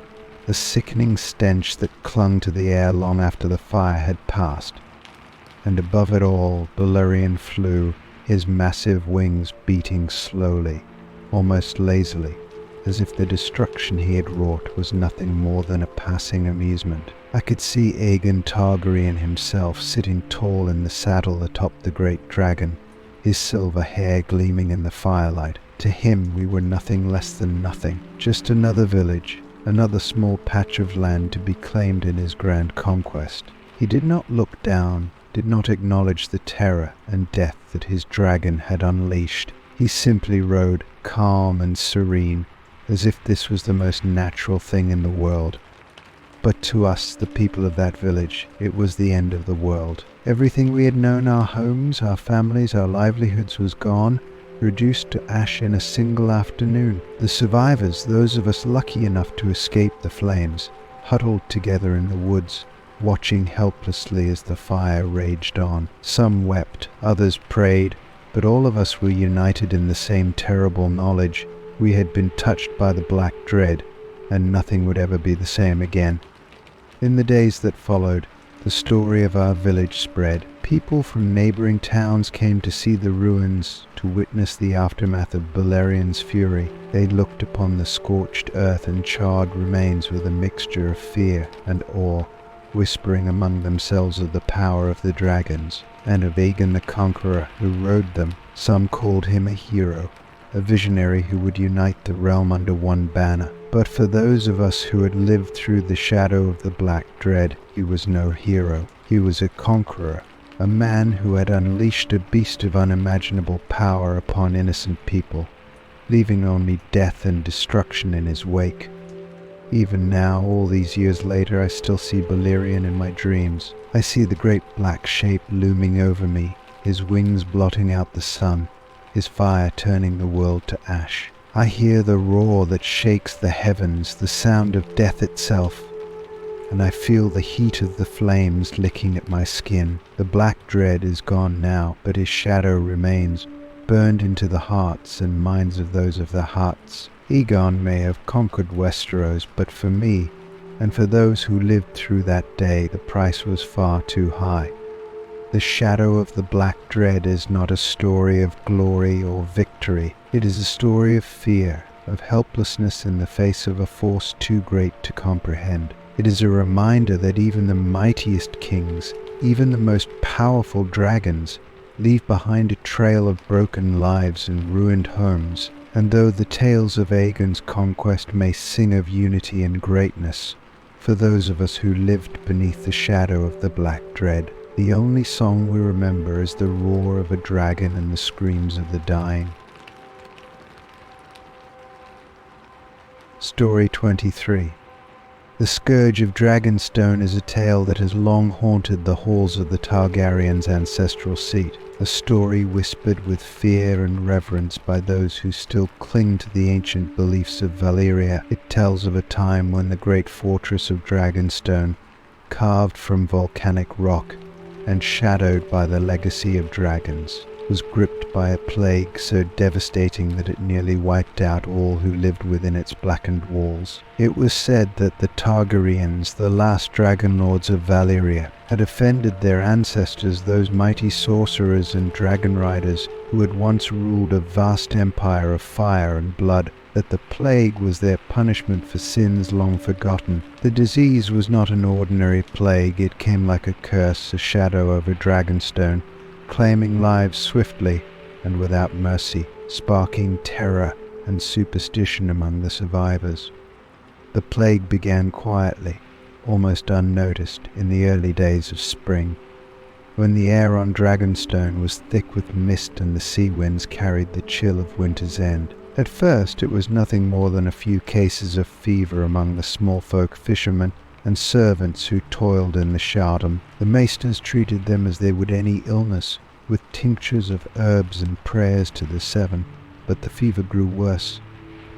a sickening stench that clung to the air long after the fire had passed. And above it all, Balerion flew, his massive wings beating slowly, almost lazily, as if the destruction he had wrought was nothing more than a passing amusement. I could see Aegon Targaryen himself sitting tall in the saddle atop the great dragon, his silver hair gleaming in the firelight. To him we were nothing less than nothing, just another village, another small patch of land to be claimed in his grand conquest. He did not look down, did not acknowledge the terror and death that his dragon had unleashed. He simply rode, calm and serene, as if this was the most natural thing in the world. But to us, the people of that village, it was the end of the world. Everything we had known, our homes, our families, our livelihoods, was gone, reduced to ash in a single afternoon. The survivors, those of us lucky enough to escape the flames, huddled together in the woods, watching helplessly as the fire raged on. Some wept, others prayed, but all of us were united in the same terrible knowledge. We had been touched by the black dread, and nothing would ever be the same again. In the days that followed, the story of our village spread. People from neighboring towns came to see the ruins, to witness the aftermath of Balerion's fury. They looked upon the scorched earth and charred remains with a mixture of fear and awe, whispering among themselves of the power of the dragons, and of Aegon the Conqueror who rode them. Some called him a hero, a visionary who would unite the realm under one banner. But for those of us who had lived through the shadow of the Black Dread, he was no hero. He was a conqueror, a man who had unleashed a beast of unimaginable power upon innocent people, leaving only death and destruction in his wake. Even now, all these years later, I still see Balerion in my dreams. I see the great black shape looming over me, his wings blotting out the sun, his fire turning the world to ash. I hear the roar that shakes the heavens, the sound of death itself, and I feel the heat of the flames licking at my skin. The Black Dread is gone now, but his shadow remains, burned into the hearts and minds of those of the Hearts. Aegon may have conquered Westeros, but for me, and for those who lived through that day, the price was far too high. The shadow of the Black Dread is not a story of glory or victory. It is a story of fear, of helplessness in the face of a force too great to comprehend. It is a reminder that even the mightiest kings, even the most powerful dragons, leave behind a trail of broken lives and ruined homes. And though the tales of Aegon's conquest may sing of unity and greatness, for those of us who lived beneath the shadow of the Black Dread, the only song we remember is the roar of a dragon and the screams of the dying. Story 23. The Scourge of Dragonstone is a tale that has long haunted the halls of the Targaryens' ancestral seat, a story whispered with fear and reverence by those who still cling to the ancient beliefs of Valyria. It tells of a time when the great fortress of Dragonstone, carved from volcanic rock and shadowed by the legacy of dragons, was gripped by a plague so devastating that it nearly wiped out all who lived within its blackened walls. It was said that the Targaryens, the last dragonlords of Valyria, had offended their ancestors, those mighty sorcerers and dragon riders who had once ruled a vast empire of fire and blood, that the plague was their punishment for sins long forgotten. The disease was not an ordinary plague, it came like a curse, a shadow over Dragonstone, claiming lives swiftly and without mercy, sparking terror and superstition among the survivors. The plague began quietly, almost unnoticed, in the early days of spring, when the air on Dragonstone was thick with mist and the sea winds carried the chill of winter's end. At first it was nothing more than a few cases of fever among the small folk fishermen and servants who toiled in the Shardom. The maesters treated them as they would any illness, with tinctures of herbs and prayers to the seven, but the fever grew worse,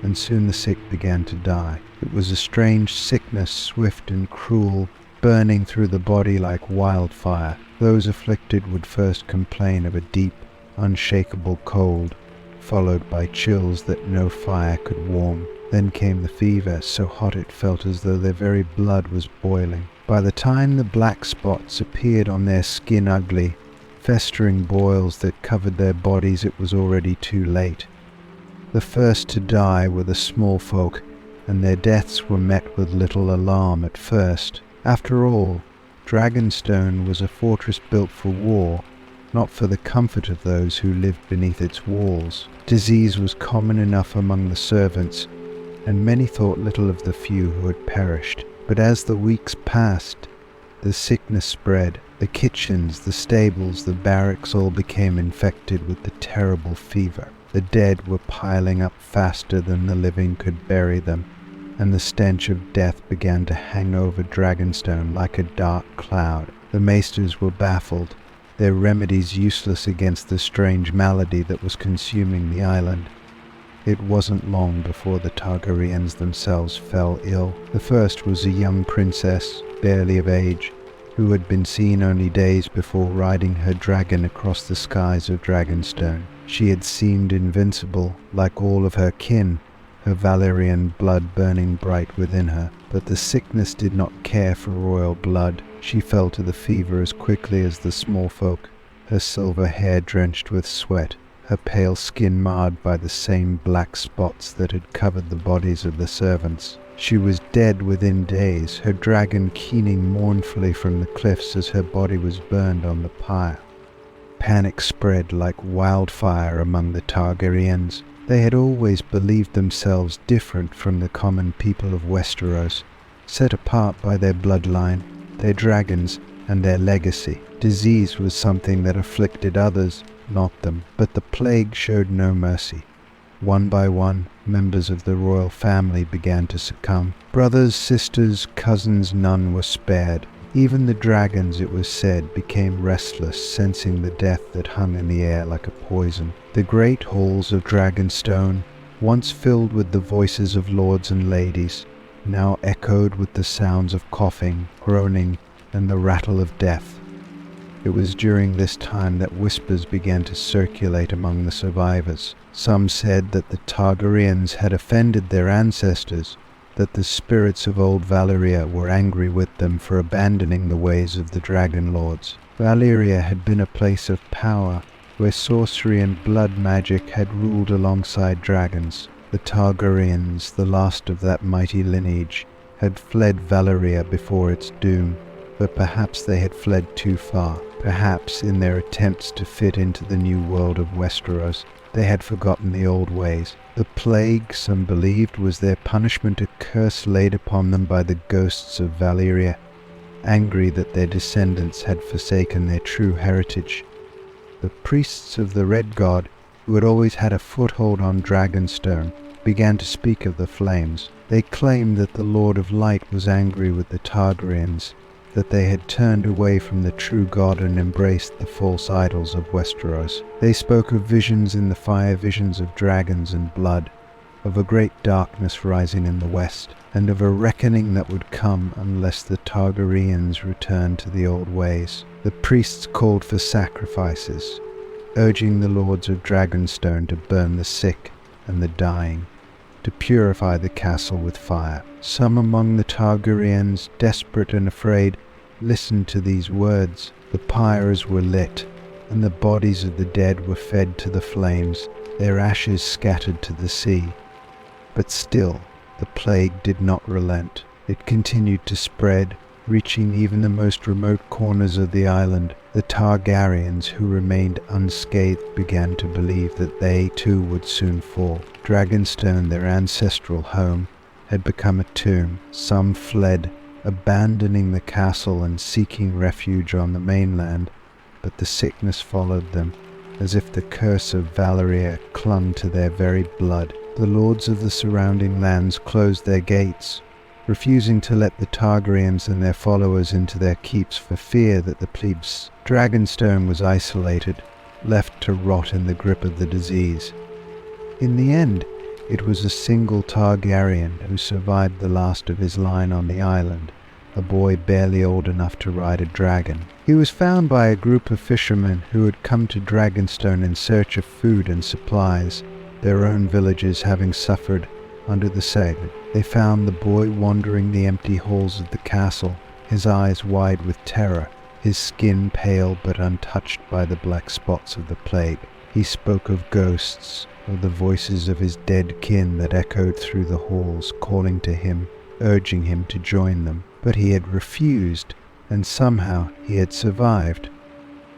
and soon the sick began to die. It was a strange sickness, swift and cruel, burning through the body like wildfire. Those afflicted would first complain of a deep, unshakable cold, followed by chills that no fire could warm. Then came the fever, so hot it felt as though their very blood was boiling. By the time the black spots appeared on their skin, ugly, festering boils that covered their bodies, it was already too late. The first to die were the small folk, and their deaths were met with little alarm at first. After all, Dragonstone was a fortress built for war, not for the comfort of those who lived beneath its walls. Disease was common enough among the servants, and many thought little of the few who had perished. But as the weeks passed, the sickness spread. The kitchens, the stables, the barracks all became infected with the terrible fever. The dead were piling up faster than the living could bury them, and the stench of death began to hang over Dragonstone like a dark cloud. The maesters were baffled, their remedies useless against the strange malady that was consuming the island. It wasn't long before the Targaryens themselves fell ill. The first was a young princess, barely of age, who had been seen only days before riding her dragon across the skies of Dragonstone. She had seemed invincible, like all of her kin, her Valyrian blood burning bright within her. But the sickness did not care for royal blood. She fell to the fever as quickly as the small folk, her silver hair drenched with sweat, her pale skin marred by the same black spots that had covered the bodies of the servants. She was dead within days, her dragon keening mournfully from the cliffs as her body was burned on the pyre. Panic spread like wildfire among the Targaryens. They had always believed themselves different from the common people of Westeros, set apart by their bloodline, their dragons, and their legacy. Disease was something that afflicted others, not them. But the plague showed no mercy. One by one, members of the royal family began to succumb. Brothers, sisters, cousins, none were spared. Even the dragons, it was said, became restless, sensing the death that hung in the air like a poison. The great halls of Dragonstone, once filled with the voices of lords and ladies, now echoed with the sounds of coughing, groaning, and the rattle of death. It was during this time that whispers began to circulate among the survivors. Some said that the Targaryens had offended their ancestors, that the spirits of old Valyria were angry with them for abandoning the ways of the dragonlords. Valyria had been a place of power, where sorcery and blood magic had ruled alongside dragons. The Targaryens, the last of that mighty lineage, had fled Valyria before its doom, but perhaps they had fled too far. Perhaps, in their attempts to fit into the new world of Westeros, they had forgotten the old ways. The plague, some believed, was their punishment, a curse laid upon them by the ghosts of Valyria, angry that their descendants had forsaken their true heritage. The priests of the Red God, who had always had a foothold on Dragonstone, began to speak of the flames. They claimed that the Lord of Light was angry with the Targaryens, that they had turned away from the true God and embraced the false idols of Westeros. They spoke of visions in the fire, visions of dragons and blood, of a great darkness rising in the west, and of a reckoning that would come unless the Targaryens returned to the old ways. The priests called for sacrifices, urging the lords of Dragonstone to burn the sick and the dying, to purify the castle with fire. Some among the Targaryens, desperate and afraid, listened to these words. The pyres were lit, and the bodies of the dead were fed to the flames, their ashes scattered to the sea. But still, the plague did not relent. It continued to spread, reaching even the most remote corners of the island. The Targaryens, who remained unscathed, began to believe that they too would soon fall. Dragonstone, their ancestral home, had become a tomb. Some fled, abandoning the castle and seeking refuge on the mainland, but the sickness followed them, as if the curse of Valyria clung to their very blood. The lords of the surrounding lands closed their gates, refusing to let the Targaryens and their followers into their keeps for fear that the plebs. Dragonstone was isolated, left to rot in the grip of the disease. In the end, it was a single Targaryen who survived the last of his line on the island, a boy barely old enough to ride a dragon. He was found by a group of fishermen who had come to Dragonstone in search of food and supplies, their own villages having suffered under the saga. They found the boy wandering the empty halls of the castle, his eyes wide with terror, his skin pale but untouched by the black spots of the plague. He spoke of ghosts, of the voices of his dead kin that echoed through the halls, calling to him, urging him to join them. But he had refused, and somehow he had survived.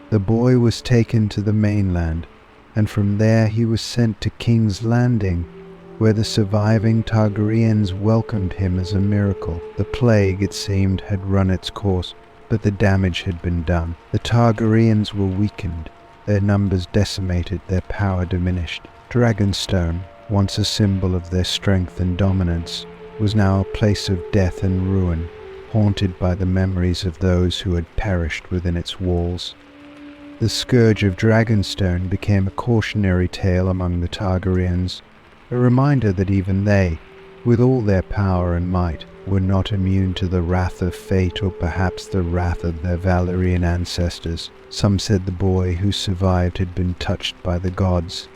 The boy was taken to the mainland, and from there he was sent to King's Landing, where the surviving Targaryens welcomed him as a miracle. The plague, it seemed, had run its course, but the damage had been done. The Targaryens were weakened, their numbers decimated, their power diminished. Dragonstone, once a symbol of their strength and dominance, was now a place of death and ruin, haunted by the memories of those who had perished within its walls. The scourge of Dragonstone became a cautionary tale among the Targaryens, a reminder that even they, with all their power and might, were not immune to the wrath of fate or perhaps the wrath of their Valyrian ancestors. Some said the boy who survived had been touched by the gods,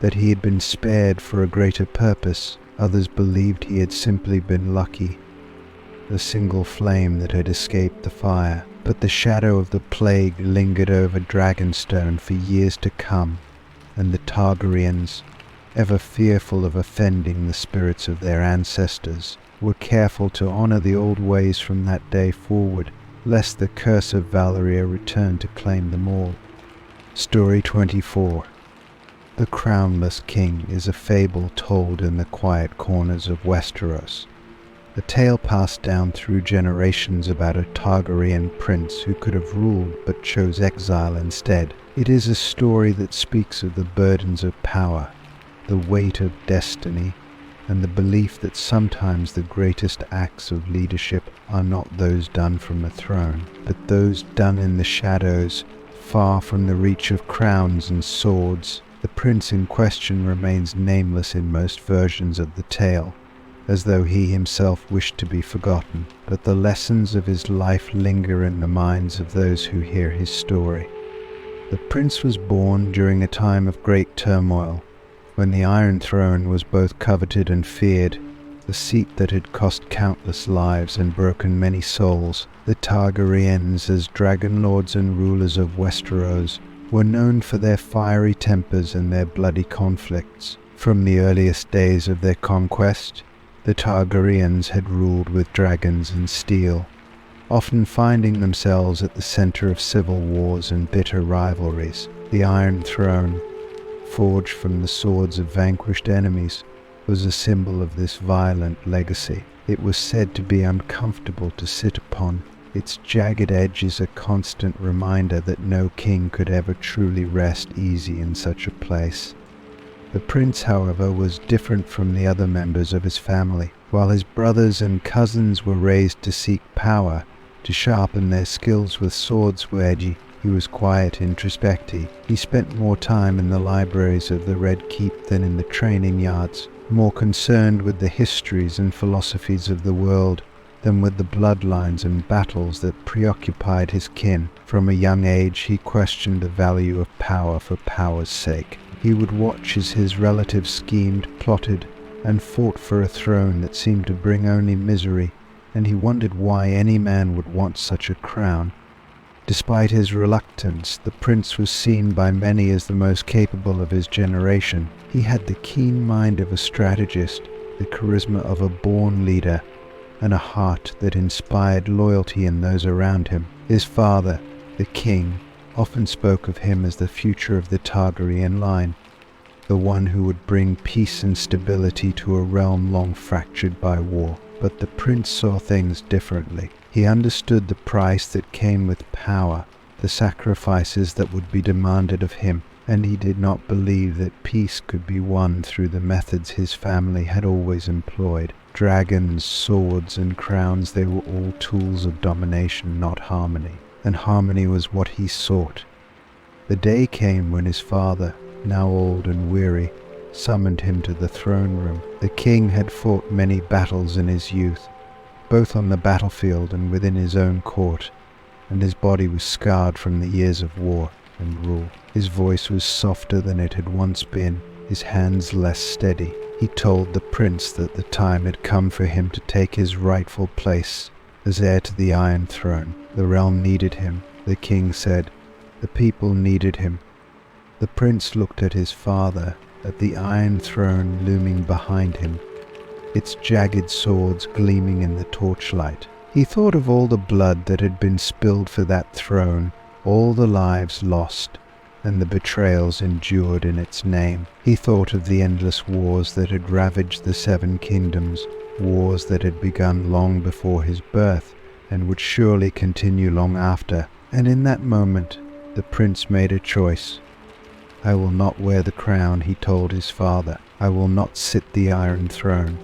that he had been spared for a greater purpose. Others believed he had simply been lucky, the single flame that had escaped the fire. But the shadow of the plague lingered over Dragonstone for years to come, and the Targaryens, ever fearful of offending the spirits of their ancestors, were careful to honor the old ways from that day forward, lest the curse of Valyria return to claim them all. Story 24. The Crownless King is a fable told in the quiet corners of Westeros. A tale passed down through generations about a Targaryen prince who could have ruled but chose exile instead. It is a story that speaks of the burdens of power, the weight of destiny, and the belief that sometimes the greatest acts of leadership are not those done from a throne, but those done in the shadows, far from the reach of crowns and swords. The prince in question remains nameless in most versions of the tale, as though he himself wished to be forgotten, but the lessons of his life linger in the minds of those who hear his story. The prince was born during a time of great turmoil, when the Iron Throne was both coveted and feared, the seat that had cost countless lives and broken many souls. The Targaryens, as dragonlords and rulers of Westeros, were known for their fiery tempers and their bloody conflicts. From the earliest days of their conquest, the Targaryens had ruled with dragons and steel, often finding themselves at the center of civil wars and bitter rivalries. The Iron Throne, forged from the swords of vanquished enemies, was a symbol of this violent legacy. It was said to be uncomfortable to sit upon. Its jagged edge is a constant reminder that no king could ever truly rest easy in such a place. The prince, however, was different from the other members of his family. While his brothers and cousins were raised to seek power, to sharpen their skills with swordswordgy, he was quiet, introspective. He spent more time in the libraries of the Red Keep than in the training yards, more concerned with the histories and philosophies of the world than with the bloodlines and battles that preoccupied his kin. From a young age he questioned the value of power for power's sake. He would watch as his relatives schemed, plotted, and fought for a throne that seemed to bring only misery, and he wondered why any man would want such a crown. Despite his reluctance, the prince was seen by many as the most capable of his generation. He had the keen mind of a strategist, the charisma of a born leader, and a heart that inspired loyalty in those around him. His father, the king, often spoke of him as the future of the Targaryen line, the one who would bring peace and stability to a realm long fractured by war. But the prince saw things differently. He understood the price that came with power, the sacrifices that would be demanded of him, and he did not believe that peace could be won through the methods his family had always employed. Dragons, swords, and crowns, they were all tools of domination, not harmony, and harmony was what he sought. The day came when his father, now old and weary, summoned him to the throne room. The king had fought many battles in his youth, both on the battlefield and within his own court, and his body was scarred from the years of war and rule. His voice was softer than it had once been, his hands less steady. He told the prince that the time had come for him to take his rightful place as heir to the Iron Throne. The realm needed him, the king said. The people needed him. The prince looked at his father, at the Iron Throne looming behind him, its jagged swords gleaming in the torchlight. He thought of all the blood that had been spilled for that throne, all the lives lost, and the betrayals endured in its name. He thought of the endless wars that had ravaged the Seven Kingdoms, wars that had begun long before his birth, and would surely continue long after. And in that moment, the prince made a choice. "I will not wear the crown," he told his father. "I will not sit the Iron Throne."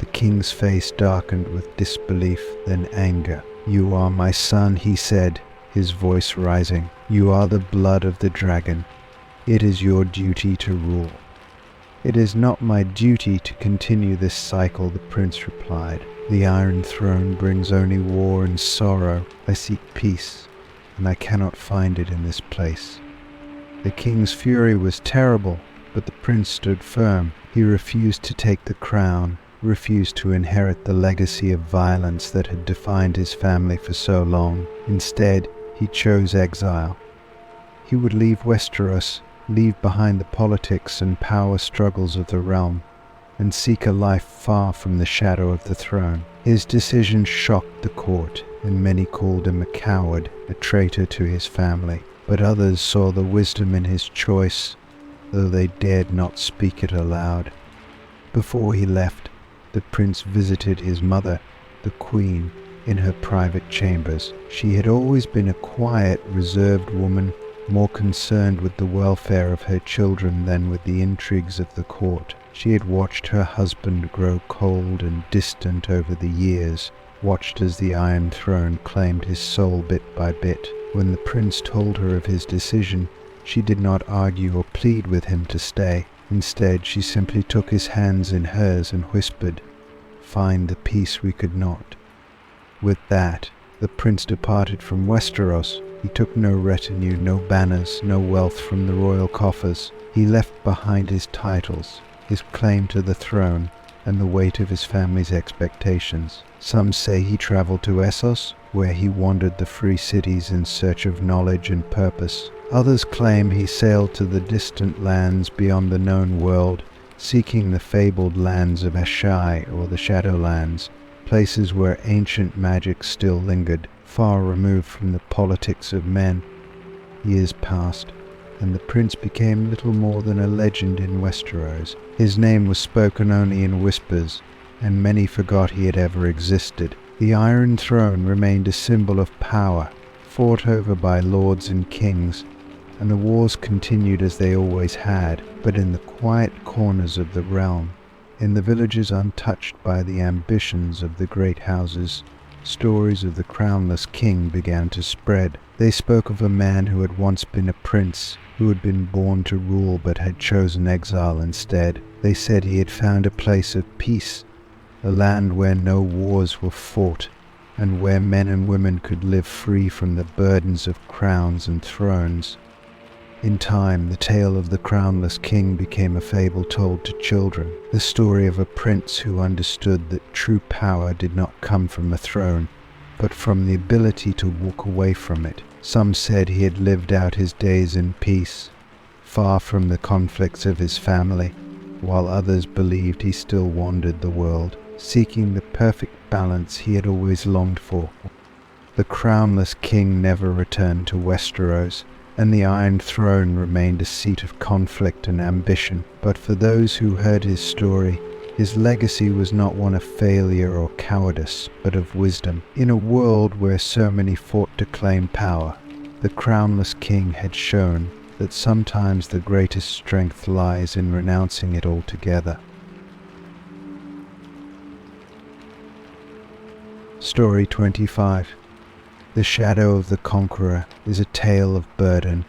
The king's face darkened with disbelief, then anger. "You are my son," he said, his voice rising. "You are the blood of the dragon. It is your duty to rule." "It is not my duty to continue this cycle," the prince replied. "The Iron Throne brings only war and sorrow. I seek peace, and I cannot find it in this place." The king's fury was terrible, but the prince stood firm. He refused to take the crown, refused to inherit the legacy of violence that had defined his family for so long. Instead, he chose exile. He would leave Westeros, leave behind the politics and power struggles of the realm, and seek a life far from the shadow of the throne. His decision shocked the court, and many called him a coward, a traitor to his family. But others saw the wisdom in his choice, though they dared not speak it aloud. Before he left, the prince visited his mother, the queen, in her private chambers. She had always been a quiet, reserved woman, more concerned with the welfare of her children than with the intrigues of the court. She had watched her husband grow cold and distant over the years, watched as the Iron Throne claimed his soul bit by bit. When the prince told her of his decision, she did not argue or plead with him to stay. Instead, she simply took his hands in hers and whispered, "Find the peace we could not." With that, the prince departed from Westeros. He took no retinue, no banners, no wealth from the royal coffers. He left behind his titles, his claim to the throne, and the weight of his family's expectations. Some say he traveled to Essos, where he wandered the free cities in search of knowledge and purpose. Others claim he sailed to the distant lands beyond the known world, seeking the fabled lands of Asshai or the Shadowlands, places where ancient magic still lingered, far removed from the politics of men. Years passed, and the prince became little more than a legend in Westeros. His name was spoken only in whispers, and many forgot he had ever existed. The Iron Throne remained a symbol of power, fought over by lords and kings, and the wars continued as they always had, but in the quiet corners of the realm, in the villages untouched by the ambitions of the great houses, stories of the crownless king began to spread. They spoke of a man who had once been a prince, who had been born to rule but had chosen exile instead. They said he had found a place of peace, a land where no wars were fought, and where men and women could live free from the burdens of crowns and thrones. In time, the tale of the crownless king became a fable told to children, the story of a prince who understood that true power did not come from a throne, but from the ability to walk away from it. Some said he had lived out his days in peace, far from the conflicts of his family, while others believed he still wandered the world, seeking the perfect balance he had always longed for. The crownless king never returned to Westeros, and the Iron Throne remained a seat of conflict and ambition. But for those who heard his story, his legacy was not one of failure or cowardice, but of wisdom. In a world where so many fought to claim power, the crownless king had shown that sometimes the greatest strength lies in renouncing it altogether. Story 25. The Shadow of the Conqueror is a tale of burden,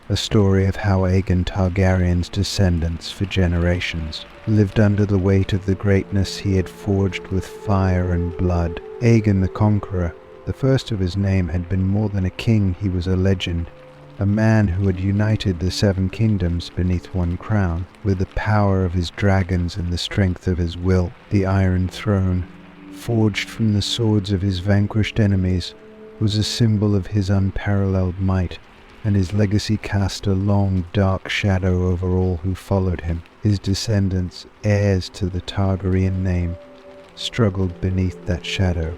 a story of how Aegon Targaryen's descendants for generations lived under the weight of the greatness he had forged with fire and blood. Aegon the Conqueror, the first of his name, had been more than a king. He was a legend, a man who had united the 7 kingdoms beneath one crown. With the power of his dragons and the strength of his will, the Iron Throne, forged from the swords of his vanquished enemies, was a symbol of his unparalleled might, and his legacy cast a long, dark shadow over all who followed him. His descendants, heirs to the Targaryen name, struggled beneath that shadow,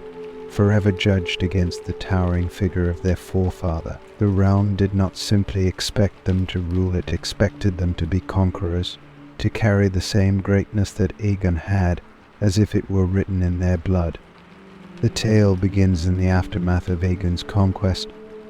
forever judged against the towering figure of their forefather. The realm did not simply expect them to rule, it expected them to be conquerors, to carry the same greatness that Aegon had, as if it were written in their blood. The tale begins in the aftermath of Aegon's conquest,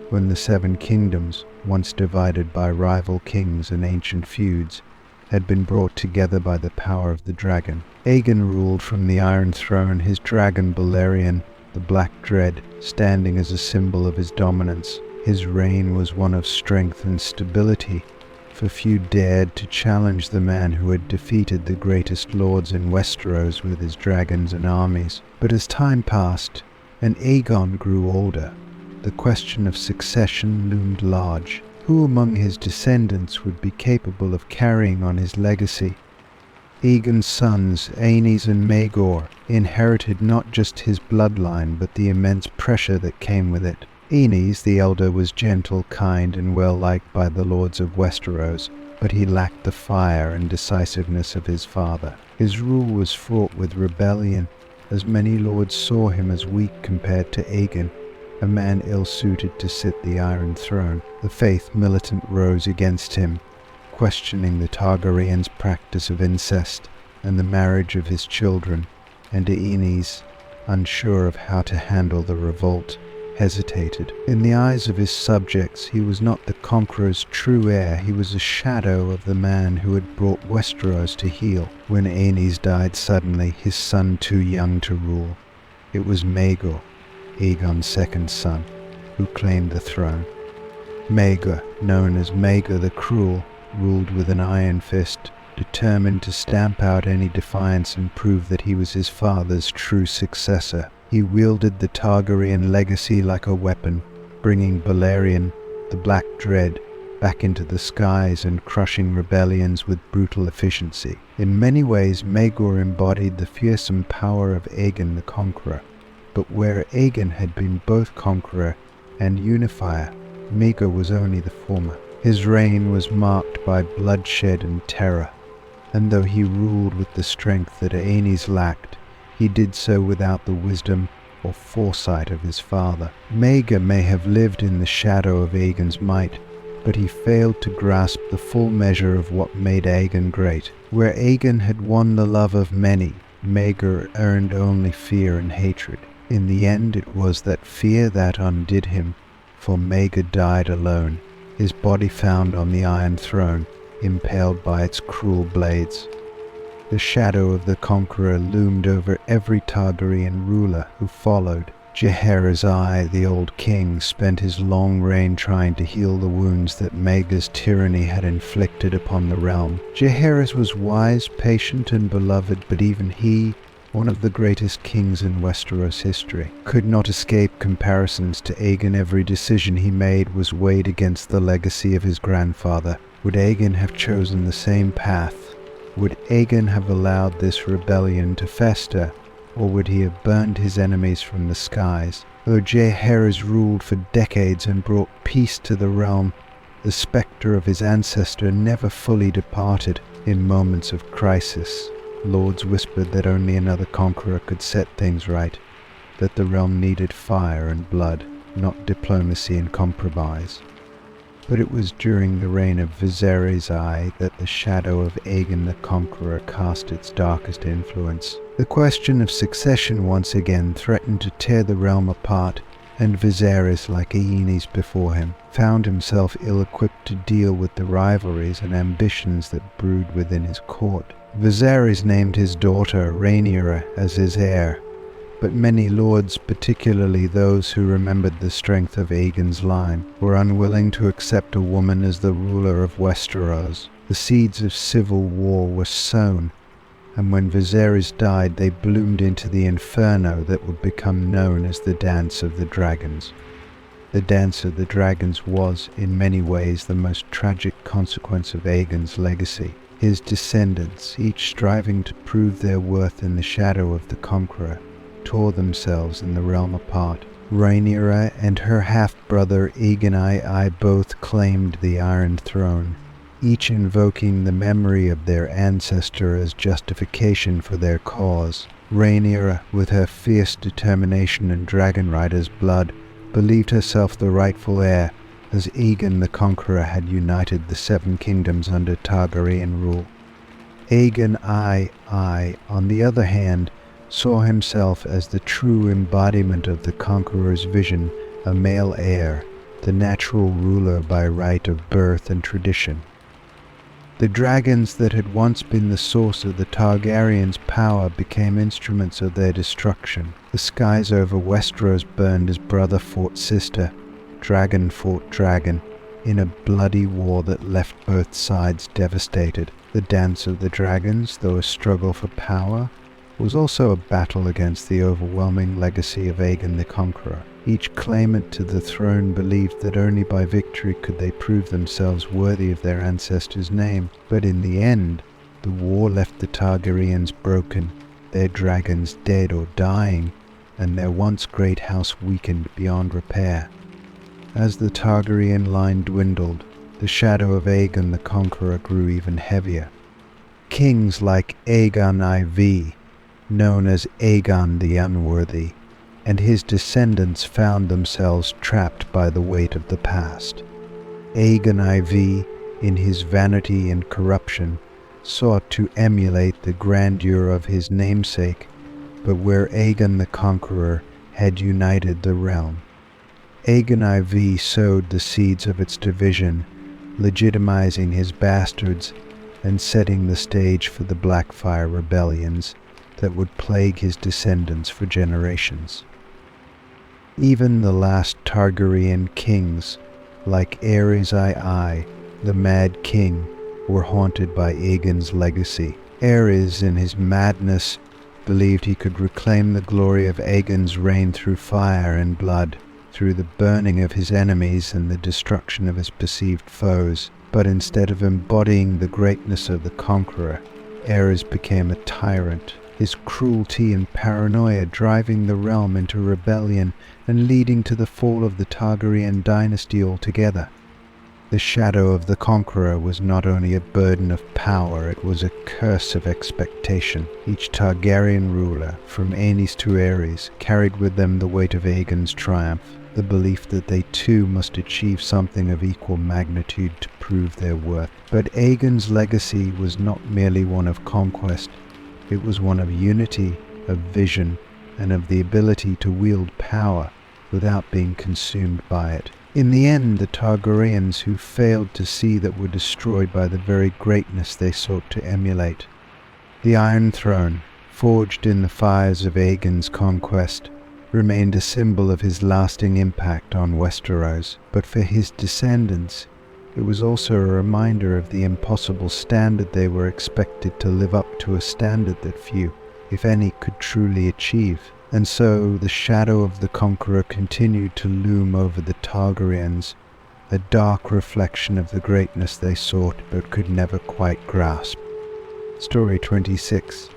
when the 7 kingdoms, once divided by rival kings and ancient feuds, had been brought together by the power of the dragon. Aegon ruled from the Iron Throne, his dragon Balerion, the Black Dread, standing as a symbol of his dominance. His reign was one of strength and stability, for few dared to challenge the man who had defeated the greatest lords in Westeros with his dragons and armies. But as time passed, and Aegon grew older, the question of succession loomed large. Who among his descendants would be capable of carrying on his legacy? Aegon's sons, Daenys and Maegor, inherited not just his bloodline but the immense pressure that came with it. Daenys, the elder, was gentle, kind, and well-liked by the lords of Westeros, but he lacked the fire and decisiveness of his father. His rule was fraught with rebellion, as many lords saw him as weak compared to Aegon, a man ill-suited to sit the Iron Throne. The faith militant rose against him, questioning the Targaryens' practice of incest and the marriage of his children, and Daenys, unsure of how to handle the revolt, hesitated. In the eyes of his subjects, he was not the conqueror's true heir. He was a shadow of the man who had brought Westeros to heel. When Daenys died suddenly, his son too young to rule, it was Maegor, Aegon's second son, who claimed the throne. Maegor, known as Maegor the Cruel, ruled with an iron fist, determined to stamp out any defiance and prove that he was his father's true successor. He wielded the Targaryen legacy like a weapon, bringing Balerion, the Black Dread, back into the skies and crushing rebellions with brutal efficiency. In many ways, Maegor embodied the fearsome power of Aegon the Conqueror. But where Aegon had been both conqueror and unifier, Maegor was only the former. His reign was marked by bloodshed and terror, and though he ruled with the strength that Daenys lacked, he did so without the wisdom or foresight of his father. Maegor may have lived in the shadow of Aegon's might, but he failed to grasp the full measure of what made Aegon great. Where Aegon had won the love of many, Maegor earned only fear and hatred. In the end, it was that fear that undid him, for Maegor died alone, his body found on the Iron Throne, impaled by its cruel blades. The shadow of the Conqueror loomed over every Targaryen ruler who followed, Scheherazade, the old king, spent his long reign trying to heal the wounds that Maegor's tyranny had inflicted upon the realm. Scheherazade was wise, patient, and beloved, but even he, one of the greatest kings in Westeros history, could not escape comparisons to Aegon. Every decision he made was weighed against the legacy of his grandfather. Would Aegon have chosen the same path? Would Aegon have allowed this rebellion to fester? Or would he have burned his enemies from the skies? Though Jaehaerys ruled for decades and brought peace to the realm, the spectre of his ancestor never fully departed. In moments of crisis, lords whispered that only another conqueror could set things right, that the realm needed fire and blood, not diplomacy and compromise. But it was during the reign of Viserys I that the shadow of Aegon the Conqueror cast its darkest influence. The question of succession once again threatened to tear the realm apart, and Viserys, like Aeneas before him, found himself ill-equipped to deal with the rivalries and ambitions that brewed within his court. Viserys named his daughter Rhaenyra as his heir, but many lords, particularly those who remembered the strength of Aegon's line, were unwilling to accept a woman as the ruler of Westeros. The seeds of civil war were sown, and when Viserys died they bloomed into the inferno that would become known as the Dance of the Dragons. The Dance of the Dragons was, in many ways, the most tragic consequence of Aegon's legacy. His descendants, each striving to prove their worth in the shadow of the Conqueror, tore themselves in the realm apart. Rhaenyra and her half-brother Aegon I both claimed the Iron Throne, each invoking the memory of their ancestor as justification for their cause. Rhaenyra, with her fierce determination and dragon rider's blood, believed herself the rightful heir, as Aegon the Conqueror had united the Seven Kingdoms under Targaryen rule. Aegon I, on the other hand, saw himself as the true embodiment of the Conqueror's vision, a male heir, the natural ruler by right of birth and tradition. The dragons that had once been the source of the Targaryens' power became instruments of their destruction. The skies over Westeros burned as brother fought sister, dragon fought dragon, in a bloody war that left both sides devastated. The Dance of the Dragons, though a struggle for power, was also a battle against the overwhelming legacy of Aegon the Conqueror. Each claimant to the throne believed that only by victory could they prove themselves worthy of their ancestor's name. But in the end, the war left the Targaryens broken, their dragons dead or dying, and their once great house weakened beyond repair. As the Targaryen line dwindled, the shadow of Aegon the Conqueror grew even heavier. Kings like Aegon IV, known as Aegon the Unworthy, and his descendants found themselves trapped by the weight of the past. Aegon IV, in his vanity and corruption, sought to emulate the grandeur of his namesake, but where Aegon the Conqueror had united the realm. Aegon IV sowed the seeds of its division, legitimizing his bastards and setting the stage for the Blackfire rebellions that would plague his descendants for generations. Even the last Targaryen kings, like Aerys II, the Mad King, were haunted by Aegon's legacy. Aerys, in his madness, believed he could reclaim the glory of Aegon's reign through fire and blood, through the burning of his enemies and the destruction of his perceived foes. But instead of embodying the greatness of the Conqueror, Aerys became a tyrant, his cruelty and paranoia driving the realm into rebellion and leading to the fall of the Targaryen dynasty altogether. The shadow of the Conqueror was not only a burden of power, it was a curse of expectation. Each Targaryen ruler, from Aenys to Aerys, carried with them the weight of Aegon's triumph, the belief that they too must achieve something of equal magnitude to prove their worth. But Aegon's legacy was not merely one of conquest. It was one of unity, of vision, and of the ability to wield power without being consumed by it. In the end, the Targaryens who failed to see that were destroyed by the very greatness they sought to emulate. The Iron Throne, forged in the fires of Aegon's conquest, remained a symbol of his lasting impact on Westeros, but for his descendants, it was also a reminder of the impossible standard they were expected to live up to, a standard that few, if any, could truly achieve. And so the shadow of the conqueror continued to loom over the Targaryens, a dark reflection of the greatness they sought but could never quite grasp. Story 26.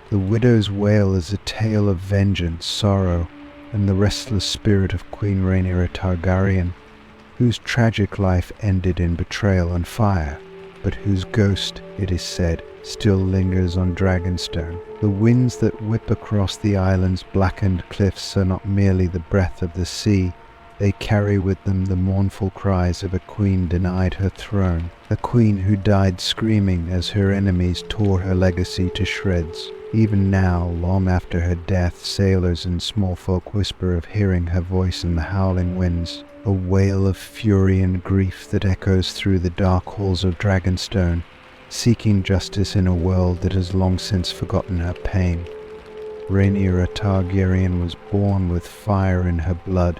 The widow's wail is a tale of vengeance, sorrow, and the restless spirit of Queen Rhaenyra Targaryen, whose tragic life ended in betrayal and fire, but whose ghost, it is said, still lingers on Dragonstone. The winds that whip across the island's blackened cliffs are not merely the breath of the sea, they carry with them the mournful cries of a queen denied her throne, a queen who died screaming as her enemies tore her legacy to shreds. Even now, long after her death, sailors and small folk whisper of hearing her voice in the howling winds, a wail of fury and grief that echoes through the dark halls of Dragonstone, seeking justice in a world that has long since forgotten her pain. Rhaenyra Targaryen was born with fire in her blood,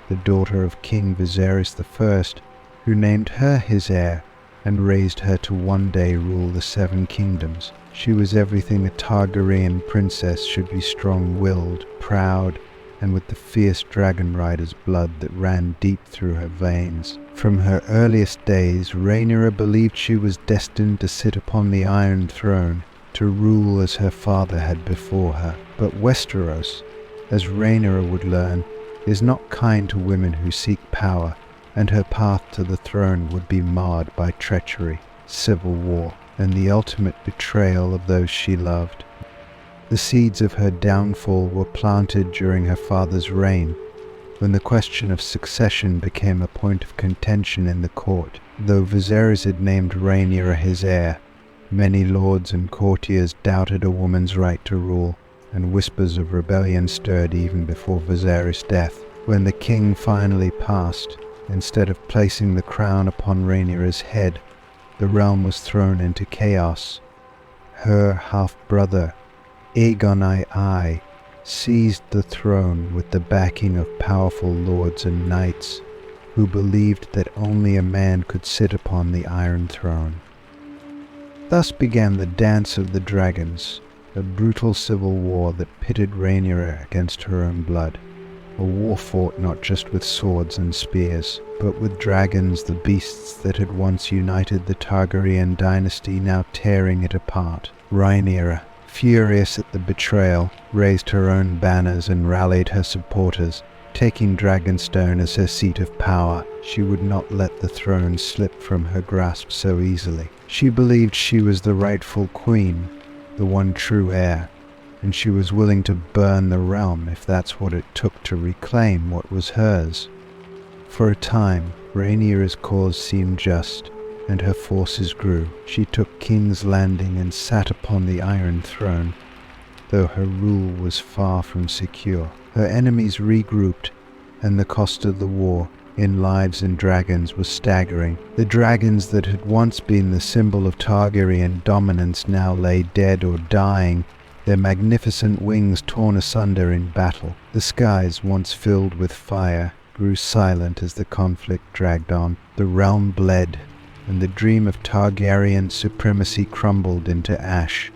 the daughter of King Viserys I, who named her his heir and raised her to one day rule the Seven Kingdoms. She was everything a Targaryen princess should be: strong-willed, proud, and with the fierce dragon rider's blood that ran deep through her veins. From her earliest days, Rhaenyra believed she was destined to sit upon the Iron Throne, to rule as her father had before her. But Westeros, as Rhaenyra would learn, is not kind to women who seek power, and her path to the throne would be marred by treachery, civil war, and the ultimate betrayal of those she loved. The seeds of her downfall were planted during her father's reign, when the question of succession became a point of contention in the court. Though Viserys had named Rhaenyra his heir, many lords and courtiers doubted a woman's right to rule, and whispers of rebellion stirred even before Viserys' death. When the king finally passed, instead of placing the crown upon Rhaenyra's head, the realm was thrown into chaos. Her half-brother, Aegon I, seized the throne with the backing of powerful lords and knights, who believed that only a man could sit upon the Iron Throne. Thus began the Dance of the Dragons, a brutal civil war that pitted Rhaenyra against her own blood, a war fought not just with swords and spears, but with dragons, the beasts that had once united the Targaryen dynasty, now tearing it apart. Rhaenyra, furious at the betrayal, raised her own banners and rallied her supporters. Taking Dragonstone as her seat of power, she would not let the throne slip from her grasp so easily. She believed she was the rightful queen, the one true heir, and she was willing to burn the realm if that's what it took to reclaim what was hers. For a time, Rhaenyra's cause seemed just, and her forces grew. She took King's Landing and sat upon the Iron Throne, though her rule was far from secure. Her enemies regrouped, and the cost of the war, in lives and dragons, was staggering. The dragons that had once been the symbol of Targaryen dominance now lay dead or dying, their magnificent wings torn asunder in battle. The skies, once filled with fire, grew silent as the conflict dragged on. The realm bled, and the dream of Targaryen supremacy crumbled into ash.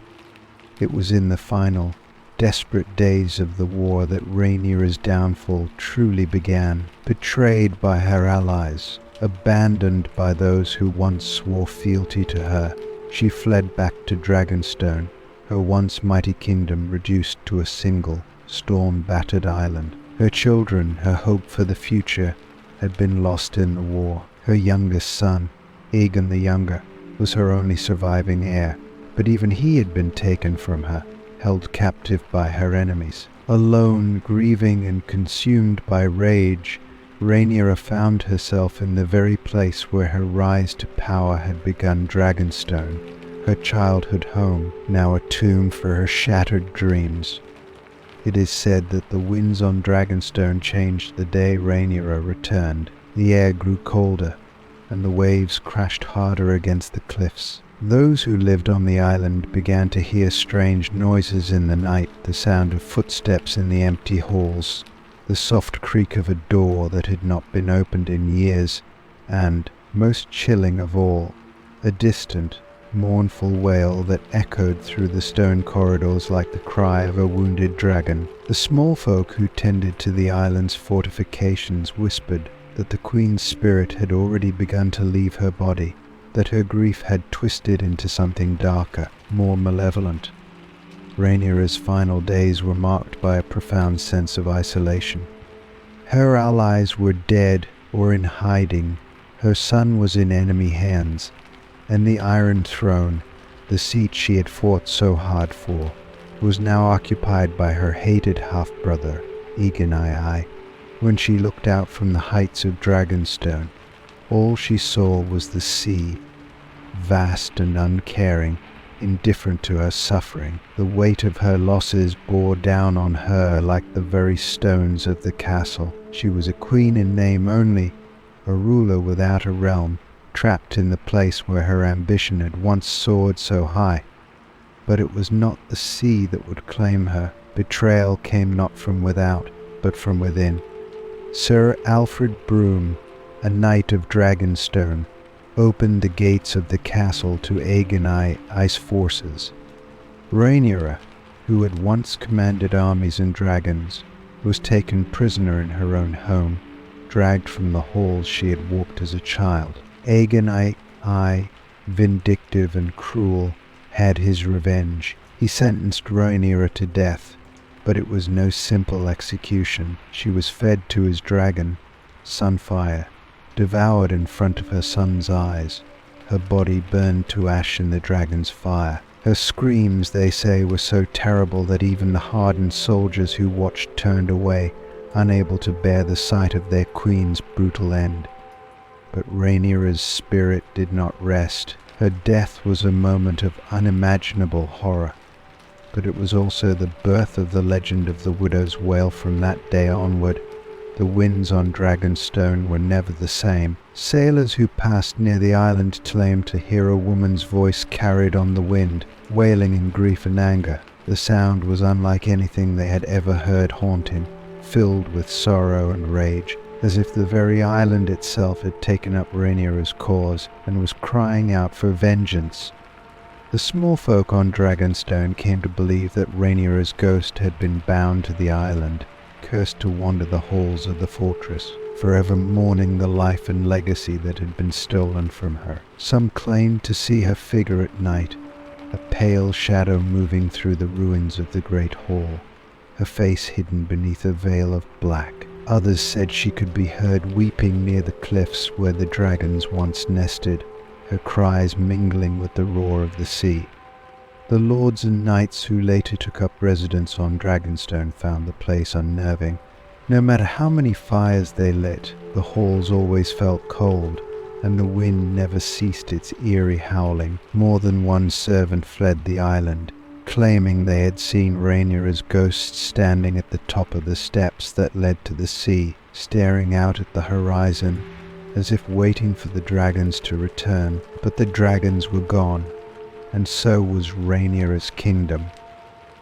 It was in the final, desperate days of the war that Rhaenyra's downfall truly began. Betrayed by her allies, abandoned by those who once swore fealty to her, she fled back to Dragonstone, her once mighty kingdom reduced to a single, storm-battered island. Her children, her hope for the future, had been lost in the war. Her youngest son, Aegon the Younger, was her only surviving heir, but even he had been taken from her, held captive by her enemies. Alone, grieving and consumed by rage, Rhaenyra found herself in the very place where her rise to power had begun. Dragonstone, her childhood home, now a tomb for her shattered dreams. It is said that the winds on Dragonstone changed the day Rhaenyra returned. The air grew colder, and the waves crashed harder against the cliffs. Those who lived on the island began to hear strange noises in the night, the sound of footsteps in the empty halls, the soft creak of a door that had not been opened in years, and, most chilling of all, a distant, mournful wail that echoed through the stone corridors like the cry of a wounded dragon. The small folk who tended to the island's fortifications whispered that the queen's spirit had already begun to leave her body, that her grief had twisted into something darker, more malevolent. Rhaenyra's final days were marked by a profound sense of isolation. Her allies were dead or in hiding, her son was in enemy hands, and the Iron Throne, the seat she had fought so hard for, was now occupied by her hated half-brother, Aegon. When she looked out from the heights of Dragonstone, all she saw was the sea, vast and uncaring, indifferent to her suffering. The weight of her losses bore down on her like the very stones of the castle. She was a queen in name only, a ruler without a realm, trapped in the place where her ambition had once soared so high. But it was not the sea that would claim her. Betrayal came not from without, but from within. Sir Alfred Broome, a knight of Dragonstone, opened the gates of the castle to Aegon's forces. Rhaenyra, who had once commanded armies and dragons, was taken prisoner in her own home, dragged from the halls she had walked as a child. Aegon, vindictive and cruel, had his revenge. He sentenced Rhaenyra to death, but it was no simple execution. She was fed to his dragon, Sunfire, devoured in front of her son's eyes. Her body burned to ash in the dragon's fire. Her screams, they say, were so terrible that even the hardened soldiers who watched turned away, unable to bear the sight of their queen's brutal end. But Rhaenyra's spirit did not rest. Her death was a moment of unimaginable horror, but it was also the birth of the legend of the widow's wail. From that day onward, the winds on Dragonstone were never the same. Sailors who passed near the island claimed to hear a woman's voice carried on the wind, wailing in grief and anger. The sound was unlike anything they had ever heard haunting, filled with sorrow and rage, as if the very island itself had taken up Rhaenyra's cause and was crying out for vengeance. The small folk on Dragonstone came to believe that Rhaenyra's ghost had been bound to the island, cursed to wander the halls of the fortress, forever mourning the life and legacy that had been stolen from her. Some claimed to see her figure at night, a pale shadow moving through the ruins of the great hall, her face hidden beneath a veil of black. Others said she could be heard weeping near the cliffs where the dragons once nested, her cries mingling with the roar of the sea. The lords and knights who later took up residence on Dragonstone found the place unnerving. No matter how many fires they lit, the halls always felt cold, and the wind never ceased its eerie howling. More than one servant fled the island, claiming they had seen Rhaenyra's ghost standing at the top of the steps that led to the sea, staring out at the horizon, as if waiting for the dragons to return. But the dragons were gone, and so was Rhaenyra's kingdom.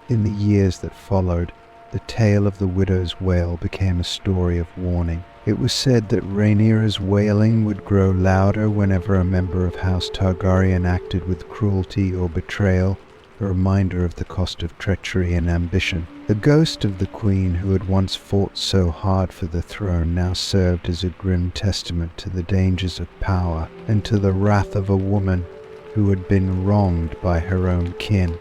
In the years that followed, the tale of the widow's wail became a story of warning. It was said that Rhaenyra's wailing would grow louder whenever a member of House Targaryen acted with cruelty or betrayal, a reminder of the cost of treachery and ambition. The ghost of the queen who had once fought so hard for the throne now served as a grim testament to the dangers of power and to the wrath of a woman who had been wronged by her own kin.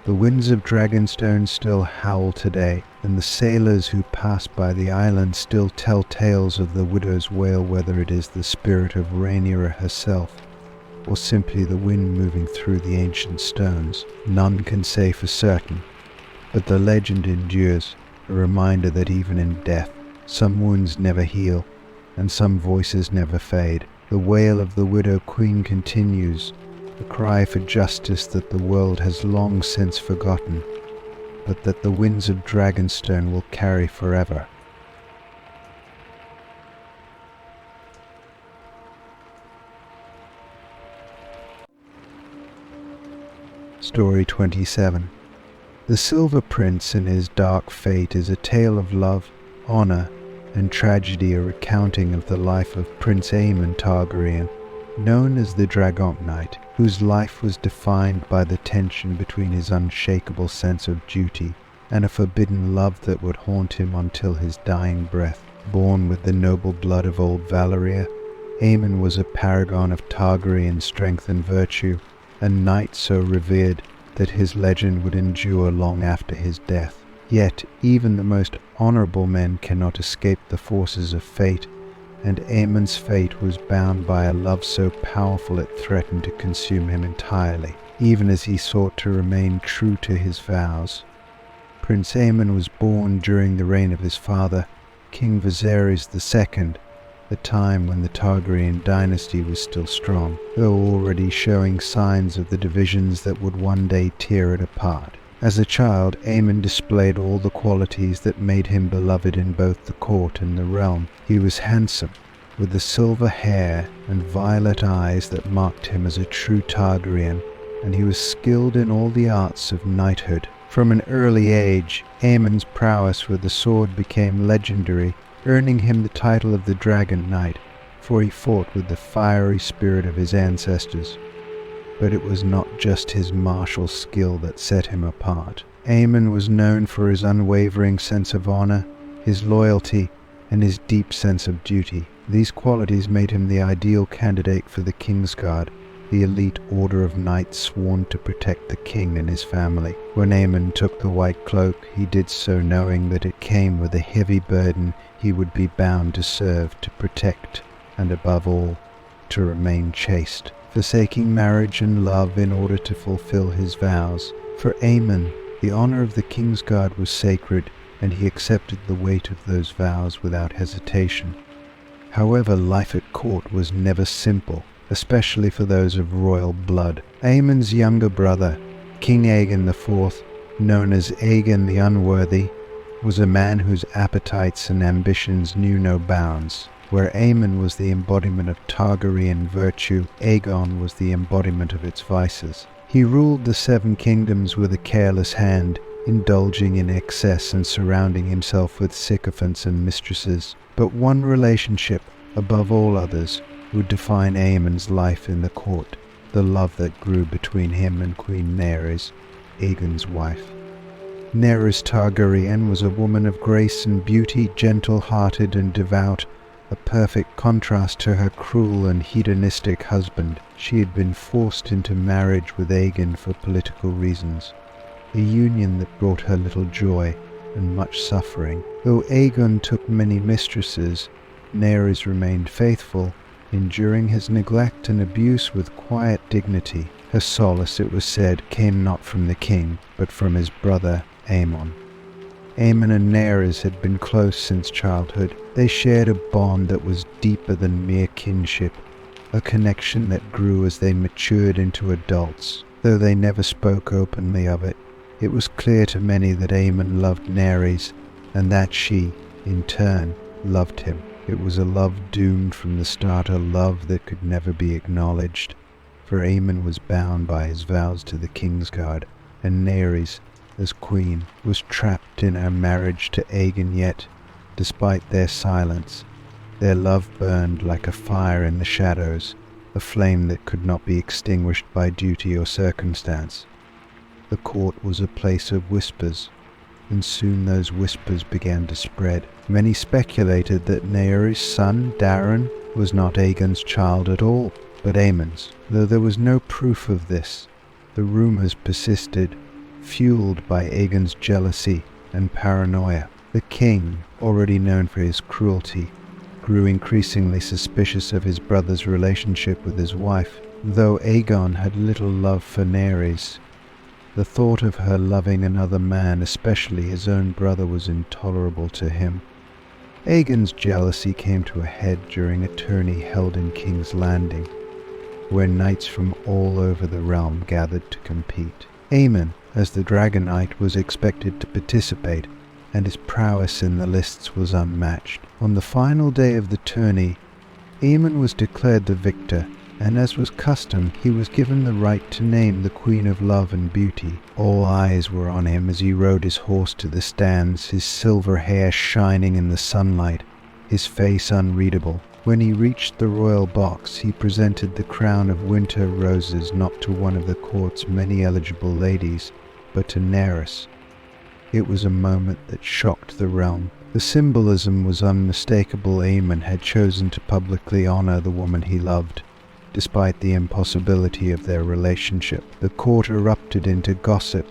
The winds of Dragonstone still howl today, and the sailors who pass by the island still tell tales of the widow's wail, whether it is the spirit of Rhaenyra herself, or simply the wind moving through the ancient stones. None can say for certain, but the legend endures, a reminder that even in death, some wounds never heal, and some voices never fade. The wail of the widow queen continues, a cry for justice that the world has long since forgotten, but that the winds of Dragonstone will carry forever. Story 27. The Silver Prince and His Dark Fate is a tale of love, honor, and tragedy, a recounting of the life of Prince Aemon Targaryen, known as the Dragon Knight, whose life was defined by the tension between his unshakable sense of duty and a forbidden love that would haunt him until his dying breath. Born with the noble blood of old Valyria, Aemon was a paragon of Targaryen strength and virtue, a knight so revered that his legend would endure long after his death. Yet even the most honorable men cannot escape the forces of fate, and Aemon's fate was bound by a love so powerful it threatened to consume him entirely, even as he sought to remain true to his vows. Prince Aemon was born during the reign of his father, King Viserys II, a time when the Targaryen dynasty was still strong, though already showing signs of the divisions that would one day tear it apart. As a child, Aemon displayed all the qualities that made him beloved in both the court and the realm. He was handsome, with the silver hair and violet eyes that marked him as a true Targaryen, and he was skilled in all the arts of knighthood. From an early age, Aemon's prowess with the sword became legendary, earning him the title of the Dragon Knight, for he fought with the fiery spirit of his ancestors. But it was not just his martial skill that set him apart. Aemon was known for his unwavering sense of honor, his loyalty, and his deep sense of duty. These qualities made him the ideal candidate for the Kingsguard, the elite order of knights sworn to protect the king and his family. When Aemon took the white cloak, he did so knowing that it came with a heavy burden he would be bound to serve, to protect, and above all, to remain chaste, forsaking marriage and love in order to fulfill his vows. For Aemon, the honor of the Kingsguard was sacred, and he accepted the weight of those vows without hesitation. However, life at court was never simple, especially for those of royal blood. Aemon's younger brother, King Aegon IV, known as Aegon the Unworthy, was a man whose appetites and ambitions knew no bounds. Where Aemon was the embodiment of Targaryen virtue, Aegon was the embodiment of its vices. He ruled the Seven Kingdoms with a careless hand, indulging in excess and surrounding himself with sycophants and mistresses. But one relationship, above all others, would define Aemon's life in the court, the love that grew between him and Queen Daenerys, Aegon's wife. Daenerys Targaryen was a woman of grace and beauty, gentle-hearted and devout, a perfect contrast to her cruel and hedonistic husband. She had been forced into marriage with Aegon for political reasons, a union that brought her little joy and much suffering. Though Aegon took many mistresses, Daenerys remained faithful, enduring his neglect and abuse with quiet dignity. Her solace, it was said, came not from the king, but from his brother Aemon. Aemon and Daenerys had been close since childhood. They shared a bond that was deeper than mere kinship, a connection that grew as they matured into adults. Though they never spoke openly of it, it was clear to many that Aemon loved Daenerys, and that she, in turn, loved him. It was a love doomed from the start, a love that could never be acknowledged, for Aemon was bound by his vows to the Kingsguard, and Daenerys, as queen, was trapped in her marriage to Aegon. Yet, despite their silence, their love burned like a fire in the shadows, a flame that could not be extinguished by duty or circumstance. The court was a place of whispers, and soon those whispers began to spread. Many speculated that Daenerys' son, Daeron, was not Aegon's child at all, but Aemon's. Though there was no proof of this, the rumors persisted, fueled by Aegon's jealousy and paranoia. The king, already known for his cruelty, grew increasingly suspicious of his brother's relationship with his wife. Though Aegon had little love for Daenerys, the thought of her loving another man, especially his own brother, was intolerable to him. Aegon's jealousy came to a head during a tourney held in King's Landing, where knights from all over the realm gathered to compete. Aemon, as the Dragon Knight, was expected to participate, and his prowess in the lists was unmatched. On the final day of the tourney, Aemon was declared the victor, and as was custom, he was given the right to name the Queen of Love and Beauty. All eyes were on him as he rode his horse to the stands, his silver hair shining in the sunlight, his face unreadable. When he reached the royal box, he presented the crown of winter roses not to one of the court's many eligible ladies, but to Daenerys. It was a moment that shocked the realm. The symbolism was unmistakable. Aemon had chosen to publicly honor the woman he loved, despite the impossibility of their relationship. The court erupted into gossip,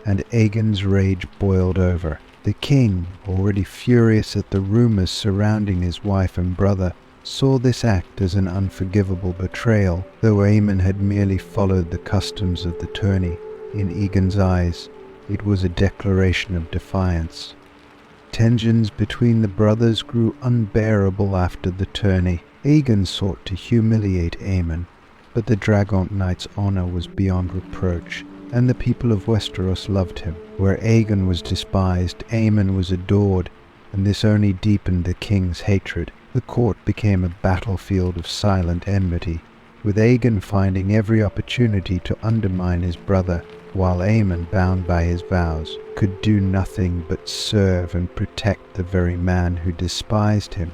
and Aegon's rage boiled over. The king, already furious at the rumors surrounding his wife and brother, saw this act as an unforgivable betrayal, though Aemon had merely followed the customs of the tourney. In Aegon's eyes, it was a declaration of defiance. Tensions between the brothers grew unbearable after the tourney. Aegon sought to humiliate Aemon, but the Dragon Knight's honor was beyond reproach, and the people of Westeros loved him. Where Aegon was despised, Aemon was adored, and this only deepened the king's hatred. The court became a battlefield of silent enmity, with Aegon finding every opportunity to undermine his brother, while Aemon, bound by his vows, could do nothing but serve and protect the very man who despised him.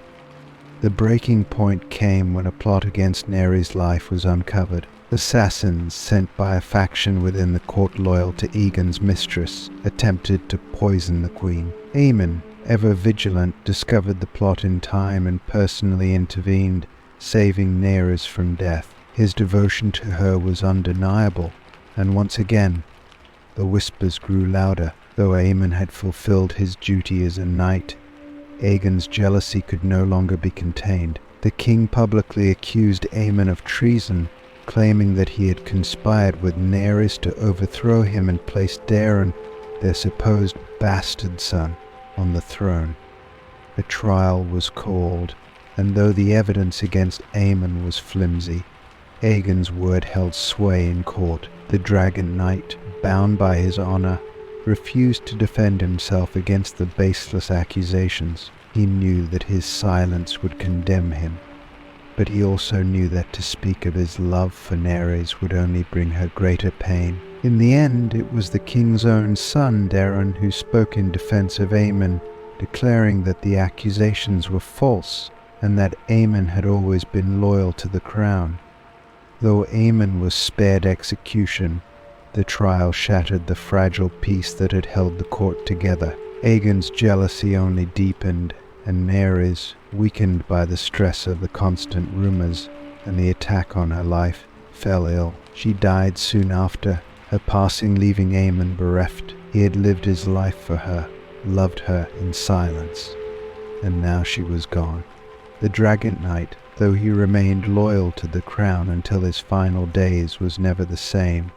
The breaking point came when a plot against Daenerys' life was uncovered. Assassins sent by a faction within the court loyal to Aegon's mistress attempted to poison the queen. Aemon, ever vigilant, discovered the plot in time and personally intervened, saving Daenerys from death. His devotion to her was undeniable, and once again, the whispers grew louder. Though Aemon had fulfilled his duty as a knight, Aegon's jealousy could no longer be contained. The king publicly accused Aemon of treason, claiming that he had conspired with Daenerys to overthrow him and place Daeron, their supposed bastard son, on the throne. A trial was called, and though the evidence against Aemon was flimsy, Aegon's word held sway in court. The Dragon Knight, bound by his honor, refused to defend himself against the baseless accusations. He knew that his silence would condemn him, but he also knew that to speak of his love for Daenerys would only bring her greater pain. In the end, it was the king's own son, Daeron, who spoke in defense of Aemon, declaring that the accusations were false and that Aemon had always been loyal to the crown. Though Aemon was spared execution, the trial shattered the fragile peace that had held the court together. Aegon's jealousy only deepened, and Daenerys, weakened by the stress of the constant rumors and the attack on her life, fell ill. She died soon after, her passing leaving Aemon bereft. He had lived his life for her, loved her in silence, and now she was gone. The Dragon Knight, though he remained loyal to the crown until his final days, was never the same.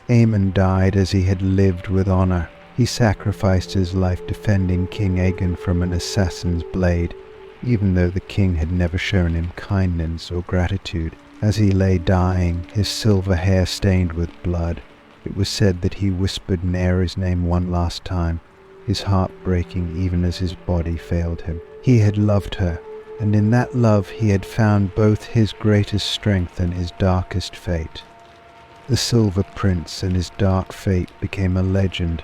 Aemon died as he had lived with honor. He sacrificed his life defending King Aegon from an assassin's blade, even though the king had never shown him kindness or gratitude. As he lay dying, his silver hair stained with blood, it was said that he whispered Daenerys' name one last time, his heart breaking even as his body failed him. He had loved her, and in that love he had found both his greatest strength and his darkest fate. The Silver Prince and his dark fate became a legend,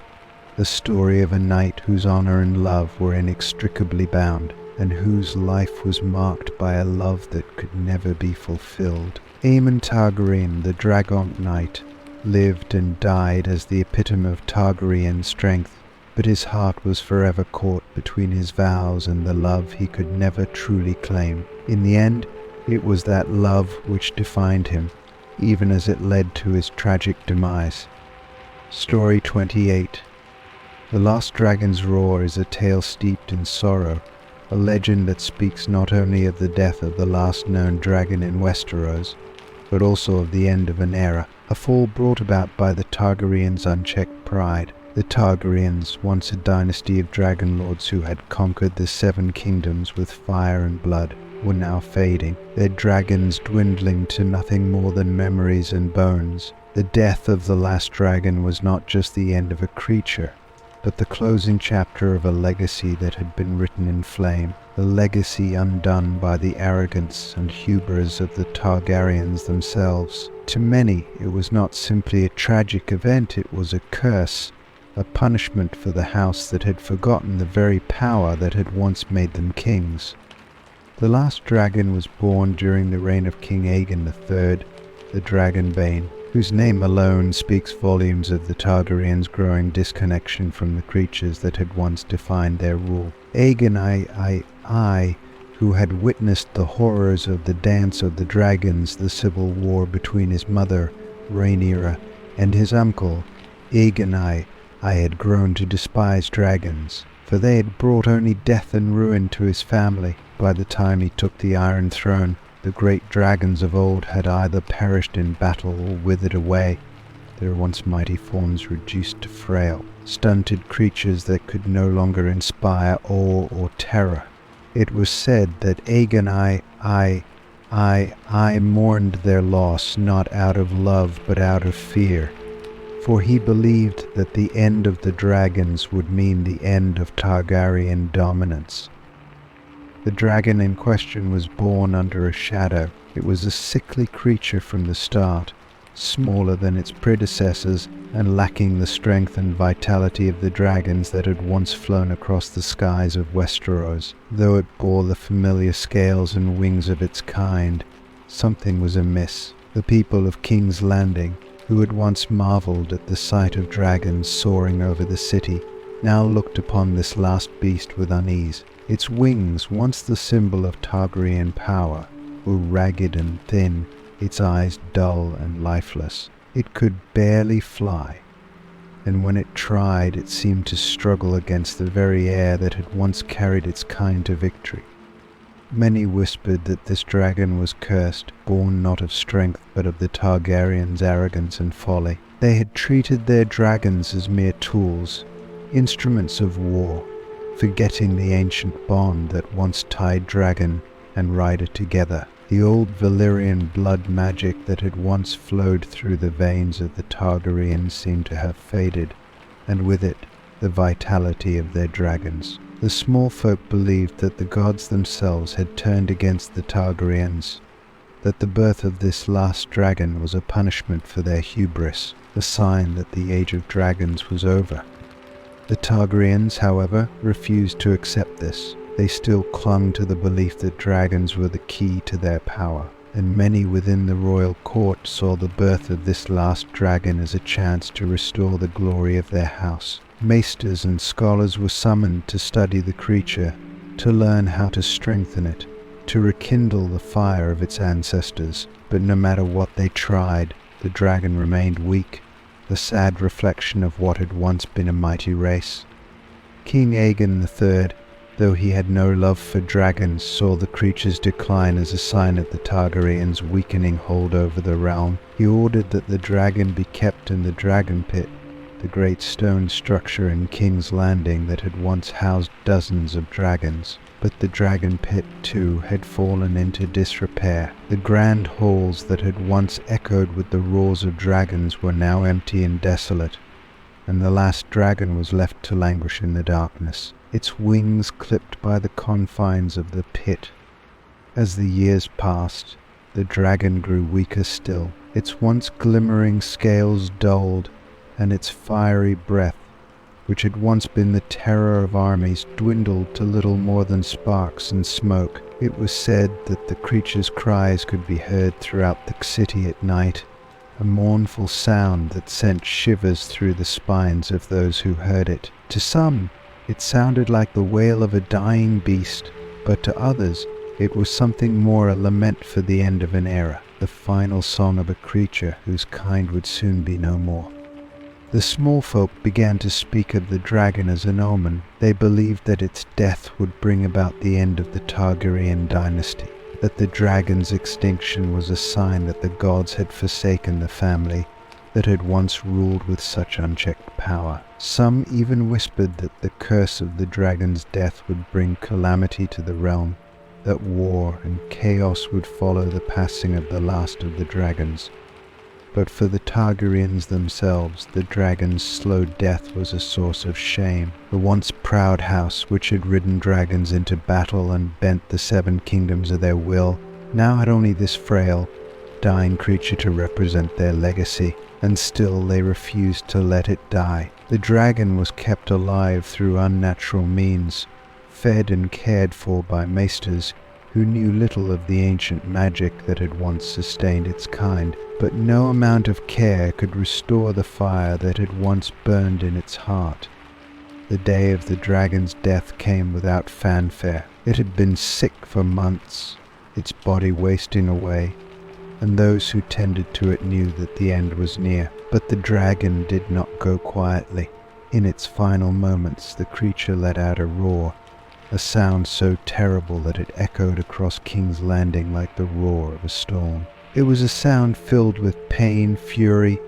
the story of a knight whose honor and love were inextricably bound, and whose life was marked by a love that could never be fulfilled. Aemon Targaryen, the Dragon Knight, lived and died as the epitome of Targaryen strength, but his heart was forever caught between his vows and the love he could never truly claim. In the end, it was that love which defined him, even as it led to his tragic demise. Story 28. The Last Dragon's Roar is a tale steeped in sorrow, a legend that speaks not only of the death of the last known dragon in Westeros, but also of the end of an era, a fall brought about by the Targaryens' unchecked pride. The Targaryens, once a dynasty of dragonlords who had conquered the Seven Kingdoms with fire and blood, were now fading, their dragons dwindling to nothing more than memories and bones. The death of the last dragon was not just the end of a creature, but the closing chapter of a legacy that had been written in flame, a legacy undone by the arrogance and hubris of the Targaryens themselves. To many, it was not simply a tragic event, it was a curse, a punishment for the house that had forgotten the very power that had once made them kings. The last dragon was born during the reign of King Aegon III, the Dragonbane, whose name alone speaks volumes of the Targaryens' growing disconnection from the creatures that had once defined their rule. Aegon I, who had witnessed the horrors of the Dance of the Dragons, the civil war between his mother, Rhaenyra, and his uncle, Aegon I had grown to despise dragons, for they had brought only death and ruin to his family. By the time he took the Iron Throne, the great dragons of old had either perished in battle or withered away, their once mighty forms reduced to frail, stunted creatures that could no longer inspire awe or terror. It was said that Aegon I mourned their loss not out of love but out of fear, for he believed that the end of the dragons would mean the end of Targaryen dominance. The dragon in question was born under a shadow. It was a sickly creature from the start, smaller than its predecessors and lacking the strength and vitality of the dragons that had once flown across the skies of Westeros. Though it bore the familiar scales and wings of its kind, something was amiss. The people of King's Landing, who had once marveled at the sight of dragons soaring over the city, now looked upon this last beast with unease. Its wings, once the symbol of Targaryen power, were ragged and thin, its eyes dull and lifeless. It could barely fly, and when it tried, it seemed to struggle against the very air that had once carried its kind to victory. Many whispered that this dragon was cursed, born not of strength but of the Targaryens' arrogance and folly. They had treated their dragons as mere tools, instruments of war, forgetting the ancient bond that once tied dragon and rider together. The old Valyrian blood magic that had once flowed through the veins of the Targaryens seemed to have faded, and with it, the vitality of their dragons. The small folk believed that the gods themselves had turned against the Targaryens, that the birth of this last dragon was a punishment for their hubris, a sign that the age of dragons was over. The Targaryens, however, refused to accept this. They still clung to the belief that dragons were the key to their power, and many within the royal court saw the birth of this last dragon as a chance to restore the glory of their house. Maesters and scholars were summoned to study the creature, to learn how to strengthen it, to rekindle the fire of its ancestors. But no matter what they tried, the dragon remained weak, the sad reflection of what had once been a mighty race. King Aegon III, though he had no love for dragons, saw the creature's decline as a sign of the Targaryens' weakening hold over the realm. He ordered that the dragon be kept in the dragon pit, the great stone structure in King's Landing that had once housed dozens of dragons. But the dragon pit, too, had fallen into disrepair. The grand halls that had once echoed with the roars of dragons were now empty and desolate, and the last dragon was left to languish in the darkness, its wings clipped by the confines of the pit. As the years passed, the dragon grew weaker still. Its once glimmering scales dulled, and its fiery breath, which had once been the terror of armies, dwindled to little more than sparks and smoke. It was said that the creature's cries could be heard throughout the city at night, a mournful sound that sent shivers through the spines of those who heard it. To some, it sounded like the wail of a dying beast, but to others, it was something more, a lament for the end of an era, the final song of a creature whose kind would soon be no more. The small folk began to speak of the dragon as an omen. They believed that its death would bring about the end of the Targaryen dynasty, that the dragon's extinction was a sign that the gods had forsaken the family that had once ruled with such unchecked power. Some even whispered that the curse of the dragon's death would bring calamity to the realm, that war and chaos would follow the passing of the last of the dragons. But for the Targaryens themselves, the dragon's slow death was a source of shame. The once proud house, which had ridden dragons into battle and bent the 7 kingdoms of their will, now had only this frail, dying creature to represent their legacy, and still they refused to let it die. The dragon was kept alive through unnatural means, fed and cared for by maesters who knew little of the ancient magic that had once sustained its kind, but no amount of care could restore the fire that had once burned in its heart. The day of the dragon's death came without fanfare. It had been sick for months, its body wasting away, and those who tended to it knew that the end was near. But the dragon did not go quietly. In its final moments, the creature let out a roar, a sound so terrible that it echoed across King's Landing like the roar of a storm. It was a sound filled with pain, fury,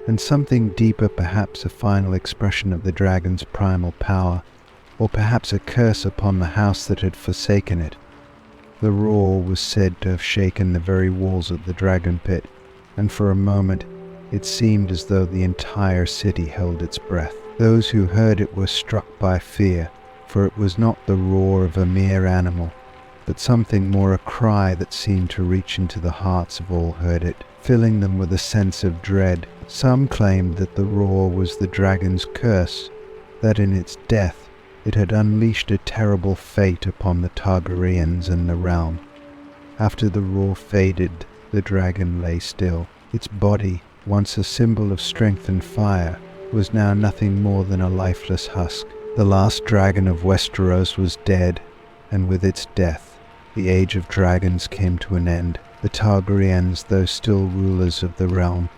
and something deeper, perhaps a final expression of the dragon's primal power, or perhaps a curse upon the house that had forsaken it. The roar was said to have shaken the very walls of the dragon pit, and for a moment it seemed as though the entire city held its breath. Those who heard it were struck by fear, for it was not the roar of a mere animal, but something more, a cry that seemed to reach into the hearts of all who heard it, filling them with a sense of dread. Some claimed that the roar was the dragon's curse, that in its death it had unleashed a terrible fate upon the Targaryens and the realm. After the roar faded, the dragon lay still. Its body, once a symbol of strength and fire, was now nothing more than a lifeless husk. The last dragon of Westeros was dead, and with its death, the age of dragons came to an end. The Targaryens, though still rulers of the realm,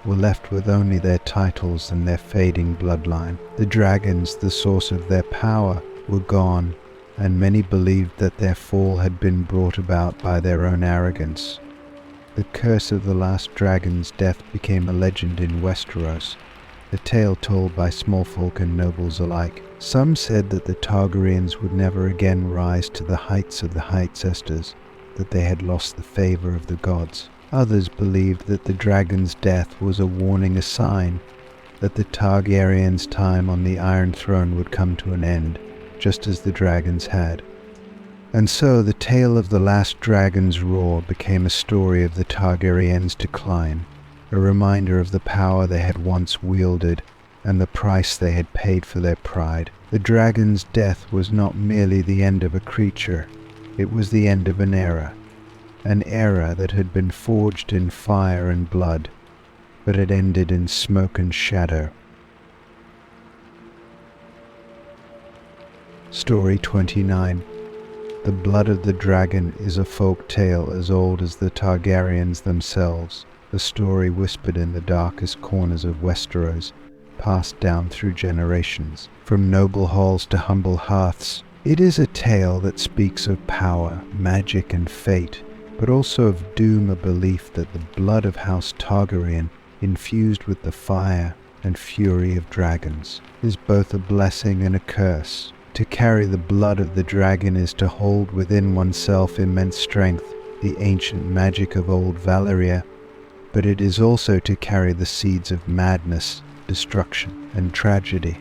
were left with only their titles and their fading bloodline. The dragons, the source of their power, were gone, and many believed that their fall had been brought about by their own arrogance. The curse of the last dragon's death became a legend in Westeros, a tale told by small folk and nobles alike. Some said that the Targaryens would never again rise to the heights of the ancestors, that they had lost the favor of the gods. Others believed that the dragon's death was a warning, a sign that the Targaryens' time on the Iron Throne would come to an end, just as the dragons had. And so the tale of the last dragon's roar became a story of the Targaryens' decline, a reminder of the power they had once wielded and the price they had paid for their pride. The dragon's death was not merely the end of a creature, it was the end of an era that had been forged in fire and blood, but had ended in smoke and shadow. Story 29. The Blood of the Dragon is a folk tale as old as the Targaryens themselves, a story whispered in the darkest corners of Westeros, passed down through generations, from noble halls to humble hearths. It is a tale that speaks of power, magic and fate, but also of doom, a belief that the blood of House Targaryen, infused with the fire and fury of dragons, is both a blessing and a curse. To carry the blood of the dragon is to hold within oneself immense strength, the ancient magic of old Valyria, but it is also to carry the seeds of madness, destruction, and tragedy.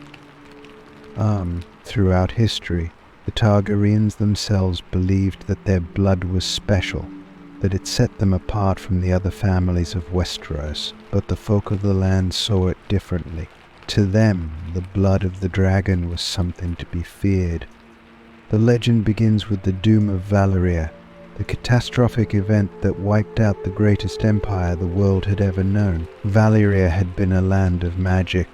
Throughout history, the Targaryens themselves believed that their blood was special, that it set them apart from the other families of Westeros, but the folk of the land saw it differently. To them, the blood of the dragon was something to be feared. The legend begins with the doom of Valyria, the catastrophic event that wiped out the greatest empire the world had ever known. Valyria had been a land of magic,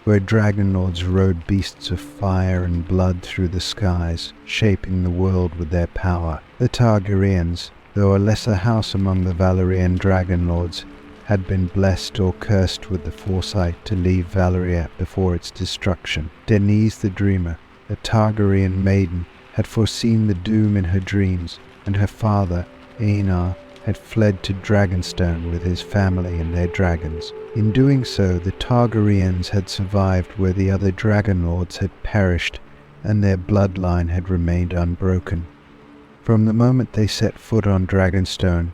where dragonlords rode beasts of fire and blood through the skies, shaping the world with their power. The Targaryens, though a lesser house among the Valyrian dragonlords, had been blessed or cursed with the foresight to leave Valyria before its destruction. Daenys the Dreamer, a Targaryen maiden, had foreseen the doom in her dreams, and her father, Rhaegar, had fled to Dragonstone with his family and their dragons. In doing so, the Targaryens had survived where the other dragonlords had perished, and their bloodline had remained unbroken. From the moment they set foot on Dragonstone,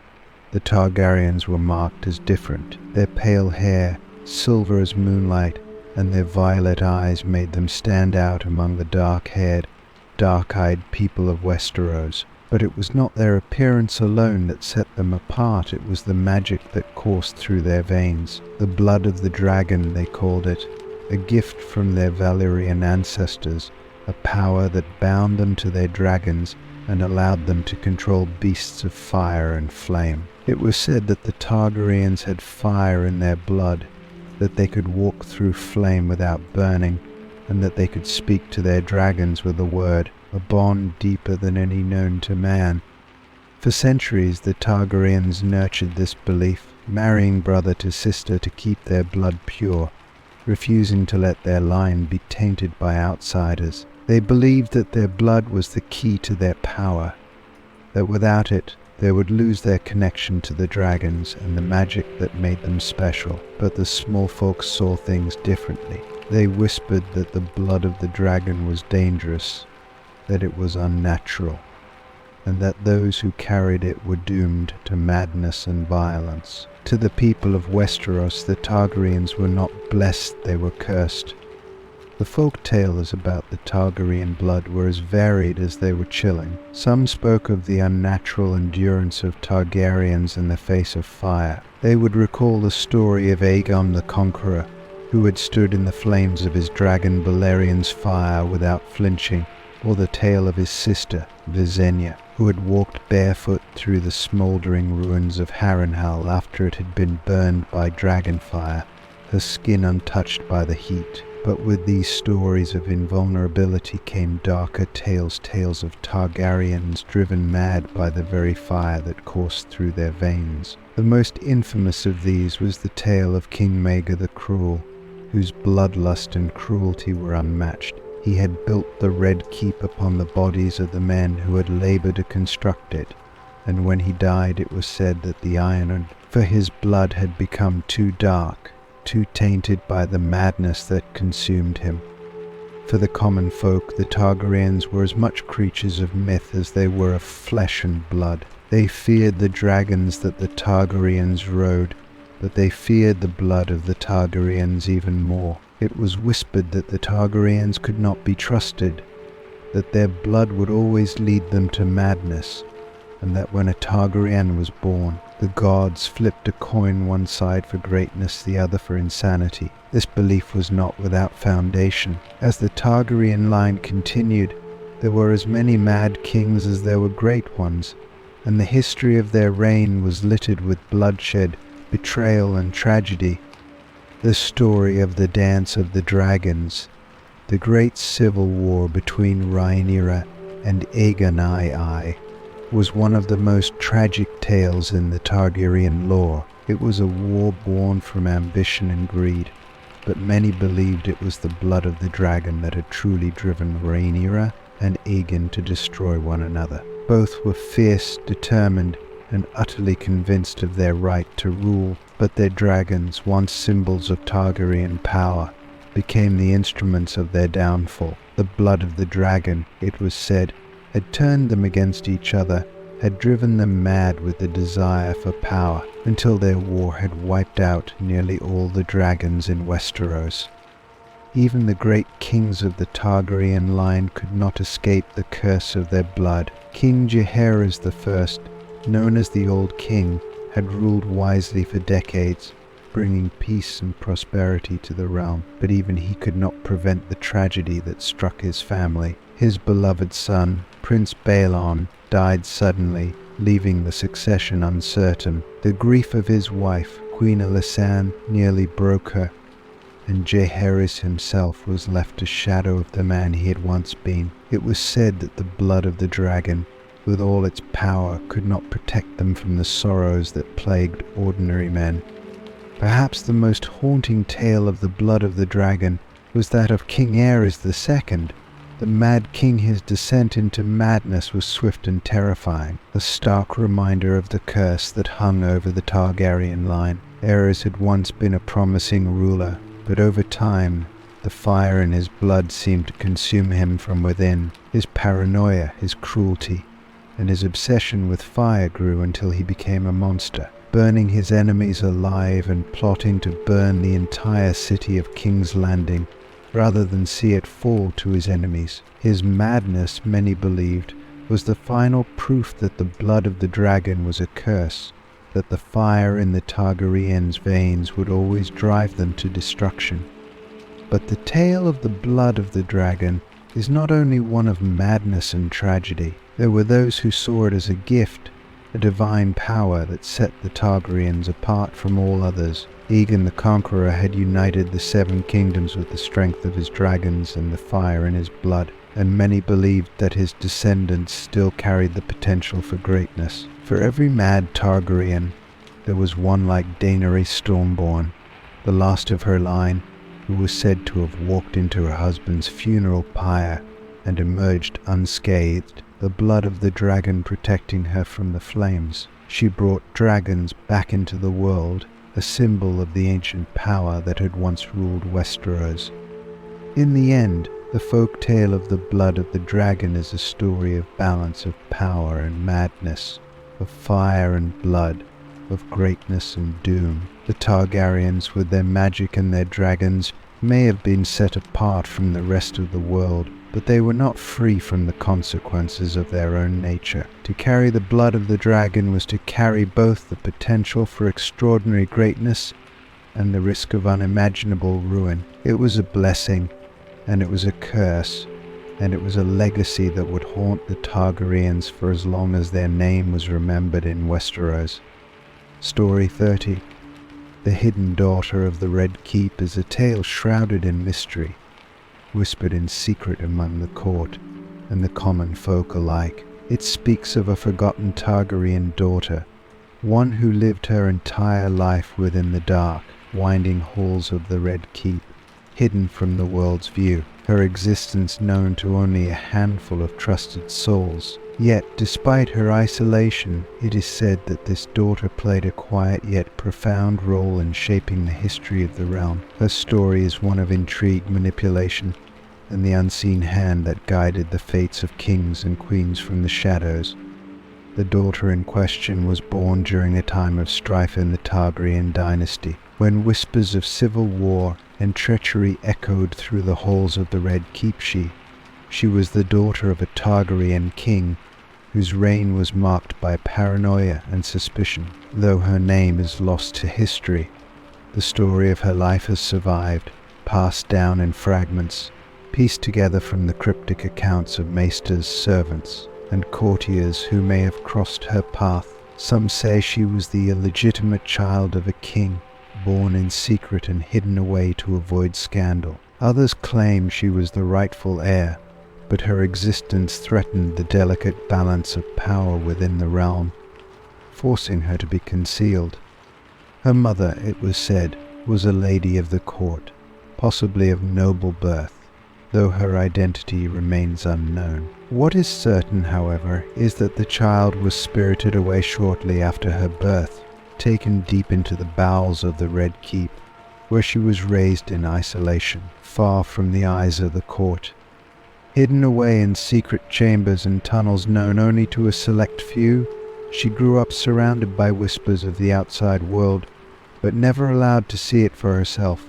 The Targaryens were marked as different. Their pale hair, silver as moonlight, and their violet eyes made them stand out among the dark-haired, dark-eyed people of Westeros. But it was not their appearance alone that set them apart, it was the magic that coursed through their veins. The blood of the dragon, they called it, a gift from their Valyrian ancestors, a power that bound them to their dragons and allowed them to control beasts of fire and flame. It was said that the Targaryens had fire in their blood, that they could walk through flame without burning, and that they could speak to their dragons with a word, a bond deeper than any known to man. For centuries the Targaryens nurtured this belief, marrying brother to sister to keep their blood pure, refusing to let their line be tainted by outsiders. They believed that their blood was the key to their power, that without it they would lose their connection to the dragons and the magic that made them special. But the small folk saw things differently. They whispered that the blood of the dragon was dangerous, that it was unnatural, and that those who carried it were doomed to madness and violence. To the people of Westeros, the Targaryens were not blessed, they were cursed. The folk tales about the Targaryen blood were as varied as they were chilling. Some spoke of the unnatural endurance of Targaryens in the face of fire. They would recall the story of Aegon the Conqueror, who had stood in the flames of his dragon Balerion's fire without flinching, or the tale of his sister, Visenya, who had walked barefoot through the smouldering ruins of Harrenhal after it had been burned by dragonfire, her skin untouched by the heat. But with these stories of invulnerability came darker tales of Targaryens driven mad by the very fire that coursed through their veins. The most infamous of these was the tale of King Maegor the Cruel, whose bloodlust and cruelty were unmatched. He had built the Red Keep upon the bodies of the men who had labored to construct it, and when he died it was said that the iron for his blood had become too dark, too tainted by the madness that consumed him. For the common folk, the Targaryens were as much creatures of myth as they were of flesh and blood. They feared the dragons that the Targaryens rode, but they feared the blood of the Targaryens even more. It was whispered that the Targaryens could not be trusted, that their blood would always lead them to madness, and that when a Targaryen was born, the gods flipped a coin one side for greatness, the other for insanity. This belief was not without foundation. As the Targaryen line continued, there were as many mad kings as there were great ones, and the history of their reign was littered with bloodshed, betrayal and tragedy. The story of the Dance of the Dragons, the great civil war between Rhaenyra and Aegon was one of the most tragic tales in the Targaryen lore. It was a war born from ambition and greed, but many believed it was the blood of the dragon that had truly driven Rhaenyra and Aegon to destroy one another. Both were fierce, determined, and utterly convinced of their right to rule, but their dragons, once symbols of Targaryen power, became the instruments of their downfall. The blood of the dragon, it was said, had turned them against each other, had driven them mad with the desire for power, until their war had wiped out nearly all the dragons in Westeros. Even the great kings of the Targaryen line could not escape the curse of their blood. King Jaehaerys I, known as the Old King, had ruled wisely for decades, bringing peace and prosperity to the realm, but even he could not prevent the tragedy that struck his family. His beloved son, Prince Baelon, died suddenly, leaving the succession uncertain. The grief of his wife, Queen Alysanne, nearly broke her, and Jaehaerys himself was left a shadow of the man he had once been. It was said that the blood of the dragon, with all its power, could not protect them from the sorrows that plagued ordinary men. Perhaps the most haunting tale of the blood of the dragon was that of King Aerys II. The mad king, his descent into madness was swift and terrifying, a stark reminder of the curse that hung over the Targaryen line. Aerys had once been a promising ruler, but over time, the fire in his blood seemed to consume him from within. His paranoia, his cruelty, and his obsession with fire grew until he became a monster, burning his enemies alive and plotting to burn the entire city of King's Landing rather than see it fall to his enemies. His madness, many believed, was the final proof that the blood of the dragon was a curse, that the fire in the Targaryens' veins would always drive them to destruction. But the tale of the blood of the dragon is not only one of madness and tragedy. There were those who saw it as a gift, a divine power that set the Targaryens apart from all others. Aegon the Conqueror had united the 7 kingdoms with the strength of his dragons and the fire in his blood, and many believed that his descendants still carried the potential for greatness. For every mad Targaryen, there was one like Daenerys Stormborn, the last of her line, who was said to have walked into her husband's funeral pyre and emerged unscathed, the blood of the dragon protecting her from the flames. She brought dragons back into the world, a symbol of the ancient power that had once ruled Westeros. In the end, the folk tale of the blood of the dragon is a story of balance of power and madness, of fire and blood, of greatness and doom. The Targaryens, with their magic and their dragons, may have been set apart from the rest of the world, but they were not free from the consequences of their own nature. To carry the blood of the dragon was to carry both the potential for extraordinary greatness and the risk of unimaginable ruin. It was a blessing, and it was a curse, and it was a legacy that would haunt the Targaryens for as long as their name was remembered in Westeros. Story 30. The Hidden Daughter of the Red Keep is a tale shrouded in mystery, whispered in secret among the court and the common folk alike. It speaks of a forgotten Targaryen daughter, one who lived her entire life within the dark, winding halls of the Red Keep, hidden from the world's view, her existence known to only a handful of trusted souls. Yet, despite her isolation, it is said that this daughter played a quiet yet profound role in shaping the history of the realm. Her story is one of intrigue, manipulation, and the unseen hand that guided the fates of kings and queens from the shadows. The daughter in question was born during a time of strife in the Targaryen dynasty, when whispers of civil war and treachery echoed through the halls of the Red Keep. She was the daughter of a Targaryen king, whose reign was marked by paranoia and suspicion. Though her name is lost to history, the story of her life has survived, passed down in fragments, pieced together from the cryptic accounts of maesters, servants, and courtiers who may have crossed her path. Some say she was the illegitimate child of a king, born in secret and hidden away to avoid scandal. Others claim she was the rightful heir, but her existence threatened the delicate balance of power within the realm, forcing her to be concealed. Her mother, it was said, was a lady of the court, possibly of noble birth, though her identity remains unknown. What is certain, however, is that the child was spirited away shortly after her birth, taken deep into the bowels of the Red Keep, where she was raised in isolation, far from the eyes of the court. Hidden away in secret chambers and tunnels known only to a select few, she grew up surrounded by whispers of the outside world, but never allowed to see it for herself.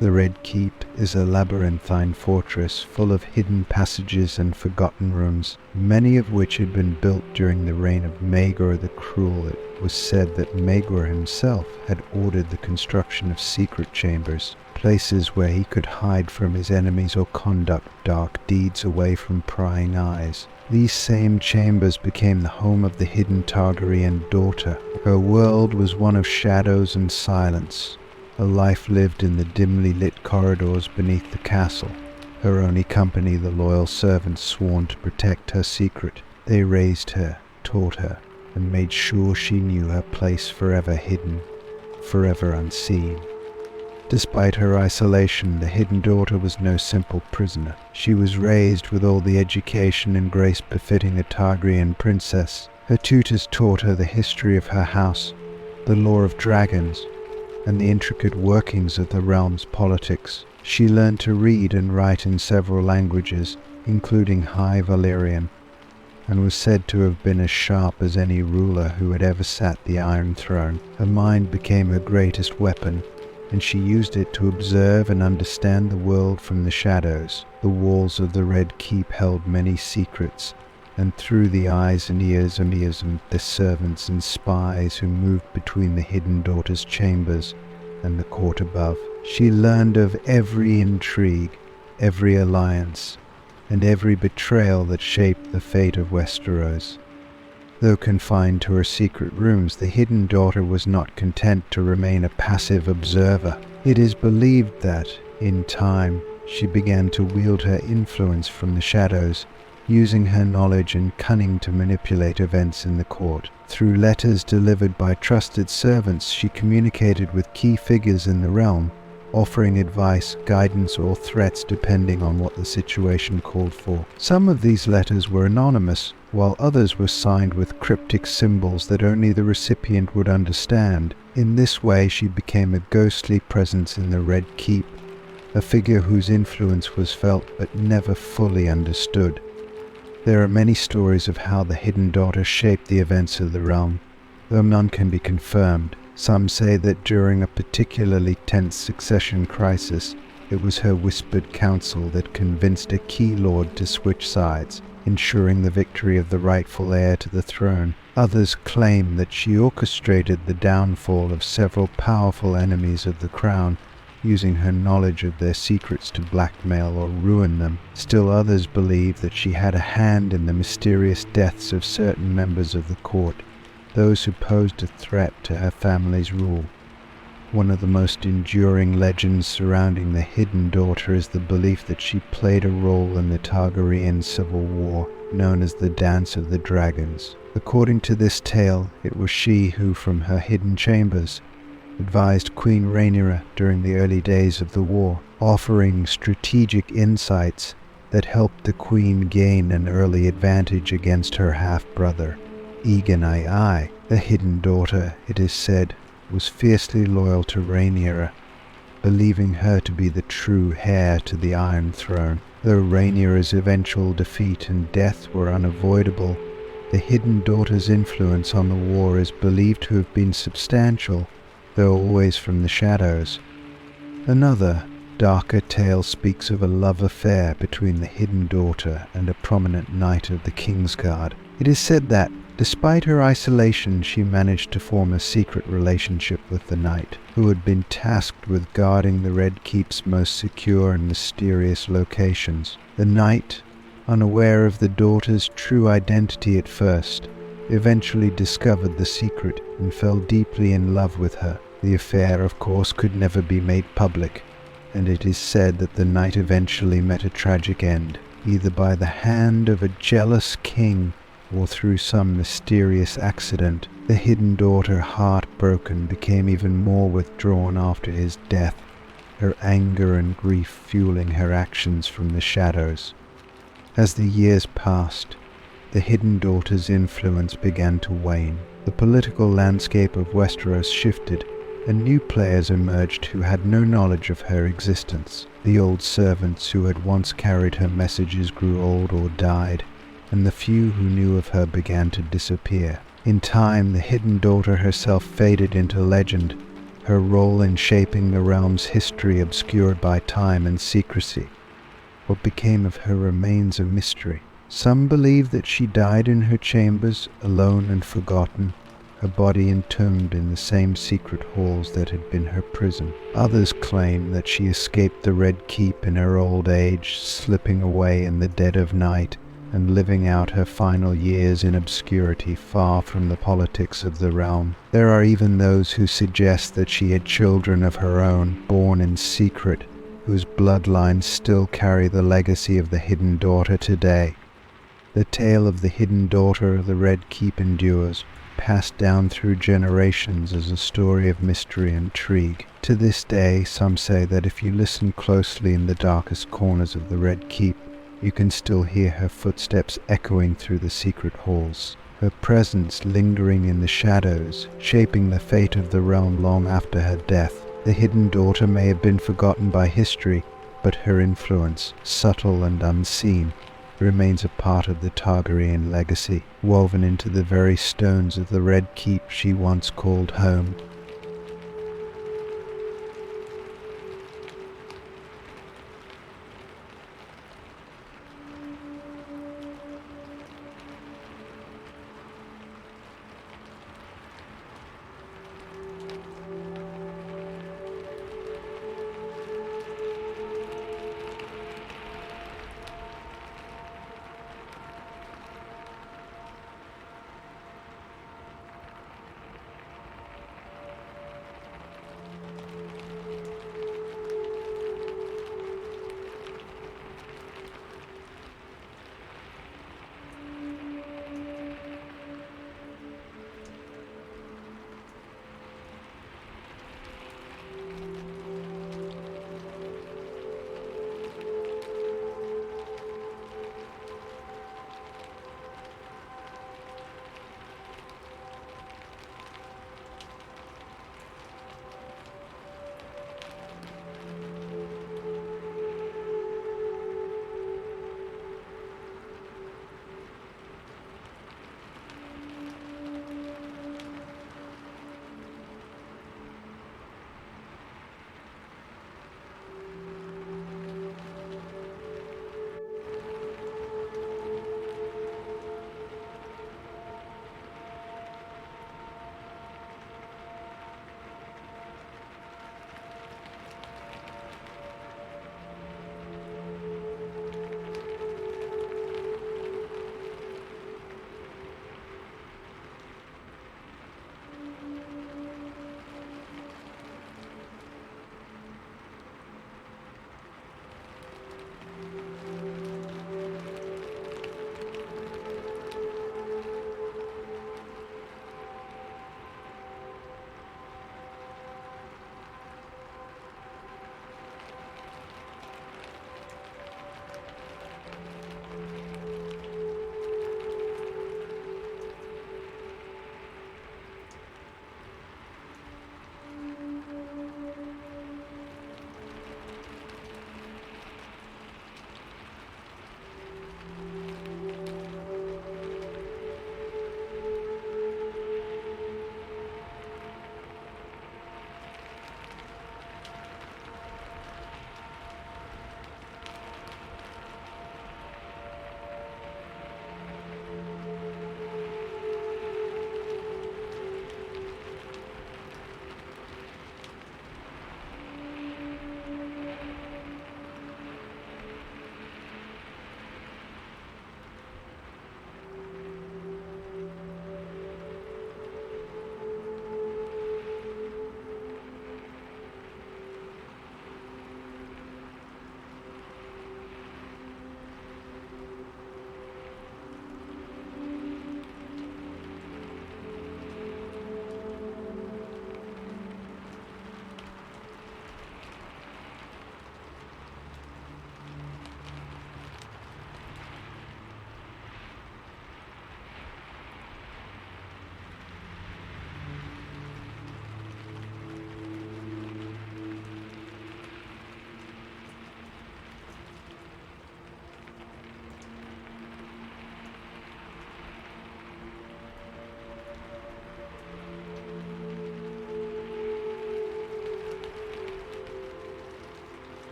The Red Keep is a labyrinthine fortress full of hidden passages and forgotten rooms, many of which had been built during the reign of Maegor the Cruel. It was said that Maegor himself had ordered the construction of secret chambers, places where he could hide from his enemies or conduct dark deeds away from prying eyes. These same chambers became the home of the hidden Targaryen daughter. Her world was one of shadows and silence, a life lived in the dimly lit corridors beneath the castle, her only company the loyal servants sworn to protect her secret. They raised her, taught her, and made sure she knew her place forever hidden, forever unseen. Despite her isolation, the hidden daughter was no simple prisoner. She was raised with all the education and grace befitting a Targaryen princess. Her tutors taught her the history of her house, the lore of dragons, and the intricate workings of the realm's politics. She learned to read and write in several languages, including High Valyrian. and was said to have been as sharp as any ruler who had ever sat the Iron Throne. Her mind became her greatest weapon, and she used it to observe and understand the world from the shadows. The walls of the Red Keep held many secrets, and through the eyes and ears of the servants and spies who moved between the Hidden Daughter's chambers and the court above, she learned of every intrigue, every alliance, and every betrayal that shaped the fate of Westeros. Though confined to her secret rooms, the Hidden Daughter was not content to remain a passive observer. It is believed that, in time, she began to wield her influence from the shadows, using her knowledge and cunning to manipulate events in the court. Through letters delivered by trusted servants, she communicated with key figures in the realm, offering advice, guidance, or threats depending on what the situation called for. Some of these letters were anonymous, while others were signed with cryptic symbols that only the recipient would understand. In this way, she became a ghostly presence in the Red Keep, a figure whose influence was felt but never fully understood. There are many stories of how the Hidden Daughter shaped the events of the realm, though none can be confirmed. Some say that during a particularly tense succession crisis, it was her whispered counsel that convinced a key lord to switch sides, ensuring the victory of the rightful heir to the throne. Others claim that she orchestrated the downfall of several powerful enemies of the crown, using her knowledge of their secrets to blackmail or ruin them. Still others believe that she had a hand in the mysterious deaths of certain members of the court, those who posed a threat to her family's rule. One of the most enduring legends surrounding the Hidden Daughter is the belief that she played a role in the Targaryen civil war, known as the Dance of the Dragons. According to this tale, it was she who, from her hidden chambers, advised Queen Rhaenyra during the early days of the war, offering strategic insights that helped the queen gain an early advantage against her half-brother. Aegon, the Hidden Daughter, it is said, was fiercely loyal to Rhaenyra, believing her to be the true heir to the Iron Throne. Though Rhaenyra's eventual defeat and death were unavoidable, the Hidden Daughter's influence on the war is believed to have been substantial, though always from the shadows. Another, darker tale speaks of a love affair between the Hidden Daughter and a prominent knight of the Kingsguard. It is said that, despite her isolation, she managed to form a secret relationship with the knight, who had been tasked with guarding the Red Keep's most secure and mysterious locations. The knight, unaware of the daughter's true identity at first, eventually discovered the secret and fell deeply in love with her. The affair, of course, could never be made public, and it is said that the knight eventually met a tragic end, either by the hand of a jealous king or through some mysterious accident. The Hidden Daughter, heartbroken, became even more withdrawn after his death, her anger and grief fueling her actions from the shadows. As the years passed, the Hidden Daughter's influence began to wane. The political landscape of Westeros shifted, and new players emerged who had no knowledge of her existence. The old servants who had once carried her messages grew old or died, and the few who knew of her began to disappear. In time, the Hidden Daughter herself faded into legend, her role in shaping the realm's history obscured by time and secrecy. What became of her remains a mystery. Some believe that she died in her chambers, alone and forgotten, her body entombed in the same secret halls that had been her prison. Others claim that she escaped the Red Keep in her old age, slipping away in the dead of night and living out her final years in obscurity far from the politics of the realm. There are even those who suggest that she had children of her own, born in secret, whose bloodlines still carry the legacy of the Hidden Daughter today. The tale of the Hidden Daughter of the Red Keep endures, passed down through generations as a story of mystery and intrigue. To this day, some say that if you listen closely in the darkest corners of the Red Keep, you can still hear her footsteps echoing through the secret halls, her presence lingering in the shadows, shaping the fate of the realm long after her death. The Hidden Daughter may have been forgotten by history, but her influence, subtle and unseen, remains a part of the Targaryen legacy, woven into the very stones of the Red Keep she once called home.